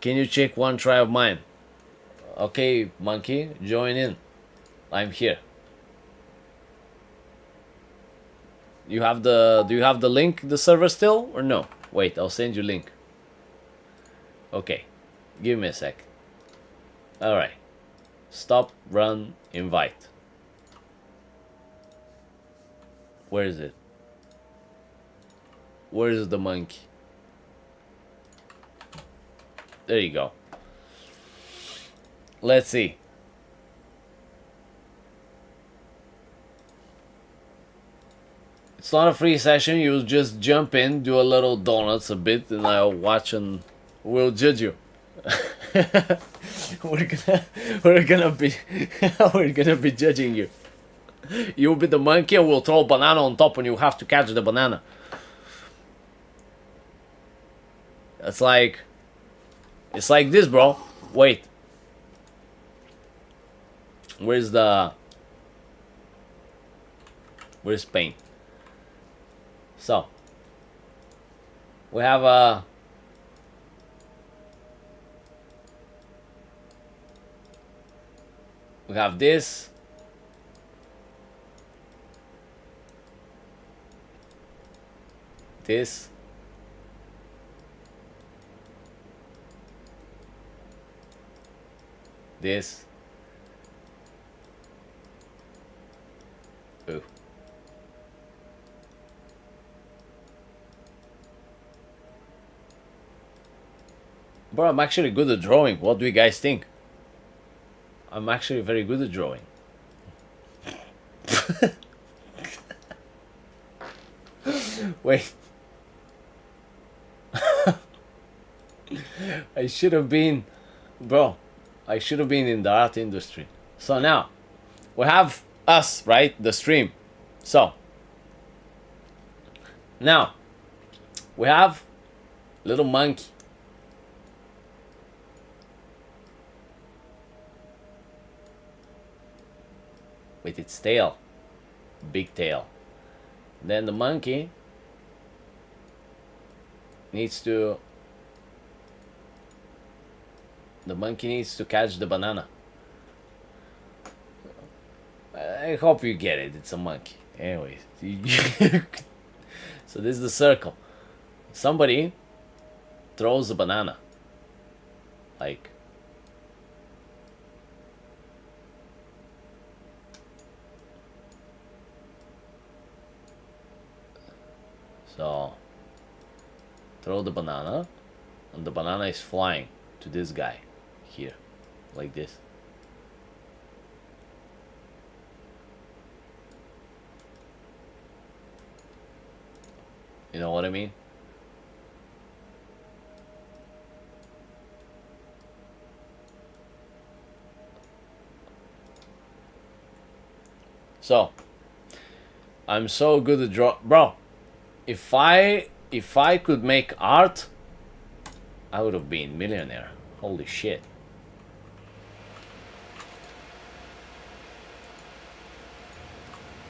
Speaker 1: Can you check one try of mine? Okay, monkey, join in. I'm here. Do you have the link, the server still, or no? Wait, I'll send you link. Okay, give me a sec. Alright. Stop, run, invite. Where is it? Where is the monkey? There you go. Let's see. It's not a free session. You just jump in, do a little donuts a bit, and I'll watch and we'll judge you. we're gonna be we're gonna be judging you. You'll be the monkey, and we'll throw a banana on top, and you have to catch the banana. It's like this, bro. Wait. Where's Spain? So we have this. This. This. Ooh. Bro, I'm actually good at drawing. What do you guys think? I'm actually very good at drawing. Wait. I should have been... Bro, I should have been in the art industry. So now, we have us, right? The stream. So, now, we have little monkey. With its tail. Big tail. Then the monkey needs to... The monkey needs to catch the banana. I hope you get it. It's a monkey. Anyways. So this is the circle. Somebody throws a banana. Like, so throw the banana, and the banana is flying to this guy here, like this. You know what I mean? So, I'm so good at draw, bro. If I could make art, I would have been millionaire. Holy shit.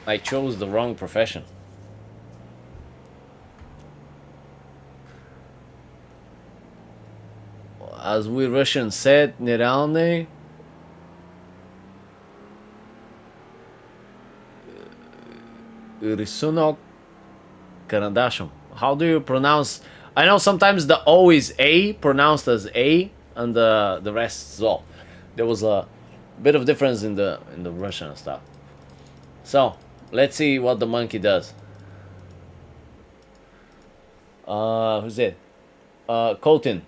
Speaker 1: I chose the wrong profession. As we Russians said, нереальный рисунок карандашом. How do you pronounce? I know sometimes the O is A, pronounced as A, and the rest is O. There was a bit of difference in the Russian stuff. So let's see what the monkey does. Who's it? Colton.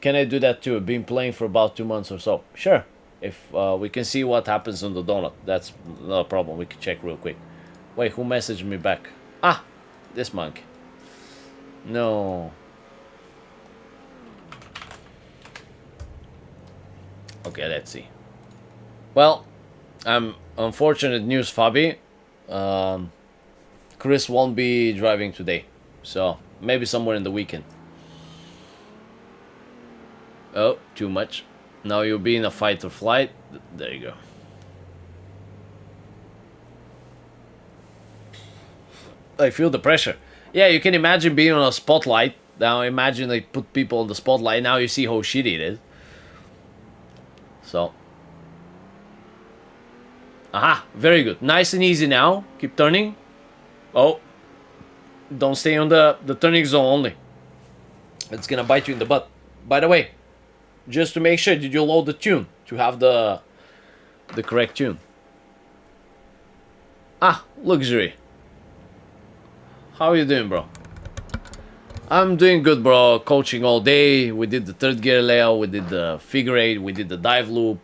Speaker 1: Can I do that too? Been playing for about 2 months or so. Sure. If we can see what happens on the donut, that's not a problem. We can check real quick. Wait, who messaged me back? Ah, this monkey. No. Okay, let's see. Well, unfortunate news, Fabi. Chris won't be driving today, so maybe somewhere in the weekend. Oh, too much. Now you'll be in a fight or flight. There you go. I feel the pressure. Yeah, you can imagine being on a spotlight. Now imagine they put people on the spotlight. Now you see how shitty it is. So. Aha, very good. Nice and easy now. Keep turning. Oh. Don't stay on the turning zone only. It's gonna bite you in the butt. By the way, just to make sure, did you load the tune to have the correct tune? Ah, luxury. How are you doing, bro? I'm doing good, bro. Coaching all day. We did the third gear layout. We did the figure eight. We did the dive loop.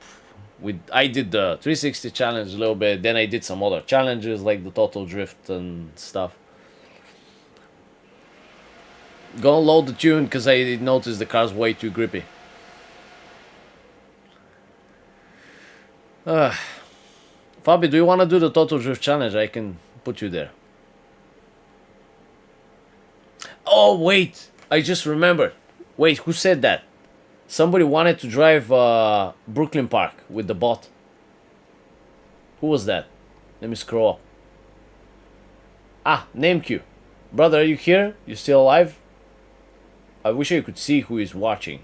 Speaker 1: I did the 360 challenge a little bit. Then I did some other challenges like the total drift and stuff. Go load the tune because I noticed the car's way too grippy. Fabi, do you want to do the total drift challenge? I can put you there. Oh, wait. I just remembered. Wait, who said that? Somebody wanted to drive Brooklyn Park with the bot. Who was that? Let me scroll up. Ah, NameQ. Brother, are you here? You still alive? I wish I could see who is watching.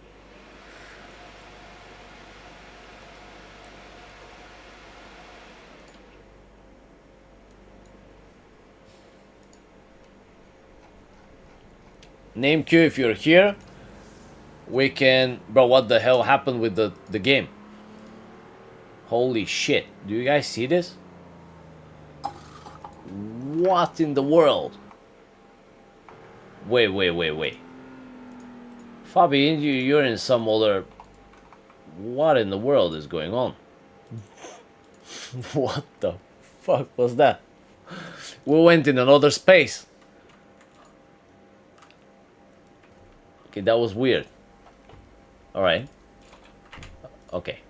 Speaker 1: NameQ, if you're here, we can... Bro, what the hell happened with the game? Holy shit. Do you guys see this? What in the world? Wait. Fabi, you're in some other... What in the world is going on? What the fuck was that? We went in another space. Okay, that was weird. Alright. Okay.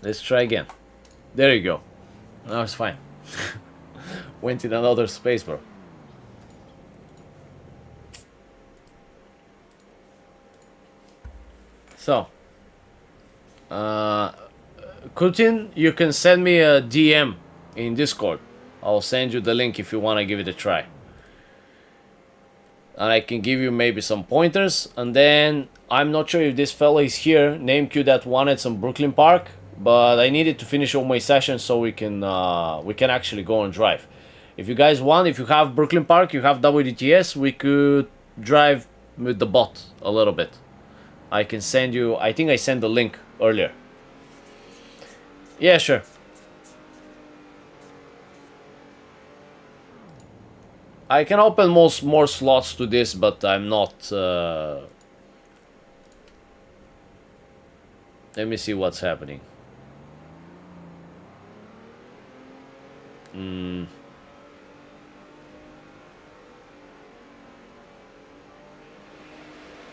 Speaker 1: Let's try again. There you go. Now it's fine. Went in another space, bro. So. Kutin, you can send me a DM in Discord. I'll send you the link if you want to give it a try. And I can give you maybe some pointers. And then I'm not sure if this fella is here, NameQ, that wanted some Brooklyn Park, but I needed to finish all my sessions so we can actually go and drive. If you guys want, if you have Brooklyn Park, you have WDTS, we could drive with the bot a little bit. I can send you. I think I sent the link earlier. Yeah, sure. I can open more slots to this, but I'm not. Let me see what's happening.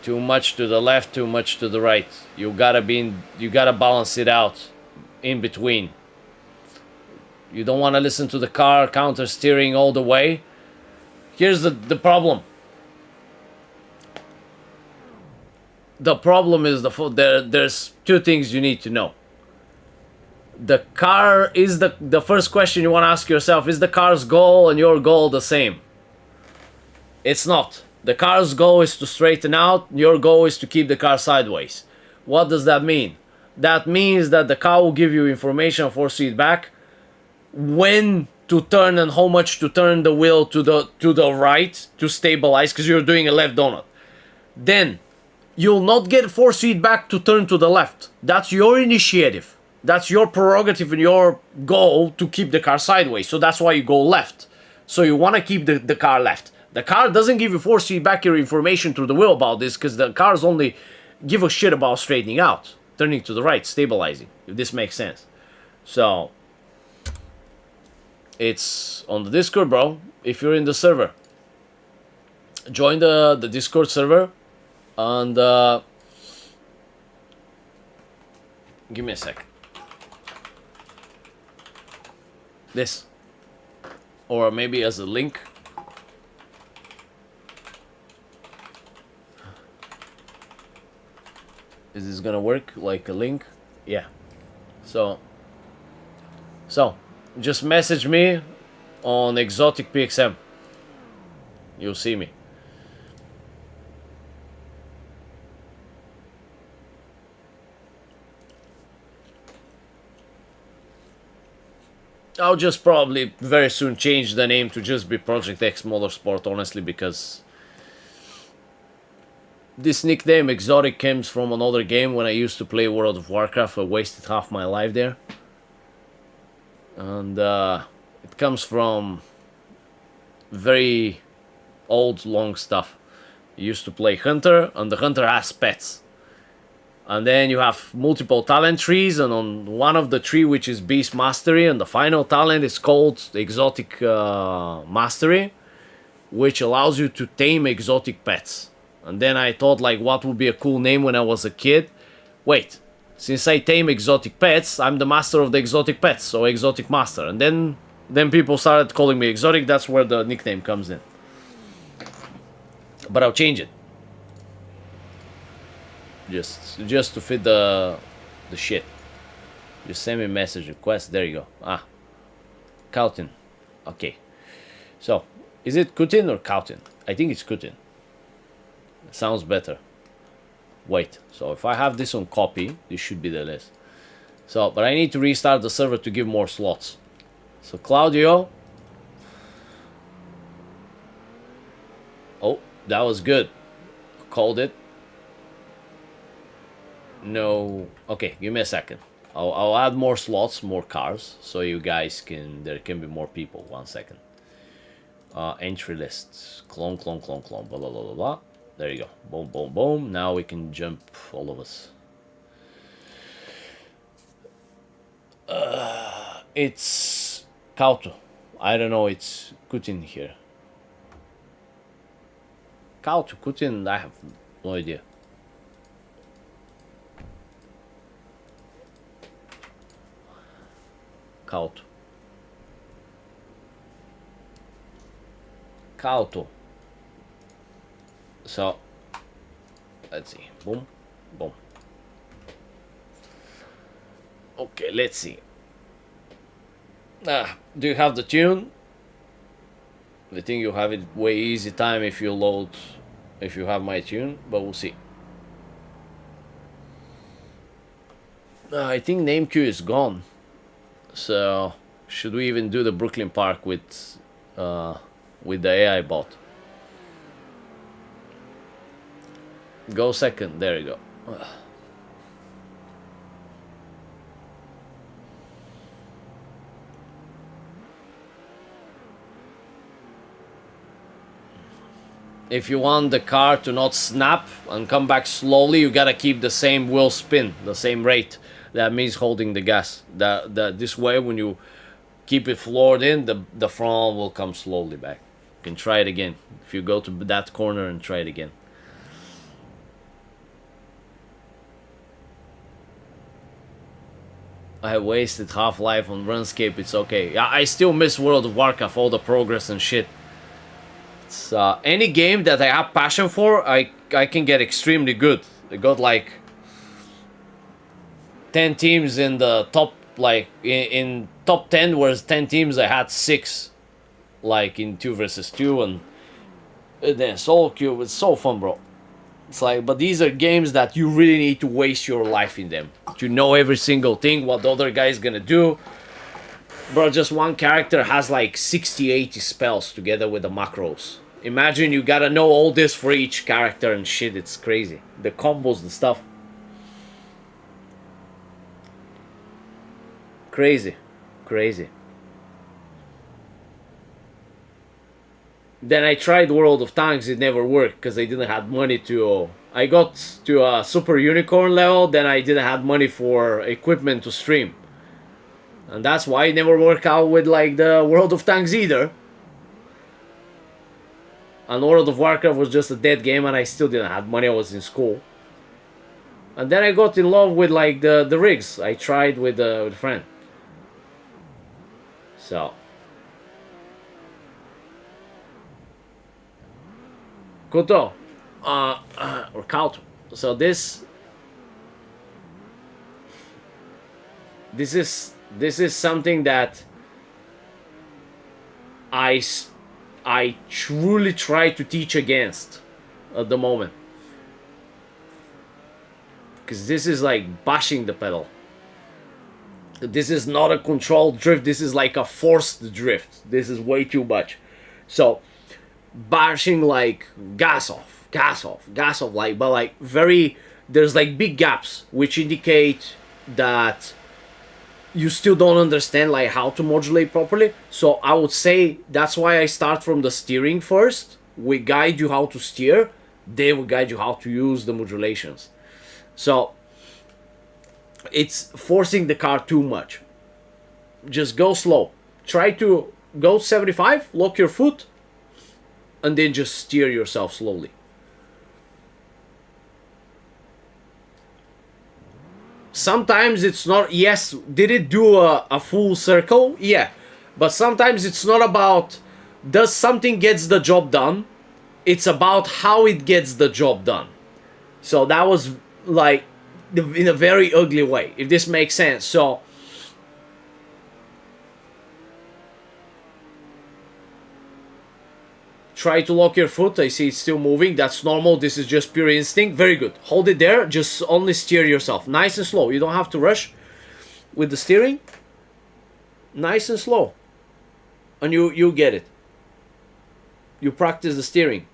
Speaker 1: Too much to the left, too much to the right. You gotta balance it out in between. You don't want to listen to the car counter steering all the way. Here's the problem. The problem is there's two things you need to know. The car is the first question you want to ask yourself, is the car's goal and your goal the same? It's not. The car's goal is to straighten out, your goal is to keep the car sideways. What does that mean? That means that the car will give you information, force feedback, when to turn and how much to turn the wheel to the right to stabilize, because you're doing a left donut. Then you'll not get force feedback to turn to the left. That's your initiative. That's your prerogative and your goal to keep the car sideways. So that's why you go left. So you want to keep the car left. The car doesn't give you force feedback or information through the wheel about this, because the cars only give a shit about straightening out, turning to the right, stabilizing, if this makes sense. So it's on the Discord, bro. If you're in the server, join the Discord server, and give me a sec. This, or maybe as a link. Is this gonna work like a link? Yeah. So just message me on Exotic PXM. You'll see me. I'll just probably very soon change the name to just be Project X Motorsport, honestly, because this nickname Exotic comes from another game when I used to play World of Warcraft. I wasted half my life there. And it comes from very old, long stuff. I used to play Hunter, and the Hunter has pets. And then you have multiple talent trees, and on one of the tree, which is Beast Mastery, and the final talent is called Exotic Mastery, which allows you to tame exotic pets. And then I thought, like, what would be a cool name when I was a kid? Wait, since I tame exotic pets, I'm the master of the exotic pets, so Exotic Master. And then people started calling me Exotic. That's where the nickname comes in. But I'll change it. Just to fit the shit. Just send me a message request. There you go. Ah, Kautin. Okay. So, is it Kutin or Kautin? I think it's Kutin. Sounds better. Wait. So if I have this on copy, this should be the list. So, but I need to restart the server to give more slots. So Claudio. Oh, that was good. Called it. No. Okay, give me a second. I'll add more slots, more cars, so you guys there can be more people. 1 second. Entry lists. Clone, blah, blah, blah, blah, blah. There you go. Boom, boom, boom. Now we can jump, all of us. It's Kauto. I don't know, it's Kutin here. Kauto, Kutin, I have no idea. Kauto. Kauto. So, let's see. Boom, boom. Okay, let's see. Do you have the tune? I think you have it way easy time if you have my tune, but we'll see. I think name queue is gone. So, should we even do the Brooklyn Park with the AI bot? Go second. There you go. If you want the car to not snap and come back slowly, you gotta keep the same wheel spin, the same rate. That means holding the gas. This way, when you keep it floored in, the front will come slowly back. You can try it again. If you go to that corner and try it again. I wasted Half-Life on RuneScape, it's okay. Yeah, I still miss World of Warcraft, all the progress and shit. It's, any game that I have passion for, I can get extremely good. I got like 10 teams in the top, like in top 10, whereas 10 teams I had 6, like in 2 versus 2, and then solo queue. It's so fun, bro. It's like, but these are games that you really need to waste your life in them to know every single thing, what the other guy's gonna do. Bro, just one character has like 60, 80 spells together with the macros. Imagine you gotta know all this for each character and shit, it's crazy. The combos, the stuff. Crazy. Crazy. Then I tried World of Tanks, it never worked because I didn't have money to... I got to a Super Unicorn level, then I didn't have money for equipment to stream. And that's why it never worked out with like the World of Tanks either. And World of Warcraft was just a dead game and I still didn't have money, I was in school. And then I got in love with like the rigs. I tried with a friend. So... Koto, or Kauto. So this is something that I truly try to teach against at the moment, because this is like bashing the pedal. This is not a controlled drift. This is like a forced drift. This is way too much. So bashing like gas off, like, but like very, there's like big gaps which indicate that you still don't understand like how to modulate properly. So I would say that's why I start from the steering first. We guide you how to steer, they will guide you how to use the modulations. So it's forcing the car too much. Just go slow. Try to go 75, lock your foot, and then just steer yourself slowly. Sometimes it's not, yes, did it do a full circle? Yeah. But sometimes it's not about does something gets the job done. It's about how it gets the job done. So that was like in a very ugly way, if this makes sense. So try to lock your foot. I see it's still moving. That's normal. This is just pure instinct. Very good. Hold it there. Just only steer yourself. Nice and slow. You don't have to rush with the steering. Nice and slow. And you get it. You practice the steering.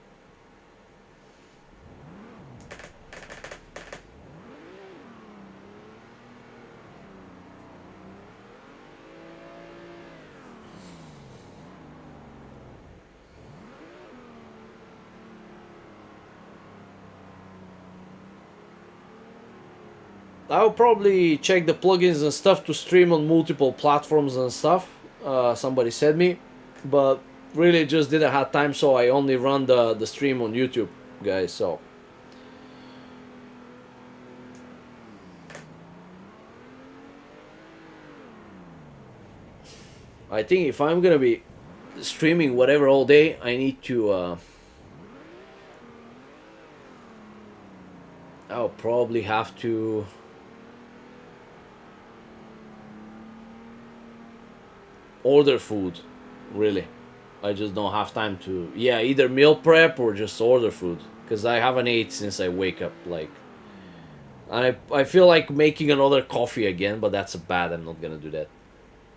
Speaker 1: I'll probably check the plugins and stuff to stream on multiple platforms and stuff. Somebody said me, but really just didn't have time, so I only run the stream on YouTube, guys. So I think if I'm gonna be streaming whatever all day, I need to I'll probably have to order food, really. I just don't have time to, yeah, either meal prep or just order food, because I haven't ate since I wake up. Like, I feel like making another coffee again, but that's bad. I'm not gonna do that.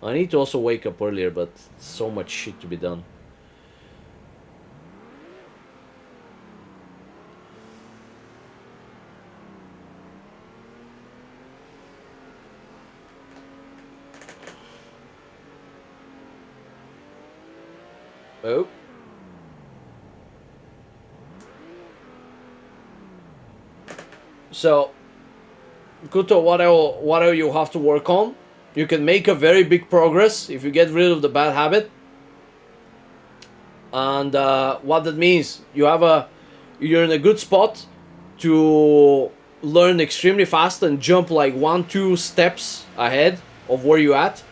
Speaker 1: I need to also wake up earlier, but so much shit to be done. Oh. So, Kuto, what do you have to work on? You can make a very big progress if you get rid of the bad habit. And what that means, you're in a good spot to learn extremely fast and jump like 1-2 steps ahead of where you're at.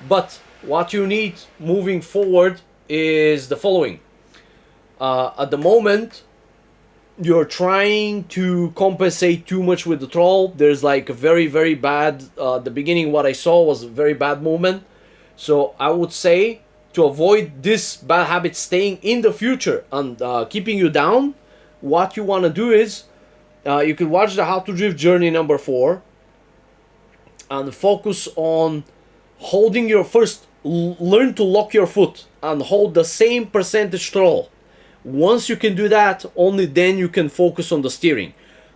Speaker 1: But what you need moving forward is the following. At the moment, you're trying to compensate too much with the troll. There's like a very, very bad, the beginning what I saw was a very bad movement. So I would say to avoid this bad habit staying in the future and keeping you down, what you want to do is you can watch the How to Drift Journey number 4 and focus on holding your first, learn to lock your foot and hold the same percentage throttle. Once you can do that, only then you can focus on the steering.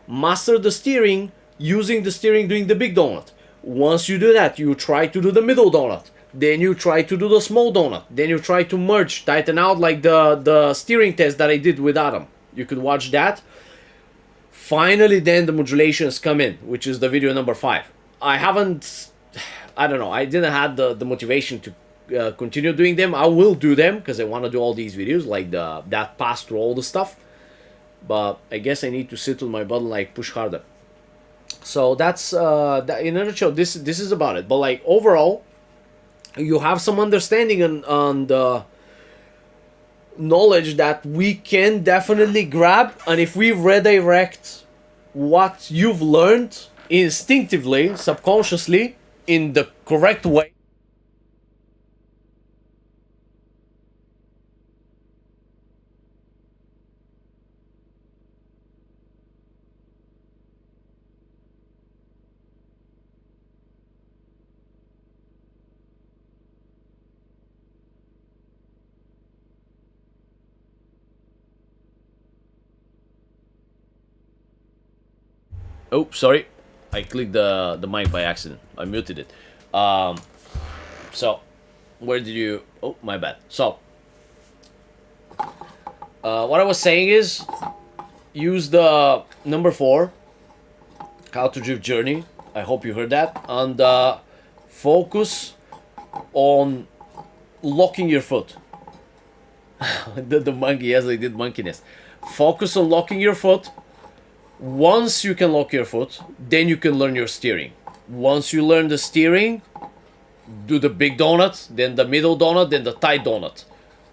Speaker 1: Master the steering, using the steering doing the big donut. Once you do that, you try to do the middle donut. Then you try to do the small donut. Then you try to merge, tighten out like the steering test that I did with Adam. You could watch that. Finally, then the modulations come in, which is the video number 5. I don't know, I didn't have the motivation to continue doing them. I will do them because I want to do all these videos, like that pass through all the stuff. But I guess I need to sit on my button, like push harder. So that's that, in a nutshell. This is about it. But like overall, you have some understanding and knowledge that we can definitely grab, and if we redirect what you've learned instinctively, subconsciously, in the correct way. Oh, sorry. I clicked the mic by accident. I muted it. So, where did you... Oh, my bad. So, what I was saying is, use the number 4, How to Drift Journey. I hope you heard that. And focus on locking your foot. the monkey, yes, I did monkeyness. Focus on locking your foot. Once you can lock your foot, then you can learn your steering. Once you learn the steering, do the big donut, then the middle donut, then the tight donut.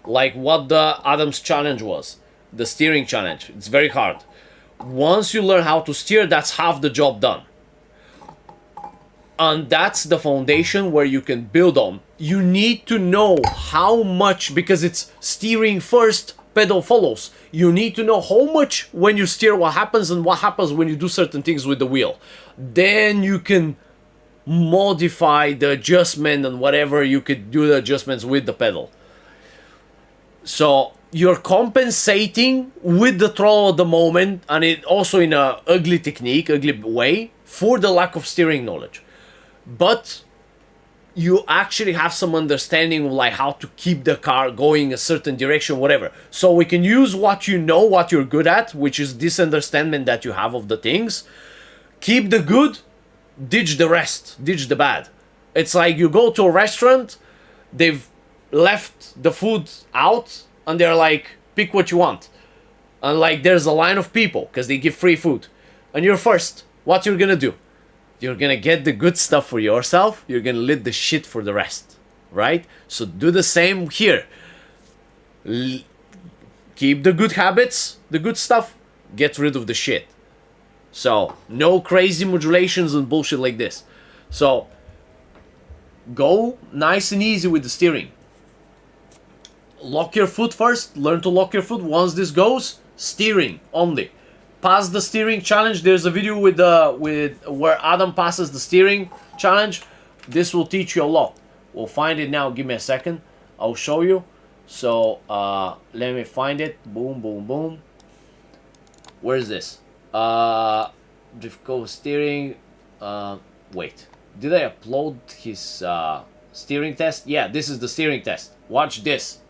Speaker 1: Like what the Adam's challenge was. The steering challenge. It's very hard. Once you learn how to steer, that's half the job done. And that's the foundation where you can build on. You need to know how much, because it's steering first, pedal follows. You need to know how much when you steer, what happens, and what happens when you do certain things with the wheel. Then you can modify the adjustment and whatever, you could do the adjustments with the pedal. So you're compensating with the throttle at the moment, and it also in a ugly technique, ugly way, for the lack of steering knowledge. But you actually have some understanding of like how to keep the car going a certain direction, whatever. So we can use what you know, what you're good at, which is this understanding that you have of the things. Keep the good, ditch the rest, ditch the bad. It's like you go to a restaurant, they've left the food out, and they're like, pick what you want. And like there's a line of people, because they give free food. And you're first. What you're gonna do? You're gonna get the good stuff for yourself. You're gonna leave the shit for the rest, right? So do the same here. Keep the good habits, the good stuff. Get rid of the shit. So no crazy modulations and bullshit like this. So go nice and easy with the steering. Lock your foot first. Learn to lock your foot. Once this goes, steering only. Pass the steering challenge. There's a video with where Adam passes the steering challenge. This will teach you a lot. We'll find it now. Give me a second. I'll show you. So let me find it. Boom, boom, boom. Where is this? Drift Go steering. Wait. Did I upload his steering test? Yeah, this is the steering test. Watch this.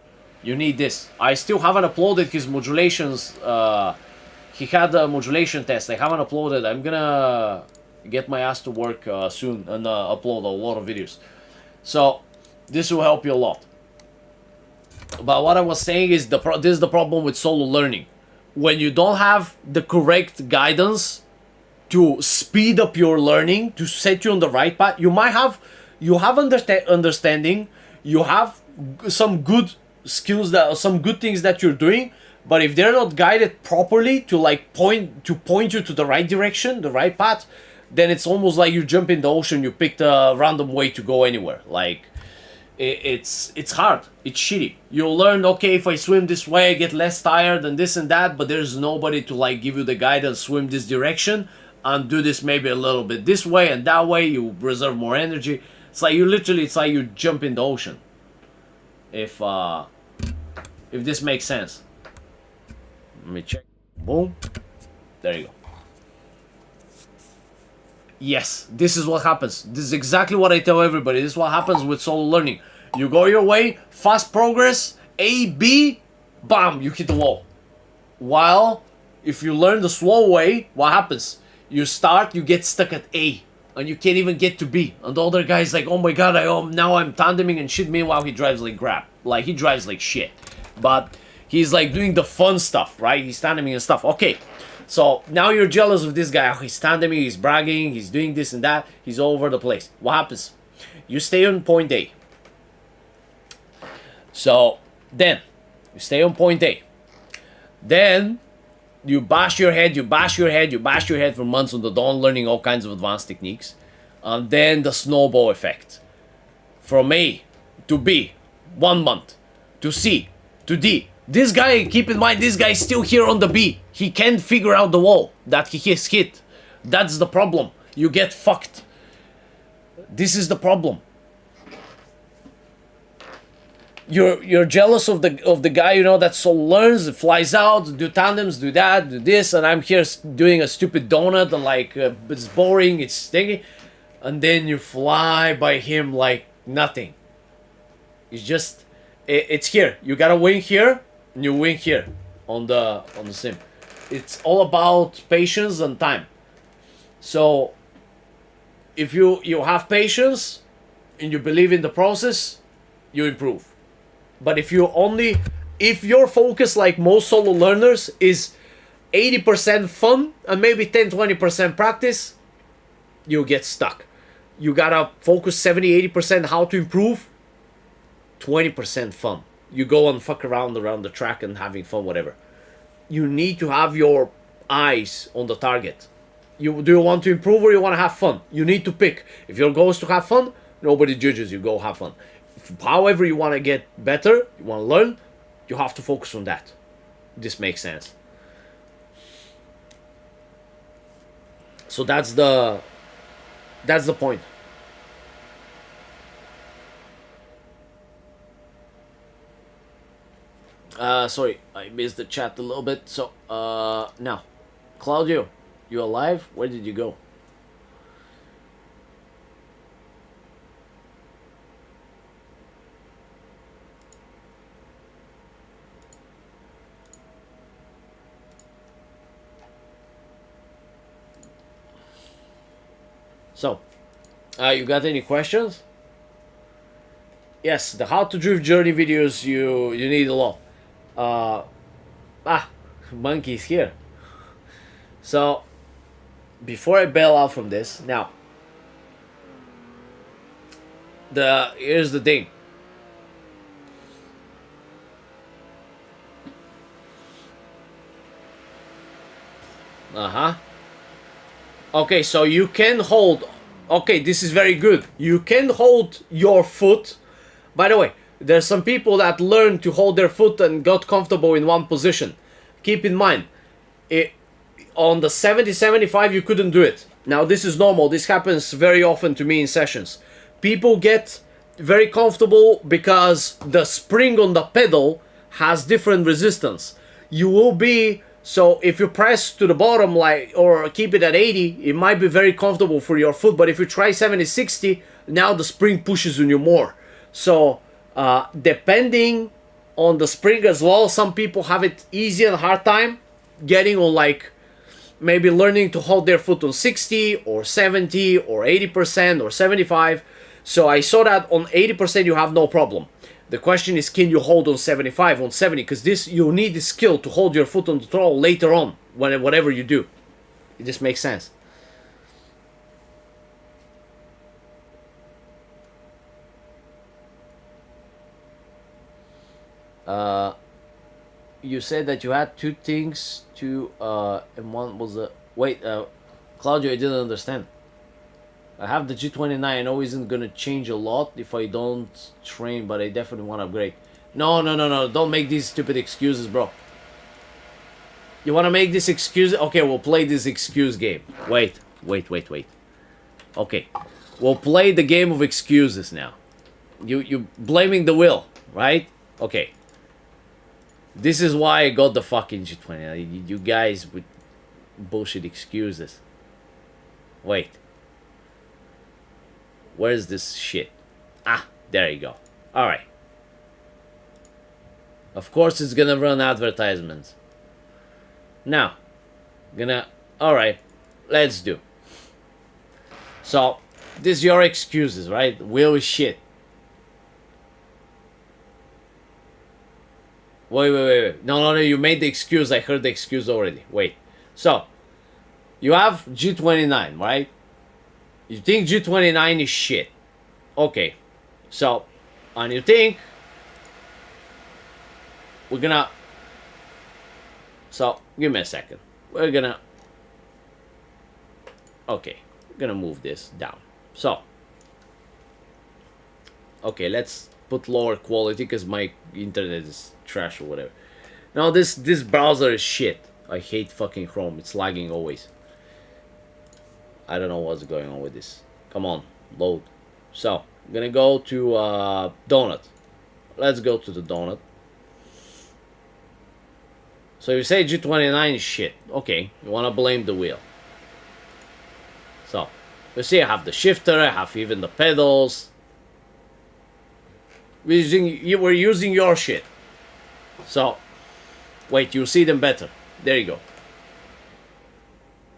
Speaker 1: You need this. I still haven't uploaded his modulations. He had a modulation test. I haven't uploaded. I'm gonna get my ass to work soon and upload a lot of videos. So this will help you a lot. But what I was saying is this is the problem with solo learning. When you don't have the correct guidance to speed up your learning, to set you on the right path, you have understanding, you have some good skills, some good things that you're doing, but if they're not guided properly to like point you to the right direction, the right path, then it's almost like you jump in the ocean, you picked a random way to go anywhere. Like it's hard, it's shitty. You'll learn, okay, if I swim this way I get less tired and this and that, but there's nobody to like give you the guidance, swim this direction and do this maybe a little bit this way and that way, you reserve more energy. It's like you jump in the ocean. If this makes sense. Let me check. Boom. There you go. Yes, this is what happens. This is exactly what I tell everybody. This is what happens with solo learning. You go your way, fast progress, A, B, bam, you hit the wall. While if you learn the slow way, what happens? You start, you get stuck at A, and you can't even get to B. And the other guy's like, oh my god, now I'm tandeming and shit. Meanwhile, he drives like crap. Like, he drives like shit. But he's like doing the fun stuff, right? He's tandeming and stuff. Okay, so now you're jealous of this guy. Oh, he's tandeming, he's bragging, he's doing this and that. He's all over the place. What happens? You stay on point A. So then, you stay on point A. Then, you bash your head for months on the dawn, learning all kinds of advanced techniques. And then the snowball effect. From A to B, 1 month. To C, to D. This guy, keep in mind, this guy is still here on the B. He can't figure out the wall that he has hit. That's the problem. You get fucked. This is the problem. You're jealous of the guy, you know, that so learns, flies out, do tandems, do that, do this, and I'm here doing a stupid donut and like it's boring, it's stinky, and then you fly by him like nothing. It's just it's here. You gotta win here, and you win here on the sim. It's all about patience and time. So if you have patience and you believe in the process, you improve. But if your focus, like most solo learners, is 80% fun and maybe 10-20% practice, you get stuck. You gotta focus 70-80% how to improve, 20% fun. You go and fuck around the track and having fun, whatever. You need to have your eyes on the target. Do you want to improve or you want to have fun? You need to pick. If your goal is to have fun, nobody judges you. Go have fun. However you want to get better, you want to learn, you have to focus on that. This makes sense. So that's the point. Sorry, I missed the chat a little bit. So now, Claudio, you alive? Where did you go? So, you got any questions? Yes, the how to drift journey videos, you need a lot. Monkey's here. So, before I bail out from this, now, here's the thing. Okay, so you can hold. Okay, this is very good. You can hold your foot. By the way, there's some people that learn to hold their foot and got comfortable in one position. Keep in mind, on the 70-75 you couldn't do it. Now this is normal. This happens very often to me in sessions. People get very comfortable because the spring on the pedal has different resistance. You will be. So if you press to the bottom, like, or keep it at 80, it might be very comfortable for your foot. But if you try 70-60, now the spring pushes on you more. So depending on the spring as well. Some people have it easy and hard time getting on, like maybe learning to hold their foot on 60 or 70 or 80% or 75. So I saw that on 80% you have no problem. The question is, can you hold on 75, on 70? Because this, you need the skill to hold your foot on the throttle later on, whatever you do. It just makes sense. You said that you had two things to, and one was a... Wait, Claudio, I didn't understand. I have the G29. I know isn't gonna change a lot if I don't train, but I definitely want to upgrade. No. Don't make these stupid excuses, bro. You want to make this excuse? Okay, we'll play this excuse game. Wait. Okay, we'll play the game of excuses now. You blaming the wheel, right? Okay. This is why I got the fucking G20. You guys with bullshit excuses. Wait. Where's this shit? Ah, there you go. Alright. Of course it's gonna run advertisements. Now, alright, let's do. So, this is your excuses, right? Wheel is shit. Wait. No, you made the excuse. I heard the excuse already. Wait. So, you have G29, right? You think G29 is shit. Okay. So, and you think we're gonna... So, give me a second. We're gonna... Okay. We're gonna move this down. So. Okay, let's put lower quality because my internet is trash or whatever. Now this browser is shit. I hate fucking Chrome. It's lagging always. I don't know what's going on with this. Come on, load. So, I'm gonna go to donut. Let's go to the donut. So you say G29 is shit. Okay, you wanna blame the wheel. So, you see I have the shifter, I have even the pedals. We're using your shit. So, wait, you'll see them better. There you go.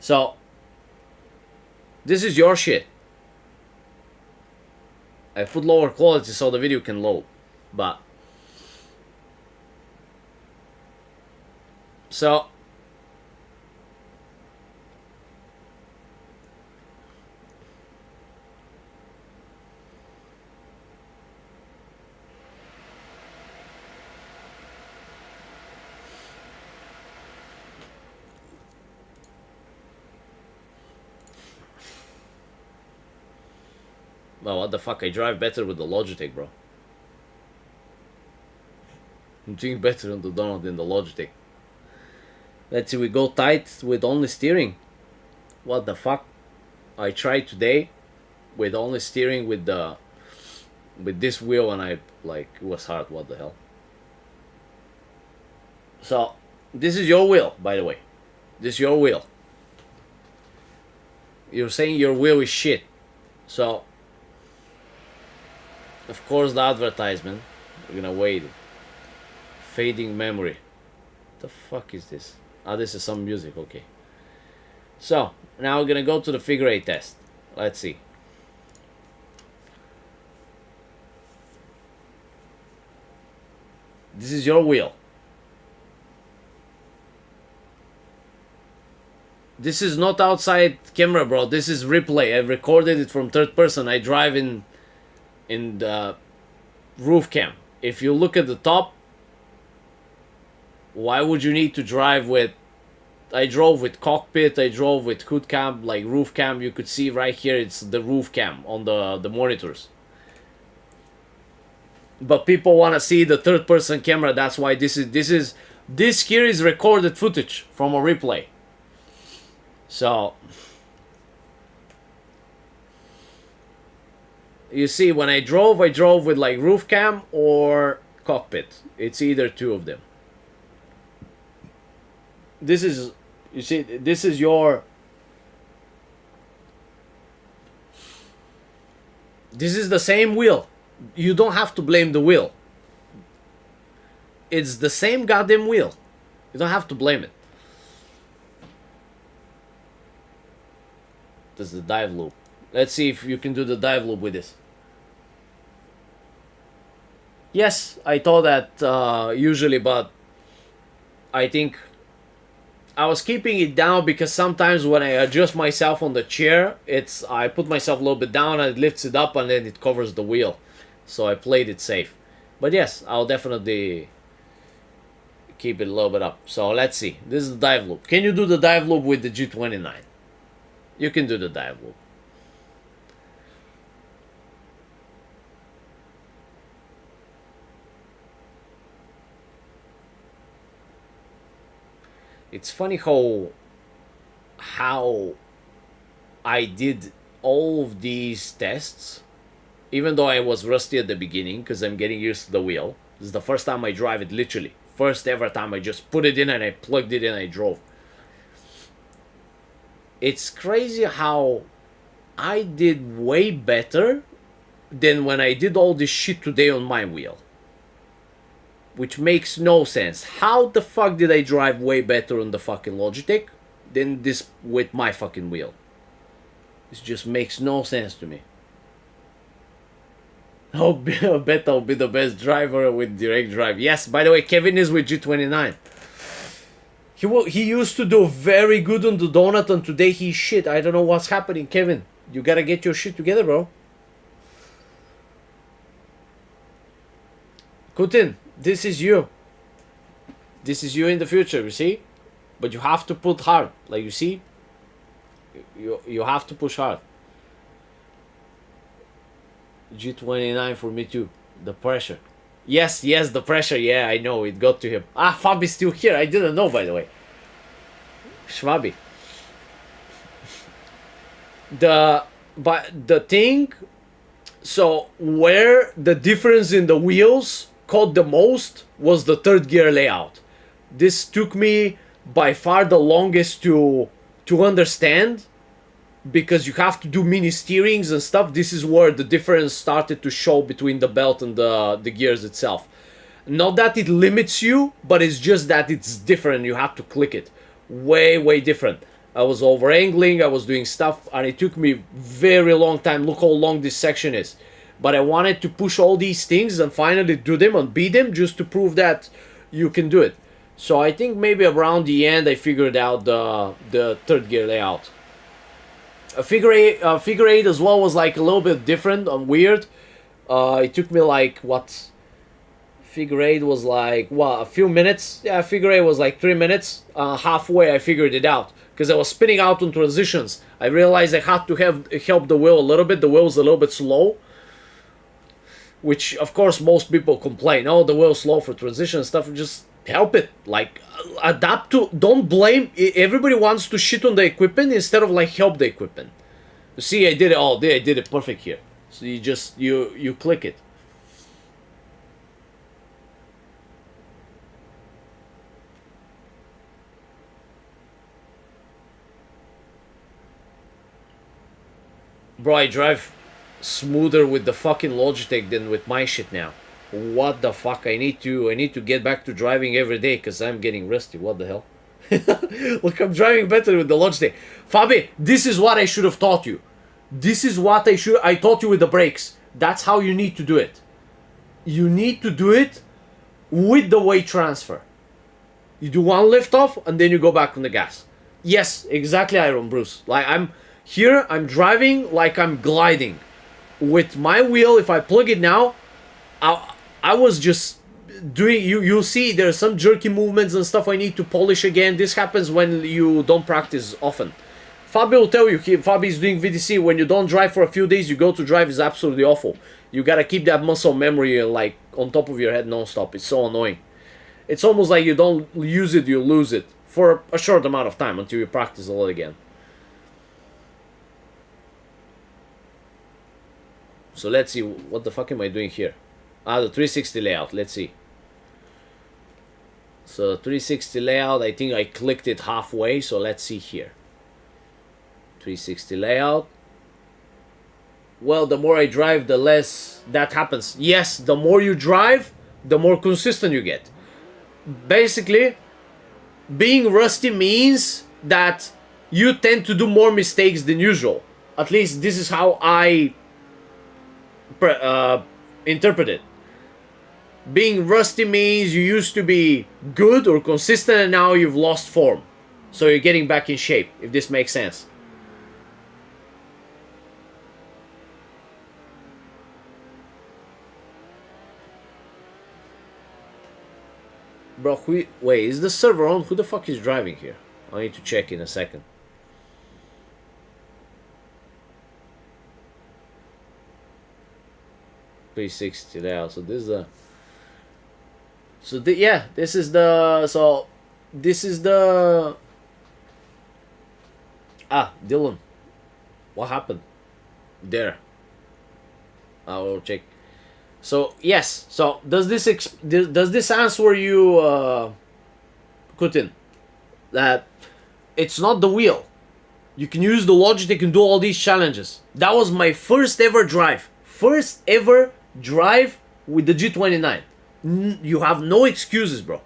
Speaker 1: So, this is your shit. I put lower quality so the video can load. But, so, well, what the fuck? I drive better with the Logitech, bro. I'm doing better on the Donald than the Logitech. Let's see, we go tight with only steering. What the fuck? I tried today with only steering with this wheel and I like it was hard. What the hell? So this is your wheel, by the way. This is your wheel. You're saying your wheel is shit. So of course the advertisement. We're gonna wait it. Fading memory. What the fuck is this? Ah, this is some music. Okay. So now we're gonna go to the figure 8 test. Let's see. This is your wheel. This is not outside camera, bro. This is replay. I recorded it from third person. I drive in the roof cam. If you look at the top, why would you need to drive with... I drove with cockpit, I drove with hood cam, like roof cam. You could see right here, it's the roof cam on the monitors. But people want to see the third person camera. That's why this here is recorded footage from a replay. So you see, when I drove with like roof cam or cockpit. It's either two of them. This is, you see, this is your... This is the same wheel. You don't have to blame the wheel. it's the same goddamn wheel. You don't have to blame it. This is the dive loop. Let's see if you can do the dive loop with this. Yes, I thought that usually, but I think I was keeping it down because sometimes when I adjust myself on the chair, I put myself a little bit down and it lifts it up and then it covers the wheel. So I played it safe. But yes, I'll definitely keep it a little bit up. So let's see. This is the dive loop. Can you do the dive loop with the G29? You can do the dive loop. It's funny how I did all of these tests, even though I was rusty at the beginning because I'm getting used to the wheel. This is the first time I drive it, literally. First ever time I just put it in and I plugged it in and I drove. It's crazy how I did way better than when I did all this shit today on my wheel. Which makes no sense. How the fuck did I drive way better on the fucking Logitech than this with my fucking wheel? This just makes no sense to me. I bet I'll be the best driver with direct drive. Yes, by the way, Kevin is with G29. He used to do very good on the donut and today he's shit. I don't know what's happening, Kevin. You gotta get your shit together, bro. Kutin, this is you. This is you in the future, you see? But you have to put hard. Like, you see? You have to push hard. G29 for me too. The pressure. Yes, the pressure. Yeah, I know. It got to him. Ah, Fabi's still here. I didn't know, by the way. Schwabi. But the thing... So, where the difference in the wheels caught the most was the third gear layout. This took me by far the longest to understand, because you have to do mini steerings and stuff. This is where the difference started to show between the belt and the gears itself. Not that it limits you, but it's just that it's different. You have to click it. Way different. I was over angling, I was doing stuff, and it took me very long time. Look how long this section is. But I wanted to push all these things and finally do them and beat them just to prove that you can do it. So I think maybe around the end I figured out the third gear layout. Figure eight as well was like a little bit different and weird. It took me like, what? Figure eight was like, what, a few minutes? Yeah, figure eight was like 3 minutes. Halfway I figured it out. Because I was spinning out on transitions. I realized I had to help the wheel a little bit. The wheel was a little bit slow. Which, of course, most people complain. Oh, the wheel's slow for transition and stuff. Just help it. Like, adapt to... Don't blame... Everybody wants to shit on the equipment instead of, like, help the equipment. You see, I did it all day. I did it perfect here. So you just... You click it. Bro, I drive smoother with the fucking Logitech than with my shit now. What the fuck? I need to get back to driving every day because I'm getting rusty. What the hell? Look, I'm driving better with the Logitech. Fabi, this is what I should have taught you. This is what I taught you with the brakes. That's how you need to do it. You need to do it with the weight transfer. You do one lift off and then you go back on the gas. Yes, exactly, Iron Bruce. Like, I'm driving like I'm gliding. With my wheel, if I plug it now, I was just doing... You'll see there's some jerky movements and stuff I need to polish again. This happens when you don't practice often. Fabi will tell you, Fabi is doing VDC. When you don't drive for a few days, you go to drive, is absolutely awful. You gotta keep that muscle memory like on top of your head non-stop. It's so annoying. It's almost like you don't use it, you lose it. For a short amount of time until you practice a lot again. So let's see, what the fuck am I doing here? Ah, the 360 layout, let's see. So 360 layout, I think I clicked it halfway, so let's see here. 360 layout. Well, the more I drive, the less that happens. Yes, the more you drive, the more consistent you get. basically, being rusty means that you tend to do more mistakes than usual. At least this is how I interpret it. Being rusty means you used to be good or consistent and now you've lost form. So you're getting back in shape, if this makes sense. Bro, wait, is the server on? Who the fuck is driving here? I need to check in a second. P60 now, so this is the... So yeah, this is the... So, this is the... Ah, Dylan. What happened? There. I will check. So yes. So does this answer you, Kutin? That it's not the wheel. You can use the Logitech and do all these challenges. That was my first ever drive. First ever drive with the G29. You have no excuses, bro.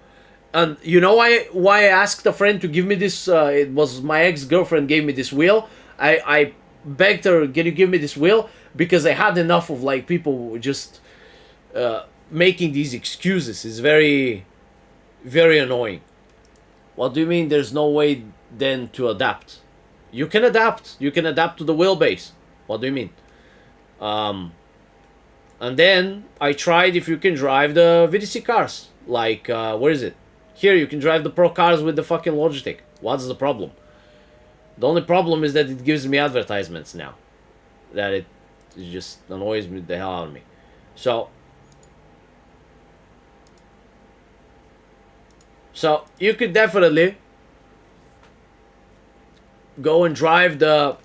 Speaker 1: And you know why I asked a friend to give me this? It was my ex-girlfriend gave me this wheel. I begged her, can you give me this wheel? Because I had enough of like people just making these excuses. It's very, very annoying. What do you mean there's no way then to adapt? You can adapt. You can adapt to the wheelbase. What do you mean? And then I tried if you can drive the VDC cars. Like, where is it? Here, you can drive the pro cars with the fucking Logitech. What's the problem? The only problem is that it gives me advertisements now. That it just annoys me the hell out of me. So you could definitely go and drive the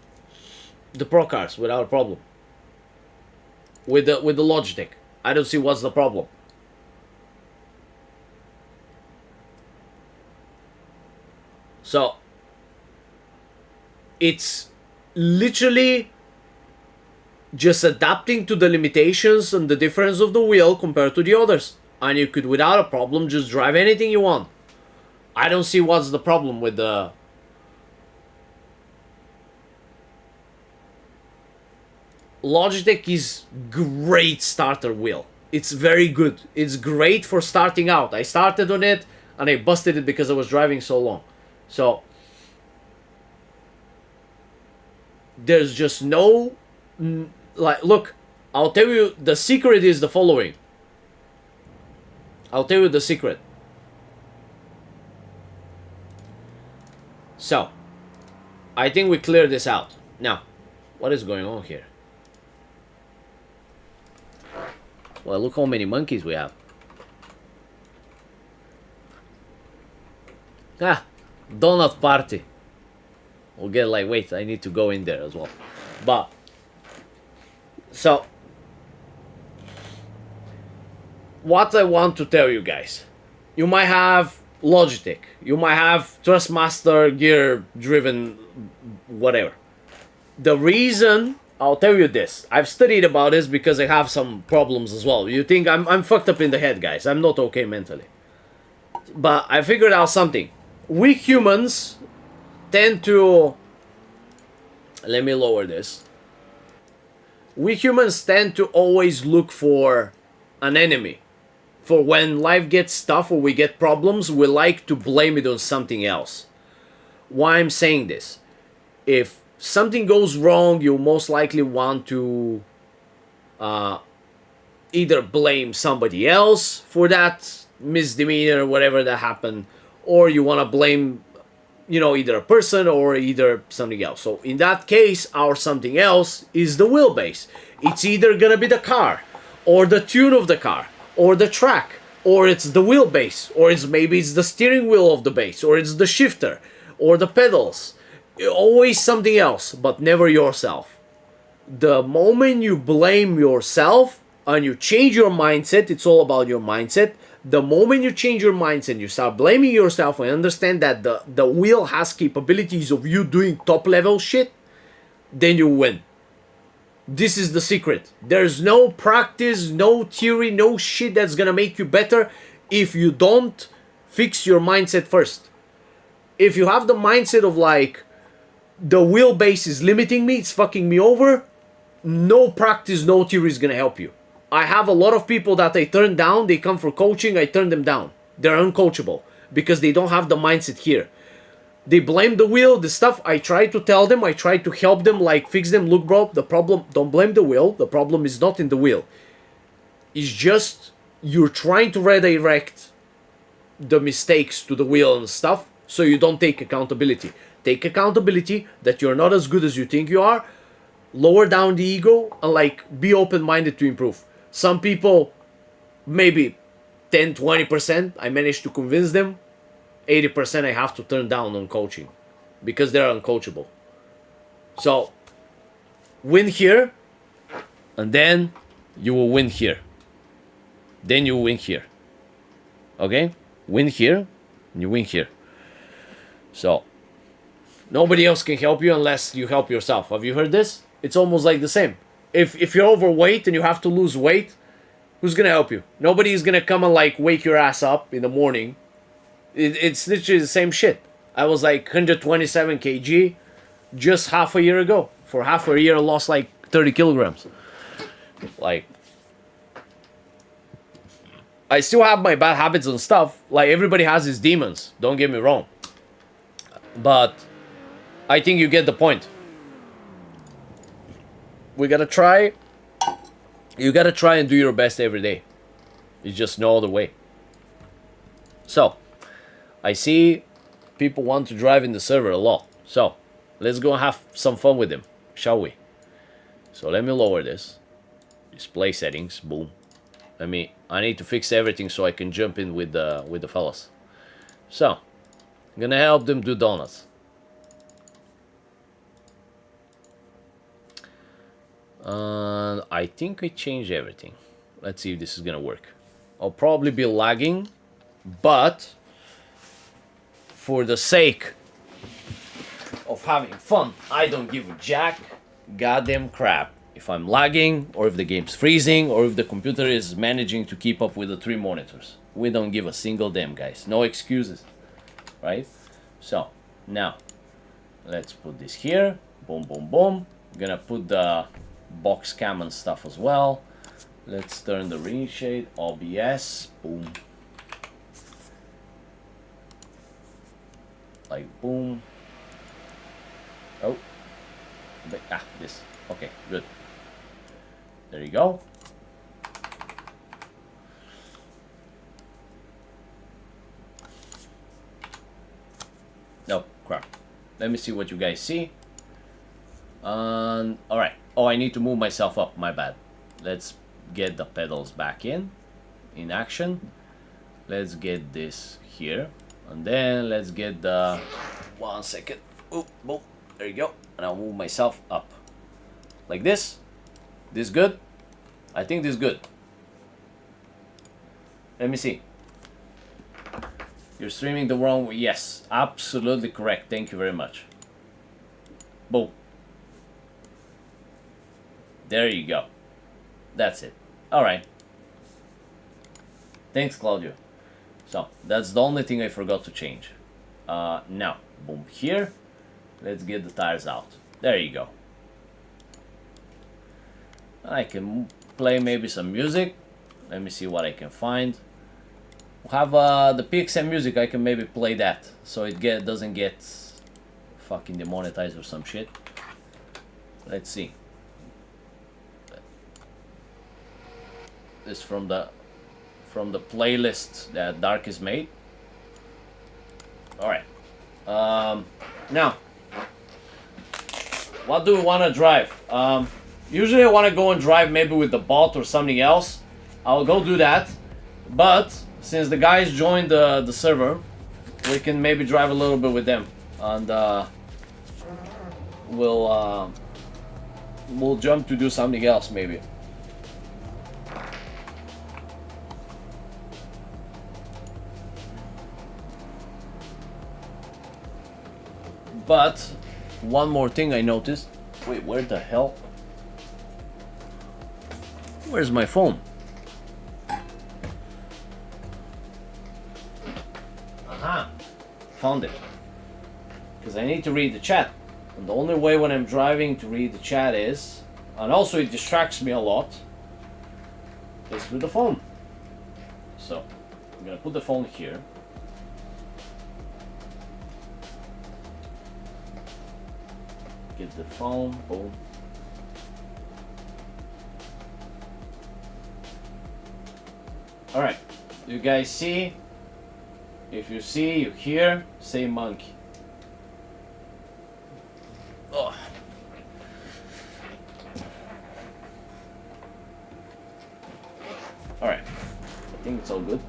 Speaker 1: pro cars without a problem. With the Logitech. I don't see what's the problem. So it's literally just adapting to the limitations and the difference of the wheel compared to the others. And you could, without a problem, just drive anything you want. I don't see what's the problem with the... Logitech is great starter wheel. It's very good. It's great for starting out. I started on it and I busted it because I was driving so long. So there's just no... Like, look, I'll tell you, the secret is the following. I'll tell you the secret. So, I think we cleared this out. Now, what is going on here? Well, look how many monkeys we have. Ah, donut party. We'll get like, wait, I need to go in there as well. But, so, what I want to tell you guys. You might have Logitech. You might have Trustmaster, gear-driven, whatever. The reason... I'll tell you this. I've studied about this because I have some problems as well. You think I'm fucked up in the head, guys. I'm not okay mentally. But I figured out something. We humans tend to... Let me lower this. We humans tend to always look for an enemy. For when life gets tough or we get problems, we like to blame it on something else. Why I'm saying this? If something goes wrong, you'll most likely want to either blame somebody else for that misdemeanor or whatever that happened, or you want to blame, you know, either a person or either something else. So in that case, our something else is the wheelbase. It's either gonna be the car, or the tune of the car, or the track, or it's the wheelbase, or maybe it's the steering wheel of the base, or it's the shifter, or the pedals. Always something else, but never yourself. The moment you blame yourself and you change your mindset, it's all about your mindset. The moment you change your mindset, you start blaming yourself and understand that the wheel has capabilities of you doing top level shit, then you win. This is the secret. There's no practice, no theory, no shit that's gonna make you better if you don't fix your mindset first. If you have the mindset of like, the wheelbase is limiting me, it's fucking me over, no practice, no theory is gonna help you. I have a lot of people that I turn down, they come for coaching, I turn them down. They're uncoachable because they don't have the mindset here. They blame the wheel, the stuff. I try to tell them, I try to help them, like fix them. Look, bro, the problem, don't blame the wheel. The problem is not in the wheel. It's just you're trying to redirect the mistakes to the wheel and stuff so you don't take accountability. Take accountability that you're not as good as you think you are. Lower down the ego and like be open-minded to improve. Some people, maybe 10-20%, I managed to convince them. 80% I have to turn down on coaching because they're uncoachable. So win here and then you will win here. Then you win here. Okay? Win here and you win here. So nobody else can help you unless you help yourself. Have you heard this? It's almost like the same. If you're overweight and you have to lose weight, who's gonna help you? Nobody is gonna come and like wake your ass up in the morning. It's literally the same shit. I was like 127 kg just half a year ago. For half a year I lost like 30 kilograms. Like, I still have my bad habits and stuff. Like, everybody has his demons, don't get me wrong. But I think you get the point. We gotta try. You gotta try and do your best every day. There's just no other way. So, I see people want to drive in the server a lot. So, let's go and have some fun with them, shall we? So let me lower this. Display settings, boom. I need to fix everything so I can jump in with the fellas. So, I'm gonna help them do donuts. I think I changed everything. Let's see if this is gonna work. I'll probably be lagging, but for the sake of having fun, I don't give a jack goddamn crap if I'm lagging or if the game's freezing or if the computer is managing to keep up with the 3 monitors. We don't give a single damn, guys. No excuses, right? So now let's put this here. Boom, boom, boom. I'm gonna put the box cam and stuff as well. Let's turn the rain shade, OBS, boom. Like boom. Oh, this. Okay, good. There you go. No, crap. Let me see what you guys see. All right. Oh, I need to move myself up. My bad. Let's get the pedals back in action. Let's get this here. And then let's get the 1 second. Oh, boom. There you go. And I'll move myself up. Like this. This good? I think this good. Let me see. You're streaming the wrong way. Yes, absolutely correct. Thank you very much. Boom. There you go. That's it. Alright. Thanks, Claudio. So, that's the only thing I forgot to change. Now, boom, here. Let's get the tires out. There you go. I can play maybe some music. Let me see what I can find. We'll have the PXM music. I can maybe play that so it doesn't get fucking demonetized or some shit. Let's see. This from the playlist that Dark has made. All right. Now, what do we want to drive? Usually I want to go and drive maybe with the bot or something else. I'll go do that. But since the guys joined the server, we can maybe drive a little bit with them, and we'll jump to do something else maybe. But one more thing I noticed. Wait, where the hell? Where's my phone? found it. Because I need to read the chat. And the only way when I'm driving to read the chat is, and also it distracts me a lot, is with the phone. So, I'm gonna put the phone here. Get the phone, boom. Alright, you guys see? If you see, you hear, say monkey. Oh. Alright, I think it's all good.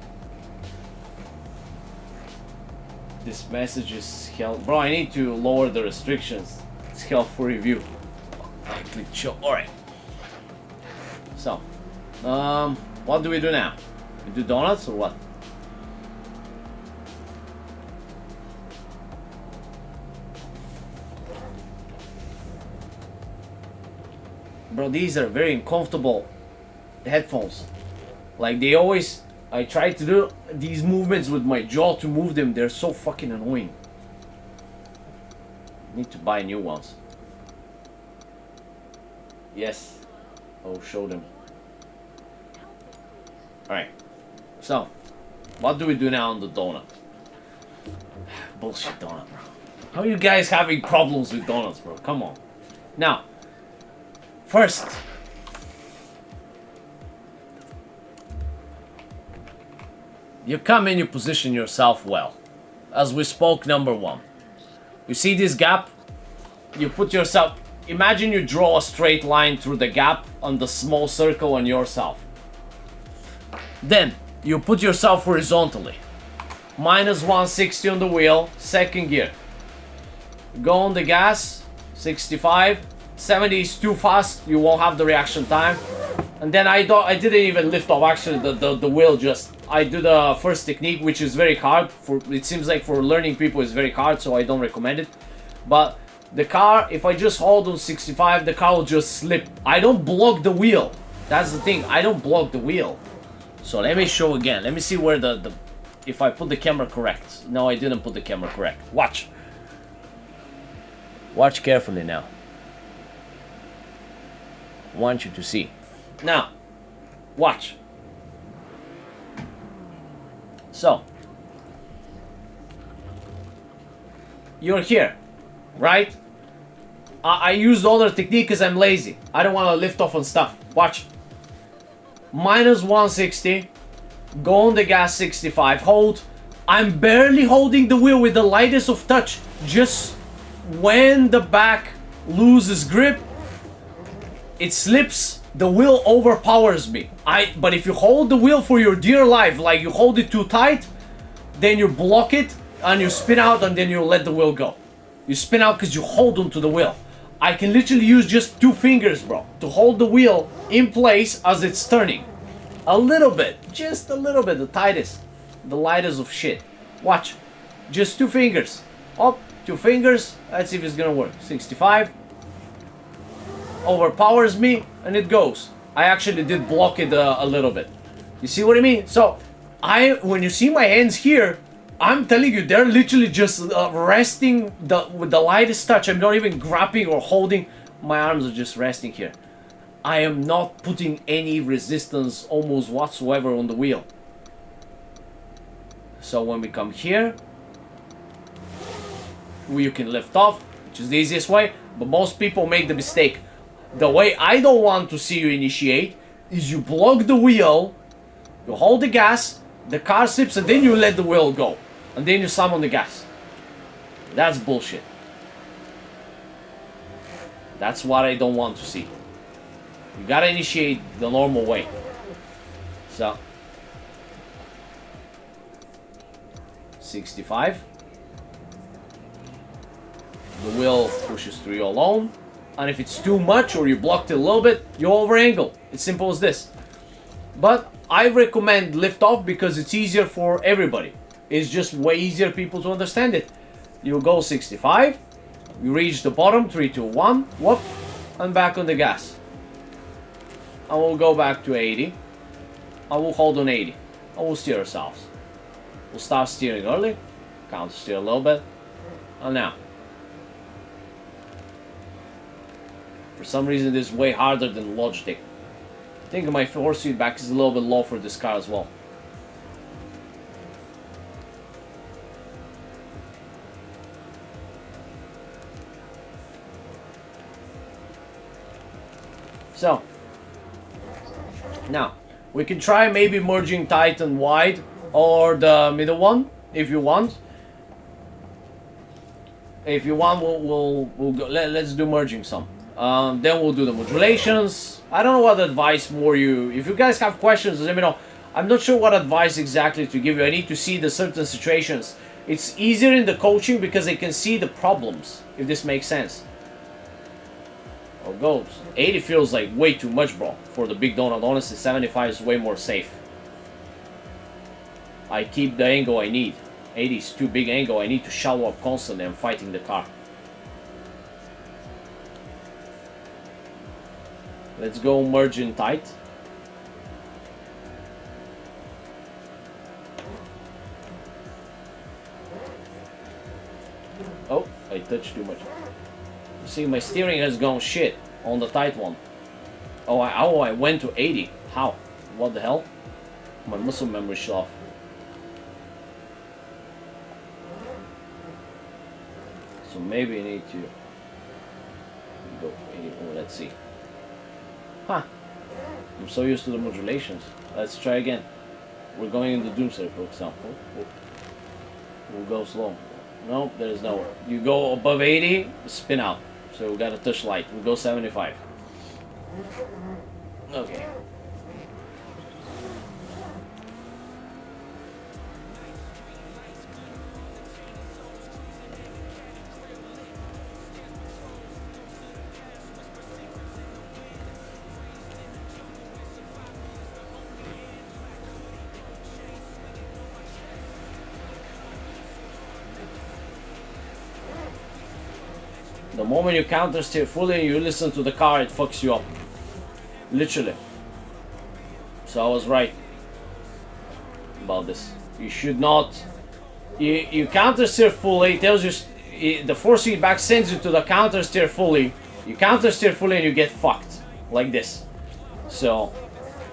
Speaker 1: This message is hell. Bro, I need to lower the restrictions. It's hell for review. I click show. Alright. So, what do we do now? We do donuts or what? Bro, these are very uncomfortable headphones. Like they always, I try to do these movements with my jaw to move them. They're so fucking annoying. Need to buy new ones. Yes, I'll show them. Alright, so what do we do now on the donut? Bullshit donut, bro. How are you guys having problems with donuts, bro? Come on. Now, first, you come in, you position yourself well. As we spoke, number one. You see this gap? You put yourself, imagine you draw a straight line through the gap on the small circle on yourself. Then, you put yourself horizontally. Minus 160 on the wheel, second gear. Go on the gas, 65. 70 is too fast, you won't have the reaction time. And then I didn't even lift off, actually, the wheel just. I do the first technique, which is very hard. It seems like for learning people it's very hard, so I don't recommend it. But the car, if I just hold on 65, the car will just slip. I don't block the wheel. That's the thing, I don't block the wheel. So let me show again. Let me see where if I put the camera correct. No, I didn't put the camera correct. Watch. Watch carefully now. I want you to see. Now, watch. So, you're here, right? I use the other technique because I'm lazy. I don't want to lift off on stuff. Watch. Minus 160. Go on the gas 65. Hold. I'm barely holding the wheel with the lightest of touch. Just when the back loses grip, it slips. The wheel overpowers me. But if you hold the wheel for your dear life, like you hold it too tight, then you block it and you spin out and then you let the wheel go. You spin out because you hold onto the wheel. I can literally use just 2 fingers, bro, to hold the wheel in place as it's turning. A little bit, just a little bit, the tightest, the lightest of shit. Watch, just 2 fingers. Up, 2 fingers. Let's see if it's gonna work. 65. Overpowers me and it goes. I actually did block it a little bit. You see what I mean? So when you see my hands here, I'm telling you, they're literally just resting with the lightest touch. I'm not even grabbing or holding. My arms are just resting here. I am not putting any resistance almost whatsoever on the wheel. So when we come here, you can lift off, which is the easiest way, but most people make the mistake. The way I don't want to see you initiate is you block the wheel, you hold the gas, the car slips, and then you let the wheel go. And then you slam on the gas. That's bullshit. That's what I don't want to see. You gotta initiate the normal way. So 65. The wheel pushes through you alone. And if it's too much or you blocked it a little bit, you over angle. It's simple as this. But I recommend lift off because it's easier for everybody. It's just way easier people to understand it. You go 65, you reach the bottom, 3, 2, 1, whoop, and back on the gas. And we'll go back to 80. And we'll hold on 80. And we'll steer ourselves. We'll start steering early. Counter steer a little bit. Oh, now. For some reason, this is way harder than Logitech. I think my force feedback is a little bit low for this car as well. So, now, we can try maybe merging tight and wide, or the middle one, if you want. If you want, we'll go, let's do merging some. Then we'll do the modulations. I don't know what advice more you... If you guys have questions, let me know. I'm not sure what advice exactly to give you. I need to see the certain situations. It's easier in the coaching because I can see the problems, if this makes sense. Oh, goes. 80 feels like way too much, bro, for the big donut. Honestly, 75 is way more safe. I keep the angle I need. 80 is too big angle. I need to shallow up constantly. I'm fighting the car. Let's go merge in tight. Oh, I touched too much. See, my steering has gone shit on the tight one. Oh, I went to 80. How? What the hell? My muscle memory shut off. So maybe I need to go 80. Oh, let's see. Huh. I'm so used to the modulations. Let's try again. We're going in the doomsday, for example. We'll go slow. Nope, there is nowhere. You go above 80, spin out. So we got to touch light. We'll go 75. Okay. The moment you counter steer fully and you listen to the car, it fucks you up. Literally. So I was right about this. You should not... You counter steer fully, it tells you... The force feedback sends you to the counter steer fully. You counter steer fully and you get fucked. Like this. So...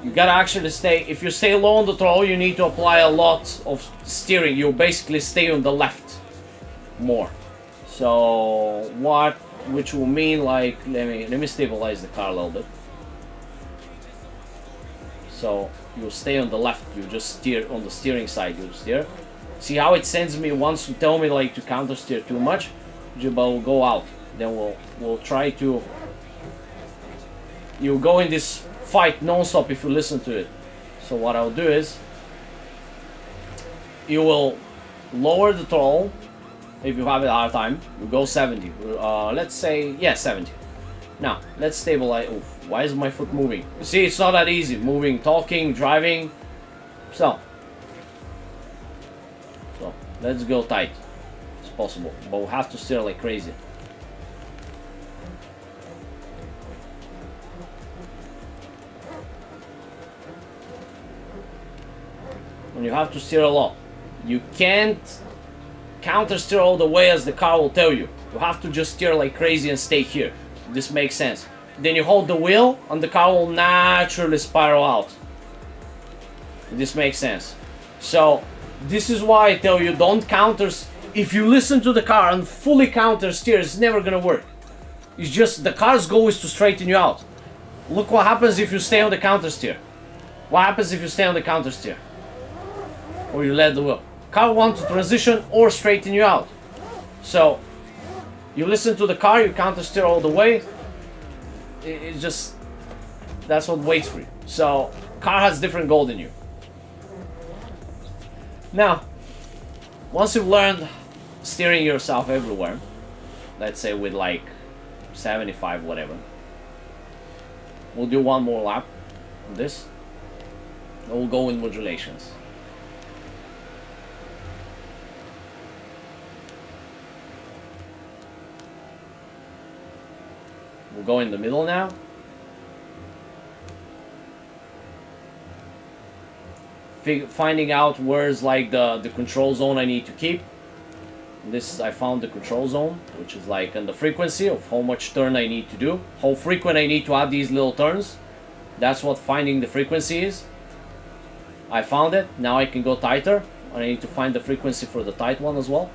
Speaker 1: You gotta actually stay... If you stay low on the throttle, you need to apply a lot of steering. You'll basically stay on the left more. So what, which will mean like, let me stabilize the car a little bit. So you'll stay on the left, you just steer on the steering side, you steer. See how it sends me once to tell me like to counter steer too much, but we'll go out. Then we'll try to, you'll go in this fight non-stop if you listen to it. So what I'll do is, you will lower the throttle. If you have it hard time, you go 70. Let's say, yeah, 70. Now, let's stabilize. Oof, why is my foot moving? You see, it's not that easy. Moving, talking, driving. So, let's go tight. It's possible, but we have to steer like crazy. When you have to steer a lot, you can't counter steer all the way as the car will tell you. You have to just steer like crazy and stay here. This makes sense. Then you hold the wheel and the car will naturally spiral out. This makes sense. So this is why I tell you don't counter. If you listen to the car and fully counter steer, it's never gonna work. It's just the car's goal is to straighten you out. Look what happens if you stay on the counter steer. What happens if you stay on the counter steer? Or you let the wheel. Car wants to transition or straighten you out. So you listen to the car, you counter steer all the way. It's just, that's what waits for you. So car has different goal than you. Now, once you've learned steering yourself everywhere, let's say with like 75 whatever, we'll do one more lap on this, and we'll go in modulations. We'll go in the middle now. Finding out where's like the control zone I need to keep. This I found the control zone, which is like on the frequency of how much turn I need to do, how frequent I need to add these little turns. That's what finding the frequency is. I found it. Now I can go tighter. I need to find the frequency for the tight one as well.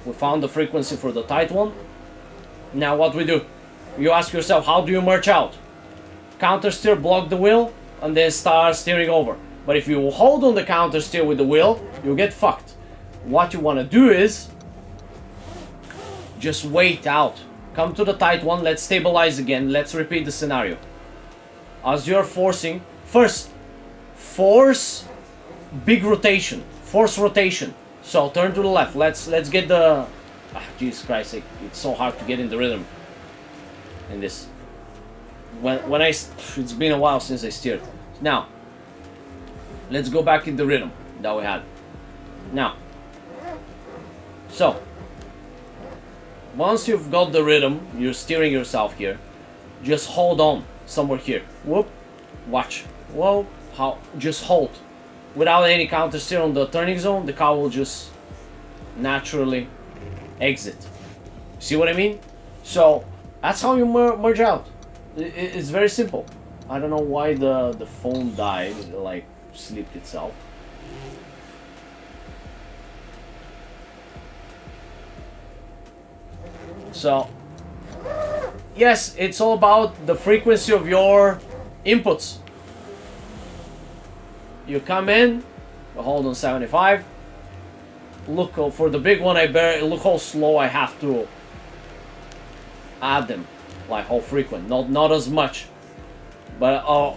Speaker 1: We found the frequency for the tight one. Now what we do? You ask yourself, how do you merge out? Counter steer, block the wheel, and then start steering over. But if you hold on the counter steer with the wheel, you'll get fucked. What you want to do is just wait out. Come to the tight one, let's stabilize again, let's repeat the scenario. As you're forcing, first, force big rotation, force rotation. So turn to the left, let's get the... Jesus Christ, it's so hard to get in the rhythm in this. When I... It's been a while since I steered. Now, let's go back in the rhythm that we had. Now, so, once you've got the rhythm, you're steering yourself here, just hold on somewhere here. Whoop, watch. Whoa, how? Just hold. Without any counter steer on the turning zone, the car will just naturally exit. See what I mean? So that's how you merge out. It's very simple. I don't know why the phone died, like slept itself. So yes, it's all about the frequency of your inputs. You come in, you hold on 75. Look for the big one. Look how slow I have to add them, like how frequent, not as much, but or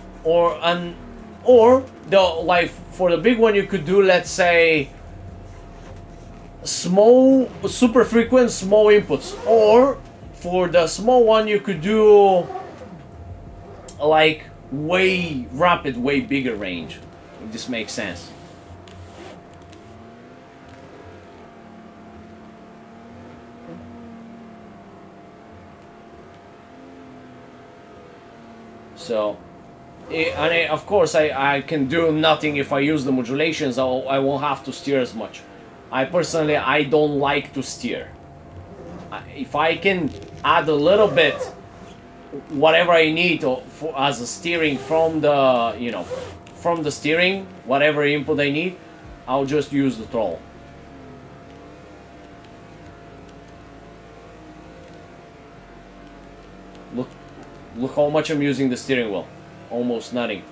Speaker 1: the like for the big one you could do, let's say, small, super frequent, small inputs, or for the small one you could do like way rapid, way bigger range. If this makes sense. So, and of course I can do nothing if I use the modulations. I won't have to steer as much. I personally, I don't like to steer. If I can add a little bit, whatever I need as a steering from the, you know, from the steering, whatever input I need, I'll just use the throttle. Look how much I'm using the steering wheel. Almost nothing.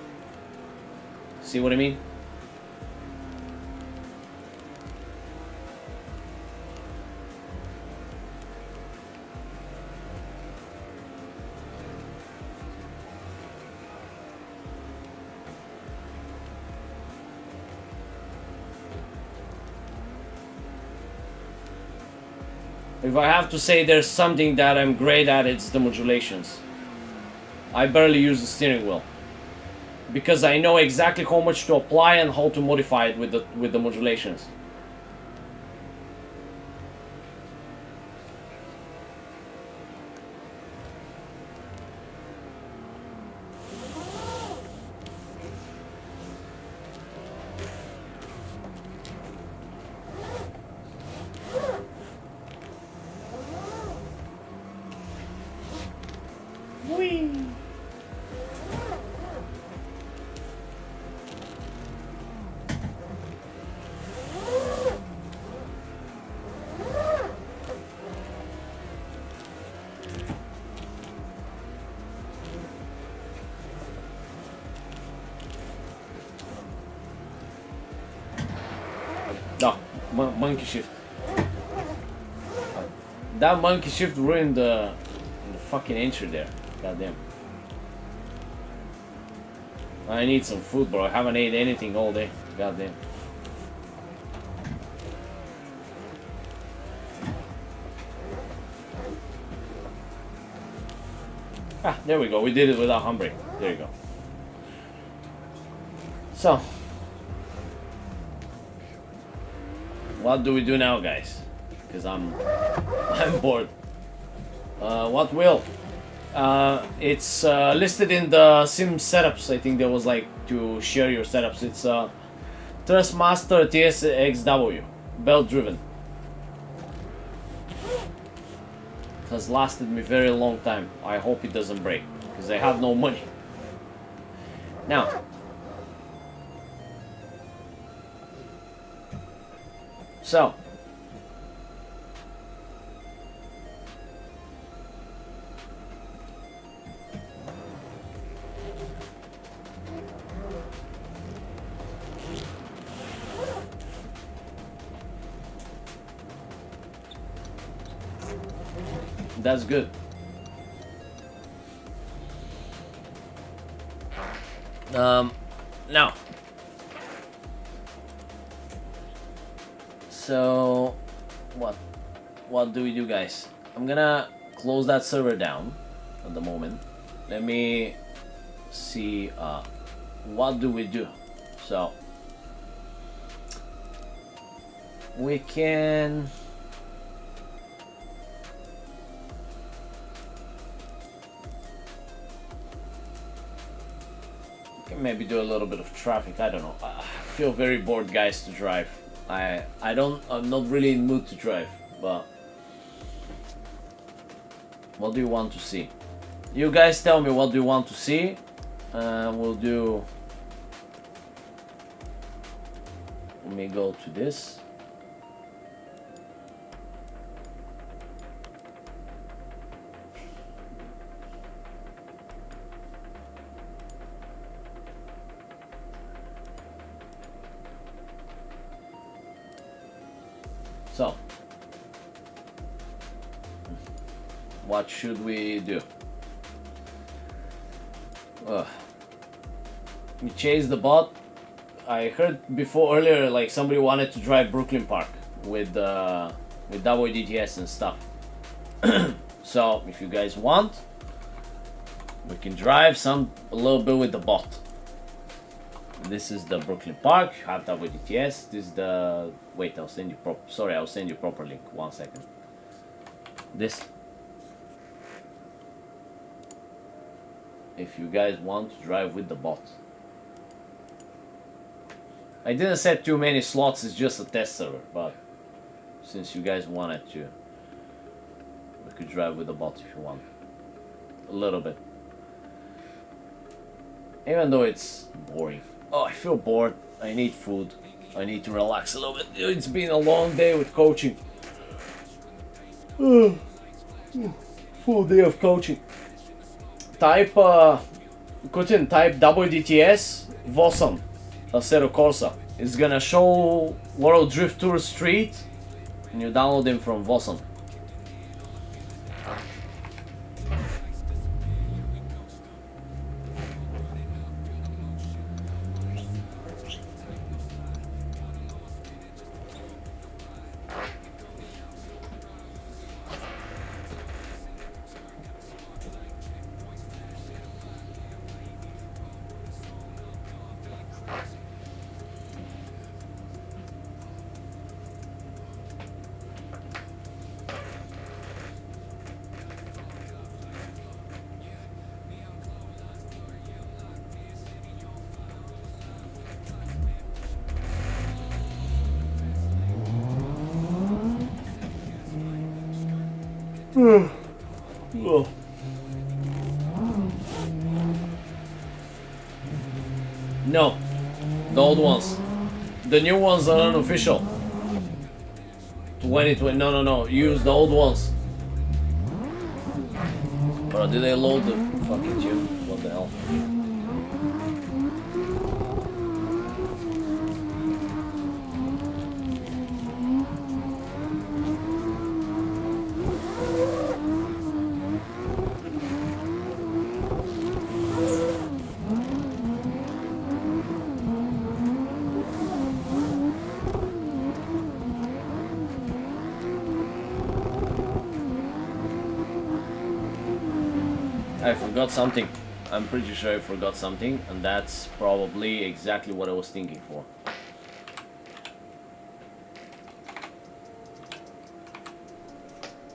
Speaker 1: See what I mean? If I have to say there's something that I'm great at, it's the modulations. I barely use the steering wheel because I know exactly how much to apply and how to modify it with the modulations. No, monkey shift. That monkey shift ruined the fucking entry there. Goddamn. I need some food, bro. I haven't ate anything all day. Goddamn. Ah, there we go. We did it without handbrake. There you go. So, what do we do now, guys? Because I'm bored. What wheel? It's listed in the sim setups. I think there was like to share your setups. It's Thrustmaster TSXW, belt driven. It has lasted me very long time. I hope it doesn't break because I have no money. Now, so that's good. Now, so what do we do, guys? I'm gonna close that server down at the moment. Let me see what do we do. So we can maybe do a little bit of traffic. I don't know. I feel very bored, guys, to drive. I'm not really in mood to drive, but what do you want to see? You guys tell me what do you want to see. We'll do. Let me go to this. So, what should we do? We chase the bot. I heard before earlier, like somebody wanted to drive Brooklyn Park with WDTS and stuff. So, if you guys want, we can drive a little bit with the bot. This is the Brooklyn Park. You have WDTS. This is the. Wait, I'll send you I'll send you proper link. 1 second. This. If you guys want to drive with the bot. I didn't set too many slots. It's just a test server, but since you guys wanted to, we could drive with the bot if you want. A little bit. Even though it's boring. Oh, I feel bored. I need food. I need to relax a little bit. It's been a long day with coaching. Full day of coaching. Type WDTS Vosan Assetto Corsa. It's gonna show World Drift Tour Street and you download them from Vosan. Oh. No, the old ones. The new ones are unofficial. 2020. No. Use the old ones. Bro, did they load the fucking tune? What the hell? I forgot something. I'm pretty sure I forgot something, and that's probably exactly what I was thinking for.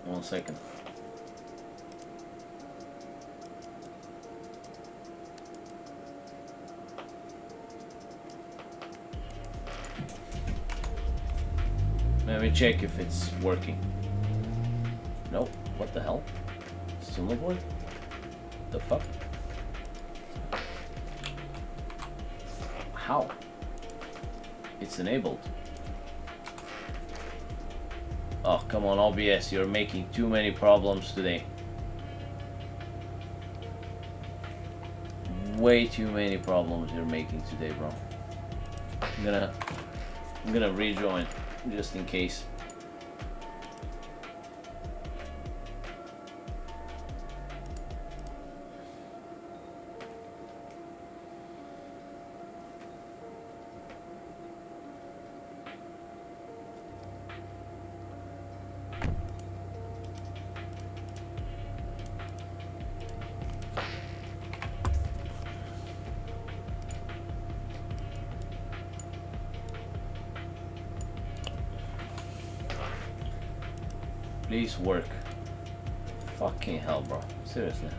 Speaker 1: One second. check if it's working. No, what the hell? Still not working? The fuck? How? It's enabled. Oh, come on, OBS, you're making too many problems today. Way too many problems you're making today, bro. I'm gonna rejoin just in case. Please work. Fucking hell, bro. Seriously.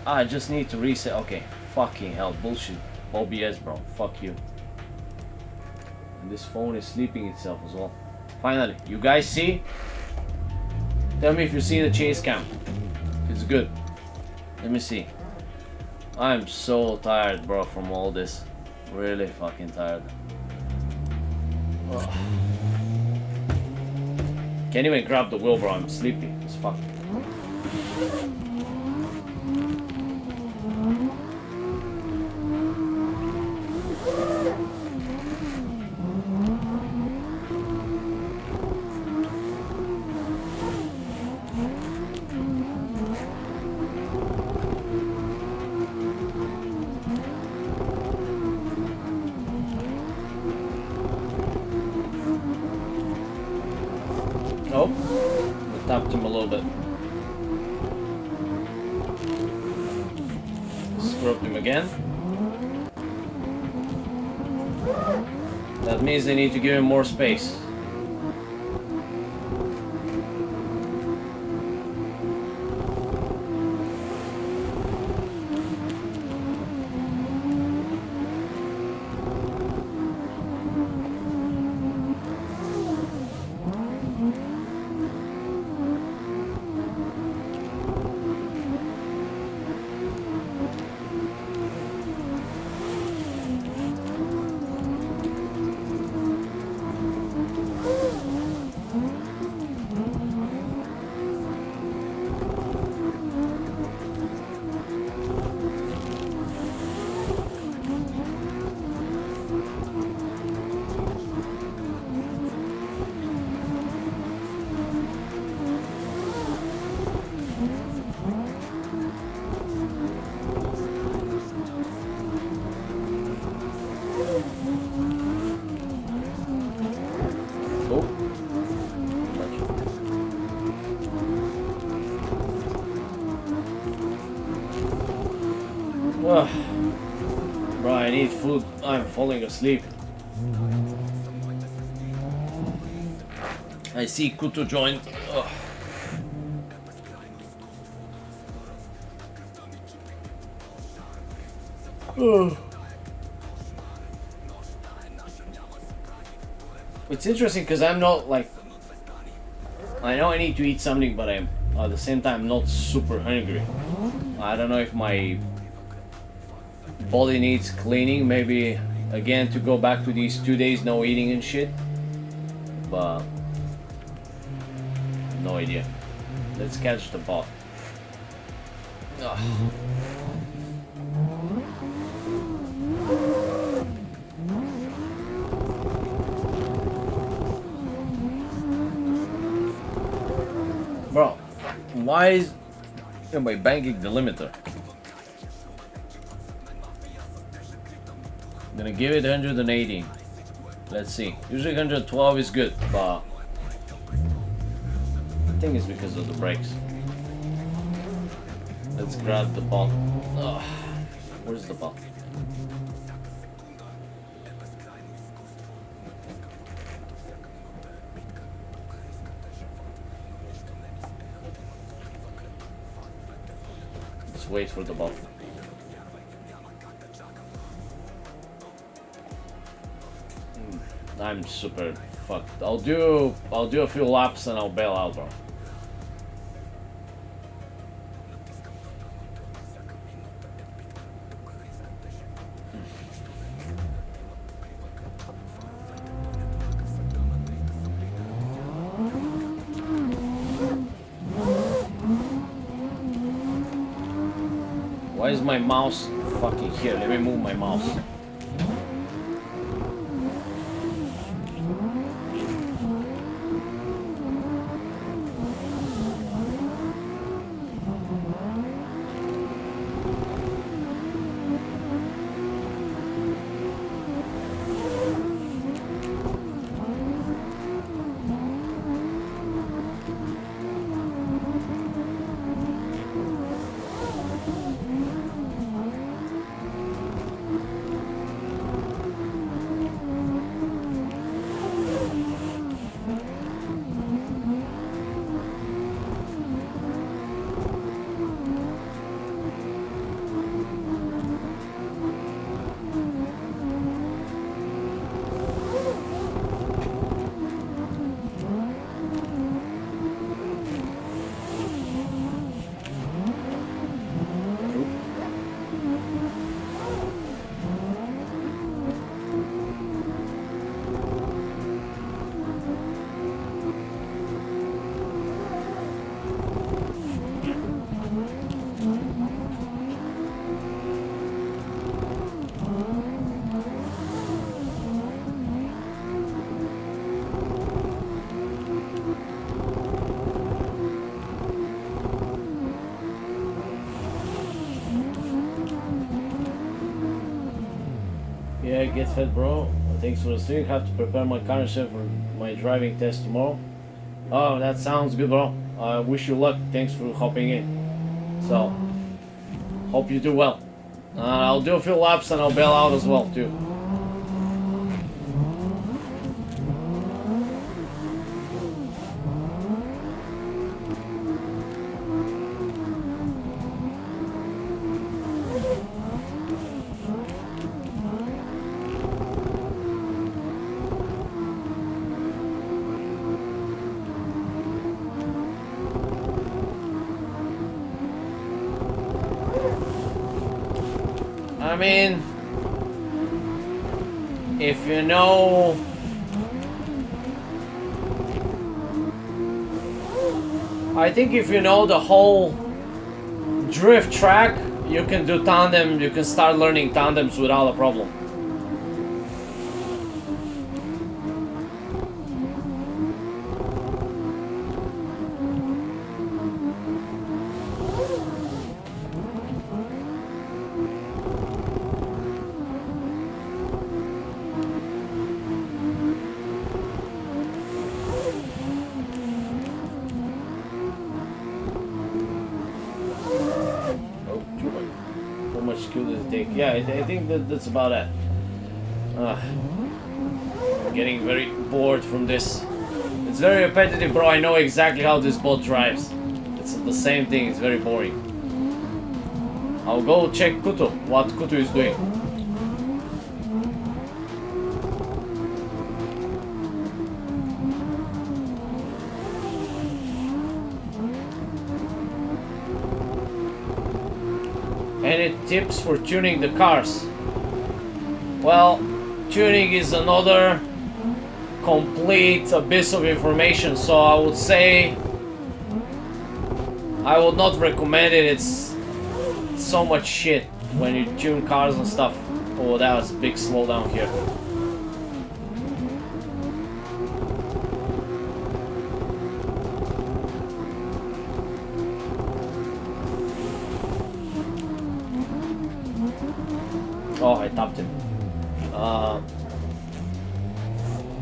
Speaker 1: I just need to reset. Okay. Fucking hell. Bullshit. OBS, bro. Fuck you. And this phone is sleeping itself as well. Finally. You guys see? Tell me if you see the chase cam. It's good. Let me see. I'm so tired, bro, from all this. Really fucking tired. Ugh. Can't even grab the wheel, bro. I'm sleepy as fuck. Oh, I tapped him a little bit. Scrubbed him again. That means they need to give him more space. Ugh. Bro, I need food. I'm falling asleep. I see Kuto joined. Ugh. Ugh. It's interesting because I'm not like... I know I need to eat something, but I'm at the same time not super hungry. I don't know if my body needs cleaning, maybe again to go back to these 2 days no eating and shit, but no idea. Let's catch the bot. Ugh. Bro, why am I banging the limiter? I'm gonna give it 180. Let's see. Usually 112 is good, but I think it's because of the brakes. Let's grab the bot. Ugh. Where's the bot? Let's wait for the bot. I'm super fucked. I'll do a few laps and I'll bail out, bro. Why is my mouse fucking here? Let me move my mouse. Yeah, get fed, bro. Thanks for the stream. Have to prepare my car and shit for my driving test tomorrow. Oh, that sounds good, bro. I wish you luck. Thanks for hopping in. So, hope you do well. I'll do a few laps and I'll bail out as well, too. I mean, if you know, I think if you know the whole drift track, you can do tandem, you can start learning tandems without a problem. Yeah, I think that's about it. I'm getting very bored from this. It's very repetitive, bro. I know exactly how this boat drives. It's the same thing. It's very boring. I'll go check Kutu, what Kutu is doing. Any tips for tuning the cars? Well, tuning is another complete abyss of information, so I would say I would not recommend it. It's so much shit when you tune cars and stuff. Oh, that was a big slowdown here. Oh, I tapped him.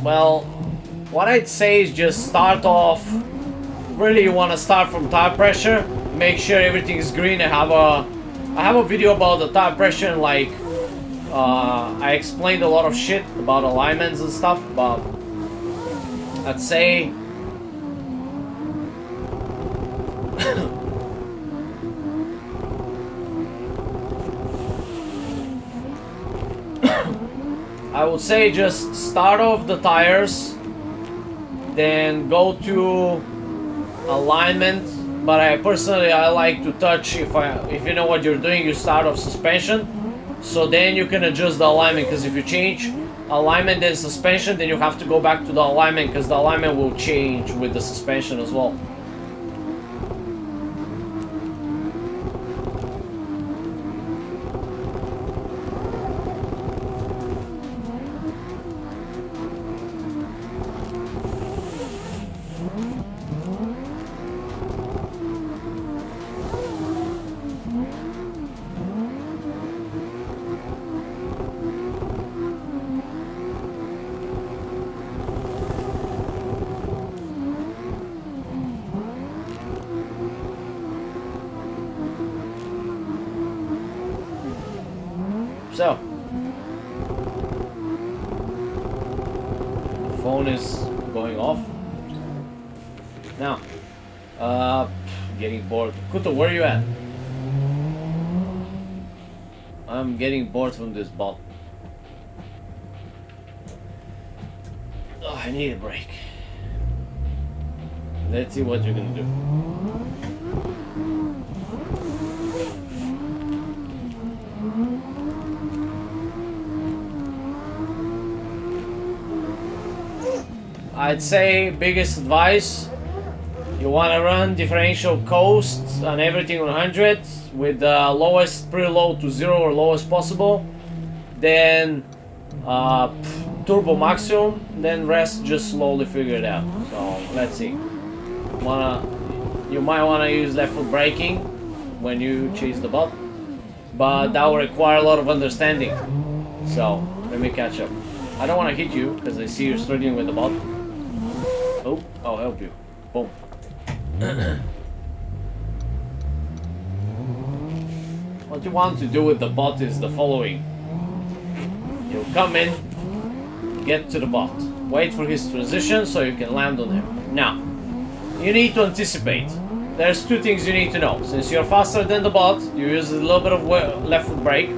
Speaker 1: Well, what I'd say is just start off. Really, you want to start from tire pressure. Make sure everything is green. I have a video about the tire pressure and like I explained a lot of shit about alignments and stuff. But I'd say I I would say just start off the tires, then go to alignment. But I personally like to touch, if you know what you're doing, you start off suspension, so then you can adjust the alignment, because if you change alignment then suspension, then you have to go back to the alignment, because the alignment will change with the suspension as well. So, phone is going off. Now, getting bored. Kuto, where are you at? I'm getting bored from this bot. Oh, I need a break. Let's see what you're gonna do. I'd say biggest advice, you want to run differential coast and everything 100 with the lowest preload to 0 or lowest possible, then turbo maximum, then rest just slowly figure it out. So let's see. You might want to use left foot braking when you chase the bot, but that will require a lot of understanding. So let me catch up. I don't want to hit you because I see you're struggling with the bot. Oh, I'll help you. Boom. What you want to do with the bot is the following. You'll come in, get to the bot, wait for his transition so you can land on him. Now, you need to anticipate. There's two things you need to know. Since you're faster than the bot, you use a little bit of left foot brake,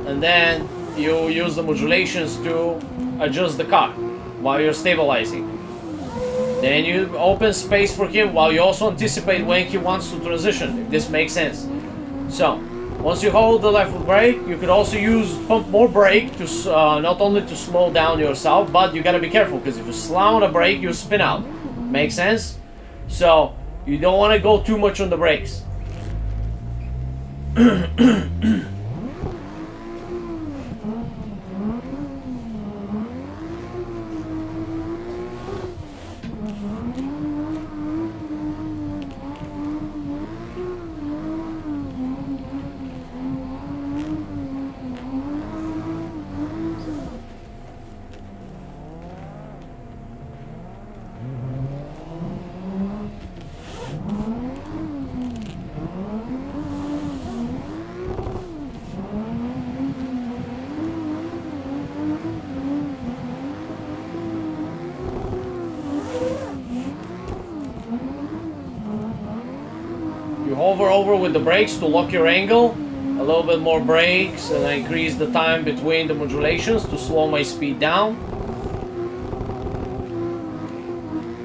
Speaker 1: and then you use the modulations to adjust the car while you're stabilizing. Then you open space for him while you also anticipate when he wants to transition, if this makes sense. So, once you hold the left foot brake, you could also pump more brake to not only to slow down yourself, but you gotta be careful, because if you slam on the brake, you spin out. Make sense? So, you don't want to go too much on the brakes. Hover over with the brakes to lock your angle, a little bit more brakes, and I increase the time between the modulations to slow my speed down.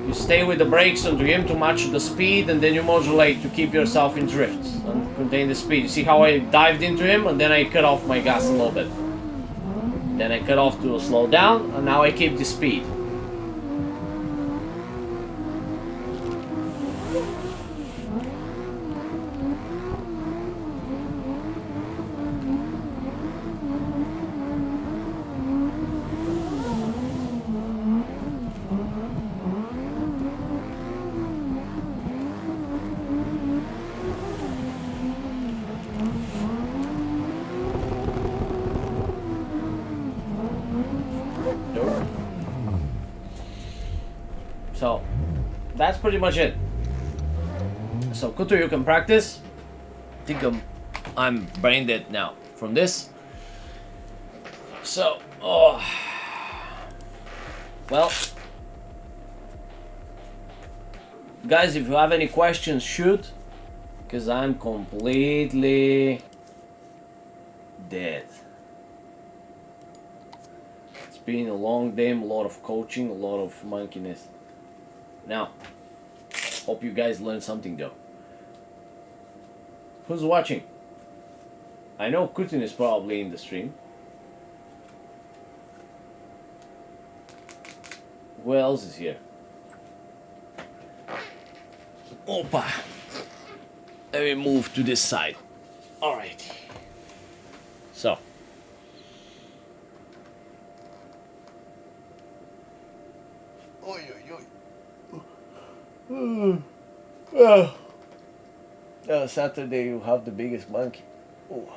Speaker 1: You stay with the brakes onto him to match the speed, and then you modulate to keep yourself in drift and contain the speed. You see how I dived into him and then I cut off my gas a little bit. Then I cut off to slow down, and now I keep the speed. So, that's pretty much it. So, Kutu, you can practice. I think I'm brain dead now from this. So, well, guys, if you have any questions, shoot, because I'm completely dead. been a long day, a lot of coaching, a lot of monkeyness. Now, hope you guys learned something though. Who's watching? I know Kutin is probably in the stream. Who else is here? Opa! Let me move to this side. Alright. So. Saturday you have the biggest monkey. Oh.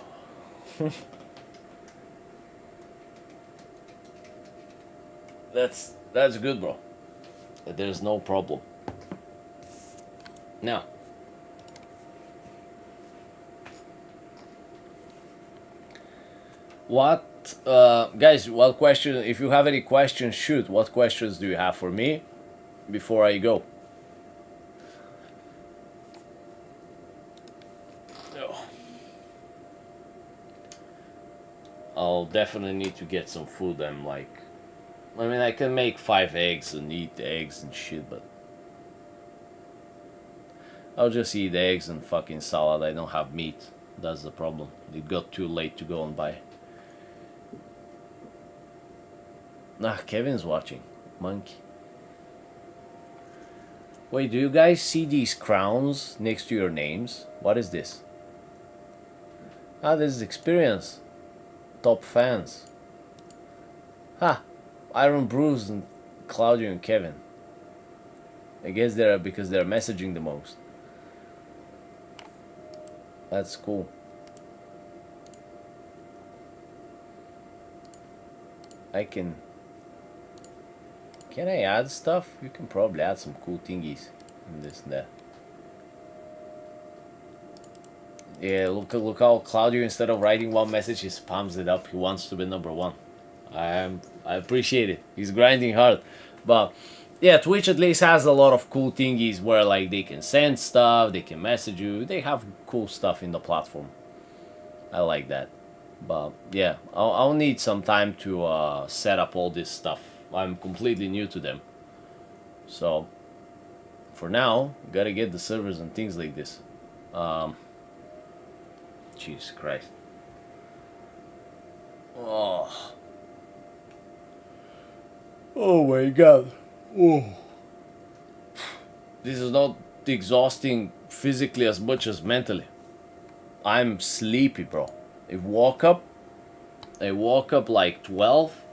Speaker 1: That's good, bro. There's no problem. Now. What, guys, what question, if you have any questions, shoot. What questions do you have for me before I go? Oh. I'll definitely need to get some food. I mean, I can make 5 eggs and eat eggs and shit, but I'll just eat eggs and fucking salad. I don't have meat. That's the problem. It got too late to go and buy. Nah, Kevin's watching. Monkey. Wait, do you guys see these crowns next to your names? What is this? Ah, this is experience. Top fans. Ha! Iron Bruce and Claudio and Kevin. I guess they're because they're messaging the most. That's cool. Can I add stuff? You can probably add some cool thingies in this and that. Yeah, look how Claudio, instead of writing one message, he spams it up. He wants to be number one. I appreciate it. He's grinding hard. But yeah, Twitch at least has a lot of cool thingies where like they can send stuff, they can message you. They have cool stuff in the platform. I like that. But yeah, I'll need some time to set up all this stuff. I'm completely new to them. So for now, gotta get the servers and things like this. Jesus Christ. Oh. Oh my God. Oh. This is not exhausting physically as much as mentally. I'm sleepy, bro. I woke up like 12.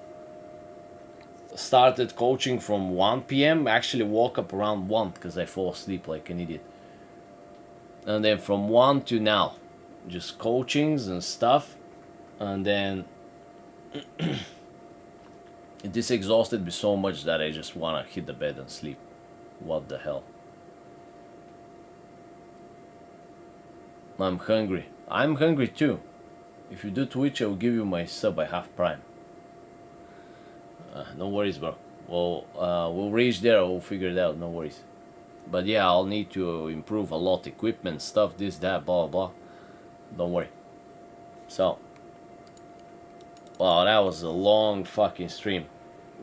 Speaker 1: Started coaching from 1 p.m. Actually woke up around 1 because I fall asleep like an idiot. And then from 1 to now, just coachings and stuff. And then this exhausted me so much that I just want to hit the bed and sleep. What the hell? I'm hungry. I'm hungry too. If you do Twitch, I will give you my sub by half prime. No worries, bro. Well, we'll reach there. We'll figure it out. No worries. But yeah, I'll need to improve a lot. Equipment, stuff, this, that, blah, blah. Don't worry. So. Wow, that was a long fucking stream.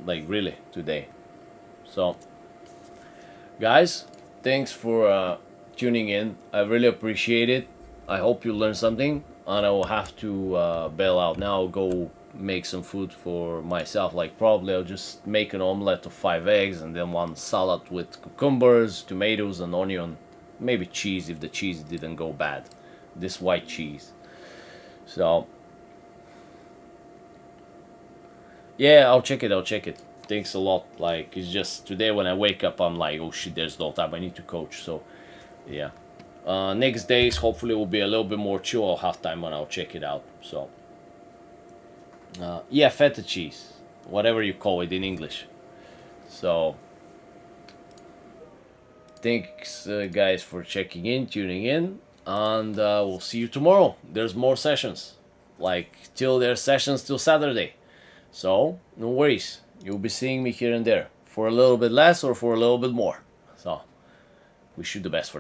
Speaker 1: Like, really, today. So. Guys, thanks for tuning in. I really appreciate it. I hope you learned something. And I will have to bail out now. I'll go make some food for myself. Like probably I'll just make an omelette of 5 eggs and then one salad with cucumbers, tomatoes and onion. Maybe cheese if the cheese didn't go bad. This white cheese. So yeah, I'll check it. Thanks a lot. Like it's just today when I wake up I'm like, oh shit, there's no time. I need to coach. So yeah. Next days hopefully will be a little bit more chill. I'll have time and I'll check it out. So yeah, feta cheese, whatever you call it in English. So thanks guys for checking in, tuning in, and we'll see you tomorrow. There's more sessions, like there's sessions till Saturday. So no worries, you'll be seeing me here and there for a little bit less or for a little bit more. So wish you the best for